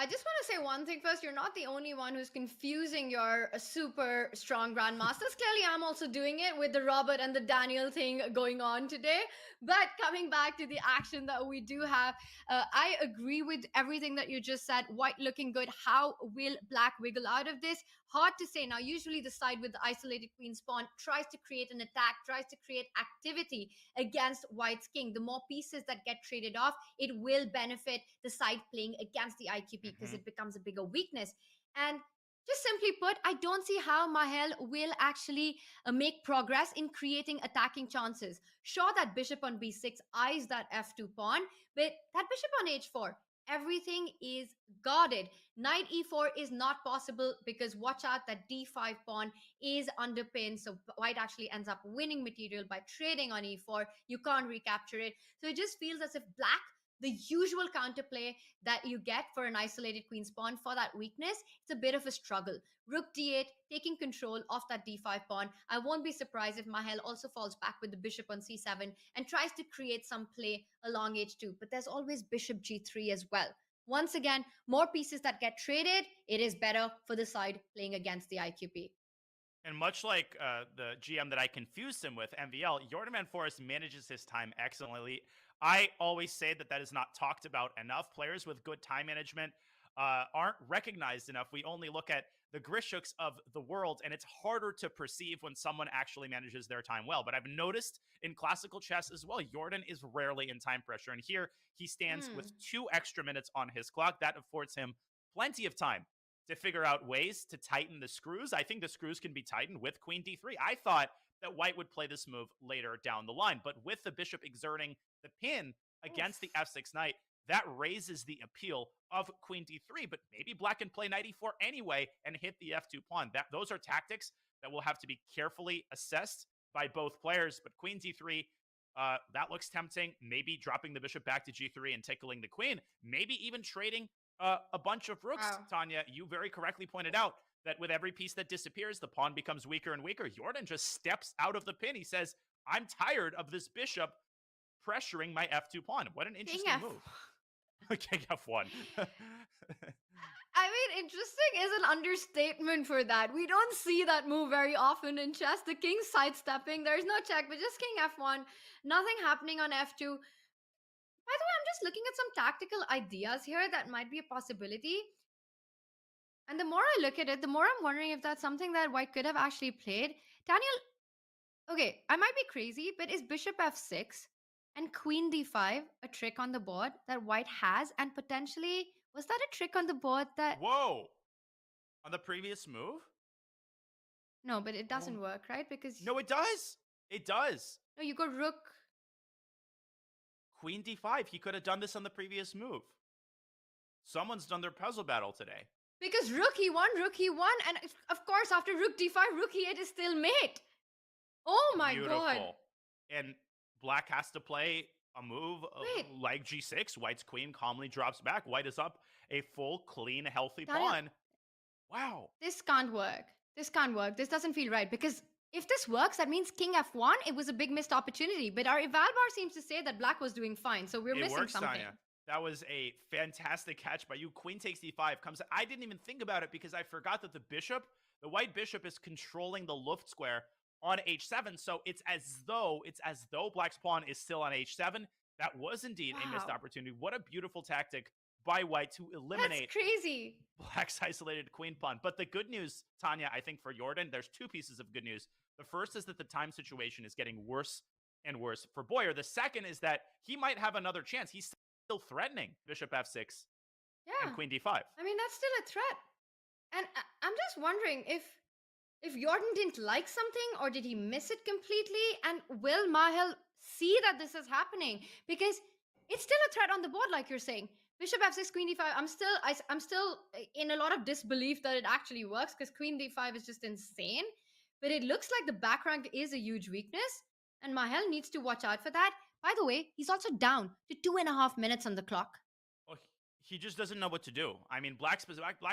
I just want to say one thing first. You're not the only one who's confusing your super strong grandmasters. Clearly, I'm also doing it with the Robert and the Daniel thing going on today. But coming back to the action that we do have, I agree with everything that you just said. White looking good. How will black wiggle out of this? Hard to say. Now, usually the side with the isolated queen's pawn tries to create an attack, tries to create activity against white's king. The more pieces that get traded off, it will benefit the side playing against the IQP because it becomes a bigger weakness. And just simply put, I don't see how Mahel will actually make progress in creating attacking chances. Sure, that bishop on b6 eyes that f2 pawn, but that bishop on h4, everything is guarded. Knight e4 is not possible because watch out, that d5 pawn is underpinned. So white actually ends up winning material by trading on e4. You can't recapture it. So it just feels as if black, the usual counterplay that you get for an isolated queen's pawn for that weakness, it's a bit of a struggle. Rook d8, taking control of that d5 pawn. I won't be surprised if Mahel also falls back with the bishop on c7 and tries to create some play along h2. But there's always bishop g3 as well. Once again, more pieces that get traded, it is better for the side playing against the IQP. And much like the GM that I confused him with, MVL, Jordan Van Forest manages his time excellently. I always say that is not talked about enough. Players with good time management aren't recognized enough. We only look at the Grishuks of the world, and it's harder to perceive when someone actually manages their time well. But I've noticed in classical chess as well, Jordan is rarely in time pressure. And here he stands with 2 extra minutes on his clock. That affords him plenty of time to figure out ways to tighten the screws. I think the screws can be tightened with queen d3. I thought that white would play this move later down the line, but with the bishop exerting the pin against the f6 knight, that raises the appeal of queen d3, but maybe black can play knight e4 anyway and hit the f2 pawn. Those are tactics that will have to be carefully assessed by both players, but queen d3, that looks tempting. Maybe dropping the bishop back to g3 and tickling the queen, maybe even trading a bunch of rooks. Tanya, you very correctly pointed out that with every piece that disappears, the pawn becomes weaker and weaker. Jordan just steps out of the pin. He says, I'm tired of this bishop pressuring my f2 pawn. What an interesting move. King f1. I mean, interesting is an understatement for that. We don't see that move very often in chess. The king sidestepping. There's no check, but just king f1. Nothing happening on f2. By the way, I'm just looking at some tactical ideas here that might be a possibility. And the more I look at it, the more I'm wondering if that's something that white could have actually played. Daniel, okay, I might be crazy, but is bishop f6 and queen d5 a trick on the board that white has? And potentially, was that a trick on the board that... Whoa! On the previous move? No, but it doesn't work, right? Because... No, it does! It does! No, you go rook... Queen d5. He could have done this on the previous move. Someone's done their puzzle battle today. Because rook e1, and of course after rook d5, rook e8 is still mate. Oh my god. And black has to play a move like g6. White's queen calmly drops back. White is up a full, clean, healthy pawn. Wow. This can't work. This can't work. This doesn't feel right because if this works, that means king f1, it was a big missed opportunity. But our eval bar seems to say that black was doing fine, so we're missing something. Tanya. That was a fantastic catch by you. Queen takes d5 comes. I didn't even think about it because I forgot that the white bishop is controlling the Luft square on h7. So it's as though black's pawn is still on h7. That was indeed a missed opportunity. What a beautiful tactic by white to eliminate crazy black's isolated queen pawn. But the good news, Tanya, I think for Jordan, there's 2 pieces of good news. The first is that the time situation is getting worse and worse for Boyer. The second is that he might have another chance. He's still threatening bishop f6 and queen d5. I mean, that's still a threat. And I'm just wondering if Jordan didn't like something or did he miss it completely? And will Mahel see that this is happening? Because it's still a threat on the board, like you're saying. Bishop f6, queen d5. I'm still in a lot of disbelief that it actually works because queen d5 is just insane. But it looks like the back rank is a huge weakness. and Mahel needs to watch out for that. By the way, he's also down to 2.5 minutes on the clock. Well, he just doesn't know what to do. I mean, Black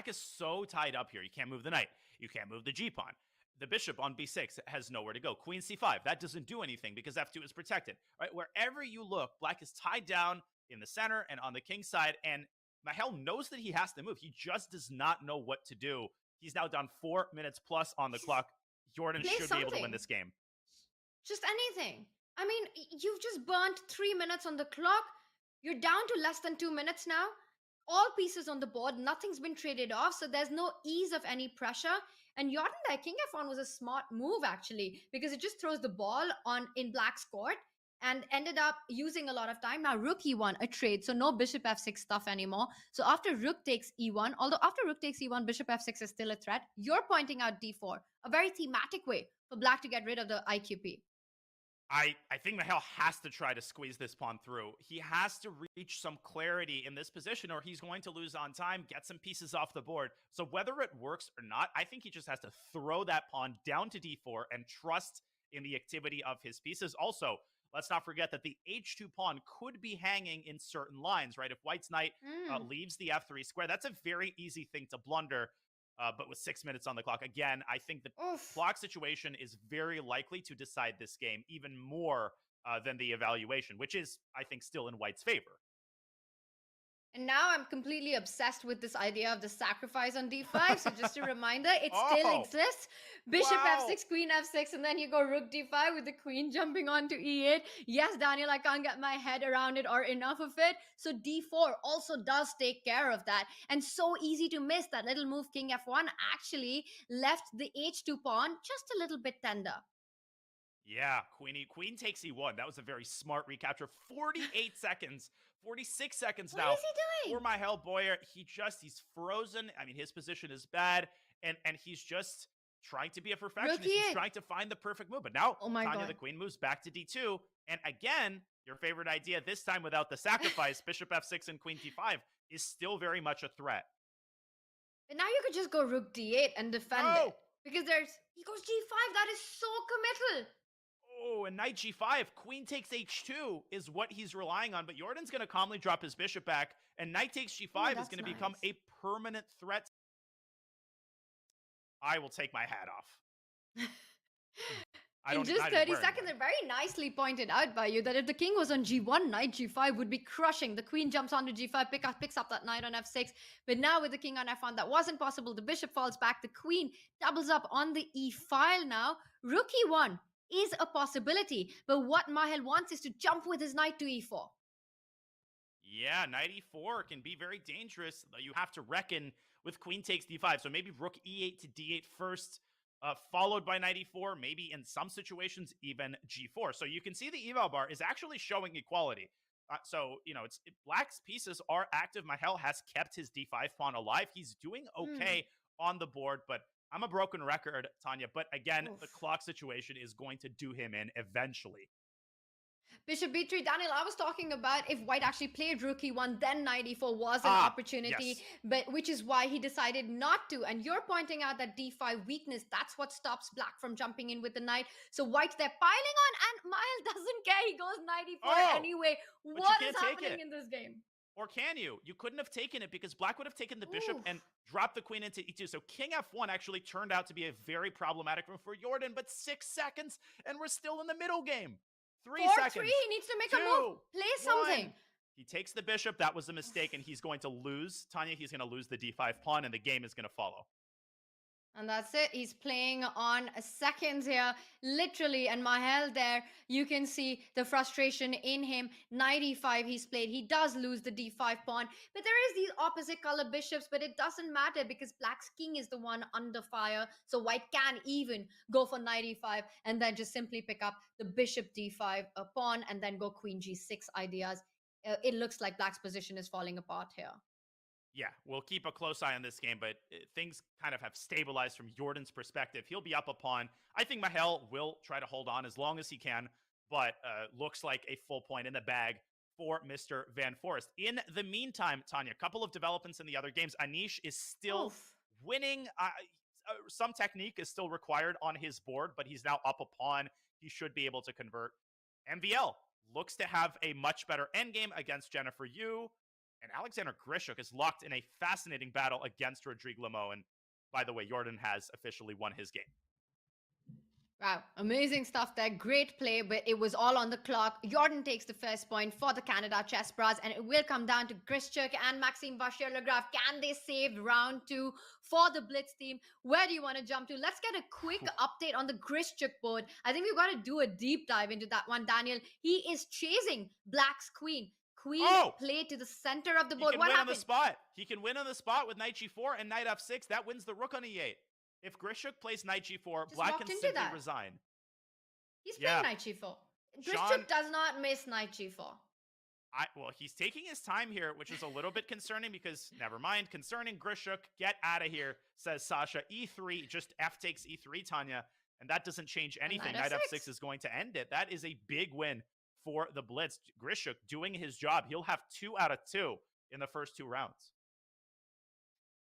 is so tied up here. You can't move the knight. You can't move the g-pawn. The bishop on b6 has nowhere to go. Queen c5, that doesn't do anything because f2 is protected. Right? Wherever you look, Black is tied down in the center and on the king side, and Mahel knows that he has to move. He just does not know what to do. He's now down 4 minutes plus on the clock. Jordan should be able to win this game. Just anything. I mean, you've just burnt 3 minutes on the clock. You're down to less than 2 minutes now. All pieces on the board. Nothing's been traded off, so there's no ease of any pressure. And Jordan there, king f1 was a smart move, actually, because it just throws the ball in Black's court and ended up using a lot of time. Now, rook e1, a trade, so no bishop f6 stuff anymore. So after rook takes e1, although after rook takes e1, bishop f6 is still a threat, you're pointing out d4, a very thematic way for Black to get rid of the IQP. I think Mahel has to try to squeeze this pawn through. He has to reach some clarity in this position or he's going to lose on time, get some pieces off the board. So whether it works or not, I think he just has to throw that pawn down to d4 and trust in the activity of his pieces. Also, let's not forget that the h2 pawn could be hanging in certain lines, right? If White's knight leaves the f3 square, that's a very easy thing to blunder. But with 6 minutes on the clock, again, I think the clock situation is very likely to decide this game even more than the evaluation, which is, I think, still in White's favor. And now I'm completely obsessed with this idea of the sacrifice on d5. So just a reminder, it still exists. Bishop f6, queen f6, and then you go rook d5 with the queen jumping onto e8. Yes, Daniel, I can't get my head around it or enough of it. So d4 also does take care of that. And so easy to miss. That little move king f1 actually left the h2 pawn just a little bit tender. Yeah, queen takes e1. That was a very smart recapture. 48 seconds. 46 seconds now. What is he doing? For Mahel Boyer, he's frozen. I mean, his position is bad, and he's just trying to be a perfectionist. He's trying to find the perfect move. But now, Tanya, the queen moves back to d2, and again, your favorite idea, this time without the sacrifice, bishop f6 and queen d5, is still very much a threat. But now you could just go rook d8 and defend it. Because he goes g5. That is so committal. Oh, and knight g5, queen takes h2 is what he's relying on, but Jordan's going to calmly drop his bishop back, and knight takes g5 is going to become a permanent threat. I will take my hat off. In just 30 seconds, and very nicely pointed out by you that if the king was on g1, knight g5 would be crushing. The queen jumps onto g5, picks up that knight on f6. But now with the king on f1, that wasn't possible. The bishop falls back. The queen doubles up on the e file now. Rook e1 is a possibility, but what Mahel wants is to jump with his knight to e4. Yeah, knight e4 can be very dangerous. You have to reckon with queen takes d5. So maybe rook e8 to d8 first, followed by knight e4, maybe in some situations even g4. So you can see the eval bar is actually showing equality. So, Black's pieces are active. Mahel has kept his d5 pawn alive. He's doing okay on the board, but I'm a broken record, Tanya. But again, the clock situation is going to do him in eventually. Bishop b3, Daniel, I was talking about if White actually played rook e1, then knight e4 was an opportunity, but which is why he decided not to. And you're pointing out that d5 weakness, that's what stops Black from jumping in with the knight. So White's there piling on, and Mahel doesn't care. He goes knight e4 anyway. What is happening in this game? Or can you? You couldn't have taken it because Black would have taken the bishop and dropped the queen into e2. So king f1 actually turned out to be a very problematic move for Jordan, but 6 seconds, and we're still in the middle game. 3 seconds. 4-3, he needs to make a move. Play something. He takes the bishop. That was a mistake, and he's going to lose. Tanya, he's going to lose the d5 pawn, and the game is going to follow. And that's it. He's playing on seconds here, literally. And Mahel there, you can see the frustration in him. Knight e5 he's played. He does lose the d5 pawn. But there is these opposite color bishops, but it doesn't matter because Black's king is the one under fire. So White can even go for knight e5 and then just simply pick up the bishop d5 pawn and then go queen g6 ideas. It looks like Black's position is falling apart here. Yeah, we'll keep a close eye on this game, but things kind of have stabilized from Jordan's perspective. He'll be up a pawn. I think Mahel will try to hold on as long as he can, but looks like a full point in the bag for Mr. Van Forest. In the meantime, Tanya, a couple of developments in the other games. Anish is still winning. Some technique is still required on his board, but he's now up a pawn. he should be able to convert. MVL looks to have a much better endgame against Jennifer Yu, and Alexander Grischuk is locked in a fascinating battle against Rodrigue Lamo. And by the way, Jordan has officially won his game. Wow, amazing stuff there. Great play, but it was all on the clock. Jordan takes the first point for the Canada Chessbrahs, and it will come down to Grischuk and Maxime Vachier-Lagrave. Can they save round 2 for the Blitz team? Where do you want to jump to? Let's get a quick update on the Grischuk board. I think we've got to do a deep dive into that one, Daniel. He is chasing Black's queen. Queen played to the center of the board. He can What win happened? on the spot. He can win on the spot with knight g4 and knight f6. That wins the rook on e8. If Grischuk plays knight g4, Black can simply resign. He's playing knight g4. Grischuk does not miss knight g4. Well, he's taking his time here, which is a little bit concerning because, never mind, concerning Grischuk, get out of here, says Sasha. e3, just f takes e3, Tanya, and that doesn't change anything. Knight f6 is going to end it. That is a big win for the Blitz. Grischuk doing his job. He'll have 2 out of 2 in the first 2 rounds.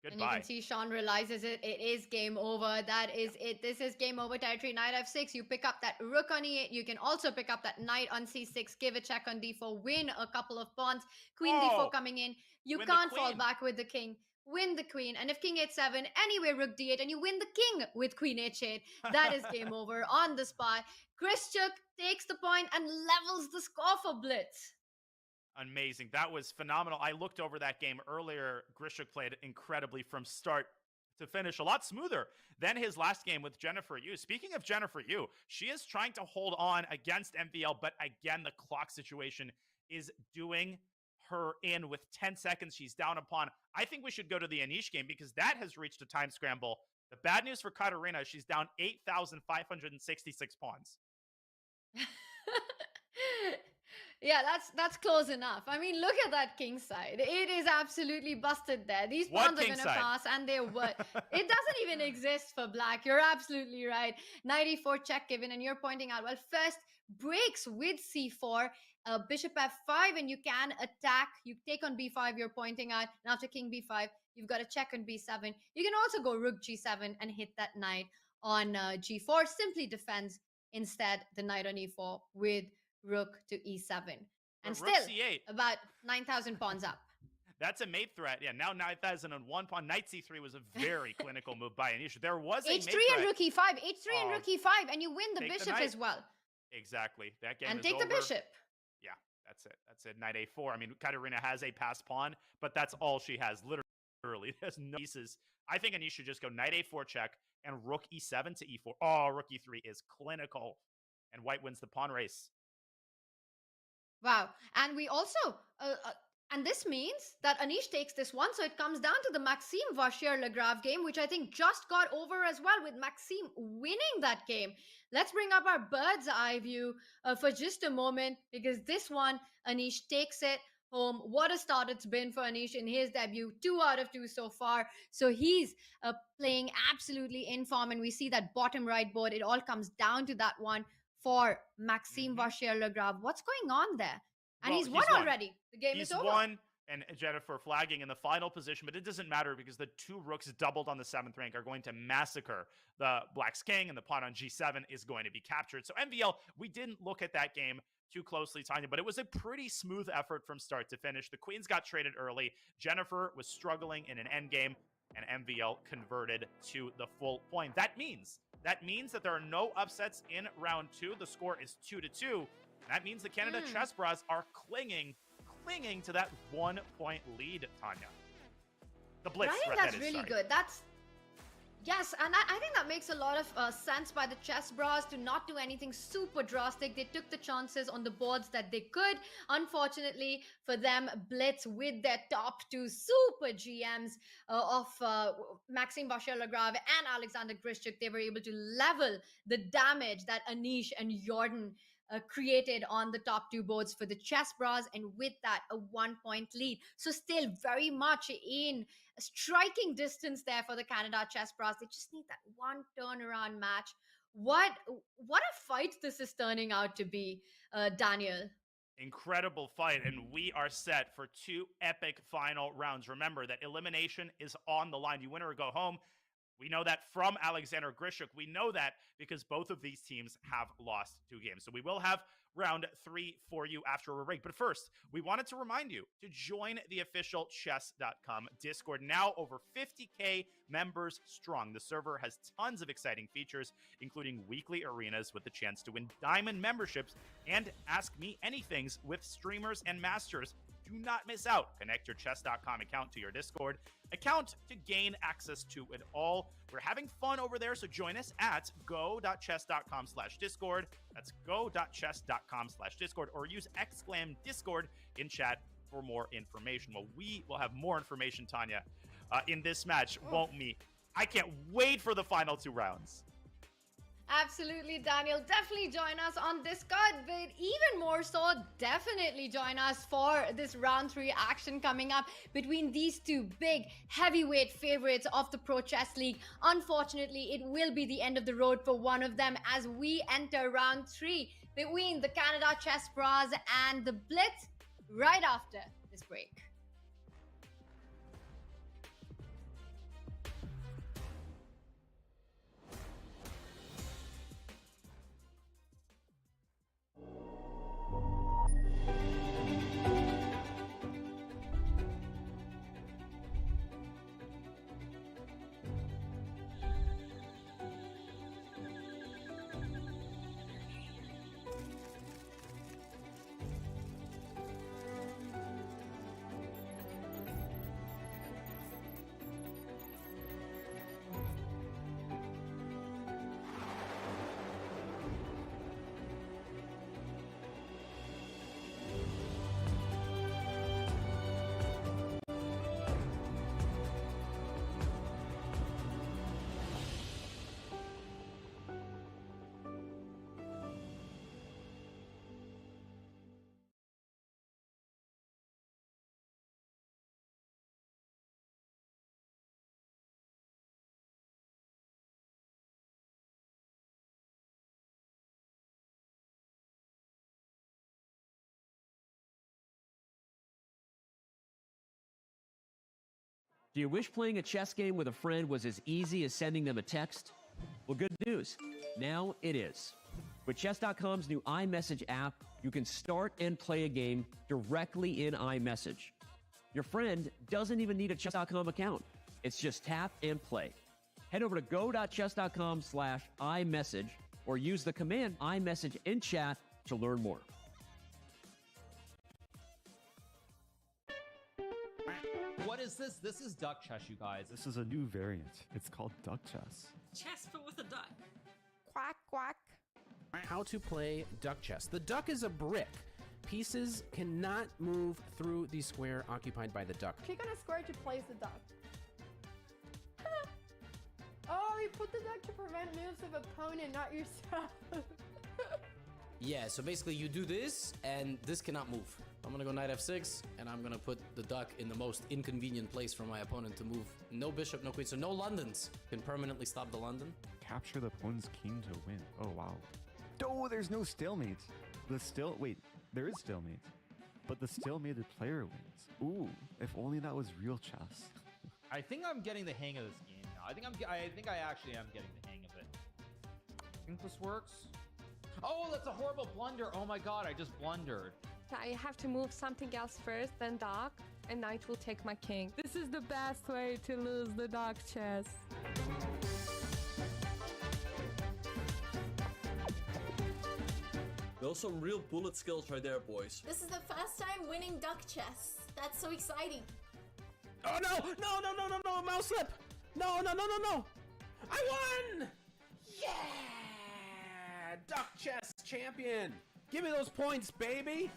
Goodbye. And you can see Sean realizes it. It is game over. That is it. This is game over territory. Knight f6. You pick up that rook on e8. You can also pick up that knight on c6. Give a check on d4. Win a couple of pawns. Queen d4 coming in. You can't fall back with the king. Win the queen. And if king h7, anyway, rook d8, and you win the king with queen h8. That is game over on the spy. Grischuk takes the point and levels the score for Blitz. Amazing. That was phenomenal. I looked over that game earlier. Grischuk played incredibly from start to finish, a lot smoother than his last game with Jennifer Yu. Speaking of Jennifer Yu, she is trying to hold on against MVL, but again, the clock situation is doing her in with 10 seconds. She's down a pawn. I think we should go to the Anish game because that has reached a time scramble. The bad news for Katarina, she's down 8,566 pawns. Yeah, that's close enough. I mean, look at that king side. It is absolutely busted there. These pawns are going to pass, and they would. It doesn't even exist for Black. You're absolutely right. Knight e4 check given, and you're pointing out, well, first breaks with c4, bishop f5, and you can attack. You take on b5, you're pointing out, and after king b5, you've got a check on b7. You can also go rook g7 and hit that knight on g4. Simply defends instead the knight on e4 with rook to e7, and still c8. About 9,000 pawns up. That's a mate threat. Yeah, now 9,001 pawn. Knight c3 was a very clinical move by Anish. There was a h3 mate and threat. rook e5, h3 and rook e5, and you win the bishop as well. Exactly. That game and is take over. the bishop. Yeah, that's it. That's it. Knight a4. I mean, Katarina has a passed pawn, but that's all she has. Literally, there's no pieces. I think Anish should just go knight a4 check and rook e7 to e4. Oh, rook e3 is clinical, and white wins the pawn race. Wow. And we also, and this means that Anish takes this one. So it comes down to the Maxime Vachier-Lagrave game, which I think just got over as well with Maxime winning that game. Let's bring up our bird's eye view for just a moment, because this one, Anish takes it home. What a start it's been for Anish in his debut. 2 out of 2 so far. So he's playing absolutely in form. And we see that bottom right board. It all comes down to that one for Maxime Vachier-Lagrave. What's going on there? And he's won already. The game is over. He's won, and Jennifer flagging in the final position, but it doesn't matter because the 2 rooks doubled on the 7th rank are going to massacre the Black's king, and the pawn on g7 is going to be captured. So MVL, we didn't look at that game too closely, Tanya, but it was a pretty smooth effort from start to finish. The queens got traded early. Jennifer was struggling in an endgame, and MVL converted to the full point. That means that there are no upsets in round 2. The score is 2-2. That means the Canada Chessbrahs are clinging to that 1-point lead, Tanya. The Blitz. I think that's really good. Yes, and I think that makes a lot of sense by the Chessbrahs to not do anything super drastic. They took the chances on the boards that they could. Unfortunately for them, Blitz with their top 2 super GMs of Maxime Vachier-Lagrave and Alexander Grischuk, they were able to level the damage that Anish and Jordan created on the top 2 boards for the Chessbrahs, and with that, a 1-point lead. So still very much in striking distance there for the Canada Chessbrahs. They just need that one turnaround match. What a fight this is turning out to be, Daniel. Incredible fight, and we are set for 2 epic final rounds. Remember that elimination is on the line. You win or go home. We know that from Alexander Grischuk. We know that because both of these teams have lost 2 games. So we will have round 3 for you after a break. But first, we wanted to remind you to join the official Chess.com Discord. Now over 50K members strong. The server has tons of exciting features, including weekly arenas with the chance to win diamond memberships and Ask Me Anythings with streamers and masters. Do not miss out. Connect your Chess.com account to your Discord account to gain access to it all. We're having fun over there, so join us at go.chess.com/Discord. That's go.chess.com/Discord, or use !Discord in chat for more information. Well, we will have more information, Tanya, in this match, won't we? I can't wait for the final 2 rounds. Absolutely, Daniel. Definitely join us on Discord, but even more so, definitely join us for this round 3 action coming up between these 2 big heavyweight favorites of the Pro Chess League. Unfortunately, it will be the end of the road for one of them as we enter round 3 between the Canada Chessbrahs and the Blitz right after this break. Do you wish playing a chess game with a friend was as easy as sending them a text? Well, good news. Now it is. With Chess.com's new iMessage app, you can start and play a game directly in iMessage. Your friend doesn't even need a Chess.com account. It's just tap and play. Head over to go.chess.com/iMessage or use the command iMessage in chat to learn more. What is this? This is duck chess, you guys. This is a new variant. It's called duck chess. Chess, but with a duck. Quack, quack. How to play duck chess. The duck is a brick. Pieces cannot move through the square occupied by the duck. Click on a square to place the duck. Oh, you put the duck to prevent moves of opponent, not yourself. Yeah, so basically you do this, and this cannot move. I'm gonna go knight f6, and I'm gonna put the duck in the most inconvenient place for my opponent to move. No bishop, no queen, so no Londons can permanently stop the London. Capture the opponent's king to win. Oh, wow. Oh, there's no stalemate. Wait, there is stalemate. But the stalemated player wins. Ooh, if only that was real chess. I think I'm getting the hang of this game now. I think I actually am getting the hang of it. I think this works. Oh, that's a horrible blunder. Oh my god, I just blundered. I have to move something else first, then dark, and knight will take my king. This is the best way to lose the dark chess. Those some real bullet skills right there, boys. This is the first time winning duck chess. That's so exciting. Oh no! No! Mouse slip! No! I won! Yeah! Duck chess champion! Give me those points, baby!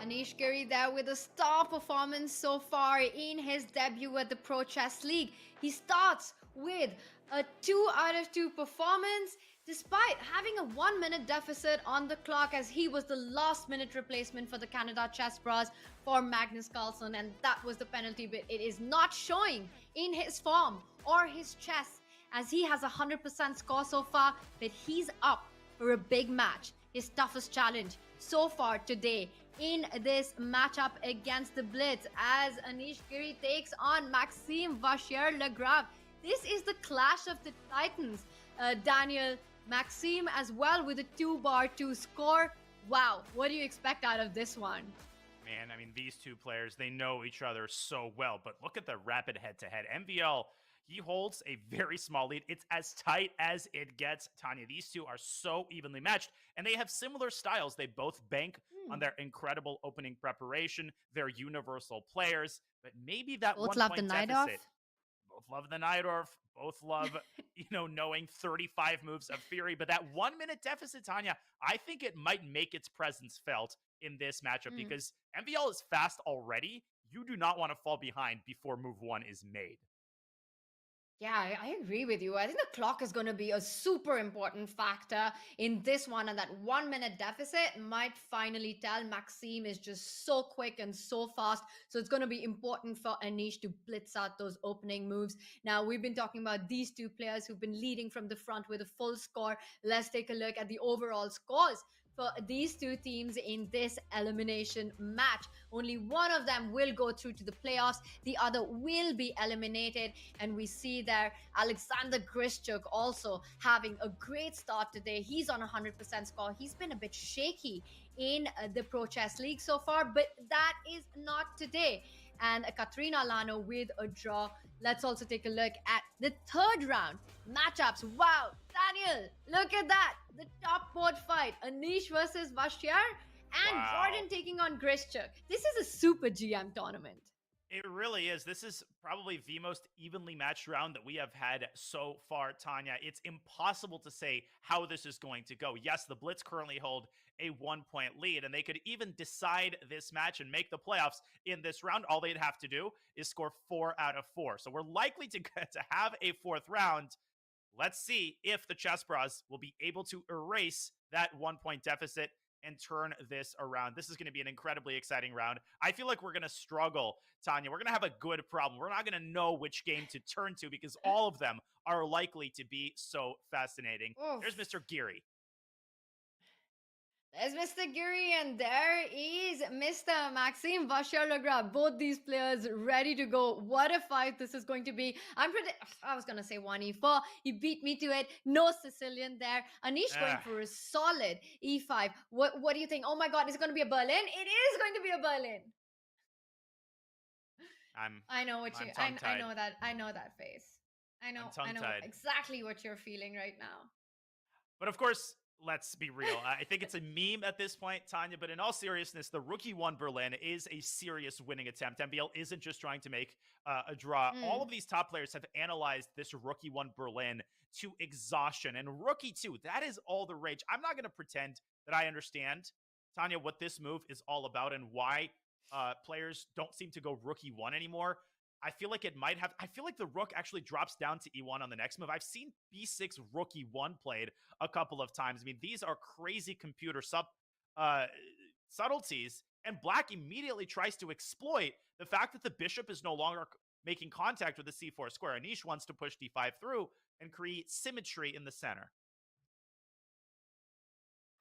Anish Giri there with a star performance so far in his debut at the Pro Chess League. He starts with a 2 out of 2 performance despite having a 1-minute deficit on the clock, as he was the last minute replacement for the Canada Chessbrahs for Magnus Carlsen, and that was the penalty bit. It is not showing in his form or his chess, as he has a 100% score so far, but he's up for a big match, his toughest challenge so far today in this matchup against the Blitz, as Anish Giri takes on Maxime Vachier-Lagrave. This is the clash of the titans. Daniel, Maxime as well with a 2-2 score. Wow, what do you expect out of this one? Man, I mean, these two players, they know each other so well, but look at the rapid head-to-head. MVL, he holds a very small lead. It's as tight as it gets, Tanya. These two are so evenly matched, and they have similar styles. They both bank on their incredible opening preparation. They're universal players, but maybe that both 1 love point the deficit. Najdorf. Both love the Najdorf. Both love, knowing 35 moves of theory. But that 1-minute deficit, Tanya, I think it might make its presence felt in this matchup because MVL is fast already. You do not want to fall behind before move 1 is made. Yeah, I agree with you. I think the clock is going to be a super important factor in this one, and that 1-minute deficit might finally tell. Maxime is just so quick and so fast, so it's going to be important for Anish to blitz out those opening moves. Now, we've been talking about these two players who've been leading from the front with a full score. Let's take a look at the overall scores for these two teams in this elimination match. Only one of them will go through to the playoffs. The other will be eliminated. And we see there Alexander Grischuk also having a great start today. He's on 100% score. He's been a bit shaky in the Pro Chess League so far, but that is not today. And Katrina Lano with a draw. Let's also take a look at the third round matchups. Wow, Daniel, look at that. The top board fight. Anish versus Vachier and Jordan taking on Grischuk. This is a super GM tournament. It really is. This is probably the most evenly matched round that we have had so far, Tanya. It's impossible to say how this is going to go. Yes, the Blitz currently hold a 1-point lead, and they could even decide this match and make the playoffs in this round. All they'd have to do is score 4 out of 4. So we're likely to have a 4th round. Let's see if the Chessbrahs will be able to erase that 1-point deficit and turn this around. This is going to be an incredibly exciting round. I feel like we're going to struggle, Tanya. We're going to have a good problem. We're not going to know which game to turn to because all of them are likely to be so fascinating. Oof. There's Mr. Giri. There's Mr. Giri, and there is Mr. Maxime Vachier-Lagrave. Both these players ready to go. What a fight this is going to be. I was going to say 1e4. He beat me to it. No Sicilian there. Anish going for a solid e5. What do you think? Oh my God, is it going to be a Berlin? It is going to be a Berlin. I know that face. I know exactly what you're feeling right now. But of course, let's be real. I think it's a meme at this point, Tanya, but in all seriousness, the Rookie 1 Berlin is a serious winning attempt. MVL isn't just trying to make a draw. All of these top players have analyzed this Rookie 1 Berlin to exhaustion. And Rookie 2, that is all the rage. I'm not going to pretend that I understand, Tanya, what this move is all about and why players don't seem to go Rookie 1 anymore. I feel like I feel like the rook actually drops down to E1 on the next move. I've seen B6 Rookie 1 played a couple of times. I mean, these are crazy computer subtleties, and Black immediately tries to exploit the fact that the bishop is no longer making contact with the C4 square. Anish wants to push D5 through and create symmetry in the center.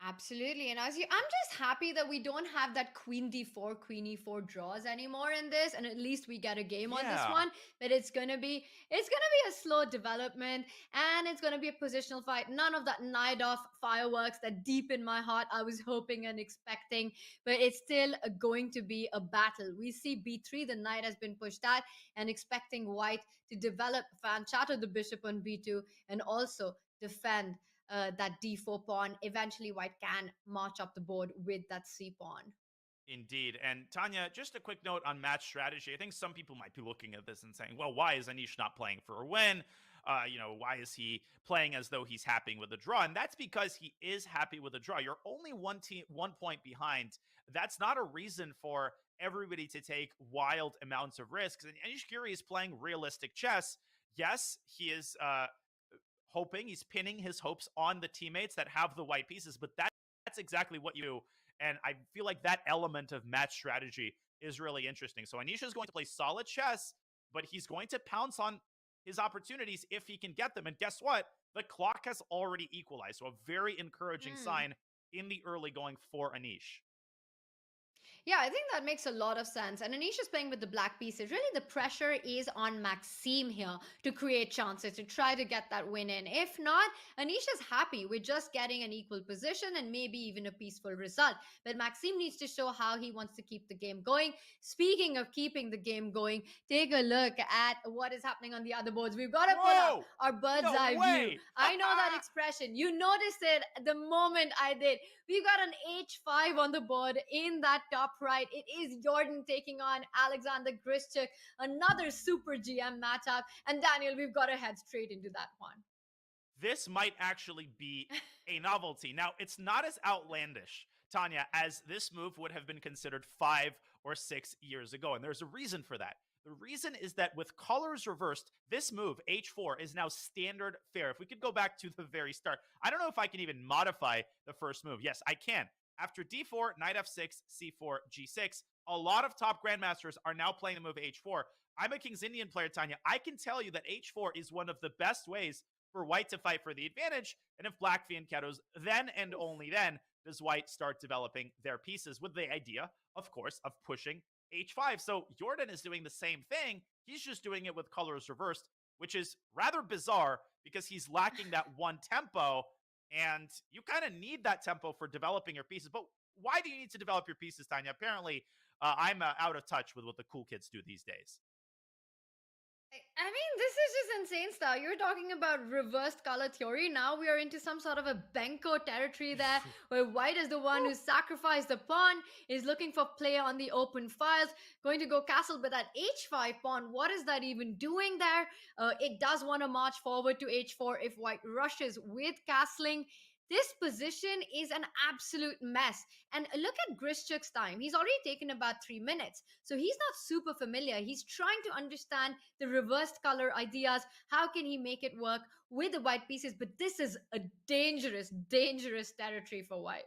Absolutely. And I'm just happy that we don't have that Queen D4, Queen E4 draws anymore in this, and at least we get a game on this one. But it's gonna be a slow development, and it's gonna be a positional fight. None of that Najdorf fireworks that deep in my heart I was hoping and expecting, but it's still going to be a battle. We see B3, the knight has been pushed out, and expecting white to develop, fan shatter the bishop on B2, and also defend that D4 pawn. Eventually, white can march up the board with that C pawn. Indeed. And Tanya, just a quick note on match strategy. I think some people might be looking at this and saying, well, why is Anish not playing for a win? Why is he playing as though he's happy with the draw? And that's because he is happy with the draw. You're only one point behind that's not a reason for everybody to take wild amounts of risks. And Anish Giri is playing realistic chess. Yes, he is he's pinning his hopes on the teammates that have the white pieces, but that's exactly what you do. And I feel like that element of match strategy is really interesting. So Anish is going to play solid chess, but he's going to pounce on his opportunities if he can get them. And guess what? The clock has already equalized. So a very encouraging sign in the early going for Anish. Yeah, I think that makes a lot of sense. And Anish is playing with the black pieces. Really, the pressure is on Maxime here to create chances, to try to get that win in. If not, Anish is happy with just getting an equal position and maybe even a peaceful result. But Maxime needs to show how he wants to keep the game going. Speaking of keeping the game going, take a look at what is happening on the other boards. We've got to pull up our bird's eye view. I know that expression. You noticed it the moment I did. We've got an h5 on the board in that top right. It is Jordan taking on Alexander Grischuk, another super GM matchup. And Daniel, we've got to head straight into that one. This might actually be a novelty. Now, it's not as outlandish, Tanya, as this move would have been considered 5 or 6 years ago. And there's a reason for that. The reason is that with colors reversed, this move, h4, is now standard fare. If we could go back to the very start, I don't know if I can even modify the first move. Yes, I can. After d4, knight f6, c4, g6, a lot of top grandmasters are now playing the move h4. I'm a King's Indian player, Tanya. I can tell you that h4 is one of the best ways for white to fight for the advantage. And if black fianchettos, then and only then does white start developing their pieces with the idea, of course, of pushing h5. So Jordan is doing the same thing. He's just doing it with colors reversed, which is rather bizarre because he's lacking that one tempo, and you kind of need that tempo for developing your pieces. But why do you need to develop your pieces, Tanya? Apparently, I'm out of touch with what the cool kids do these days. I mean, this is just insane stuff. You're talking about reversed color theory. Now we are into some sort of a Benko territory there, where white is the one who sacrificed the pawn, is looking for play on the open files, going to go castle, but that h5 pawn, what is that even doing there? It does want to march forward to h4 if white rushes with castling. This position is an absolute mess. And look at Grischuk's time. He's already taken about 3 minutes. So he's not super familiar. He's trying to understand the reversed color ideas. How can he make it work with the white pieces? But this is a dangerous, dangerous territory for white.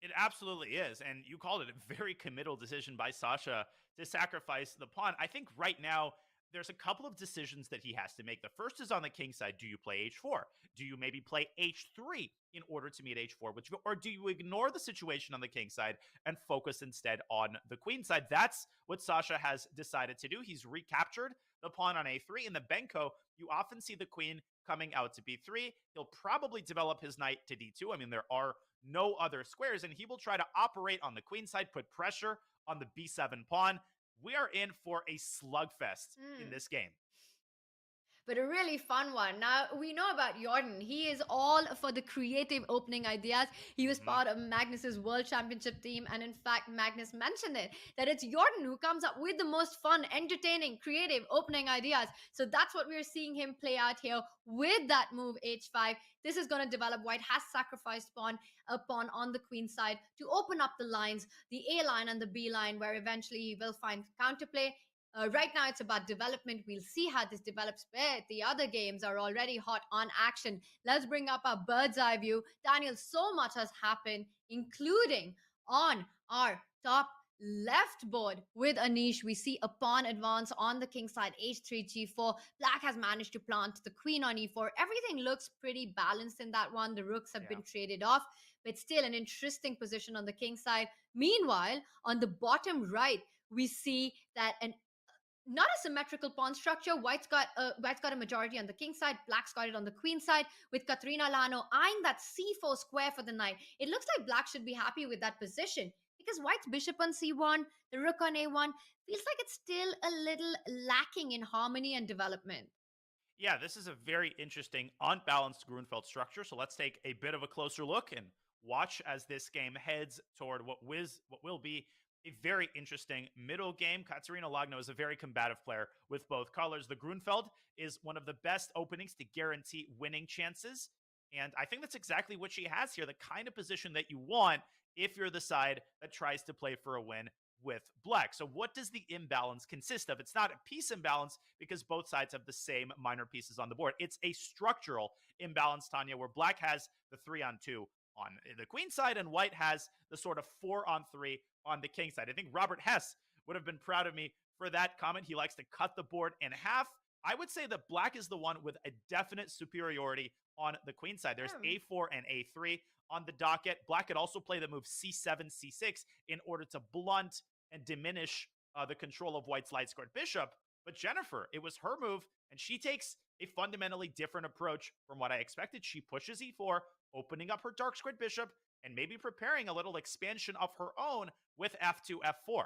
It absolutely is. And you called it a very committal decision by Sasha to sacrifice the pawn. I think right now, there's a couple of decisions that he has to make. The first is on the king side. Do you play h4? Do you maybe play h3 in order to meet h4? Or do you ignore the situation on the king side and focus instead on the queen side? That's what Sasha has decided to do. He's recaptured the pawn on a3. In the Benko, you often see the queen coming out to b3. He'll probably develop his knight to d2. I mean, there are no other squares, and he will try to operate on the queen side, put pressure on the b7 pawn. We are in for a slugfest in this game. But a really fun one. Now, we know about Jordan. He is all for the creative opening ideas. He was part of Magnus's World Championship team. And in fact, Magnus mentioned it, that it's Jordan who comes up with the most fun, entertaining, creative opening ideas. So that's what we're seeing him play out here with that move h5. This is going to develop. White has sacrificed a pawn on the queen side to open up the lines, the A line and the B line, where eventually he will find counterplay. Right now, it's about development. We'll see how this develops. But the other games are already hot on action. Let's bring up our bird's eye view. Daniel, so much has happened, including on our top left board with Anish. We see a pawn advance on the king side, h3, g4. Black has managed to plant the queen on e4. Everything looks pretty balanced in that one. The rooks have been traded off, but still an interesting position on the king side. Meanwhile, on the bottom right, we see that not a symmetrical pawn structure. White's got a majority on the king side. Black's got it on the queen side, with Katrina Lano eyeing that c4 square for the knight. It looks like black should be happy with that position, because white's bishop on c1, the rook on a1, feels like it's still a little lacking in harmony and development. Yeah, this is a very interesting, unbalanced Grunfeld structure. So let's take a bit of a closer look and watch as this game heads toward what will be a very interesting middle game. Katerina Lagno is a very combative player with both colors. The Grunfeld is one of the best openings to guarantee winning chances. And I think that's exactly what she has here. The kind of position that you want if you're the side that tries to play for a win with black. So what does the imbalance consist of? It's not a piece imbalance because both sides have the same minor pieces on the board. It's a structural imbalance, Tanya, where black has the 3-on-2 on the queen side and white has the sort of 4-on-3 on the king side. I think Robert Hess would have been proud of me for that comment. He likes to cut the board in half. I would say that black is the one with a definite superiority on the queen side. There's a4 and a3 on the docket. Black could also play the move c7, c6 in order to blunt and diminish the control of white's light squared bishop. But Jennifer, it was her move, and she takes a fundamentally different approach from what I expected. She pushes e4, opening up her dark squared bishop, and maybe preparing a little expansion of her own with f2, f4.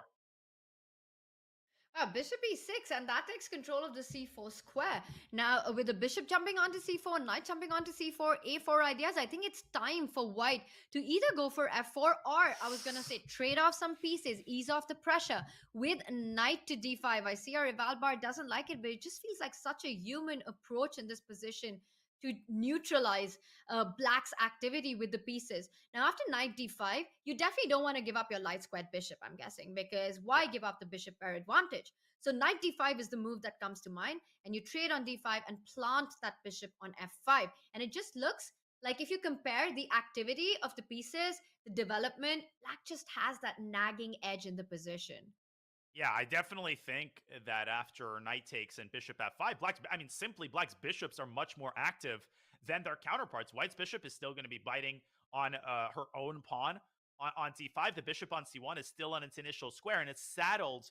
Wow, bishop e6, and that takes control of the c4 square. Now, with the bishop jumping onto c4, knight jumping onto c4, a4 ideas, I think it's time for white to either go for f4 or, I was going to say, trade off some pieces, ease off the pressure with knight to d5. I see our Evalbar doesn't like it, but it just feels like such a human approach in this position to neutralize black's activity with the pieces. Now, after knight d5, you definitely don't want to give up your light squared bishop, I'm guessing, because why give up the bishop pair advantage? So knight d5 is the move that comes to mind, and you trade on d5 and plant that bishop on f5. And it just looks like if you compare the activity of the pieces, the development, black just has that nagging edge in the position. Yeah, I definitely think that after knight takes and bishop f5, black's bishops are much more active than their counterparts. White's bishop is still going to be biting on her own pawn on d5. The bishop on c1 is still on its initial square, and it's saddled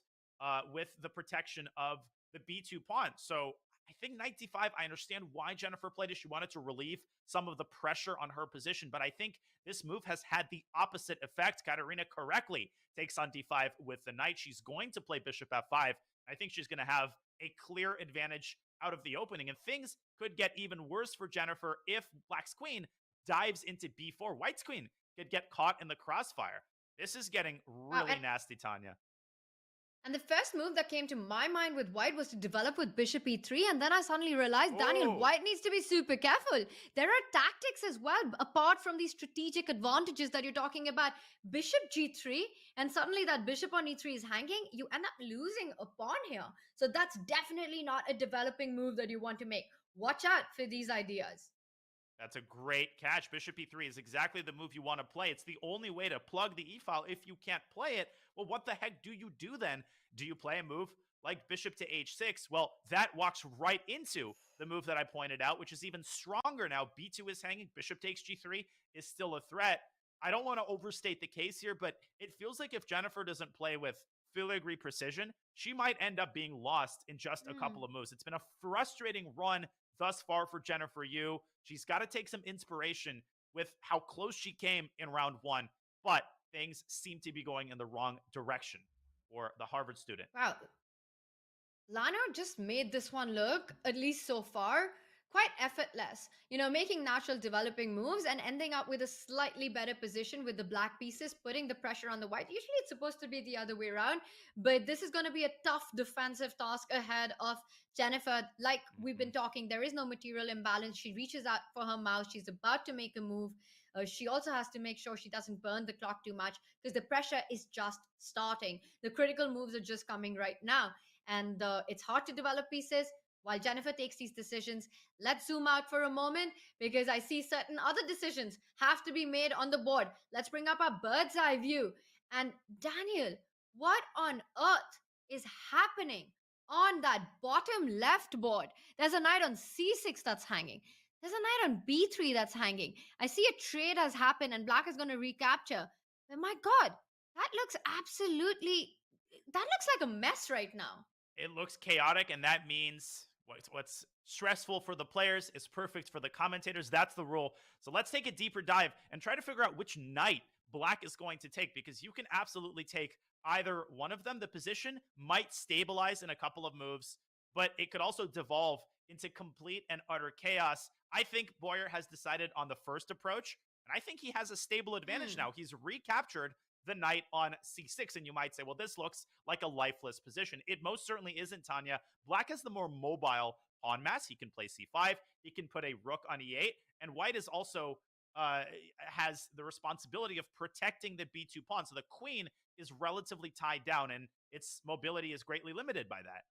with the protection of the b2 pawn. So I think knight d5, I understand why Jennifer played it. She wanted to relieve some of the pressure on her position, but I think this move has had the opposite effect. Katarina correctly takes on d5 with the knight. She's going to play bishop f5. I think she's going to have a clear advantage out of the opening, and things could get even worse for Jennifer if black's queen dives into b4. White's queen could get caught in the crossfire. This is getting really nasty, Tanya. And the first move that came to my mind with white was to develop with bishop e3, and then I suddenly realized, Daniel, white needs to be super careful. There are tactics as well, apart from these strategic advantages that you're talking about. Bishop g3, and suddenly that bishop on e3 is hanging, you end up losing a pawn here. So that's definitely not a developing move that you want to make. Watch out for these ideas. That's a great catch. Bishop e3 is exactly the move you want to play. It's the only way to plug the e-file if you can't play it. Well, what the heck do you do then? Do you play a move like bishop to h6? Well, that walks right into the move that I pointed out, which is even stronger now. b2 is hanging. Bishop takes g3 is still a threat. I don't want to overstate the case here, but it feels like if Jennifer doesn't play with filigree precision, she might end up being lost in just a couple of moves. It's been a frustrating run thus far for Jennifer Yu. She's got to take some inspiration with how close she came in round one, but things seem to be going in the wrong direction for the Harvard student. Wow. Lana just made this one look, at least so far, quite effortless. You know, making natural developing moves and ending up with a slightly better position with the black pieces, putting the pressure on the white. Usually it's supposed to be the other way around, but this is going to be a tough defensive task ahead of Jennifer. Like we've been talking, there is no material imbalance. She reaches out for her mouse. She's about to make a move. She also has to make sure she doesn't burn the clock too much because the pressure is just starting. The critical moves are just coming right now. And it's hard to develop pieces while Jennifer takes these decisions. Let's zoom out for a moment because I see certain other decisions have to be made on the board. Let's bring up our bird's eye view. And Daniel, what on earth is happening on that bottom left board? There's a knight on c6 that's hanging. There's a knight on b3 that's hanging. I see a trade has happened and black is going to recapture. But my God, that looks like a mess right now. It looks chaotic, and that means what's stressful for the players is perfect for the commentators. That's the rule. So let's take a deeper dive and try to figure out which knight black is going to take, because you can absolutely take either one of them. The position might stabilize in a couple of moves, but it could also devolve into complete and utter chaos. I think Boyer has decided on the first approach, and I think he has a stable advantage now. He's recaptured the knight on c6, and you might say, well, this looks like a lifeless position. It most certainly isn't, Tanya. Black has the more mobile pawn mass. He can play c5. He can put a rook on e8, and white is also has the responsibility of protecting the b2 pawn. So the queen is relatively tied down, and its mobility is greatly limited by that.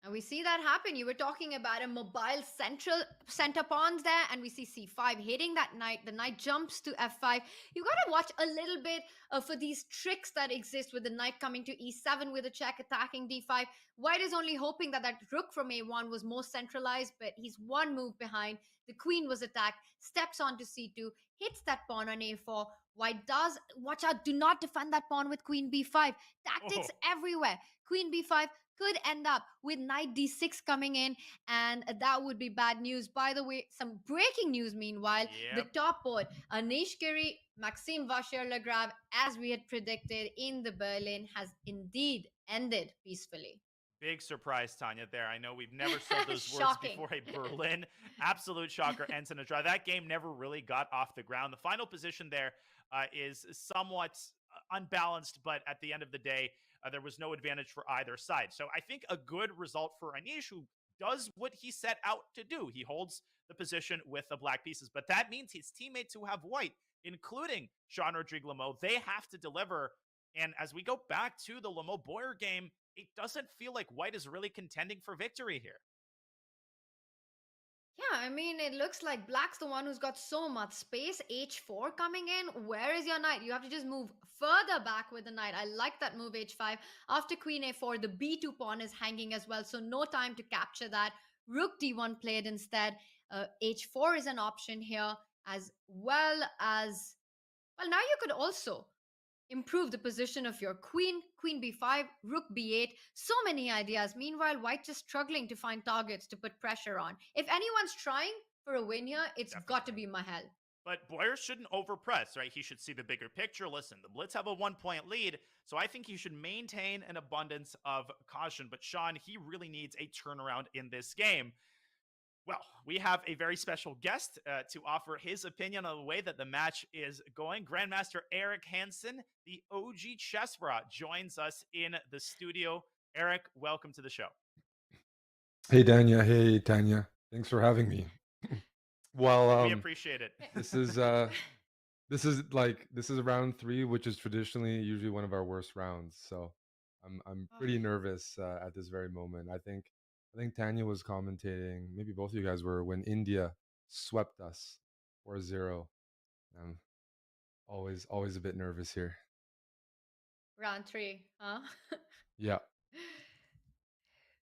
And we see that happen. You were talking about a mobile center pawns there, and we see c5 hitting that knight. The knight jumps to f5. You got to watch a little bit for these tricks that exist with the knight coming to e7 with a check, attacking d5. White is only hoping that that rook from a1 was more centralized, but he's one move behind. The queen was attacked, steps onto c2, hits that pawn on a4. White does, watch out, do not defend that pawn with queen b5. Tactics everywhere. Queen b5 could end up with knight d6 coming in, and that would be bad news. By the way, some breaking news meanwhile. The top board, Anish Giri, Maxime Vachier-Lagrave, as we had predicted in the Berlin, has indeed ended peacefully. Big surprise, Tanya, there. I know we've never said those words before a Berlin. Absolute shocker, ends in a draw. That game never really got off the ground. The final position there is somewhat unbalanced, but at the end of the day, there was no advantage for either side. So I think a good result for Anish, who does what he set out to do. He holds the position with the black pieces, but that means his teammates who have white, including Jean-Rodrigue Lemo, they have to deliver. And as we go back to the Lemo-Boyer game, it doesn't feel like white is really contending for victory here. Yeah, I mean, it looks like black's the one who's got so much space. h4 coming in. Where is your knight? You have to just move further back with the knight. I like that move, h5. After queen a4, the b2 pawn is hanging as well, so no time to capture that. Rook d1 played instead. h4 is an option here, as well as... Well, now you could also improve the position of your queen, queen b5, rook b8, so many ideas. Meanwhile, white just struggling to find targets to put pressure on. If anyone's trying for a win here, it's got to be Mahel. But Boyer shouldn't overpress, right? He should see the bigger picture. Listen, the Blitz have a 1-point lead, so I think he should maintain an abundance of caution. But Sean, he really needs a turnaround in this game. Well, we have a very special guest to offer his opinion on the way that the match is going. Grandmaster Eric Hansen, the OG Chessbrahs, joins us in the studio. Eric, welcome to the show. Hey, Danya. Hey, Tanya. Thanks for having me. Well, we appreciate it. This is round 3, which is traditionally usually one of our worst rounds. So I'm pretty nervous at this very moment. I think Tanya was commentating, maybe both of you guys were, when India swept us 4-0. I'm always a bit nervous here. Round 3, huh? Yeah.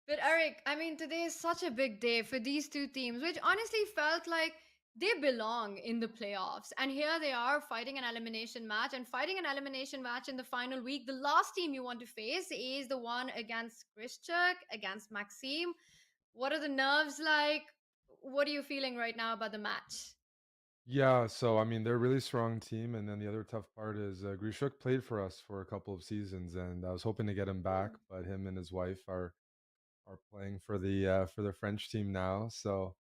But Eric, I mean, today is such a big day for these two teams, which honestly felt like they belong in the playoffs. And here they are fighting an elimination match, and fighting an elimination match in the final week. The last team you want to face is the one against Grischuk, against Maxime. What are the nerves like? What are you feeling right now about the match? Yeah, so I mean, they're a really strong team, and then the other tough part is Grischuk played for us for a couple of seasons, and I was hoping to get him back, but him and his wife are playing for the French team now, so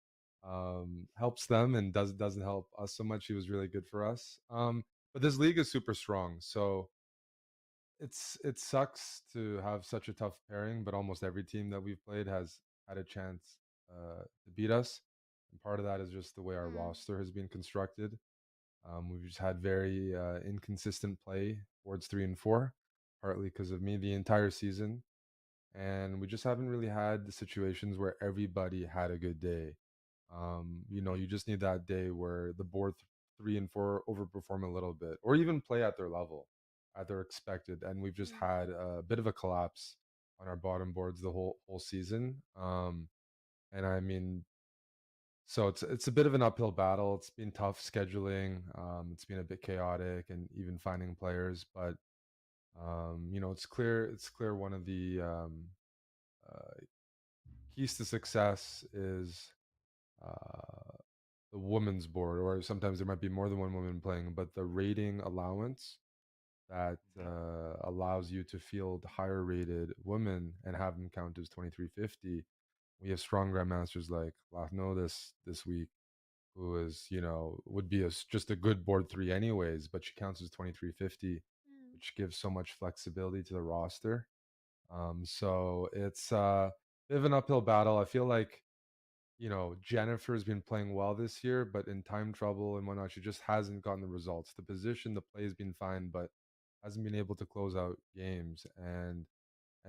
helps them and doesn't help us so much. He was really good for us, but this league is super strong, so it sucks to have such a tough pairing, but almost every team that we've played has had a chance to beat us, and part of that is just the way our roster has been constructed. We've just had very inconsistent play towards 3 and 4, partly because of me the entire season. And we just haven't really had the situations where everybody had a good day. You just need that day where the board 3 and 4 overperform a little bit, or even play at their level, at their expected. And we've just had a bit of a collapse on our bottom boards the whole season. And I mean, so it's a bit of an uphill battle. It's been tough scheduling. It's been a bit chaotic, and even finding players, but it's clear one of the keys to success is the women's board, or sometimes there might be more than one woman playing, but the rating allowance that allows you to field higher rated women and have them count as 2350. We have strong grandmasters like Lachno this week, who is, would be just a good board 3 anyways, but she counts as 2350, which gives so much flexibility to the roster. So it's a bit of an uphill battle. I feel like, Jennifer's been playing well this year, but in time trouble and whatnot, she just hasn't gotten the results. The position, the play has been fine, but hasn't been able to close out games. And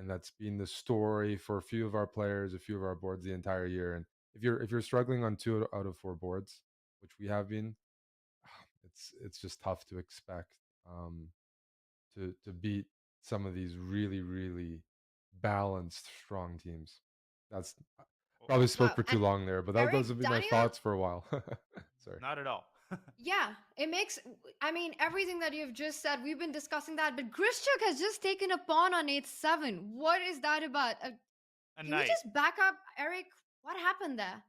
that's been the story for a few of our players, a few of our boards the entire year. And if you're struggling on 2 out of 4 boards, which we have been, it's just tough to expect to beat some of these really, really balanced, strong teams. That's probably spoke Wow, for too and long there, but Eric, those have been my Daniel, thoughts for a while. Sorry. Not at all. yeah, it makes. I mean, everything that you've just said, we've been discussing that. But Grischuk has just taken a pawn on 8-7. What is that about? A Can knight. you just back up, Eric? What happened there?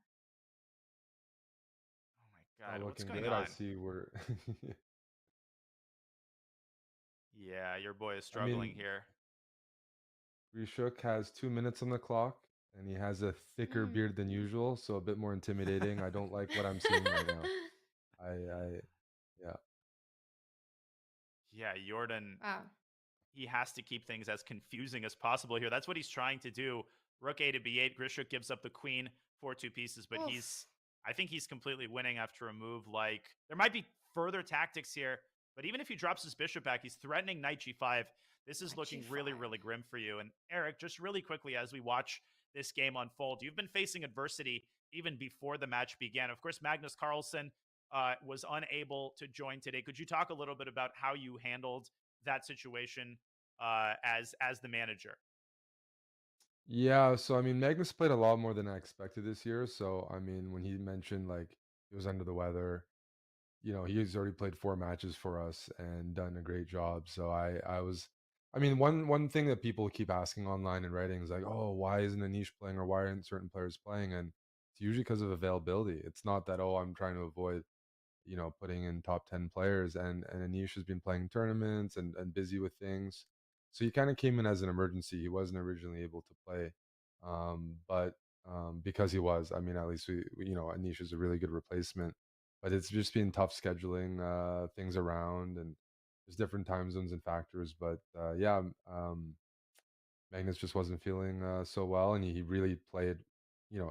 God, Not what's looking going good. on? I see we're. Yeah, your boy is I struggling mean, here. Grischuk has 2 minutes on the clock, and he has a thicker Hmm. beard than usual, so a bit more intimidating. I don't like what I'm seeing right now. Yeah. Yeah, Jordan, Wow. he has to keep things as confusing as possible here. That's what he's trying to do. Rook A to B8. Grischuk gives up the queen for 2 pieces, but Oof. I think he's completely winning after a move like, there might be further tactics here, but even if he drops his bishop back, he's threatening knight G5. This is Knight looking G5. really, really grim for you. And Eric, just really quickly as we watch this game unfold, you've been facing adversity even before the match began. Of course, Magnus Carlsen was unable to join today. Could you talk a little bit about how you handled that situation as the manager? Yeah, so I mean, Magnus played a lot more than I expected this year. So I mean, when he mentioned like he was under the weather, he's already played 4 matches for us and done a great job. So I mean, one thing that people keep asking online and writing is like, oh, why isn't Anish playing or why aren't certain players playing? And it's usually because of availability. It's not that, oh, I'm trying to avoid putting in top 10 players, and Anish has been playing tournaments and busy with things. So he kind of came in as an emergency. He wasn't originally able to play. But because he was, I mean, at least Anish is a really good replacement, but it's just been tough scheduling things around, and there's different time zones and factors. But yeah, Magnus just wasn't feeling so well, and he really played,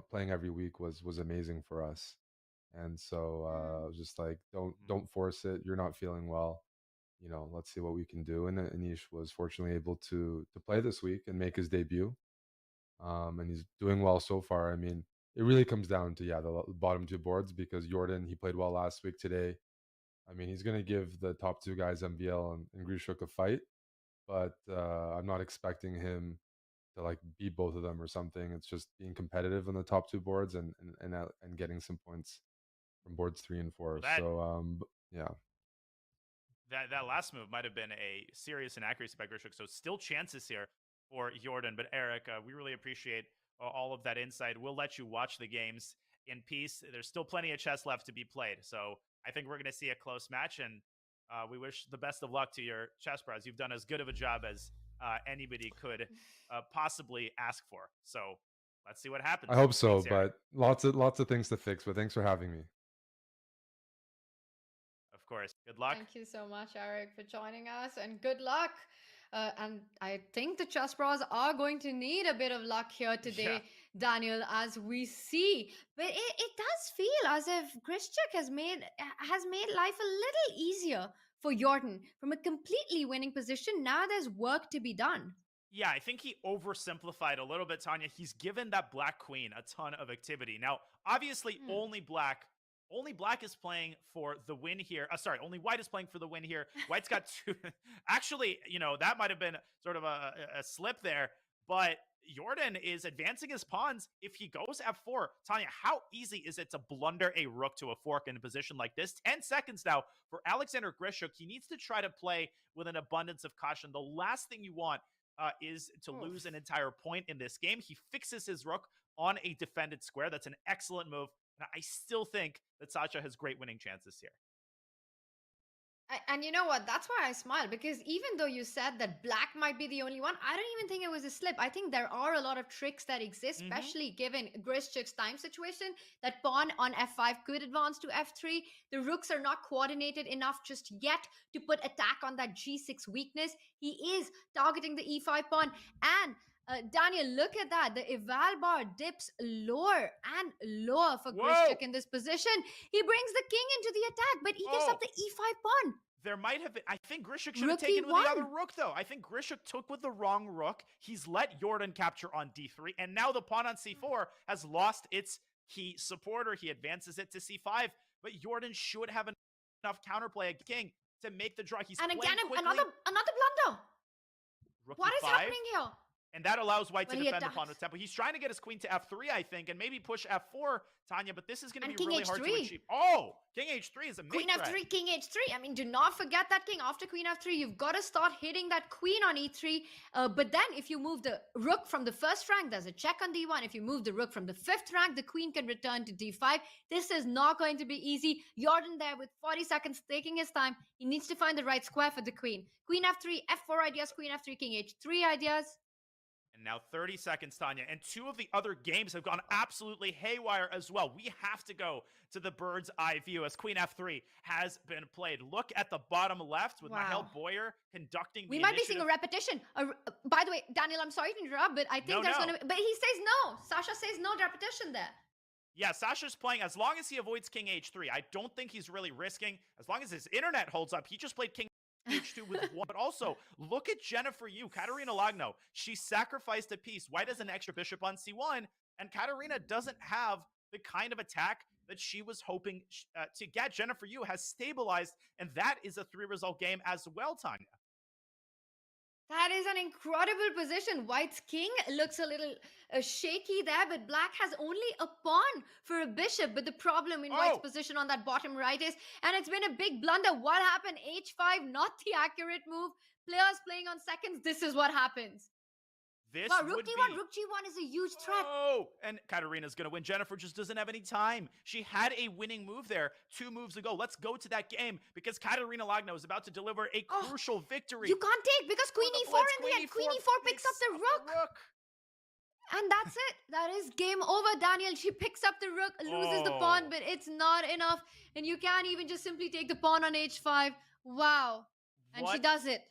playing every week was amazing for us. And so I was just like, don't force it. You're not feeling well. Let's see what we can do. And Anish was fortunately able to play this week and make his debut. And he's doing well so far. I mean, it really comes down to the bottom 2 boards, because Jordan, he played well last week. Today, I mean, he's going to give the top 2 guys, MVL and Grischuk, a fight, but I'm not expecting him to like beat both of them or something. It's just being competitive on the top 2 boards and getting some points from boards 3 and 4. Well, So yeah. That last move might have been a serious inaccuracy by Grischuk. So still chances here for Jordan. But Eric, we really appreciate all of that insight. We'll let you watch the games in peace. There's still plenty of chess left to be played. So I think we're going to see a close match. And we wish the best of luck to your Chessbrahs. You've done as good of a job as anybody could possibly ask for. So let's see what happens. I hope so, Thanks, Eric. but lots of things to fix. But thanks for having me. Of course. Good luck. Thank you so much, Eric, for joining us, and good luck. And I think the Chessbrahs are going to need a bit of luck here today, Daniel, as we see. But it does feel as if Grischuk has made life a little easier for Jordan from a completely winning position. Now there's work to be done. Yeah, I think he oversimplified a little bit, Tanya. He's given that black queen a ton of activity. Now, obviously, only black is playing for the win here. Sorry, only white is playing for the win here. White's got 2. Actually, that might have been sort of a slip there, but Jordan is advancing his pawns. If he goes F4, Tanya, how easy is it to blunder a rook to a fork in a position like this? 10 seconds now for Alexander Grischuk. He needs to try to play with an abundance of caution. The last thing you want is to lose an entire point in this game. He fixes his rook on a defended square. That's an excellent move. And I still think that Sacha has great winning chances here. And you know what? That's why I smile, because even though you said that black might be the only one, I don't even think it was a slip. I think there are a lot of tricks that exist, especially given Grischuk's time situation. That pawn on F5 could advance to F3. The rooks are not coordinated enough just yet to put attack on that G6 weakness. He is targeting the E5 pawn, and Daniel, look at that. The eval bar dips lower and lower for Whoa. Grischuk in this position. He brings the king into the attack, but he gives up the e5 pawn. There might have been. I think Grischuk should have Rook taken with the other E1. rook, though. I think Grischuk took with the wrong rook. He's let Jordan capture on d3, and now the pawn on c4 has lost its key supporter. He advances it to c5, but Jordan should have enough counterplay at king to make the draw. He's And playing again, quickly. another blunder. Rook What is E5. happening here? And that allows White Well, to he defend the attacks. pawn with tempo. He's trying to get his queen to f3, I think, and maybe push f4, Tanya, but this is going to And be king really hard to H3. achieve. Oh, king h3 is a Queen mate threat. f3, king h3. I mean, do not forget that king. After queen f3, you've got to start hitting that queen on e3. But then if you move the rook from the first rank, there's a check on d1. If you move the rook from the fifth rank, the queen can return to d5. This is not going to be easy. Jordan there with 40 seconds taking his time. He needs to find the right square for the queen. Queen f3, f4 ideas, queen f3, king h3 ideas. And now 30 seconds, Tanya. And two of the other games have gone absolutely haywire as well. We have to go to the bird's eye view as Queen F3 has been played. Look at the bottom left with Mihail Boyer conducting We the might be initiative. seeing a repetition. By the way, Daniel, I'm sorry to interrupt, but I think there's going to be... But he says no. Sasha says no repetition there. Yeah, Sasha's playing as long as he avoids King H3. I don't think he's really risking. As long as his internet holds up, he just played King H2 with one. But also, look at Jennifer Yu, Katerina Lagno. She sacrificed a piece. White has an extra bishop on c1, and Katerina doesn't have the kind of attack that she was hoping to get. Jennifer Yu has stabilized, and that is a 3-result game as well, Tanya. That is an incredible position. White's king looks a little shaky there, but black has only a pawn for a bishop. But the problem in White's position on that bottom right is, and it's been a big blunder. What happened? H5, not the accurate move. Players playing on seconds, this is what happens. This Wow, rook would d1, be... rook g1 is a huge threat. Oh, and Katerina's going to win. Jennifer just doesn't have any time. She had a winning move there 2 moves ago. Let's go to that game because Katerina Lagno is about to deliver a crucial victory. You can't take because queen e4 in the end. Queen e4 picks up the rook. And that's it. That is game over, Daniel. She picks up the rook, loses the pawn, but it's not enough. And you can't even just simply take the pawn on h5. Wow. And she does it.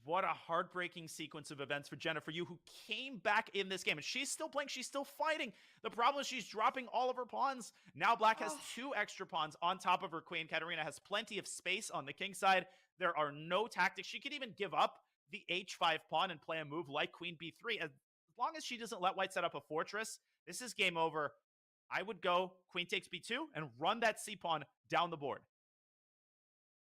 What a heartbreaking sequence of events for Jennifer Yu, who came back in this game. And she's still playing. She's still fighting. The problem is she's dropping all of her pawns. Now black has 2 extra pawns on top of her queen. Katerina has plenty of space on the king side. There are no tactics. She could even give up the h5 pawn and play a move like queen b3. As long as she doesn't let white set up a fortress, this is game over. I would go queen takes b2 and run that c-pawn down the board.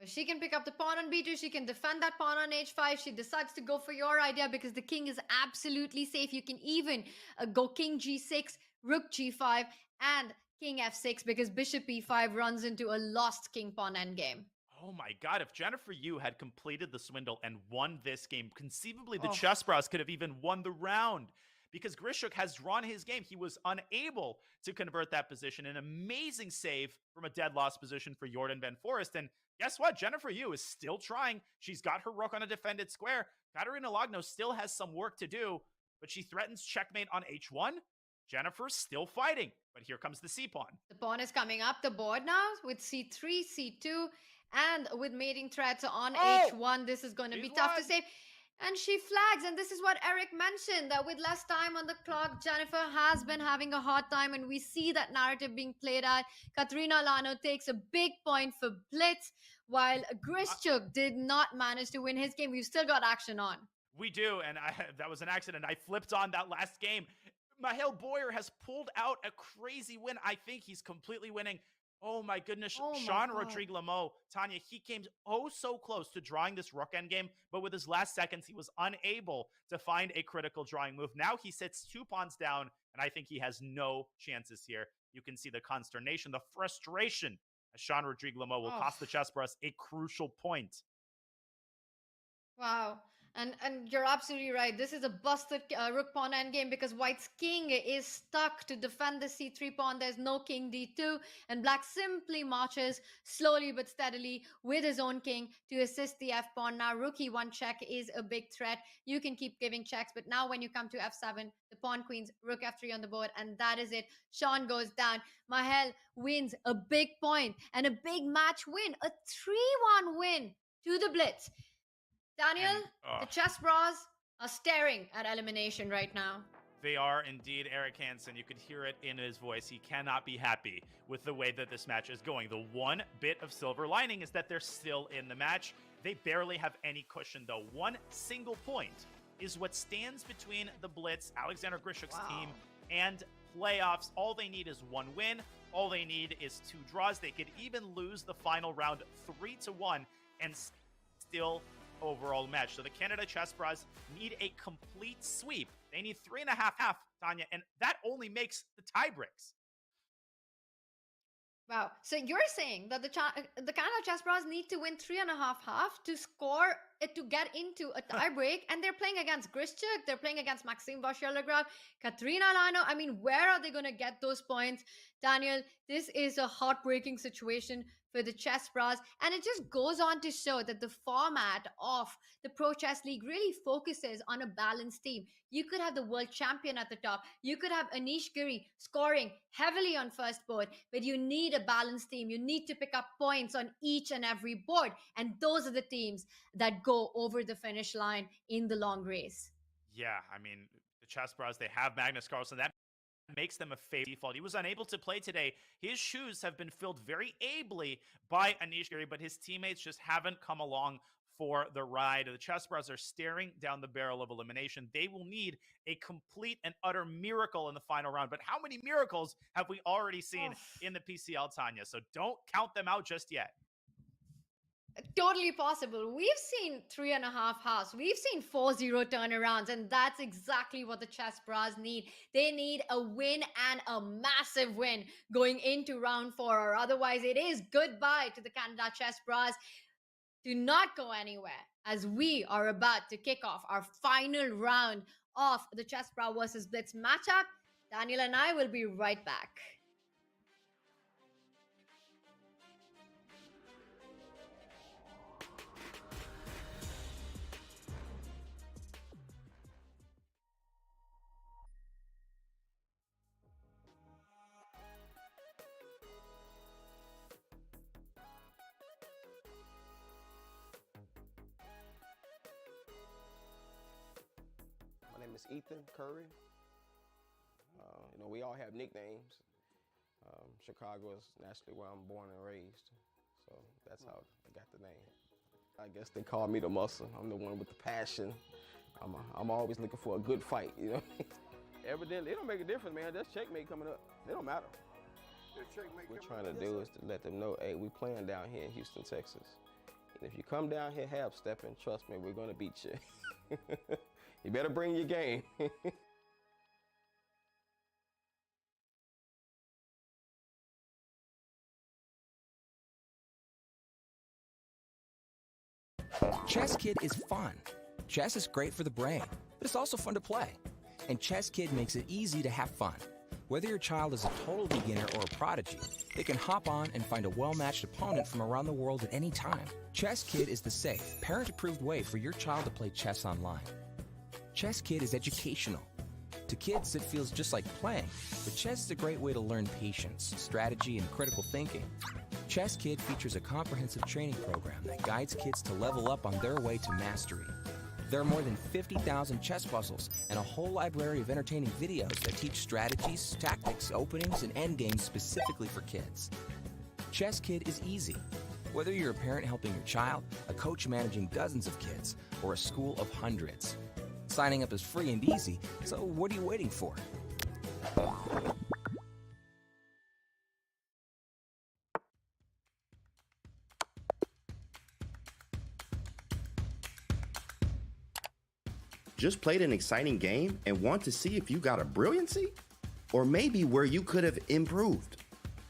She can pick up the pawn on b2. She can defend that pawn on h5. She decides to go for your idea because the king is absolutely safe. You can even go king g6, rook g5, and king f6 because bishop e5 runs into a lost king pawn endgame. Oh my god, if Jennifer Yu had completed the swindle and won this game, conceivably the Chessbrahs could have even won the round. Because Grischuk has drawn his game. He was unable to convert that position. An amazing save from a dead loss position for Jordan Van Forest. And guess what? Jennifer Yu is still trying. She's got her rook on a defended square. Katerina Lagno still has some work to do, but she threatens checkmate on h1. Jennifer's still fighting, but here comes the c-pawn. The pawn is coming up the board now with c3, c2, and with mating threats on h1. This is going to be tough to save. And she flags, and this is what Eric mentioned, that with less time on the clock, Jennifer has been having a hard time, and we see that narrative being played out. Katerina Lagno takes a big point for Blitz, while Grischuk did not manage to win his game. We've still got action on. We do, and that was an accident. I flipped on that last game. Mihail Boyer has pulled out a crazy win. I think he's completely winning. Oh my goodness, Sean Rodrigue Lamo, Tanya, he came so close to drawing this rook endgame, but with his last seconds, he was unable to find a critical drawing move. Now he sits 2 pawns down, and I think he has no chances here. You can see the consternation, the frustration, as Sean Rodrigue Lamo will cost the Chessbrahs a crucial point. Wow. And you're absolutely right. This is a busted rook pawn endgame because white's king is stuck to defend the c3 pawn. There's no king d2, and black simply marches slowly but steadily with his own king to assist the f pawn. Now rook e1 check is a big threat. You can keep giving checks, but now when you come to f7, the pawn queens, rook f3 on the board, and that is it. Sean goes down. Mihail wins a big point and a big match win, a 3-1 win to the Blitz. Daniel, the Chessbrahs are staring at elimination right now. They are indeed. Eric Hansen, you could hear it in his voice. He cannot be happy with the way that this match is going. The one bit of silver lining is that they're still in the match. They barely have any cushion, though. One single point is what stands between the Blitz, Alexander Grischuk's team, and playoffs. All they need is one win. All they need is 2 draws. They could even lose the final round 3-1 and still overall match. So the Canada Chessbrahs need a complete sweep. They need 3.5, Tanya, and that only makes the tie breaks. Wow. So you're saying that the Canada Chessbrahs need to win 3.5 to score it to get into a tiebreak, and they're playing against Grischuk, they're playing against Maxime Vachier-Lagrave, Katrina Lano. I mean, where are they going to get those points? Daniel, this is a heartbreaking situation for the Chessbrahs, and it just goes on to show that the format of the Pro Chess League really focuses on a balanced team. You could have the world champion at the top, you could have Anish Giri scoring heavily on first board, but you need a balanced team. You need to pick up points on each and every board, and those are the teams that go over the finish line in the long race. Yeah, I mean, the Chessbrahs, they have Magnus Carlsen. That makes them a favorite default. He was unable to play today. His shoes have been filled very ably by Anish Giri, but his teammates just haven't come along for the ride. The Chessbrahs are staring down the barrel of elimination. They will need a complete and utter miracle in the final round. But how many miracles have we already seen in the PCL, Tanya? So don't count them out just yet. Totally possible. We've seen 3.5 halves. We've seen 4-0 turnarounds, and that's exactly what the Chessbrahs need. They need a win, and a massive win going into round 4, or otherwise it is goodbye to the Canada Chessbrahs. Do not go anywhere, as we are about to kick off our final round of the Chessbrahs versus Blitz matchup. Daniel and I will be right back. My name is Ethan Curry. We all have nicknames. Chicago is naturally where I'm born and raised, so that's how I got the name. I guess they call me the muscle. I'm the one with the passion. I'm always looking for a good fight, Evidently, it don't make a difference, man. That's checkmate coming up. It don't matter. What we're trying to do is to let them know, hey, we playing down here in Houston, Texas. And if you come down here half-stepping, trust me, we're gonna beat you. You better bring your game. Chess Kid is fun. Chess is great for the brain, but it's also fun to play. And Chess Kid makes it easy to have fun. Whether your child is a total beginner or a prodigy, they can hop on and find a well-matched opponent from around the world at any time. Chess Kid is the safe, parent-approved way for your child to play chess online. Chess Kid is educational. To kids, it feels just like playing, but chess is a great way to learn patience, strategy, and critical thinking. Chess Kid features a comprehensive training program that guides kids to level up on their way to mastery. There are more than 50,000 chess puzzles and a whole library of entertaining videos that teach strategies, tactics, openings, and endgames specifically for kids. Chess Kid is easy. Whether you're a parent helping your child, a coach managing dozens of kids, or a school of hundreds. Signing up is free and easy, so what are you waiting for? Just played an exciting game and want to see if you got a brilliancy? Or maybe where you could have improved?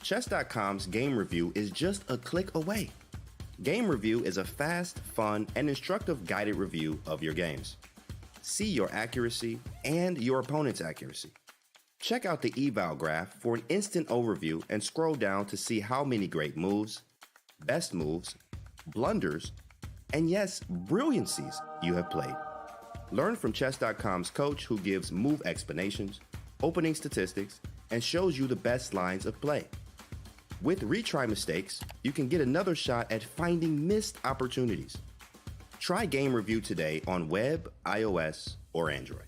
Chess.com's game review is just a click away. Game review is a fast, fun, and instructive guided review of your games. See your accuracy and your opponent's accuracy. Check out the eval graph for an instant overview and scroll down to see how many great moves, best moves, blunders, and yes, brilliancies you have played. Learn from Chess.com's coach who gives move explanations, opening statistics, and shows you the best lines of play. With retry mistakes, you can get another shot at finding missed opportunities. Try Game Review today on web, iOS, or Android.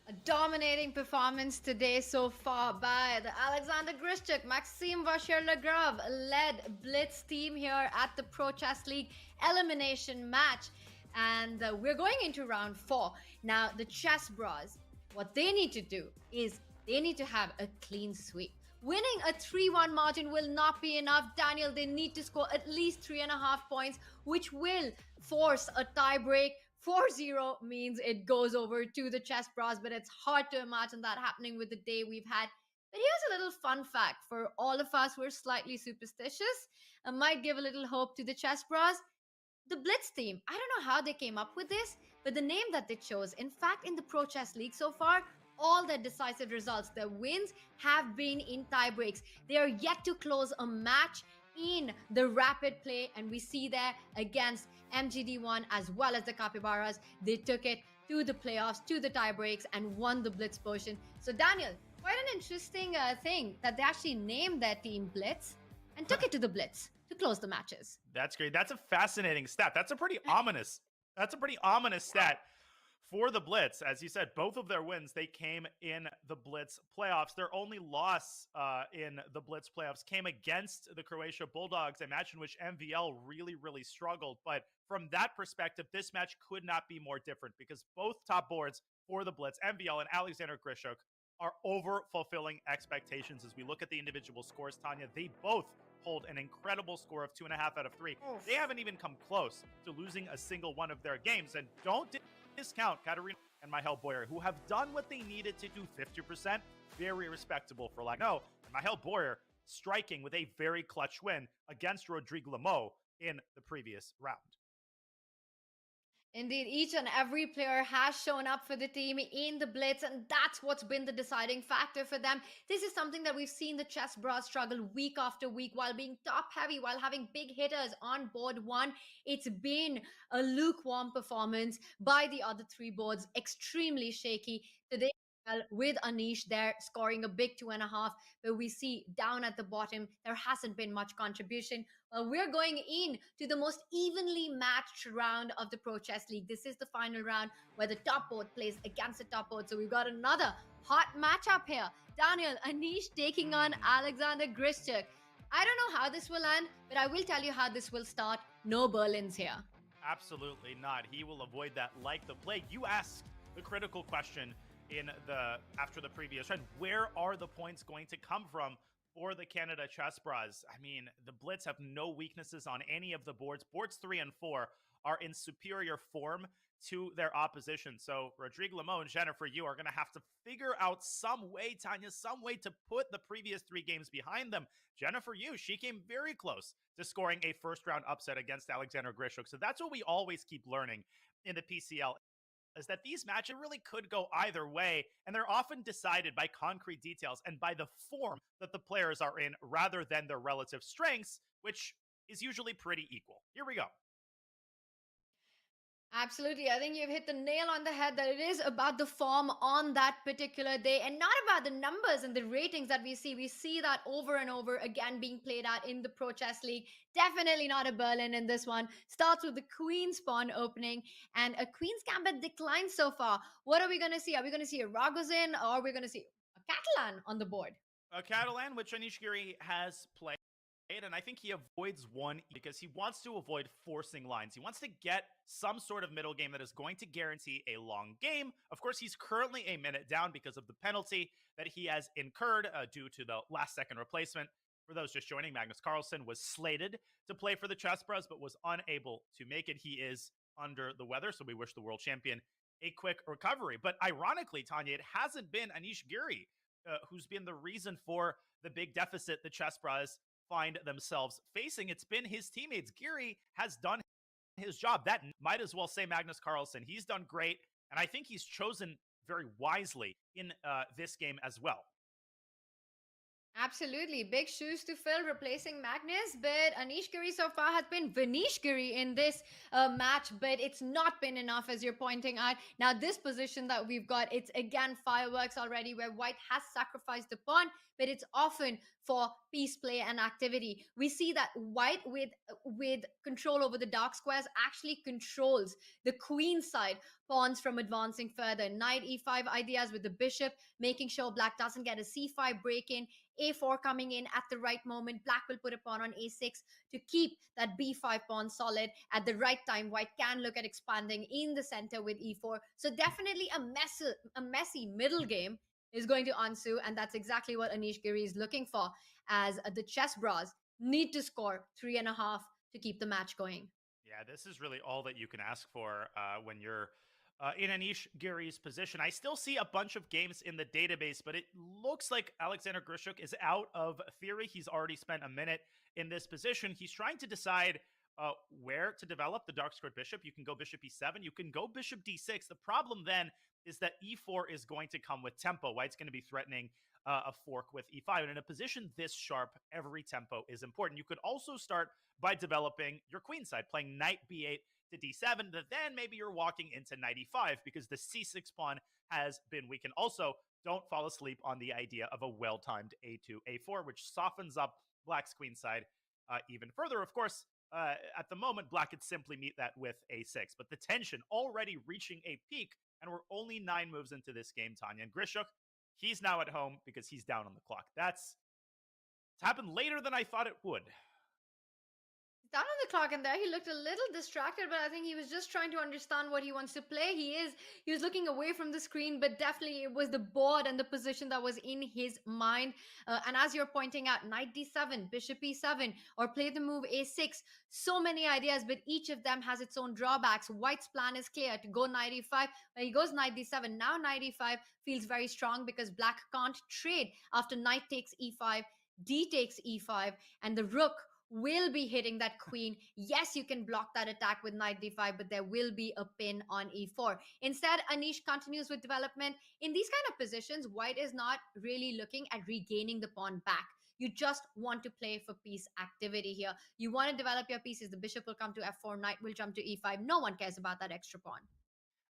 A dominating performance today so far by the Alexander Grischuk, Maxime Vachier-Lagrave led Blitz team here at the Pro Chess League elimination match. And we're going into round 4. Now, the Chessbrahs, what they need to do is they need to have a clean sweep. Winning a 3-1 margin will not be enough. Daniel, they need to score at least 3.5 points, which will force a tie break. 4-0 means it goes over to the Chessbrahs, but it's hard to imagine that happening with the day we've had. But here's a little fun fact for all of us who are slightly superstitious and might give a little hope to the Chessbrahs. The Blitz team, I don't know how they came up with this, but the name that they chose, in fact, in the Pro Chess League so far, all their decisive results, their wins, have been in tie breaks. They are yet to close a match in the rapid play, and we see there against MGD1 as well as the Capybaras, they took it to the playoffs, to the tie breaks, and won the Blitz portion. So Daniel, quite an interesting thing that they actually named their team Blitz and took it to the Blitz to close the matches. That's great. That's a fascinating stat. That's a pretty ominous stat for the Blitz. As you said, both of their wins, they came in the Blitz playoffs. Their only loss in the Blitz playoffs came against the Croatia Bulldogs, a match in which MVL really struggled. But from that perspective, this match could not be more different because both top boards for the Blitz, MVL and Alexander Grischuk, are over fulfilling expectations. As we look at the individual scores, Tanya, they both hold an incredible score of 2.5 out of 3. They haven't even come close to losing a single one of their games. And don't discount Katarina and Mihail Boyer, who have done what they needed to do. 50%, very respectable for Lagno. And Mihail Boyer striking with a very clutch win against Rodrigue Lemo in the previous round. Indeed, each and every player has shown up for the team in the Blitz, and that's what's been the deciding factor for them. This is something that we've seen the Chessbrahs struggle week after week while being top heavy, while having big hitters on board one. It's been a lukewarm performance by the other 3 boards, extremely shaky. Today, with Anish there scoring a big 2.5, but we see down at the bottom there hasn't been much contribution. We're going in to the most evenly matched round of the Pro Chess League. This is the final round where the top board plays against the top board. So we've got another hot matchup here. Daniel, Anish taking on Alexander Grischuk. I don't know how this will end, but I will tell you how this will start. No Berlins here. Absolutely not. He will avoid that like the plague. You asked the critical question after the previous round. Where are the points going to come from for the Canada Chessbrahs? I mean, the Blitz have no weaknesses on any of the boards. Boards 3 and 4 are in superior form to their opposition. So Rodrigue Lemo and Jennifer Yu are going to have to figure out some way, Tanya, some way to put the previous 3 games behind them. Jennifer Yu, she came very close to scoring a first-round upset against Alexander Grischuk. So that's what we always keep learning in the PCL, is that these matches really could go either way, and they're often decided by concrete details and by the form that the players are in rather than their relative strengths, which is usually pretty equal. Here we go. Absolutely. I think you've hit the nail on the head that it is about the form on that particular day and not about the numbers and the ratings that we see. We see that over and over again being played out in the Pro Chess League. Definitely not a Berlin in this one. Starts with the Queen's Pawn opening and a Queen's Gambit decline so far. What are we going to see? Are we going to see a Ragozin or are we going to see a Catalan on the board? A Catalan, which Anish Giri has played. And I think he avoids one because he wants to avoid forcing lines. He wants to get some sort of middle game that is going to guarantee a long game. Of course, he's currently a minute down because of the penalty that he has incurred due to the last-second replacement. For those just joining, Magnus Carlsen was slated to play for the Chessbrahs, but was unable to make it. He is under the weather, so we wish the world champion a quick recovery. But ironically, Tanya, it hasn't been Anish Giri who's been the reason for the big deficit the Chessbrahs find themselves facing. It's been his teammates. Giri has done his job. That might as well say Magnus Carlsen. He's done great, and I think he's chosen very wisely in this game as well. Absolutely. Big shoes to fill replacing Magnus, but Anish Giri so far has been Vanish Giri in this match, but it's not been enough as you're pointing out. Now, this position that we've got, it's again fireworks already where White has sacrificed the pawn, but it's often for piece play and activity. We see that White with control over the dark squares actually controls the queen side pawns from advancing further. Knight e5 ideas with the bishop, making sure Black doesn't get a c5 break in. A4 coming in at the right moment. Black will put a pawn on A6 to keep that B5 pawn solid. At the right time, White can look at expanding in the center with E4. So definitely a messy middle game is going to ensue, and that's exactly what Anish Giri is looking for, as the Chessbrahs need to score 3.5 to keep the match going. Yeah, this is really all that you can ask for when you're in Anish Giri's position. I still see a bunch of games in the database, but it looks like Alexander Grischuk is out of theory. He's already spent a minute in this position. He's trying to decide where to develop the dark squared bishop. You can go bishop e7. You can go bishop d6. The problem then is that e4 is going to come with tempo. White's going to be threatening a fork with e5. And in a position this sharp, every tempo is important. You could also start by developing your queen side, playing knight b8 to d7, but then maybe you're walking into knight e5 because the c6 pawn has been weakened. Also, don't fall asleep on the idea of a well-timed a2, a4, which softens up Black's queen side even further. Of course, at the moment, Black could simply meet that with a6, but the tension already reaching a peak, and we're only 9 moves into this game, Tanya. And Grischuk, he's now at home because he's down on the clock. It's happened later than I thought it would. Down on the clock, and there he looked a little distracted, but I think he was just trying to understand what he wants to play. He was looking away from the screen, but definitely it was the board and the position that was in his mind. And as you're pointing out, knight d7, bishop e7, or play the move a6. So many ideas, but each of them has its own drawbacks. White's plan is clear to go knight e5. When he goes knight d7, now knight e5 feels very strong because Black can't trade after knight takes e5, d takes e5, and the rook will be hitting that queen. Yes, you can block that attack with knight d5, but there will be a pin on e4. Instead, Anish continues with development. In these kind of positions, White is not really looking at regaining the pawn back. You just want to play for piece activity here. You want to develop your pieces. The bishop will come to f4, knight will jump to e5. No one cares about that extra pawn.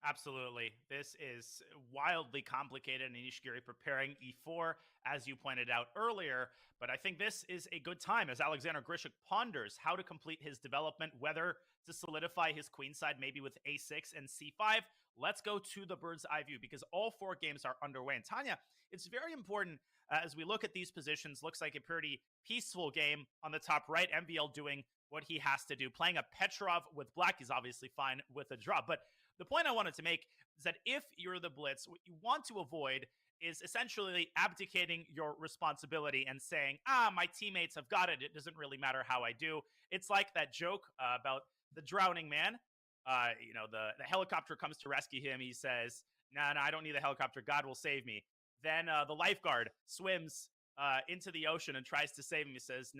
Absolutely. This is wildly complicated. Anish Giri preparing e4, as you pointed out earlier. But I think this is a good time as Alexander Grischuk ponders how to complete his development, whether to solidify his queen side, maybe with a6 and c5. Let's go to the bird's eye view because all 4 games are underway. And Tanya, it's very important as we look at these positions. Looks like a pretty peaceful game on the top right. MVL doing what he has to do. Playing a Petrov with Black is obviously fine with a draw. But the point I wanted to make is that if you're the Blitz, what you want to avoid is essentially abdicating your responsibility and saying, my teammates have got it. It doesn't really matter how I do. It's like that joke about the drowning man. The helicopter comes to rescue him. He says, no, I don't need the helicopter. God will save me. Then the lifeguard swims into the ocean and tries to save him. He says,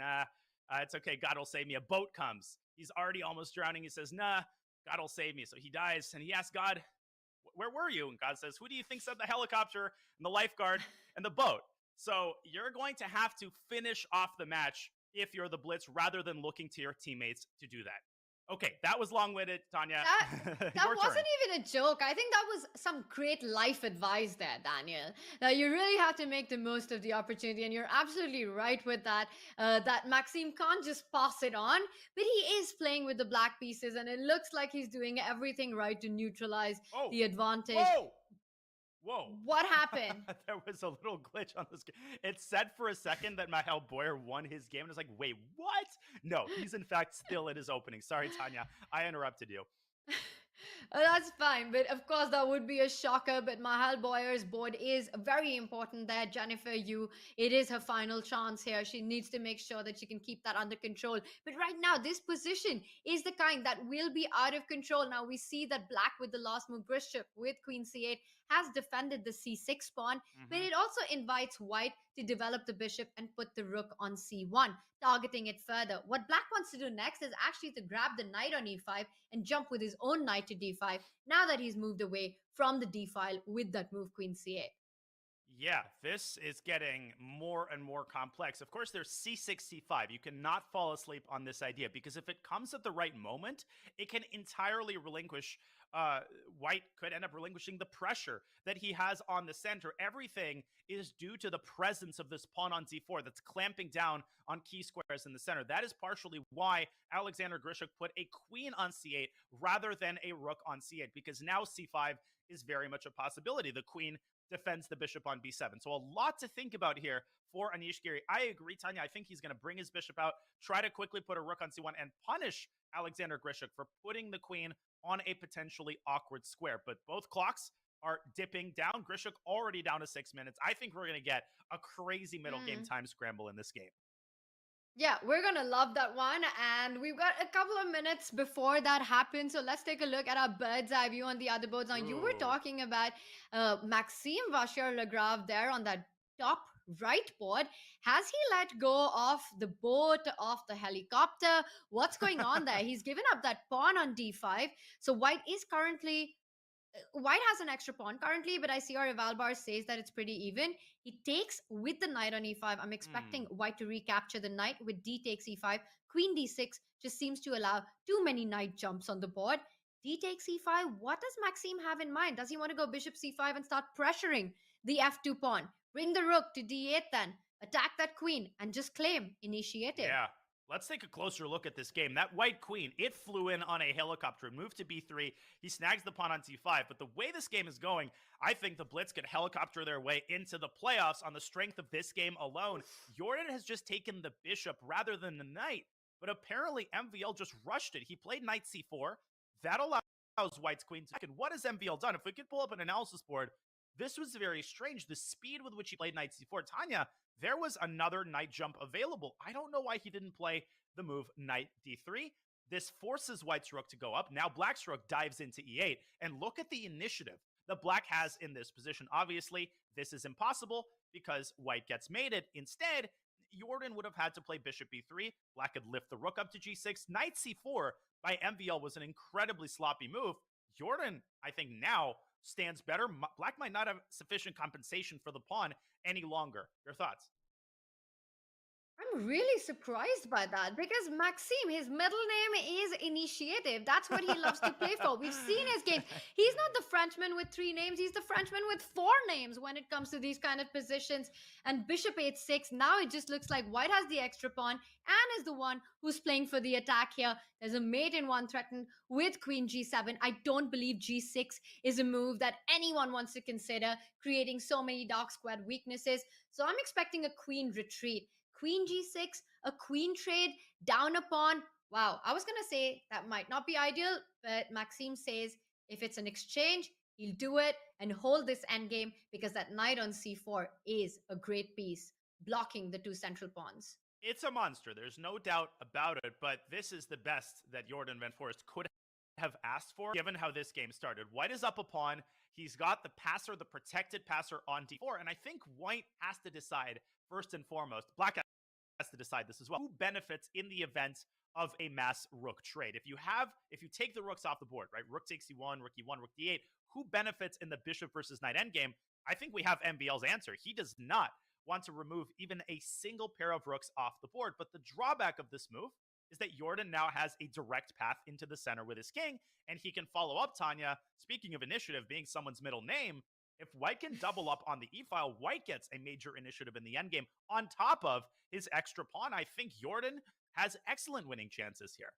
it's okay. God will save me. A boat comes. He's already almost drowning. He says, God will save me. So he dies and he asks God, where were you? And God says, who do you think sent the helicopter and the lifeguard and the boat? So you're going to have to finish off the match if you're the Blitz rather than looking to your teammates to do that. Okay, that was long-winded, Tanya. That Your wasn't turn. even a joke. I think that was some great life advice there, Daniel. Now you really have to make the most of the opportunity, and you're absolutely right with that. That Maxime can't just pass it on, but he is playing with the black pieces, and it looks like he's doing everything right to neutralize the advantage. Whoa! What happened? There was a little glitch on this game. It said for a second that Michael Boyer won his game, and I was like, wait, what? No, he's in fact still at his opening. Sorry, Tanya. I interrupted you. That's fine, but of course that would be a shocker. But Mahal Boyer's board is very important there. Jennifer Yu, it is her final chance here. She needs to make sure that she can keep that under control. But right now, this position is the kind that will be out of control. Now we see that black with the last move, Grischuk with Queen C8 has defended the C6 pawn, but it also invites white to develop the bishop and put the rook on C1, targeting it further. What black wants to do next is actually to grab the knight on E5 and jump with his own knight to D5 now that he's moved away from the D file with that move Queen C8. Yeah, this is getting more and more complex. Of course, there's C6, C5. You cannot fall asleep on this idea because if it comes at the right moment, it can entirely relinquish. White could end up relinquishing the pressure that he has on the center. Everything is due to the presence of this pawn on D4 that's clamping down on key squares in the center. That is partially why Alexander Grischuk put a queen on C8 rather than a rook on C8, because now C5 is very much a possibility. The queen defends the bishop on B7. So a lot to think about here for Anish Giri. I agree, Tanya. I think he's going to bring his bishop out, try to quickly put a rook on C1, and punish Alexander Grischuk for putting the queen on a potentially awkward square. But both clocks are dipping down. Grischuk already down to 6 minutes. I think we're going to get a crazy middle game time scramble in this game. Yeah, we're going to love that one. And we've got a couple of minutes before that happens. So let's take a look at our bird's eye view on the other boards. Now, you were talking about Maxime Vachier-Lagrave there on that top right board. Has he let go of the boat, of the helicopter? What's going on there? He's given up that pawn on D5. So white has an extra pawn currently, but I see our Evalbar says that it's pretty even. He takes with the knight on E5. I'm expecting white to recapture the knight with D takes E5. Queen D6 just seems to allow too many knight jumps on the board. D takes E5. What does Maxime have in mind? Does he want to go bishop C5 and start pressuring the F2 pawn? Bring the rook to D8 then. Attack that queen and just claim initiative. Yeah. Let's take a closer look at this game. That white queen, it flew in on a helicopter, moved to B3. He snags the pawn on C5. But the way this game is going, I think the Blitz could helicopter their way into the playoffs on the strength of this game alone. Jordan has just taken the bishop rather than the knight. But apparently MVL just rushed it. He played knight C4. That allows white's queen to... And what has MVL done? If we could pull up an analysis board, this was very strange. The speed with which he played knight C4. Tanya, there was another knight jump available. I don't know why he didn't play the move knight D3. This forces white's rook to go up. Now black's rook dives into E8. And look at the initiative that black has in this position. Obviously, this is impossible because white gets mated. Instead, Jordan would have had to play bishop B3. Black could lift the rook up to G6. Knight C4 by MVL was an incredibly sloppy move. Jordan, I think now, stands better. Black might not have sufficient compensation for the pawn any longer. Your thoughts? I'm really surprised by that because Maxime, his middle name is Initiative. That's what he loves to play for. We've seen his games. He's not the Frenchman with 3 names. He's the Frenchman with 4 names when it comes to these kind of positions. And bishop h6, now it just looks like white has the extra pawn and is the one who's playing for the attack here. There's a mate in one threatened with queen g7. I don't believe g6 is a move that anyone wants to consider, creating so many dark squared weaknesses. So I'm expecting a queen retreat. Queen g6, a queen trade, down a pawn. Wow, I was going to say that might not be ideal, but Maxime says if it's an exchange, he'll do it and hold this endgame because that knight on c4 is a great piece, blocking the 2 central pawns. It's a monster. There's no doubt about it, but this is the best that Jordan Van Forest could have asked for, given how this game started. White is up a pawn. He's got the passer, the protected passer on d4, and I think white has to decide, first and foremost, black has to decide this as well, who benefits in the event of a mass rook trade. If you take the rooks off the board, right, rook takes e1, rook e1, rook d8, who benefits in the bishop versus knight endgame? I think we have MVL's answer. He does not want to remove even a single pair of rooks off the board, but the drawback of this move is that Jordan now has a direct path into the center with his king, and he can follow up Tanya. Speaking of initiative being someone's middle name, if White can double up on the e-file, White gets a major initiative in the endgame on top of his extra pawn. I think Jordan has excellent winning chances here.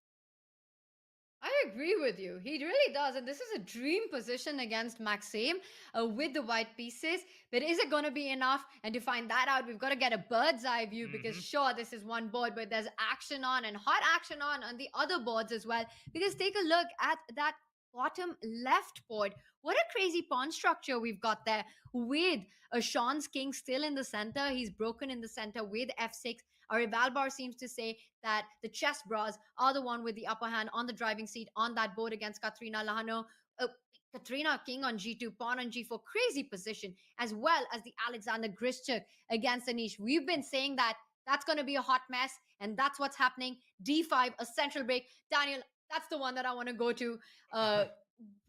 I agree with you. He really does. And this is a dream position against Maxime with the white pieces. But is it going to be enough? And to find that out, we've got to get a bird's eye view because sure, this is one board, but there's action on and hot action on the other boards as well. Because take a look at that bottom left board. What a crazy pawn structure we've got there with Sean's king still in the center. He's broken in the center with f6. Our Valbar seems to say that the Chessbrahs are the one with the upper hand on the driving seat on that board against Katrina Lahano. Katrina king on g2, pawn on g4, crazy position, as well as the Alexander Grischuk against Anish. We've been saying that that's going to be a hot mess, and that's what's happening. d5, a central break. Daniel, that's the one that I want to go to.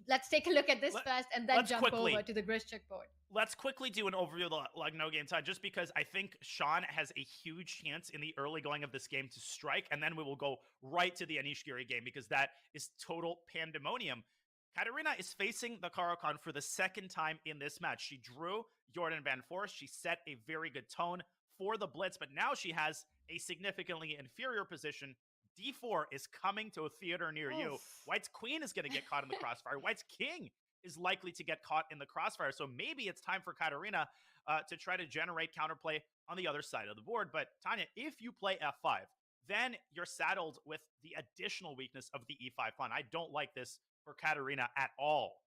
Let's take a look at this first and then jump over to the Grischuk board. Let's quickly do an overview of the like no game time, just because I think Sean has a huge chance in the early going of this game to strike, and then we will go right to the Anish Giri game because that is total pandemonium. Katarina is facing the Caro-Kann for the second time in this match. She drew Jordan Van Forst. She set a very good tone for the Blitz, but now she has a significantly inferior position. D4 is coming to a theater near you. White's queen is going to get caught in the crossfire. White's king is likely to get caught in the crossfire. So maybe it's time for Katarina to try to generate counterplay on the other side of the board. But Tanya, if you play f5, then you're saddled with the additional weakness of the e5 pawn. I don't like this for Katarina at all.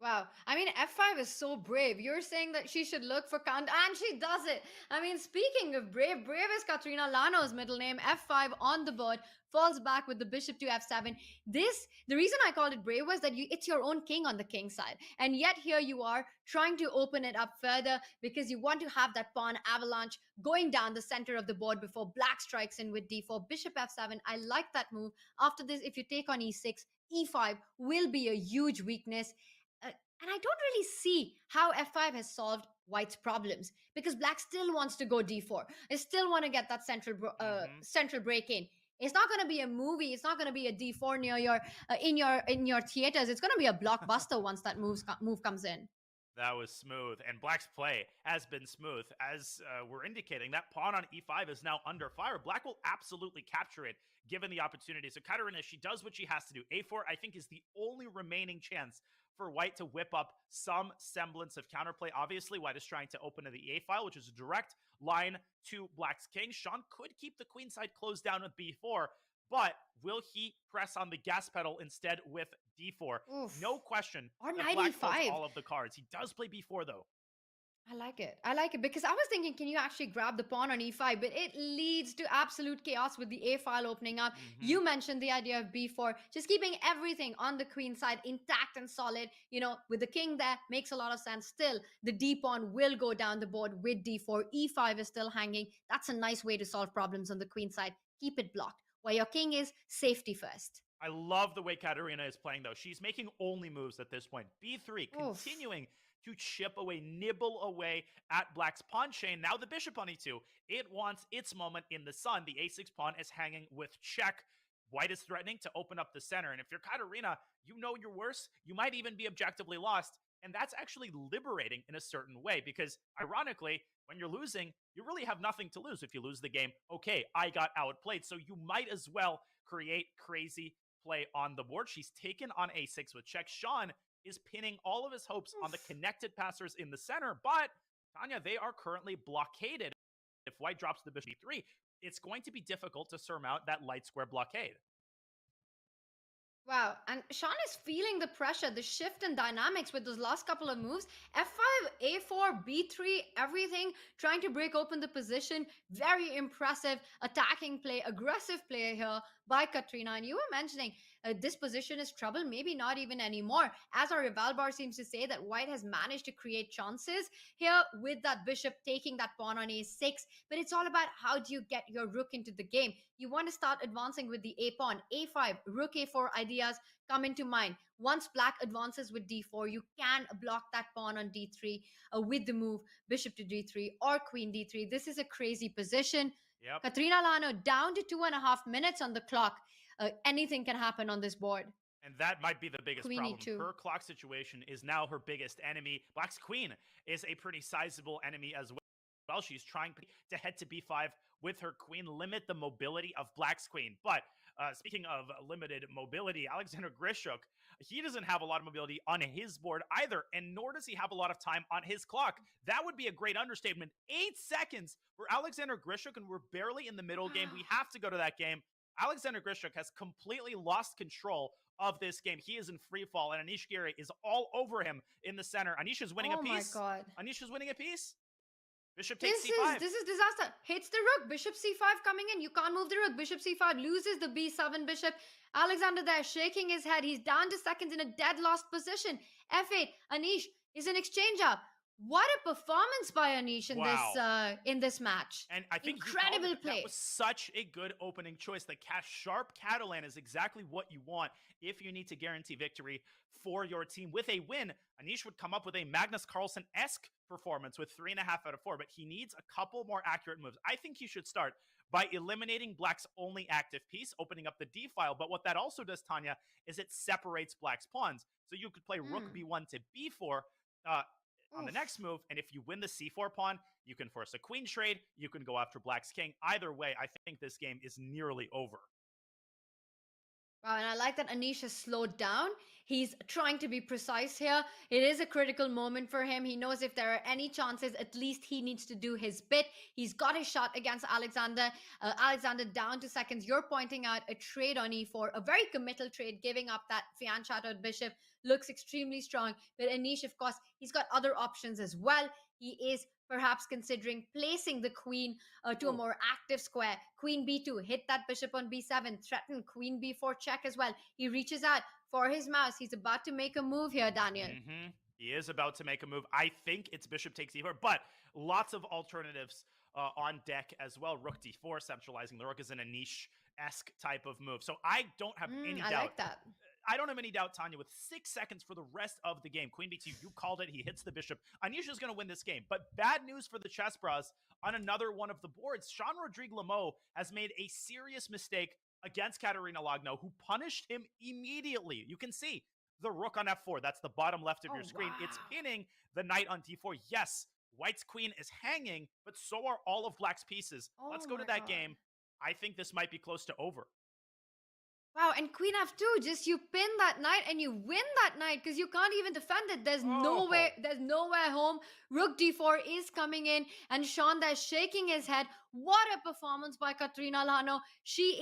Wow. I mean, f5 is so brave. You're saying that she should look for counter, and she does it. I mean, speaking of brave, brave is Katrina Lano's middle name. f5 on the board, falls back with the bishop to f7. The reason I called it brave was that it's your own king on the king side. And yet here you are trying to open it up further because you want to have that pawn avalanche going down the center of the board before black strikes in with d4. Bishop f7. I like that move. After this, if you take on e6, e5 will be a huge weakness. And I don't really see how f5 has solved White's problems because Black still wants to go d4. They still want to get that central break in. It's not going to be a movie. It's not going to be a d4 near your in your theaters. It's going to be a blockbuster once that move comes in. That was smooth, and Black's play has been smooth. As we're indicating, that pawn on e5 is now under fire. Black will absolutely capture it given the opportunity. So Katarina, she does what she has to do. a4, I think, is the only remaining chance for White to whip up some semblance of counterplay. Obviously, White is trying to open to the a file, which is a direct line to Black's king. Sean could keep the queen side closed down with b4, but will he press on the gas pedal instead with d4? Oof. No question. Or that knight Black e5. holds all of the cards. He does play b4 though. I like it. I like it because I was thinking, can you actually grab the pawn on e5? But it leads to absolute chaos with the a file opening up. You mentioned the idea of b4, just keeping everything on the queen side intact and solid. You know, with the king there, makes a lot of sense. Still, the d pawn will go down the board with d4. e5 is still hanging. That's a nice way to solve problems on the queen side. Keep it blocked. Where your king is, safety first. I love the way Katarina is playing, though. She's making only moves at this point. b3, continuing to chip away, nibble away at Black's pawn chain. Now the bishop on e2. It wants its moment in the sun. The a6 pawn is hanging with check. White is threatening to open up the center. And if you're Katarina, you know you're worse. You might even be objectively lost. And that's actually liberating in a certain way because, ironically, when you're losing, you really have nothing to lose. If you lose the game, okay, I got outplayed. So you might as well create crazy play on the board. She's taken on a6 with check. Sean is pinning all of his hopes on the connected passers in the center, but Tanya, they are currently blockaded. If White drops the bishop e3, it's going to be difficult to surmount that light square blockade. Wow, and Sean is feeling the pressure, the shift in dynamics with those last couple of moves. F5, A4, B3, everything, trying to break open the position. Very impressive attacking play, aggressive play here by Katrina. And you were mentioning this position is trouble, maybe not even anymore. As our Valbar seems to say that White has managed to create chances here with that bishop taking that pawn on a6. But it's all about how do you get your rook into the game. You want to start advancing with the a pawn. A5, rook a4 ideas come into mind. Once Black advances with d4, you can block that pawn on d3 with the move bishop to d3 or queen d3. This is a crazy position. Yep. Katrina Lano down to 2.5 minutes on the clock. Anything can happen on this board. And that might be the biggest Queen problem. E2. Her clock situation is now her biggest enemy. Black's queen is a pretty sizable enemy as well. She's trying to head to b5 with her queen, limit the mobility of Black's queen. But speaking of limited mobility, Alexander Grischuk, he doesn't have a lot of mobility on his board either, and nor does he have a lot of time on his clock. That would be a great understatement. 8 seconds for Alexander Grischuk, and we're barely in the middle game. We have to go to that game. Alexander Grischuk has completely lost control of this game. He is in free fall, and Anish Giri is all over him in the center. Anish is winning a piece. Oh my god. Anish is winning a piece. Bishop takes c5. This is disaster. Hits the rook. Bishop c5 coming in. You can't move the rook. Bishop c5 loses the b7 bishop. Alexander there shaking his head. He's down to seconds in a dead lost position. f8. Anish is an exchange up. What a performance by Anish in this match. And I think incredible play. That was such a good opening choice. The sharp Catalan is exactly what you want if you need to guarantee victory for your team. With a win, Anish would come up with a Magnus Carlsen-esque performance with 3.5 out of 4, but he needs a couple more accurate moves. I think he should start by eliminating Black's only active piece, opening up the D file. But what that also does, Tanya, is it separates Black's pawns. So you could play rook b1 to b4 on the next move, and if you win the c4 pawn, you can force a queen trade, you can go after Black's king. Either way, I think this game is nearly over. Wow, and I like that Anish has slowed down. He's trying to be precise here. It is a critical moment for him. He knows if there are any chances, at least he needs to do his bit. He's got his shot against Alexander. Alexander down to seconds. You're pointing out a trade on e4, a very committal trade, giving up that fianchettoed bishop. Looks extremely strong. But Anish, of course, he's got other options as well. He is perhaps considering placing the queen to a more active square. Queen b2, hit that bishop on b7, threaten queen b4 check as well. He reaches out for his mouse. He's about to make a move here, Daniel. He is about to make a move. I think it's bishop takes e4, but lots of alternatives on deck as well. Rook d4, centralizing the rook is an Anish-esque type of move. So I don't have any doubt. I like that. I don't have any doubt, Tanya, with 6 seconds for the rest of the game. Queen b2, you called it. He hits the bishop. Anish is going to win this game. But bad news for the Chessbrahs on another one of the boards. Jean-Rodrigue Lameau has made a serious mistake against Katerina Lagno, who punished him immediately. You can see the rook on f4. That's the bottom left of your screen. Wow. It's pinning the knight on d4. Yes, White's queen is hanging, but so are all of Black's pieces. Let's go to that game. I think this might be close to over. Wow, and queen f2, just you pin that knight and you win that knight because you can't even defend it. There's nowhere home. Rook d4 is coming in, and Sean there shaking his head. What a performance by Katrina Lano. She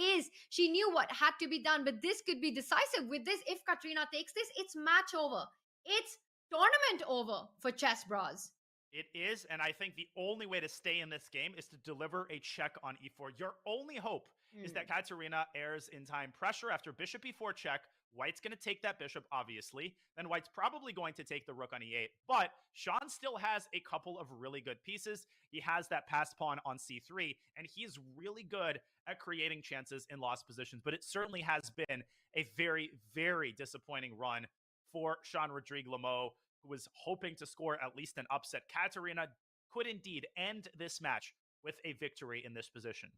knew what had to be done, but this could be decisive. With this, if Katrina takes this, it's match over. It's tournament over for Chessbrahs. It is, and I think the only way to stay in this game is to deliver a check on e4. Your only hope is that Katerina airs in time pressure after bishop e4 check. White's going to take that bishop, obviously. Then White's probably going to take the rook on e8. But Sean still has a couple of really good pieces. He has that passed pawn on c3, and he is really good at creating chances in lost positions. But it certainly has been a very, very disappointing run for Jean-Rodrigue Lameau, who was hoping to score at least an upset. Katerina could indeed end this match with a victory in this position.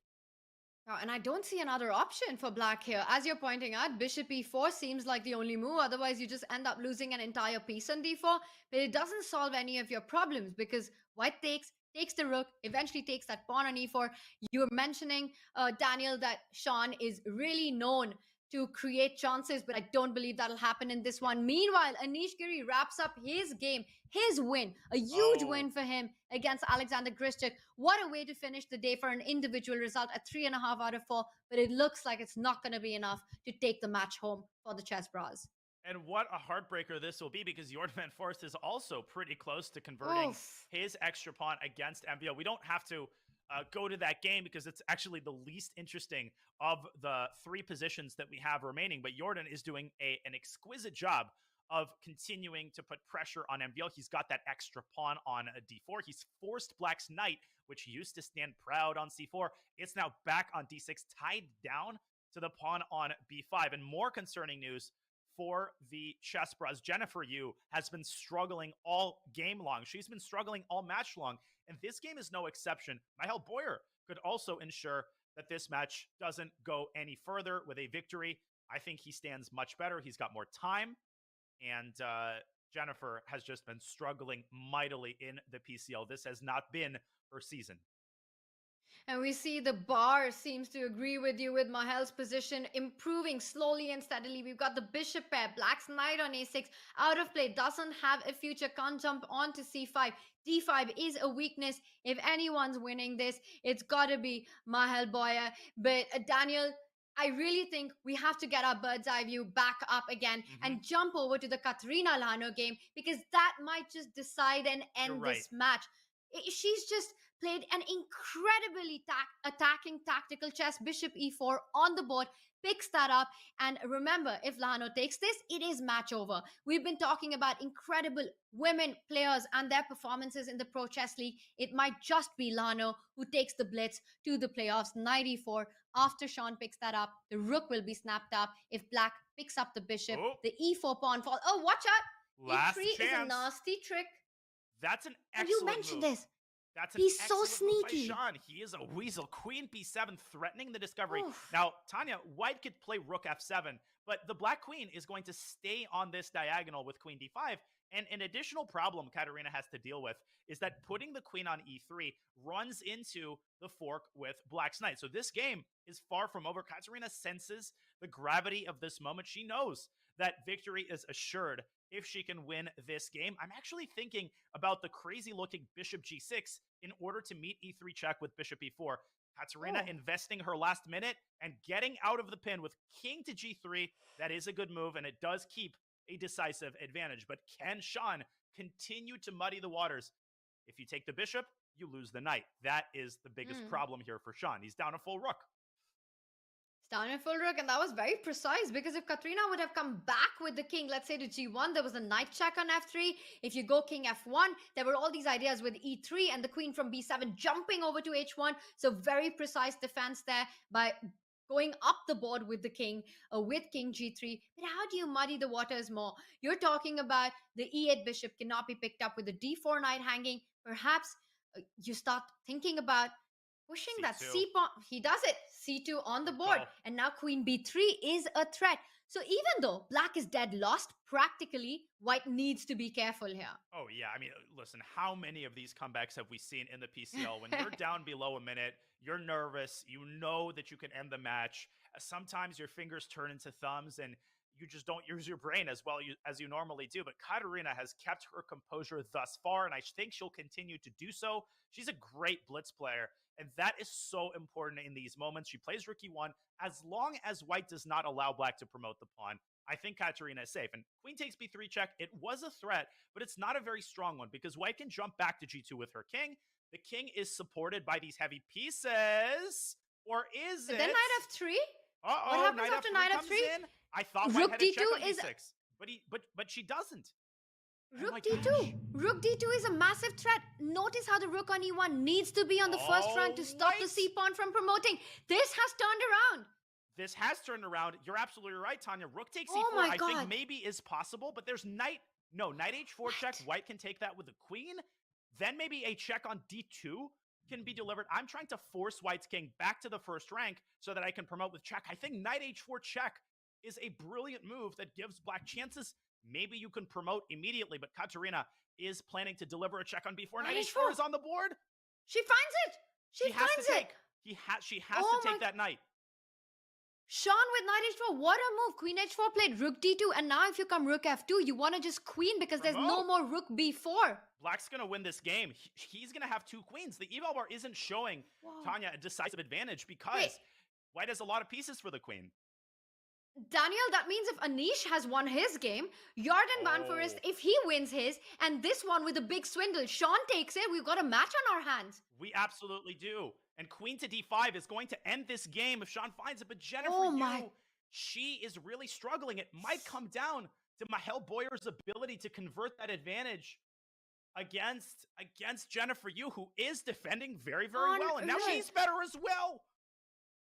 Oh, and I don't see another option for Black here. As you're pointing out, bishop e4 seems like the only move. Otherwise, you just end up losing an entire piece on d4. But it doesn't solve any of your problems because White takes the rook, eventually takes that pawn on e4. You were mentioning, Daniel, that Sean is really known to create chances, but I don't believe that'll happen in this one. Meanwhile, Anish Giri wraps up his game, his win, a huge win for him against Alexander Grischuk. What a way to finish the day for an individual result at 3.5 out of 4, but it looks like it's not going to be enough to take the match home for the Chessbrahs. And what a heartbreaker this will be, because Jordan van Forst is also pretty close to converting his extra pawn against MVO. We don't have to go to that game because it's actually the least interesting of the 3 positions that we have remaining. But Jordan is doing an exquisite job of continuing to put pressure on MVL. He's got that extra pawn on a d4. He's forced Black's knight, which used to stand proud on c4. It's now back on d6, tied down to the pawn on b5. And more concerning news for the Chessbrahs. Jennifer Yu has been struggling all game long. She's been struggling all match long, and this game is no exception. Michael Boyer could also ensure that this match doesn't go any further with a victory. I think he stands much better. He's got more time. And Jennifer has just been struggling mightily in the PCL. This has not been her season. And we see the bar seems to agree with you with Mahel's position improving slowly and steadily. We've got the bishop pair, black's knight on a6, out of play, doesn't have a future, can't jump on to c5. d5 is a weakness. If anyone's winning this, it's got to be Mahel Boyer. But Daniel, I really think we have to get our bird's eye view back up again and jump over to the Katerina Lano game, because that might just decide and end this match. She's just played an incredibly attacking tactical chess. Bishop e4 on the board, picks that up. And remember, if Lano takes this, it is match over. We've been talking about incredible women players and their performances in the Pro Chess League. It might just be Lano who takes the Blitz to the playoffs. Knight e4. After Sean picks that up, the rook will be snapped up. If black picks up the bishop, the e4 pawn fall. Oh, watch out! Last e3 chance. is a nasty trick. That's an excellent You mentioned move. this. That's an He's so excellent move by sneaky. Sean. He is a weasel. Queen b7 threatening the discovery. Now, Tanya, white could play rook f7, but the black queen is going to stay on this diagonal with queen d5. And an additional problem Katerina has to deal with is that putting the queen on e3 runs into the fork with black's knight. So this game is far from over. Katerina senses the gravity of this moment. She knows that victory is assured if she can win this game. I'm actually thinking about the crazy looking bishop g6 in order to meet e3 check with bishop e4. Katerina investing her last minute and getting out of the pin with king to g3. That is a good move, and it does keep a decisive advantage. But can Sean continue to muddy the waters? If you take the bishop, you lose the knight. That is the biggest problem here for Sean. He's down a full rook. Down in full rook, and that was very precise, because if Katrina would have come back with the king, let's say to g1, there was a knight check on f3. If you go king f1, there were all these ideas with e3 and the queen from b7 jumping over to h1. So very precise defense there by going up the board with the king, with king g3. But how do you muddy the waters more? You're talking about the e8 bishop cannot be picked up with the d4 knight hanging. Perhaps you start thinking about pushing that c pawn. He does it. c2 on the board. And now queen b3 is a threat. So even though black is dead lost, practically, white needs to be careful here. Oh, yeah. I mean, listen, how many of these comebacks have we seen in the PCL? When you're down below a minute, you're nervous. You know that you can end the match. Sometimes your fingers turn into thumbs and you just don't use your brain as well as you normally do. But Katerina has kept her composure thus far, and I think she'll continue to do so. She's a great blitz player, and that is so important in these moments. She plays rook e1. As long as white does not allow black to promote the pawn, I think Katerina is safe. And queen takes b3 check. It was a threat, but it's not a very strong one because white can jump back to g2 with her king. The king is supported by these heavy pieces. Or is it? Then knight f3? Uh-oh, What happens after knight comes f3? in. I thought Rook white had a check d2 on is- d6, but she doesn't. Rook d2. Rook d2 is a massive threat. Notice how the rook on e1 needs to be on the first rank to stop the c pawn from promoting. This has turned around. This has turned around. You're absolutely right, Tanya. Rook takes e4, Oh my I think God. maybe is possible, but there's knight. No, knight h4 check. White can take that with the queen. Then maybe a check on d2 can be delivered. I'm trying to force white's king back to the first rank so that I can promote with check. I think knight h4 check is a brilliant move that gives black chances. Maybe you can promote immediately, but Katerina is planning to deliver a check on b4. Knight h4 is on the board. She finds it. She has finds to it. take. She has Oh to take my- that knight. Sean with knight h4. What a move. Queen h4 played rook d2. And now if you come rook f2, you want to just queen because there's no more rook b4. Black's going to win this game. He's going to have two queens. The eval bar isn't showing Tanya a decisive advantage because white has a lot of pieces for the queen. Daniel, that means if Anish has won his game, Jordan Van Forest, if he wins his, and this one with a big swindle, Sean takes it, we've got a match on our hands. We absolutely do. And queen to d5 is going to end this game if Sean finds it. But Jennifer, she is really struggling. It might come down to Mahel Boyer's ability to convert that advantage against Jennifer Yu, who is defending very, very well. And now she's better as well.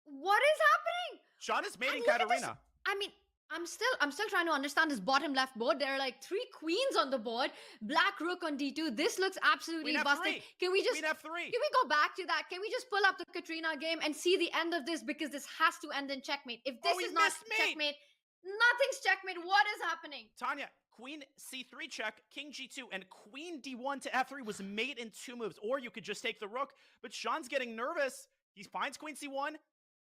What is happening? Sean is mating Look at this. Katerina. I mean, I'm still trying to understand this bottom left board. There are like 3 queens on the board. Black rook on d2. This looks absolutely Queen busted. F3. Can we just Queen F3. Can we go back to that? Can we just pull up the Katrina game and see the end of this, because this has to end in checkmate. If this is not missed mate. checkmate, nothing's checkmate. What is happening? Tanya, Queen C3 check, King G2, and Queen D1 to F3 was mate in 2 moves. Or you could just take the rook, but Sean's getting nervous. He finds Queen C1,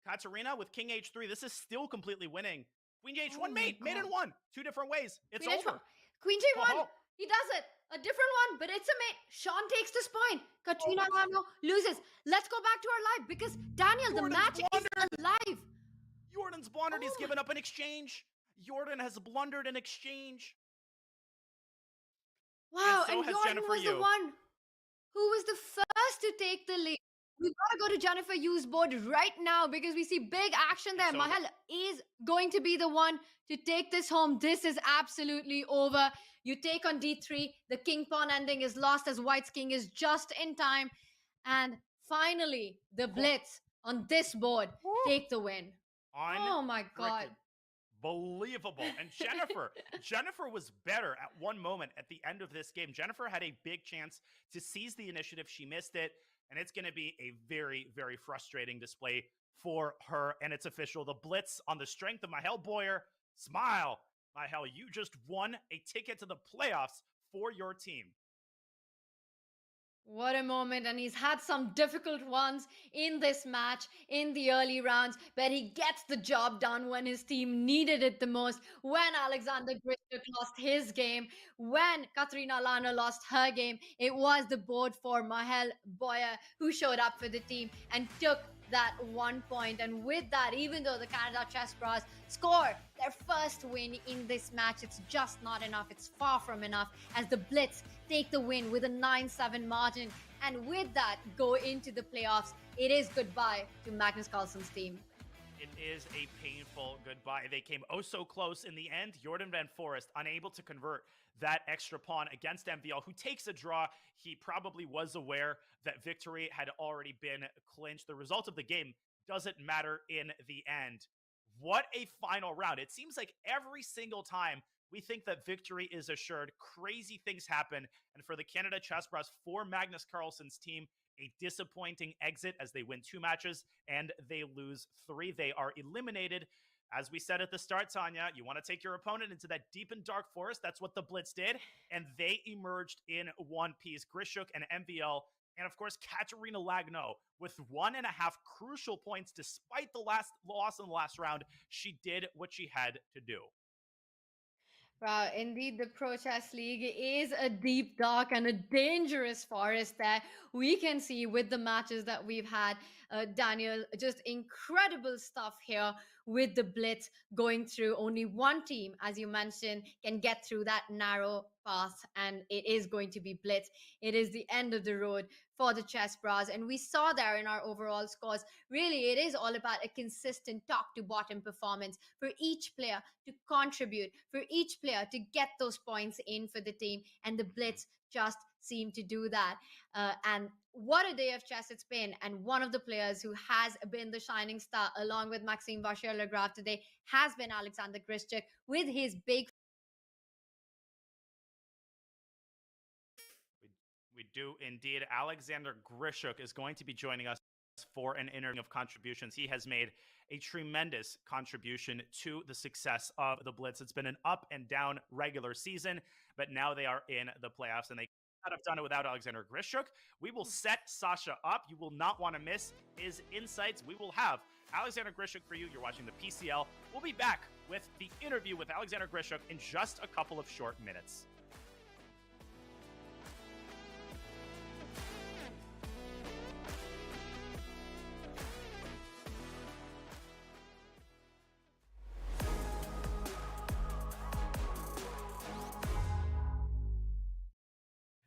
Katarina with King H3. This is still completely winning. Queen H1 mate in 1. 2 different ways. It's Queen over. H1. Queen J1. Oh. He does it. A different one, but it's a mate. Sean takes this point. Katrina Lano loses. Let's go back to our live, because Daniel, the match is alive. Jordan's blundered. He's given up an exchange. Jordan has blundered an exchange. Wow, and so and has Jordan Jennifer was Yu. the one who was the first to take the lead. We've got to go to Jennifer Yu's board right now, because we see big action there. It's Mahal is going to be the one to take this home. This is absolutely over. You take on d3. The king pawn ending is lost, as White's king is just in time. And finally, the Blitz on this board take the win. Oh my God. Believable. And Jennifer was better at one moment at the end of this game. Jennifer had a big chance to seize the initiative. She missed it. And it's going to be a very, very frustrating display for her. And it's official. The Blitz on the strength of Mahel Boyer. Smile. Mahel, you just won a ticket to the playoffs for your team. What a moment, and he's had some difficult ones in this match in the early rounds, but he gets the job done when his team needed it the most, when Alexander Grischuk lost his game, when Katrina Lana lost her game. It was the board for Mahel Boyer who showed up for the team and took that 1 point. And with that, even though the Canada Chessbrahs score their first win in this match, it's just not enough. It's far from enough, as the Blitz take the win with a 9-7 margin. And with that, go into the playoffs. It is goodbye to Magnus Carlsen's team. It is a painful goodbye. They came oh so close in the end. Jordan Van Forest unable to convert that extra pawn against MVL, who takes a draw. He probably was aware that victory had already been clinched. The result of the game doesn't matter in the end. What a final round. It seems like every single time we think that victory is assured, crazy things happen. And for the Canada Chessbrahs, for Magnus Carlsen's team, a disappointing exit as they win 2 matches and they lose 3. They are eliminated. As we said at the start, Tanya, you want to take your opponent into that deep and dark forest. That's what the Blitz did. And they emerged in one piece. Grischuk and MVL, and of course, Katerina Lagno with 1.5 crucial points despite the last loss in the last round. She did what she had to do. Wow, indeed, the Pro Chess League is a deep, dark, and a dangerous forest there. We can see with the matches that we've had, Daniel, just incredible stuff here with the Blitz going through. Only one team, as you mentioned, can get through that narrow path, and it is going to be Blitz. It is the end of the road for the Chessbrahs, and we saw there in our overall scores. Really, it is all about a consistent top to bottom performance for each player to contribute, for each player to get those points in for the team, and the Blitz just seem to do that. And what a day of chess it's been. And one of the players who has been the shining star along with Maxime Vachier-Lagrave today has been Alexander Grischuk with his big. We do indeed. Alexander Grischuk is going to be joining us for an interview of contributions. He has made a tremendous contribution to the success of the Blitz. It's been an up and down regular season, but now they are in the playoffs, and they could not have done it without Alexander Grischuk. We will set Sasha up. You will not want to miss his insights. We will have Alexander Grischuk for you. You're watching the PCL. We'll be back with the interview with Alexander Grischuk in just a couple of short minutes.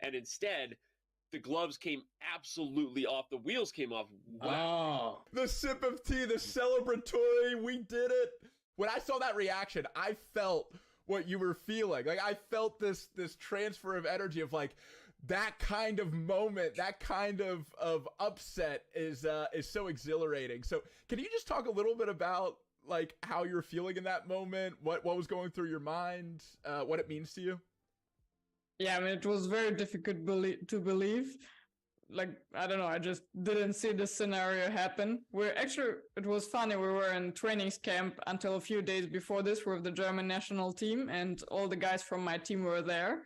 And instead, the gloves came absolutely off. The wheels came off. Wow. The sip of tea, the celebratory, we did it. When I saw that reaction, I felt what you were feeling. Like, I felt this transfer of energy of like, that kind of moment, that kind of upset is so exhilarating. So can you just talk a little bit about like how you're feeling in that moment? What was going through your mind? What it means to you? Yeah, I mean, it was very difficult to believe. Like, I don't know, I just didn't see this scenario happen. It was funny, we were in trainings camp until a few days before this with the German national team, and all the guys from my team were there.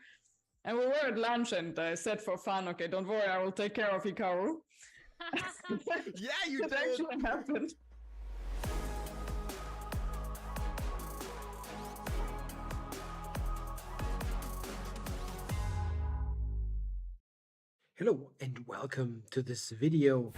And we were at lunch, and I said for fun, okay, don't worry, I will take care of Hikaru. Yeah, you it did. actually happened. Hello and welcome to this video.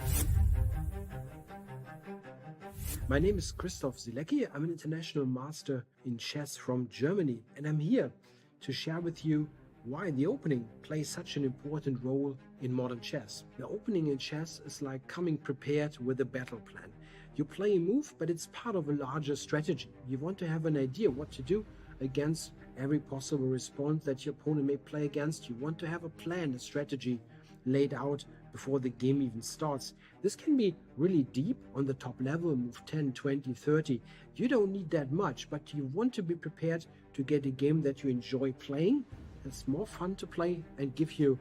My name is Christoph Silecki. I'm an international master in chess from Germany, and I'm here to share with you why the opening plays such an important role in modern chess. The opening in chess is like coming prepared with a battle plan. You play a move, but it's part of a larger strategy. You want to have an idea what to do against every possible response that your opponent may play against. You want to have a plan, a strategy laid out before the game even starts. This can be really deep on the top level, move 10, 20, 30. You don't need that much, but you want to be prepared to get a game that you enjoy playing. It's more fun to play and give you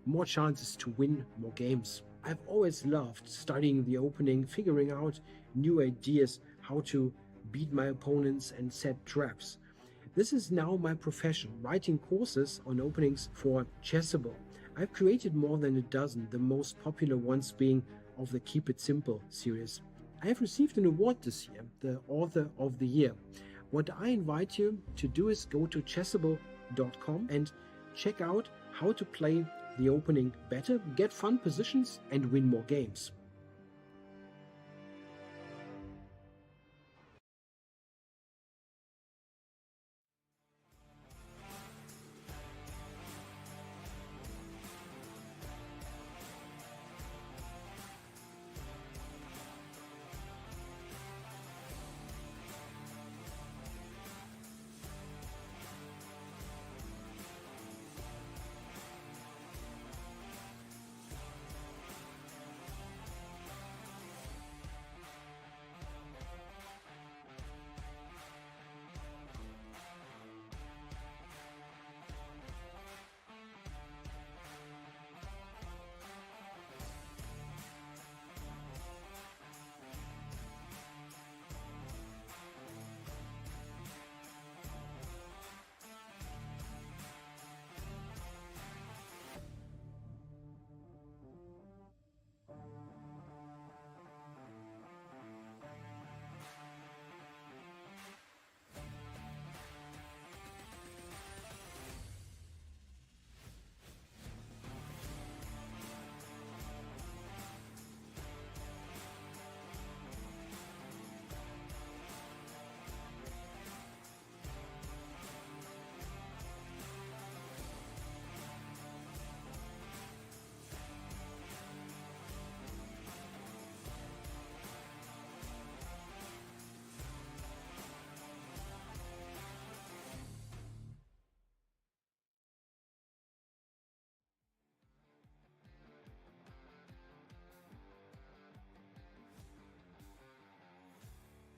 more chances to win more games. I've always loved studying the opening, figuring out new ideas, how to beat my opponents and set traps. This is now my profession, writing courses on openings for Chessable. I've created more than a dozen, the most popular ones being of the Keep It Simple series. I have received an award this year, the Author of the Year. What I invite you to do is go to Chessable.com and check out how to play the opening better, get fun positions, and win more games.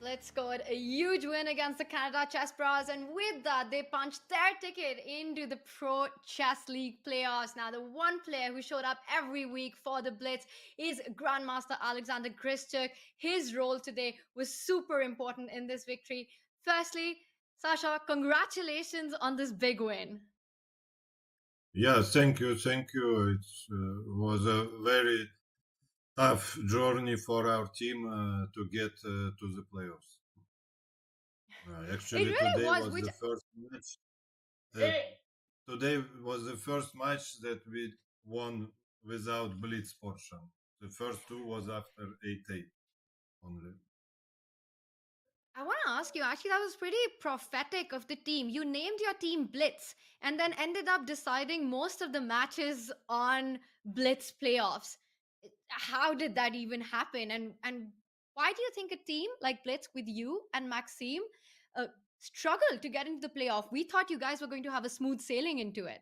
Blitz scored a huge win against the Canada Chessbrahs, and with that, they punched their ticket into the Pro Chess League playoffs. Now, the one player who showed up every week for the Blitz is Grandmaster Alexander Grischuk. His role today was super important in this victory. Firstly, Sasha, congratulations on this big win. Yeah, thank you. It was a very tough journey for our team to get to the playoffs. Actually, It really today was, was which- the first match. Today was the first match that we won without Blitz portion. The first two was after 8-8 only. I want to ask you, actually, that was pretty prophetic of the team. You named your team Blitz and then ended up deciding most of the matches on Blitz playoffs. How did that even happen? And why do you think a team like Blitz with you and Maxime struggled to get into the playoff? We thought you guys were going to have a smooth sailing into it.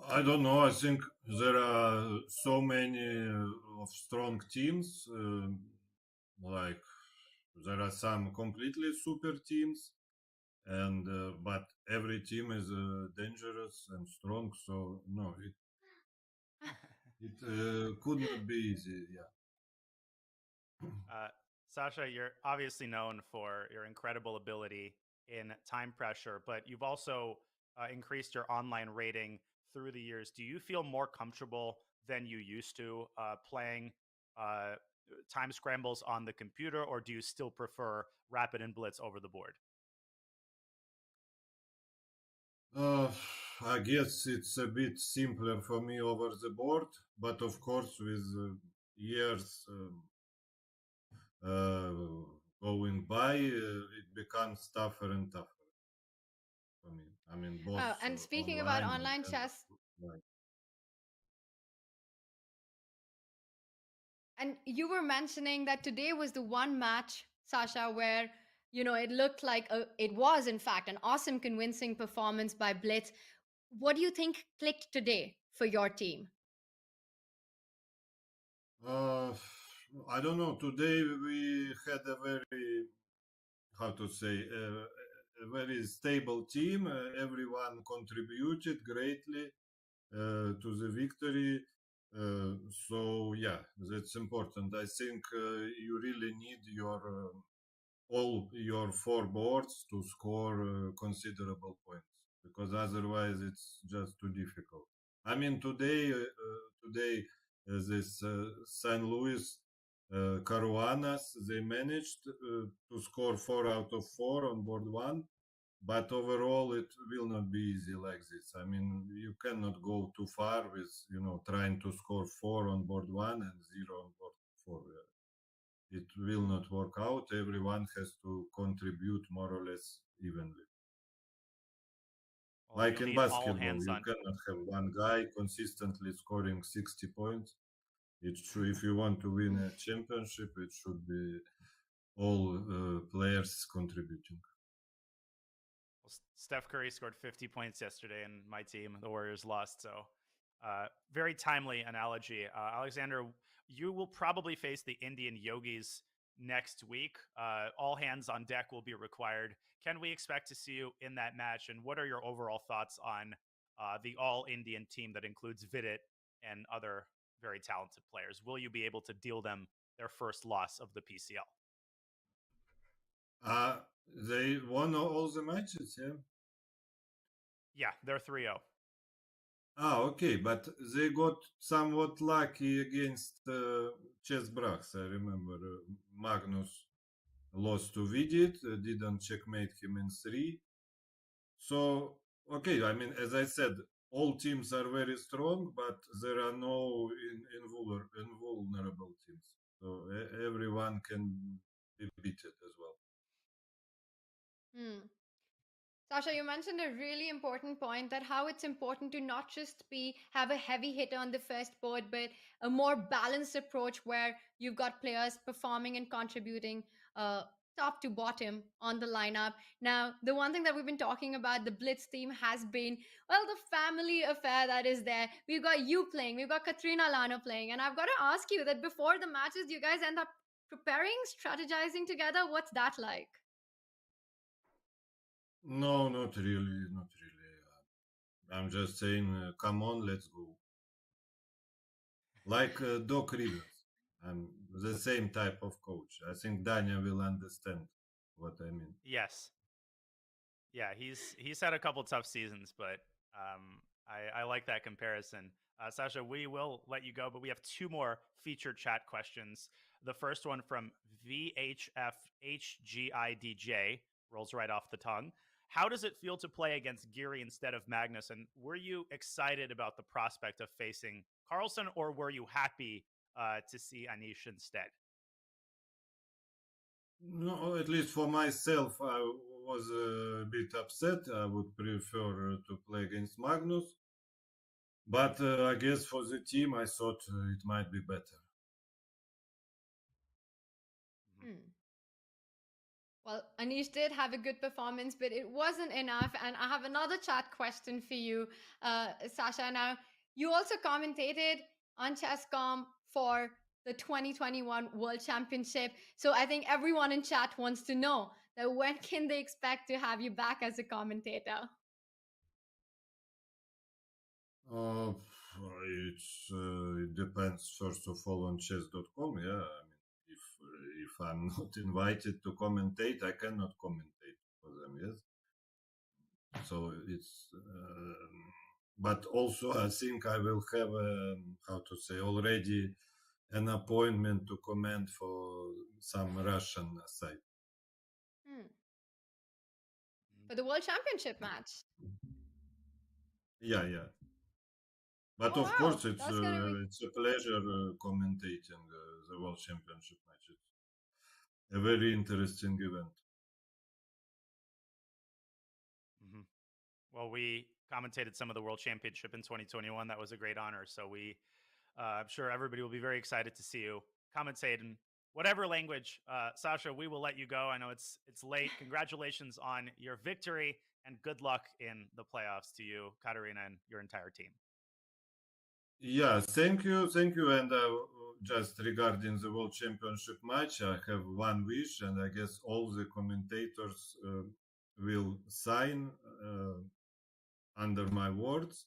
I don't know. I think there are so many of strong teams. like there are some completely super teams, and but every team is dangerous and strong. So no, it could not be easy. Yeah. Sasha, you're obviously known for your incredible ability in time pressure, but you've also increased your online rating through the years. Do you feel more comfortable than you used to playing time scrambles on the computer, or do you still prefer Rapid and Blitz over the board? I guess it's a bit simpler for me over the board, but of course, with years going by, it becomes tougher and tougher for me. I mean, both. And speaking about online and chess, offline. and you were mentioning that today was the one match, Sasha, where it looked like it was in fact an awesome, convincing performance by Blitz. What do you think clicked today for your team? I don't know. Today we had a very, how to say, a very stable team. Everyone contributed greatly to the victory. So yeah, that's important. I think you really need your all your four boards to score considerable points, because otherwise it's just too difficult. I mean, today this St. Louis Caruanas, they managed to score 4 out of 4 on board 1, but overall it will not be easy like this. I mean, you cannot go too far with trying to score 4 on board 1 and 0 on board 4. It will not work out. Everyone has to contribute more or less evenly. Well, like in basketball, you on. cannot have one guy consistently scoring 60 points. It's true. If you want to win a championship, it should be all players contributing. Well, Steph Curry scored 50 points yesterday, and my team, the Warriors, lost. So, very timely analogy. Alexander, you will probably face the Indian Yogis next week. All hands on deck will be required. Can we expect to see you in that match? And what are your overall thoughts on the all-Indian team that includes Vidit and other very talented players? Will you be able to deal them their first loss of the PCL? They won all the matches, yeah? Yeah, they're 3-0. Okay, but they got somewhat lucky against Chessbrahs. I remember Magnus lost to Vidit, didn't checkmate him in 3. So, okay, I mean, as I said, all teams are very strong, but there are no invulnerable teams. So everyone can be beaten as well. Sasha, you mentioned a really important point, that how it's important to not just have a heavy hitter on the first board, but a more balanced approach where you've got players performing and contributing top to bottom on the lineup. Now, the one thing that we've been talking about, the Blitz team, has been, well, the family affair that is there. We've got you playing, we've got Katrina Lano playing, and I've got to ask you that before the matches, do you guys end up preparing, strategizing together? What's that like? No, not really, not really. I'm just saying, come on, let's go. Like Doc Rivers. I'm the same type of coach. I think Dania will understand what I mean. Yes. Yeah, he's had a couple tough seasons, but I like that comparison. Sasha, we will let you go, but we have 2 more featured chat questions. The first one from VHFHGIDJ, rolls right off the tongue. How does it feel to play against Giri instead of Magnus? And were you excited about the prospect of facing Carlsen, or were you happy to see Anish instead? No, at least for myself, I was a bit upset. I would prefer to play against Magnus. But I guess for the team, I thought it might be better. Well, Anish did have a good performance, but it wasn't enough. And I have another chat question for you, Sasha. Now, you also commentated on Chess.com for the 2021 World Championship. So I think everyone in chat wants to know that when can they expect to have you back as a commentator? It depends first of all on chess.com. Yeah, I mean, if I'm not invited to commentate, I cannot commentate for them. Yes, so it's. But also, I think I will have how to say already an appointment to comment for some Russian side. For the World Championship match. Yeah, yeah. But Oh, of wow. course, it's That's gonna be... it's a pleasure commentating the World Championship match. It's a very interesting event. Mm-hmm. Well, we commentated some of the World Championship in 2021. That was a great honor. So I'm sure everybody will be very excited to see you commentate in whatever language. Sasha, we will let you go. I know it's late. Congratulations on your victory and good luck in the playoffs to you, Katarina, and your entire team. Yeah, thank you. And just regarding the World Championship match, I have one wish, and I guess all the commentators will sign under my words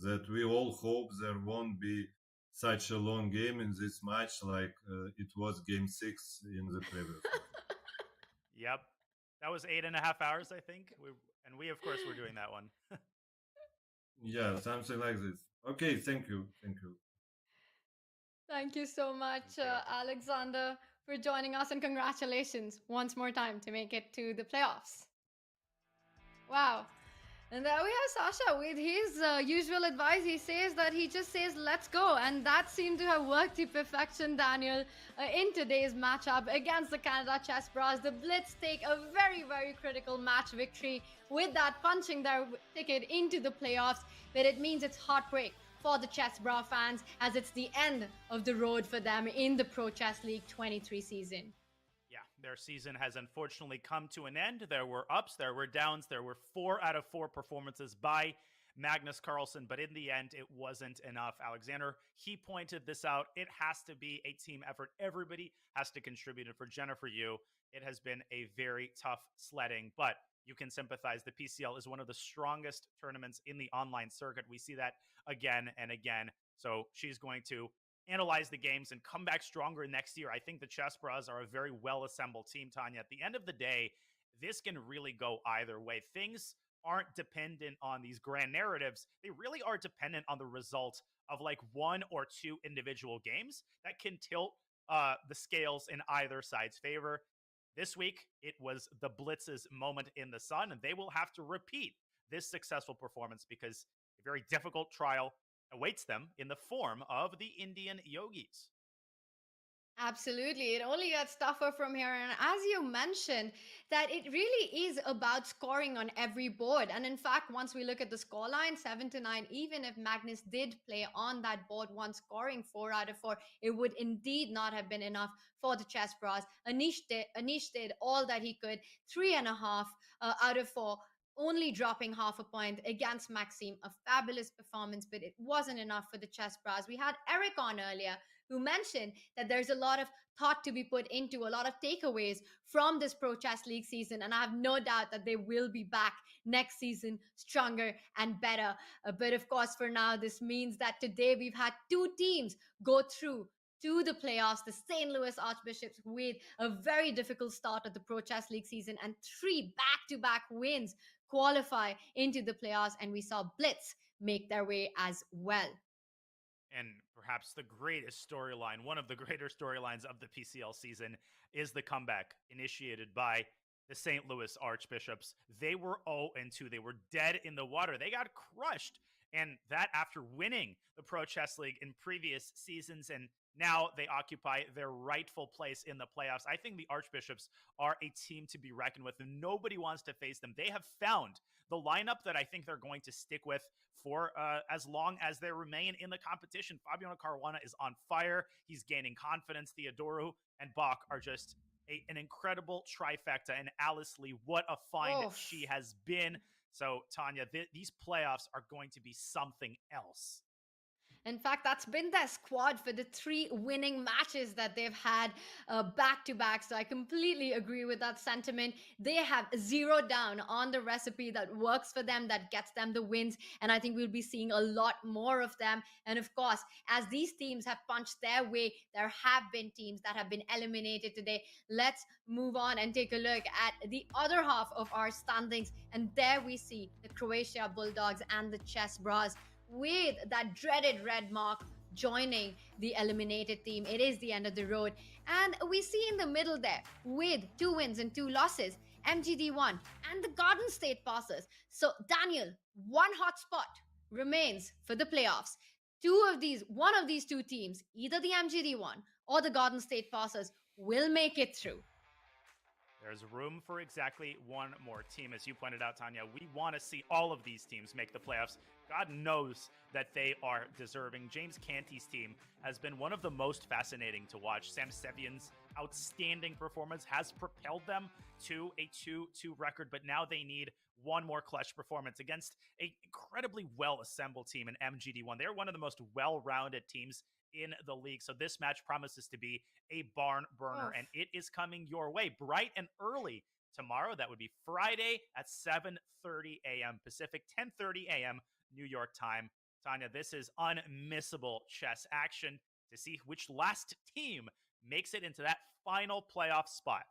that we all hope there won't be such a long game in this match like it was Game 6 in the previous one. Yep. That was 8.5 hours, I think. We of course, were doing that one. Yeah, something like this. Okay, thank you. Thank you so much, Alexander, for joining us, and congratulations once more time to make it to the playoffs. Wow. And there we have Sasha with his usual advice. He says that he just says, let's go. And that seemed to have worked to perfection, Daniel, in today's matchup against the Canada Chessbrahs. The Blitz take a very, very critical match victory with that, punching their ticket into the playoffs. But it means it's heartbreak for the Chessbrahs fans, as it's the end of the road for them in the Pro Chess League 23 season. Yeah, their season has unfortunately come to an end. There were ups, there were downs, there were 4 out of 4 performances by Magnus Carlsen, but in the end, it wasn't enough. Alexander, he pointed this out. It has to be a team effort. Everybody has to contribute. And for Jennifer Yu, it has been a very tough sledding, but you can sympathize. The PCL is one of the strongest tournaments in the online circuit. We see that again and again. So she's going to analyze the games and come back stronger next year. I think the Chessbrahs are a very well-assembled team, Tanya. At the end of the day, this can really go either way. Things aren't dependent on these grand narratives. They really are dependent on the result of like 1 or 2 individual games that can tilt the scales in either side's favor. This week, it was the Blitz's moment in the sun, and they will have to repeat this successful performance because a very difficult trial awaits them in the form of the Indian yogis. Absolutely. It only gets tougher from here. And as you mentioned, that it really is about scoring on every board. And in fact, once we look at the scoreline, 7-9, even if Magnus did play on that board one, scoring 4 out of 4, it would indeed not have been enough for the Chessbrahs. Anish did all that he could, 3.5 out of 4. Only dropping half a point against Maxime, a fabulous performance, but it wasn't enough for the Chessbrahs. We had Eric on earlier, who mentioned that there's a lot of thought to be put into, a lot of takeaways from this Pro Chess League season, and I have no doubt that they will be back next season stronger and better. But of course, for now, this means that today we've had 2 teams go through to the playoffs, the St. Louis Archbishops, with a very difficult start of the Pro Chess League season, and 3 back-to-back wins qualify into the playoffs, and we saw Blitz make their way as well. And perhaps the greatest storyline, one of the greater storylines of the PCL season, is the comeback initiated by the St. Louis Archbishops. They were 0-2. They were dead in the water. They got crushed. And that after winning the Pro Chess League in previous seasons, and now they occupy their rightful place in the playoffs. I think the Archbishops are a team to be reckoned with, and nobody wants to face them. They have found the lineup that I think they're going to stick with for as long as they remain in the competition. Fabiano Caruana is on fire. He's gaining confidence. Theodoru and Bach are just an incredible trifecta. And Alice Lee, what a find she has been. So, Tanya, these playoffs are going to be something else. In fact, that's been their squad for the 3 winning matches that they've had back to back. So I completely agree with that sentiment. They have zeroed down on the recipe that works for them, that gets them the wins. And I think we'll be seeing a lot more of them. And of course, as these teams have punched their way, there have been teams that have been eliminated today. Let's move on and take a look at the other half of our standings. And there we see the Croatia Bulldogs and the Chessbrahs, with that dreaded red mark joining the eliminated team. It is the end of the road. And we see in the middle there, with 2 wins and 2 losses, MGD1 and the Garden State Passers. So Daniel, one hot spot remains for the playoffs. One of these 2 teams, either the MGD1 or the Garden State Passers, will make it through. There's room for exactly one more team. As you pointed out, Tanya, we want to see all of these teams make the playoffs. God knows that they are deserving. James Canty's team has been one of the most fascinating to watch. Sam Sevian's outstanding performance has propelled them to a 2-2 record, but now they need one more clutch performance against an incredibly well-assembled team in MGD1. They're one of the most well-rounded teams in the league. So this match promises to be a barn burner, and it is coming your way bright and early tomorrow. That would be Friday at 7:30 a.m. Pacific, 10:30 a.m. New York time. Tanya, this is unmissable chess action to see which last team makes it into that final playoff spot.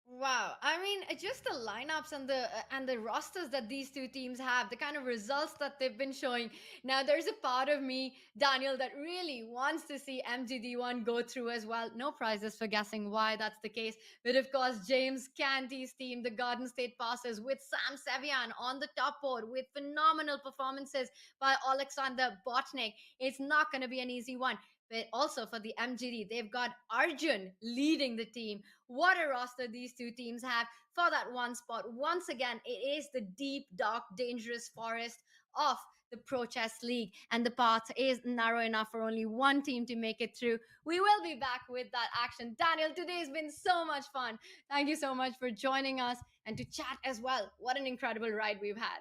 Wow, I mean, just the lineups and the rosters that these 2 teams have, the kind of results that they've been showing. Now, there's a part of me, Daniel, that really wants to see MGD1 go through as well. No prizes for guessing why that's the case. But of course, James Canty's team, the Garden State Passers, with Sam Sevian on the top board, with phenomenal performances by Alexander Botnik, it's not going to be an easy one. But also for the MGD, they've got Arjun leading the team. What a roster these 2 teams have for that one spot. Once again, it is the deep, dark, dangerous forest of the Pro Chess League, and the path is narrow enough for only one team to make it through. We will be back with that action. Daniel, today's been so much fun. Thank you so much for joining us and to chat as well. What an incredible ride we've had.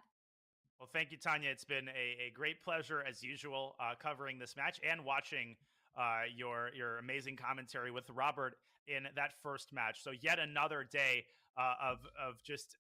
Well, thank you, Tanya. It's been a great pleasure, as usual, covering this match and watching your amazing commentary with Robert in that first match. So yet another day of just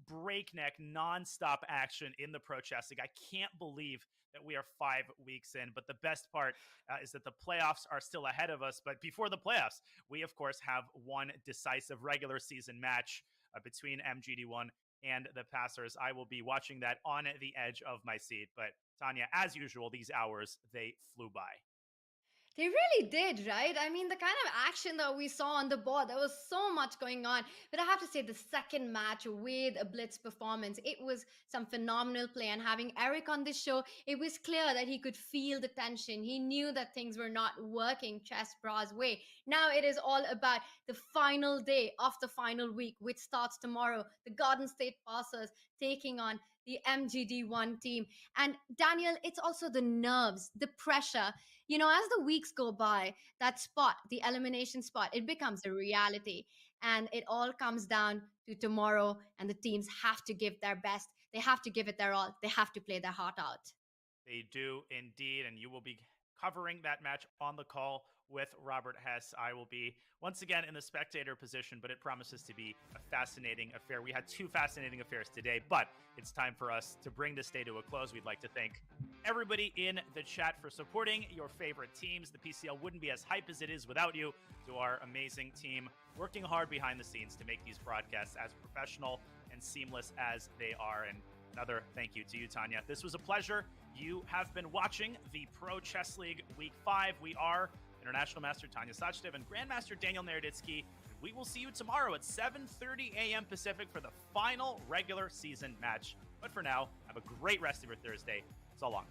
breakneck, nonstop action in the Pro Chess League. I can't believe that we are 5 weeks in, but the best part is that the playoffs are still ahead of us. But before the playoffs, we, of course, have one decisive regular season match between MGD1 and the Passers. I will be watching that on the edge of my seat. But Tanya, as usual, these hours, they flew by. They really did, right? I mean, the kind of action that we saw on the board, there was so much going on. But I have to say, the second match with a Blitz performance, it was some phenomenal play. And having Eric on this show, it was clear that he could feel the tension. He knew that things were not working Chessbrahs' way. Now it is all about the final day of the final week, which starts tomorrow. The Garden State Passers taking on the MGD1 team. And Daniel, it's also the nerves, the pressure. You know, as the weeks go by, that spot, the elimination spot, it becomes a reality. And it all comes down to tomorrow, and the teams have to give their best. They have to give it their all. They have to play their heart out. They do indeed, and you will be covering that match on the call with Robert Hess. I will be once again in the spectator position, but it promises to be a fascinating affair. We had 2 fascinating affairs today, but it's time for us to bring this day to a close. We'd like to thank everybody in the chat for supporting your favorite teams. The PCL wouldn't be as hype as it is without you. To our amazing team working hard behind the scenes to make these broadcasts as professional and seamless as they are. And another thank you to you, Tanya. This was a pleasure. You have been watching the Pro Chess League Week 5. We are International Master Tanya Sachdev and Grandmaster Daniel Naroditsky. We will see you tomorrow at 7:30 a.m. Pacific for the final regular season match. But for now, have a great rest of your Thursday. So long.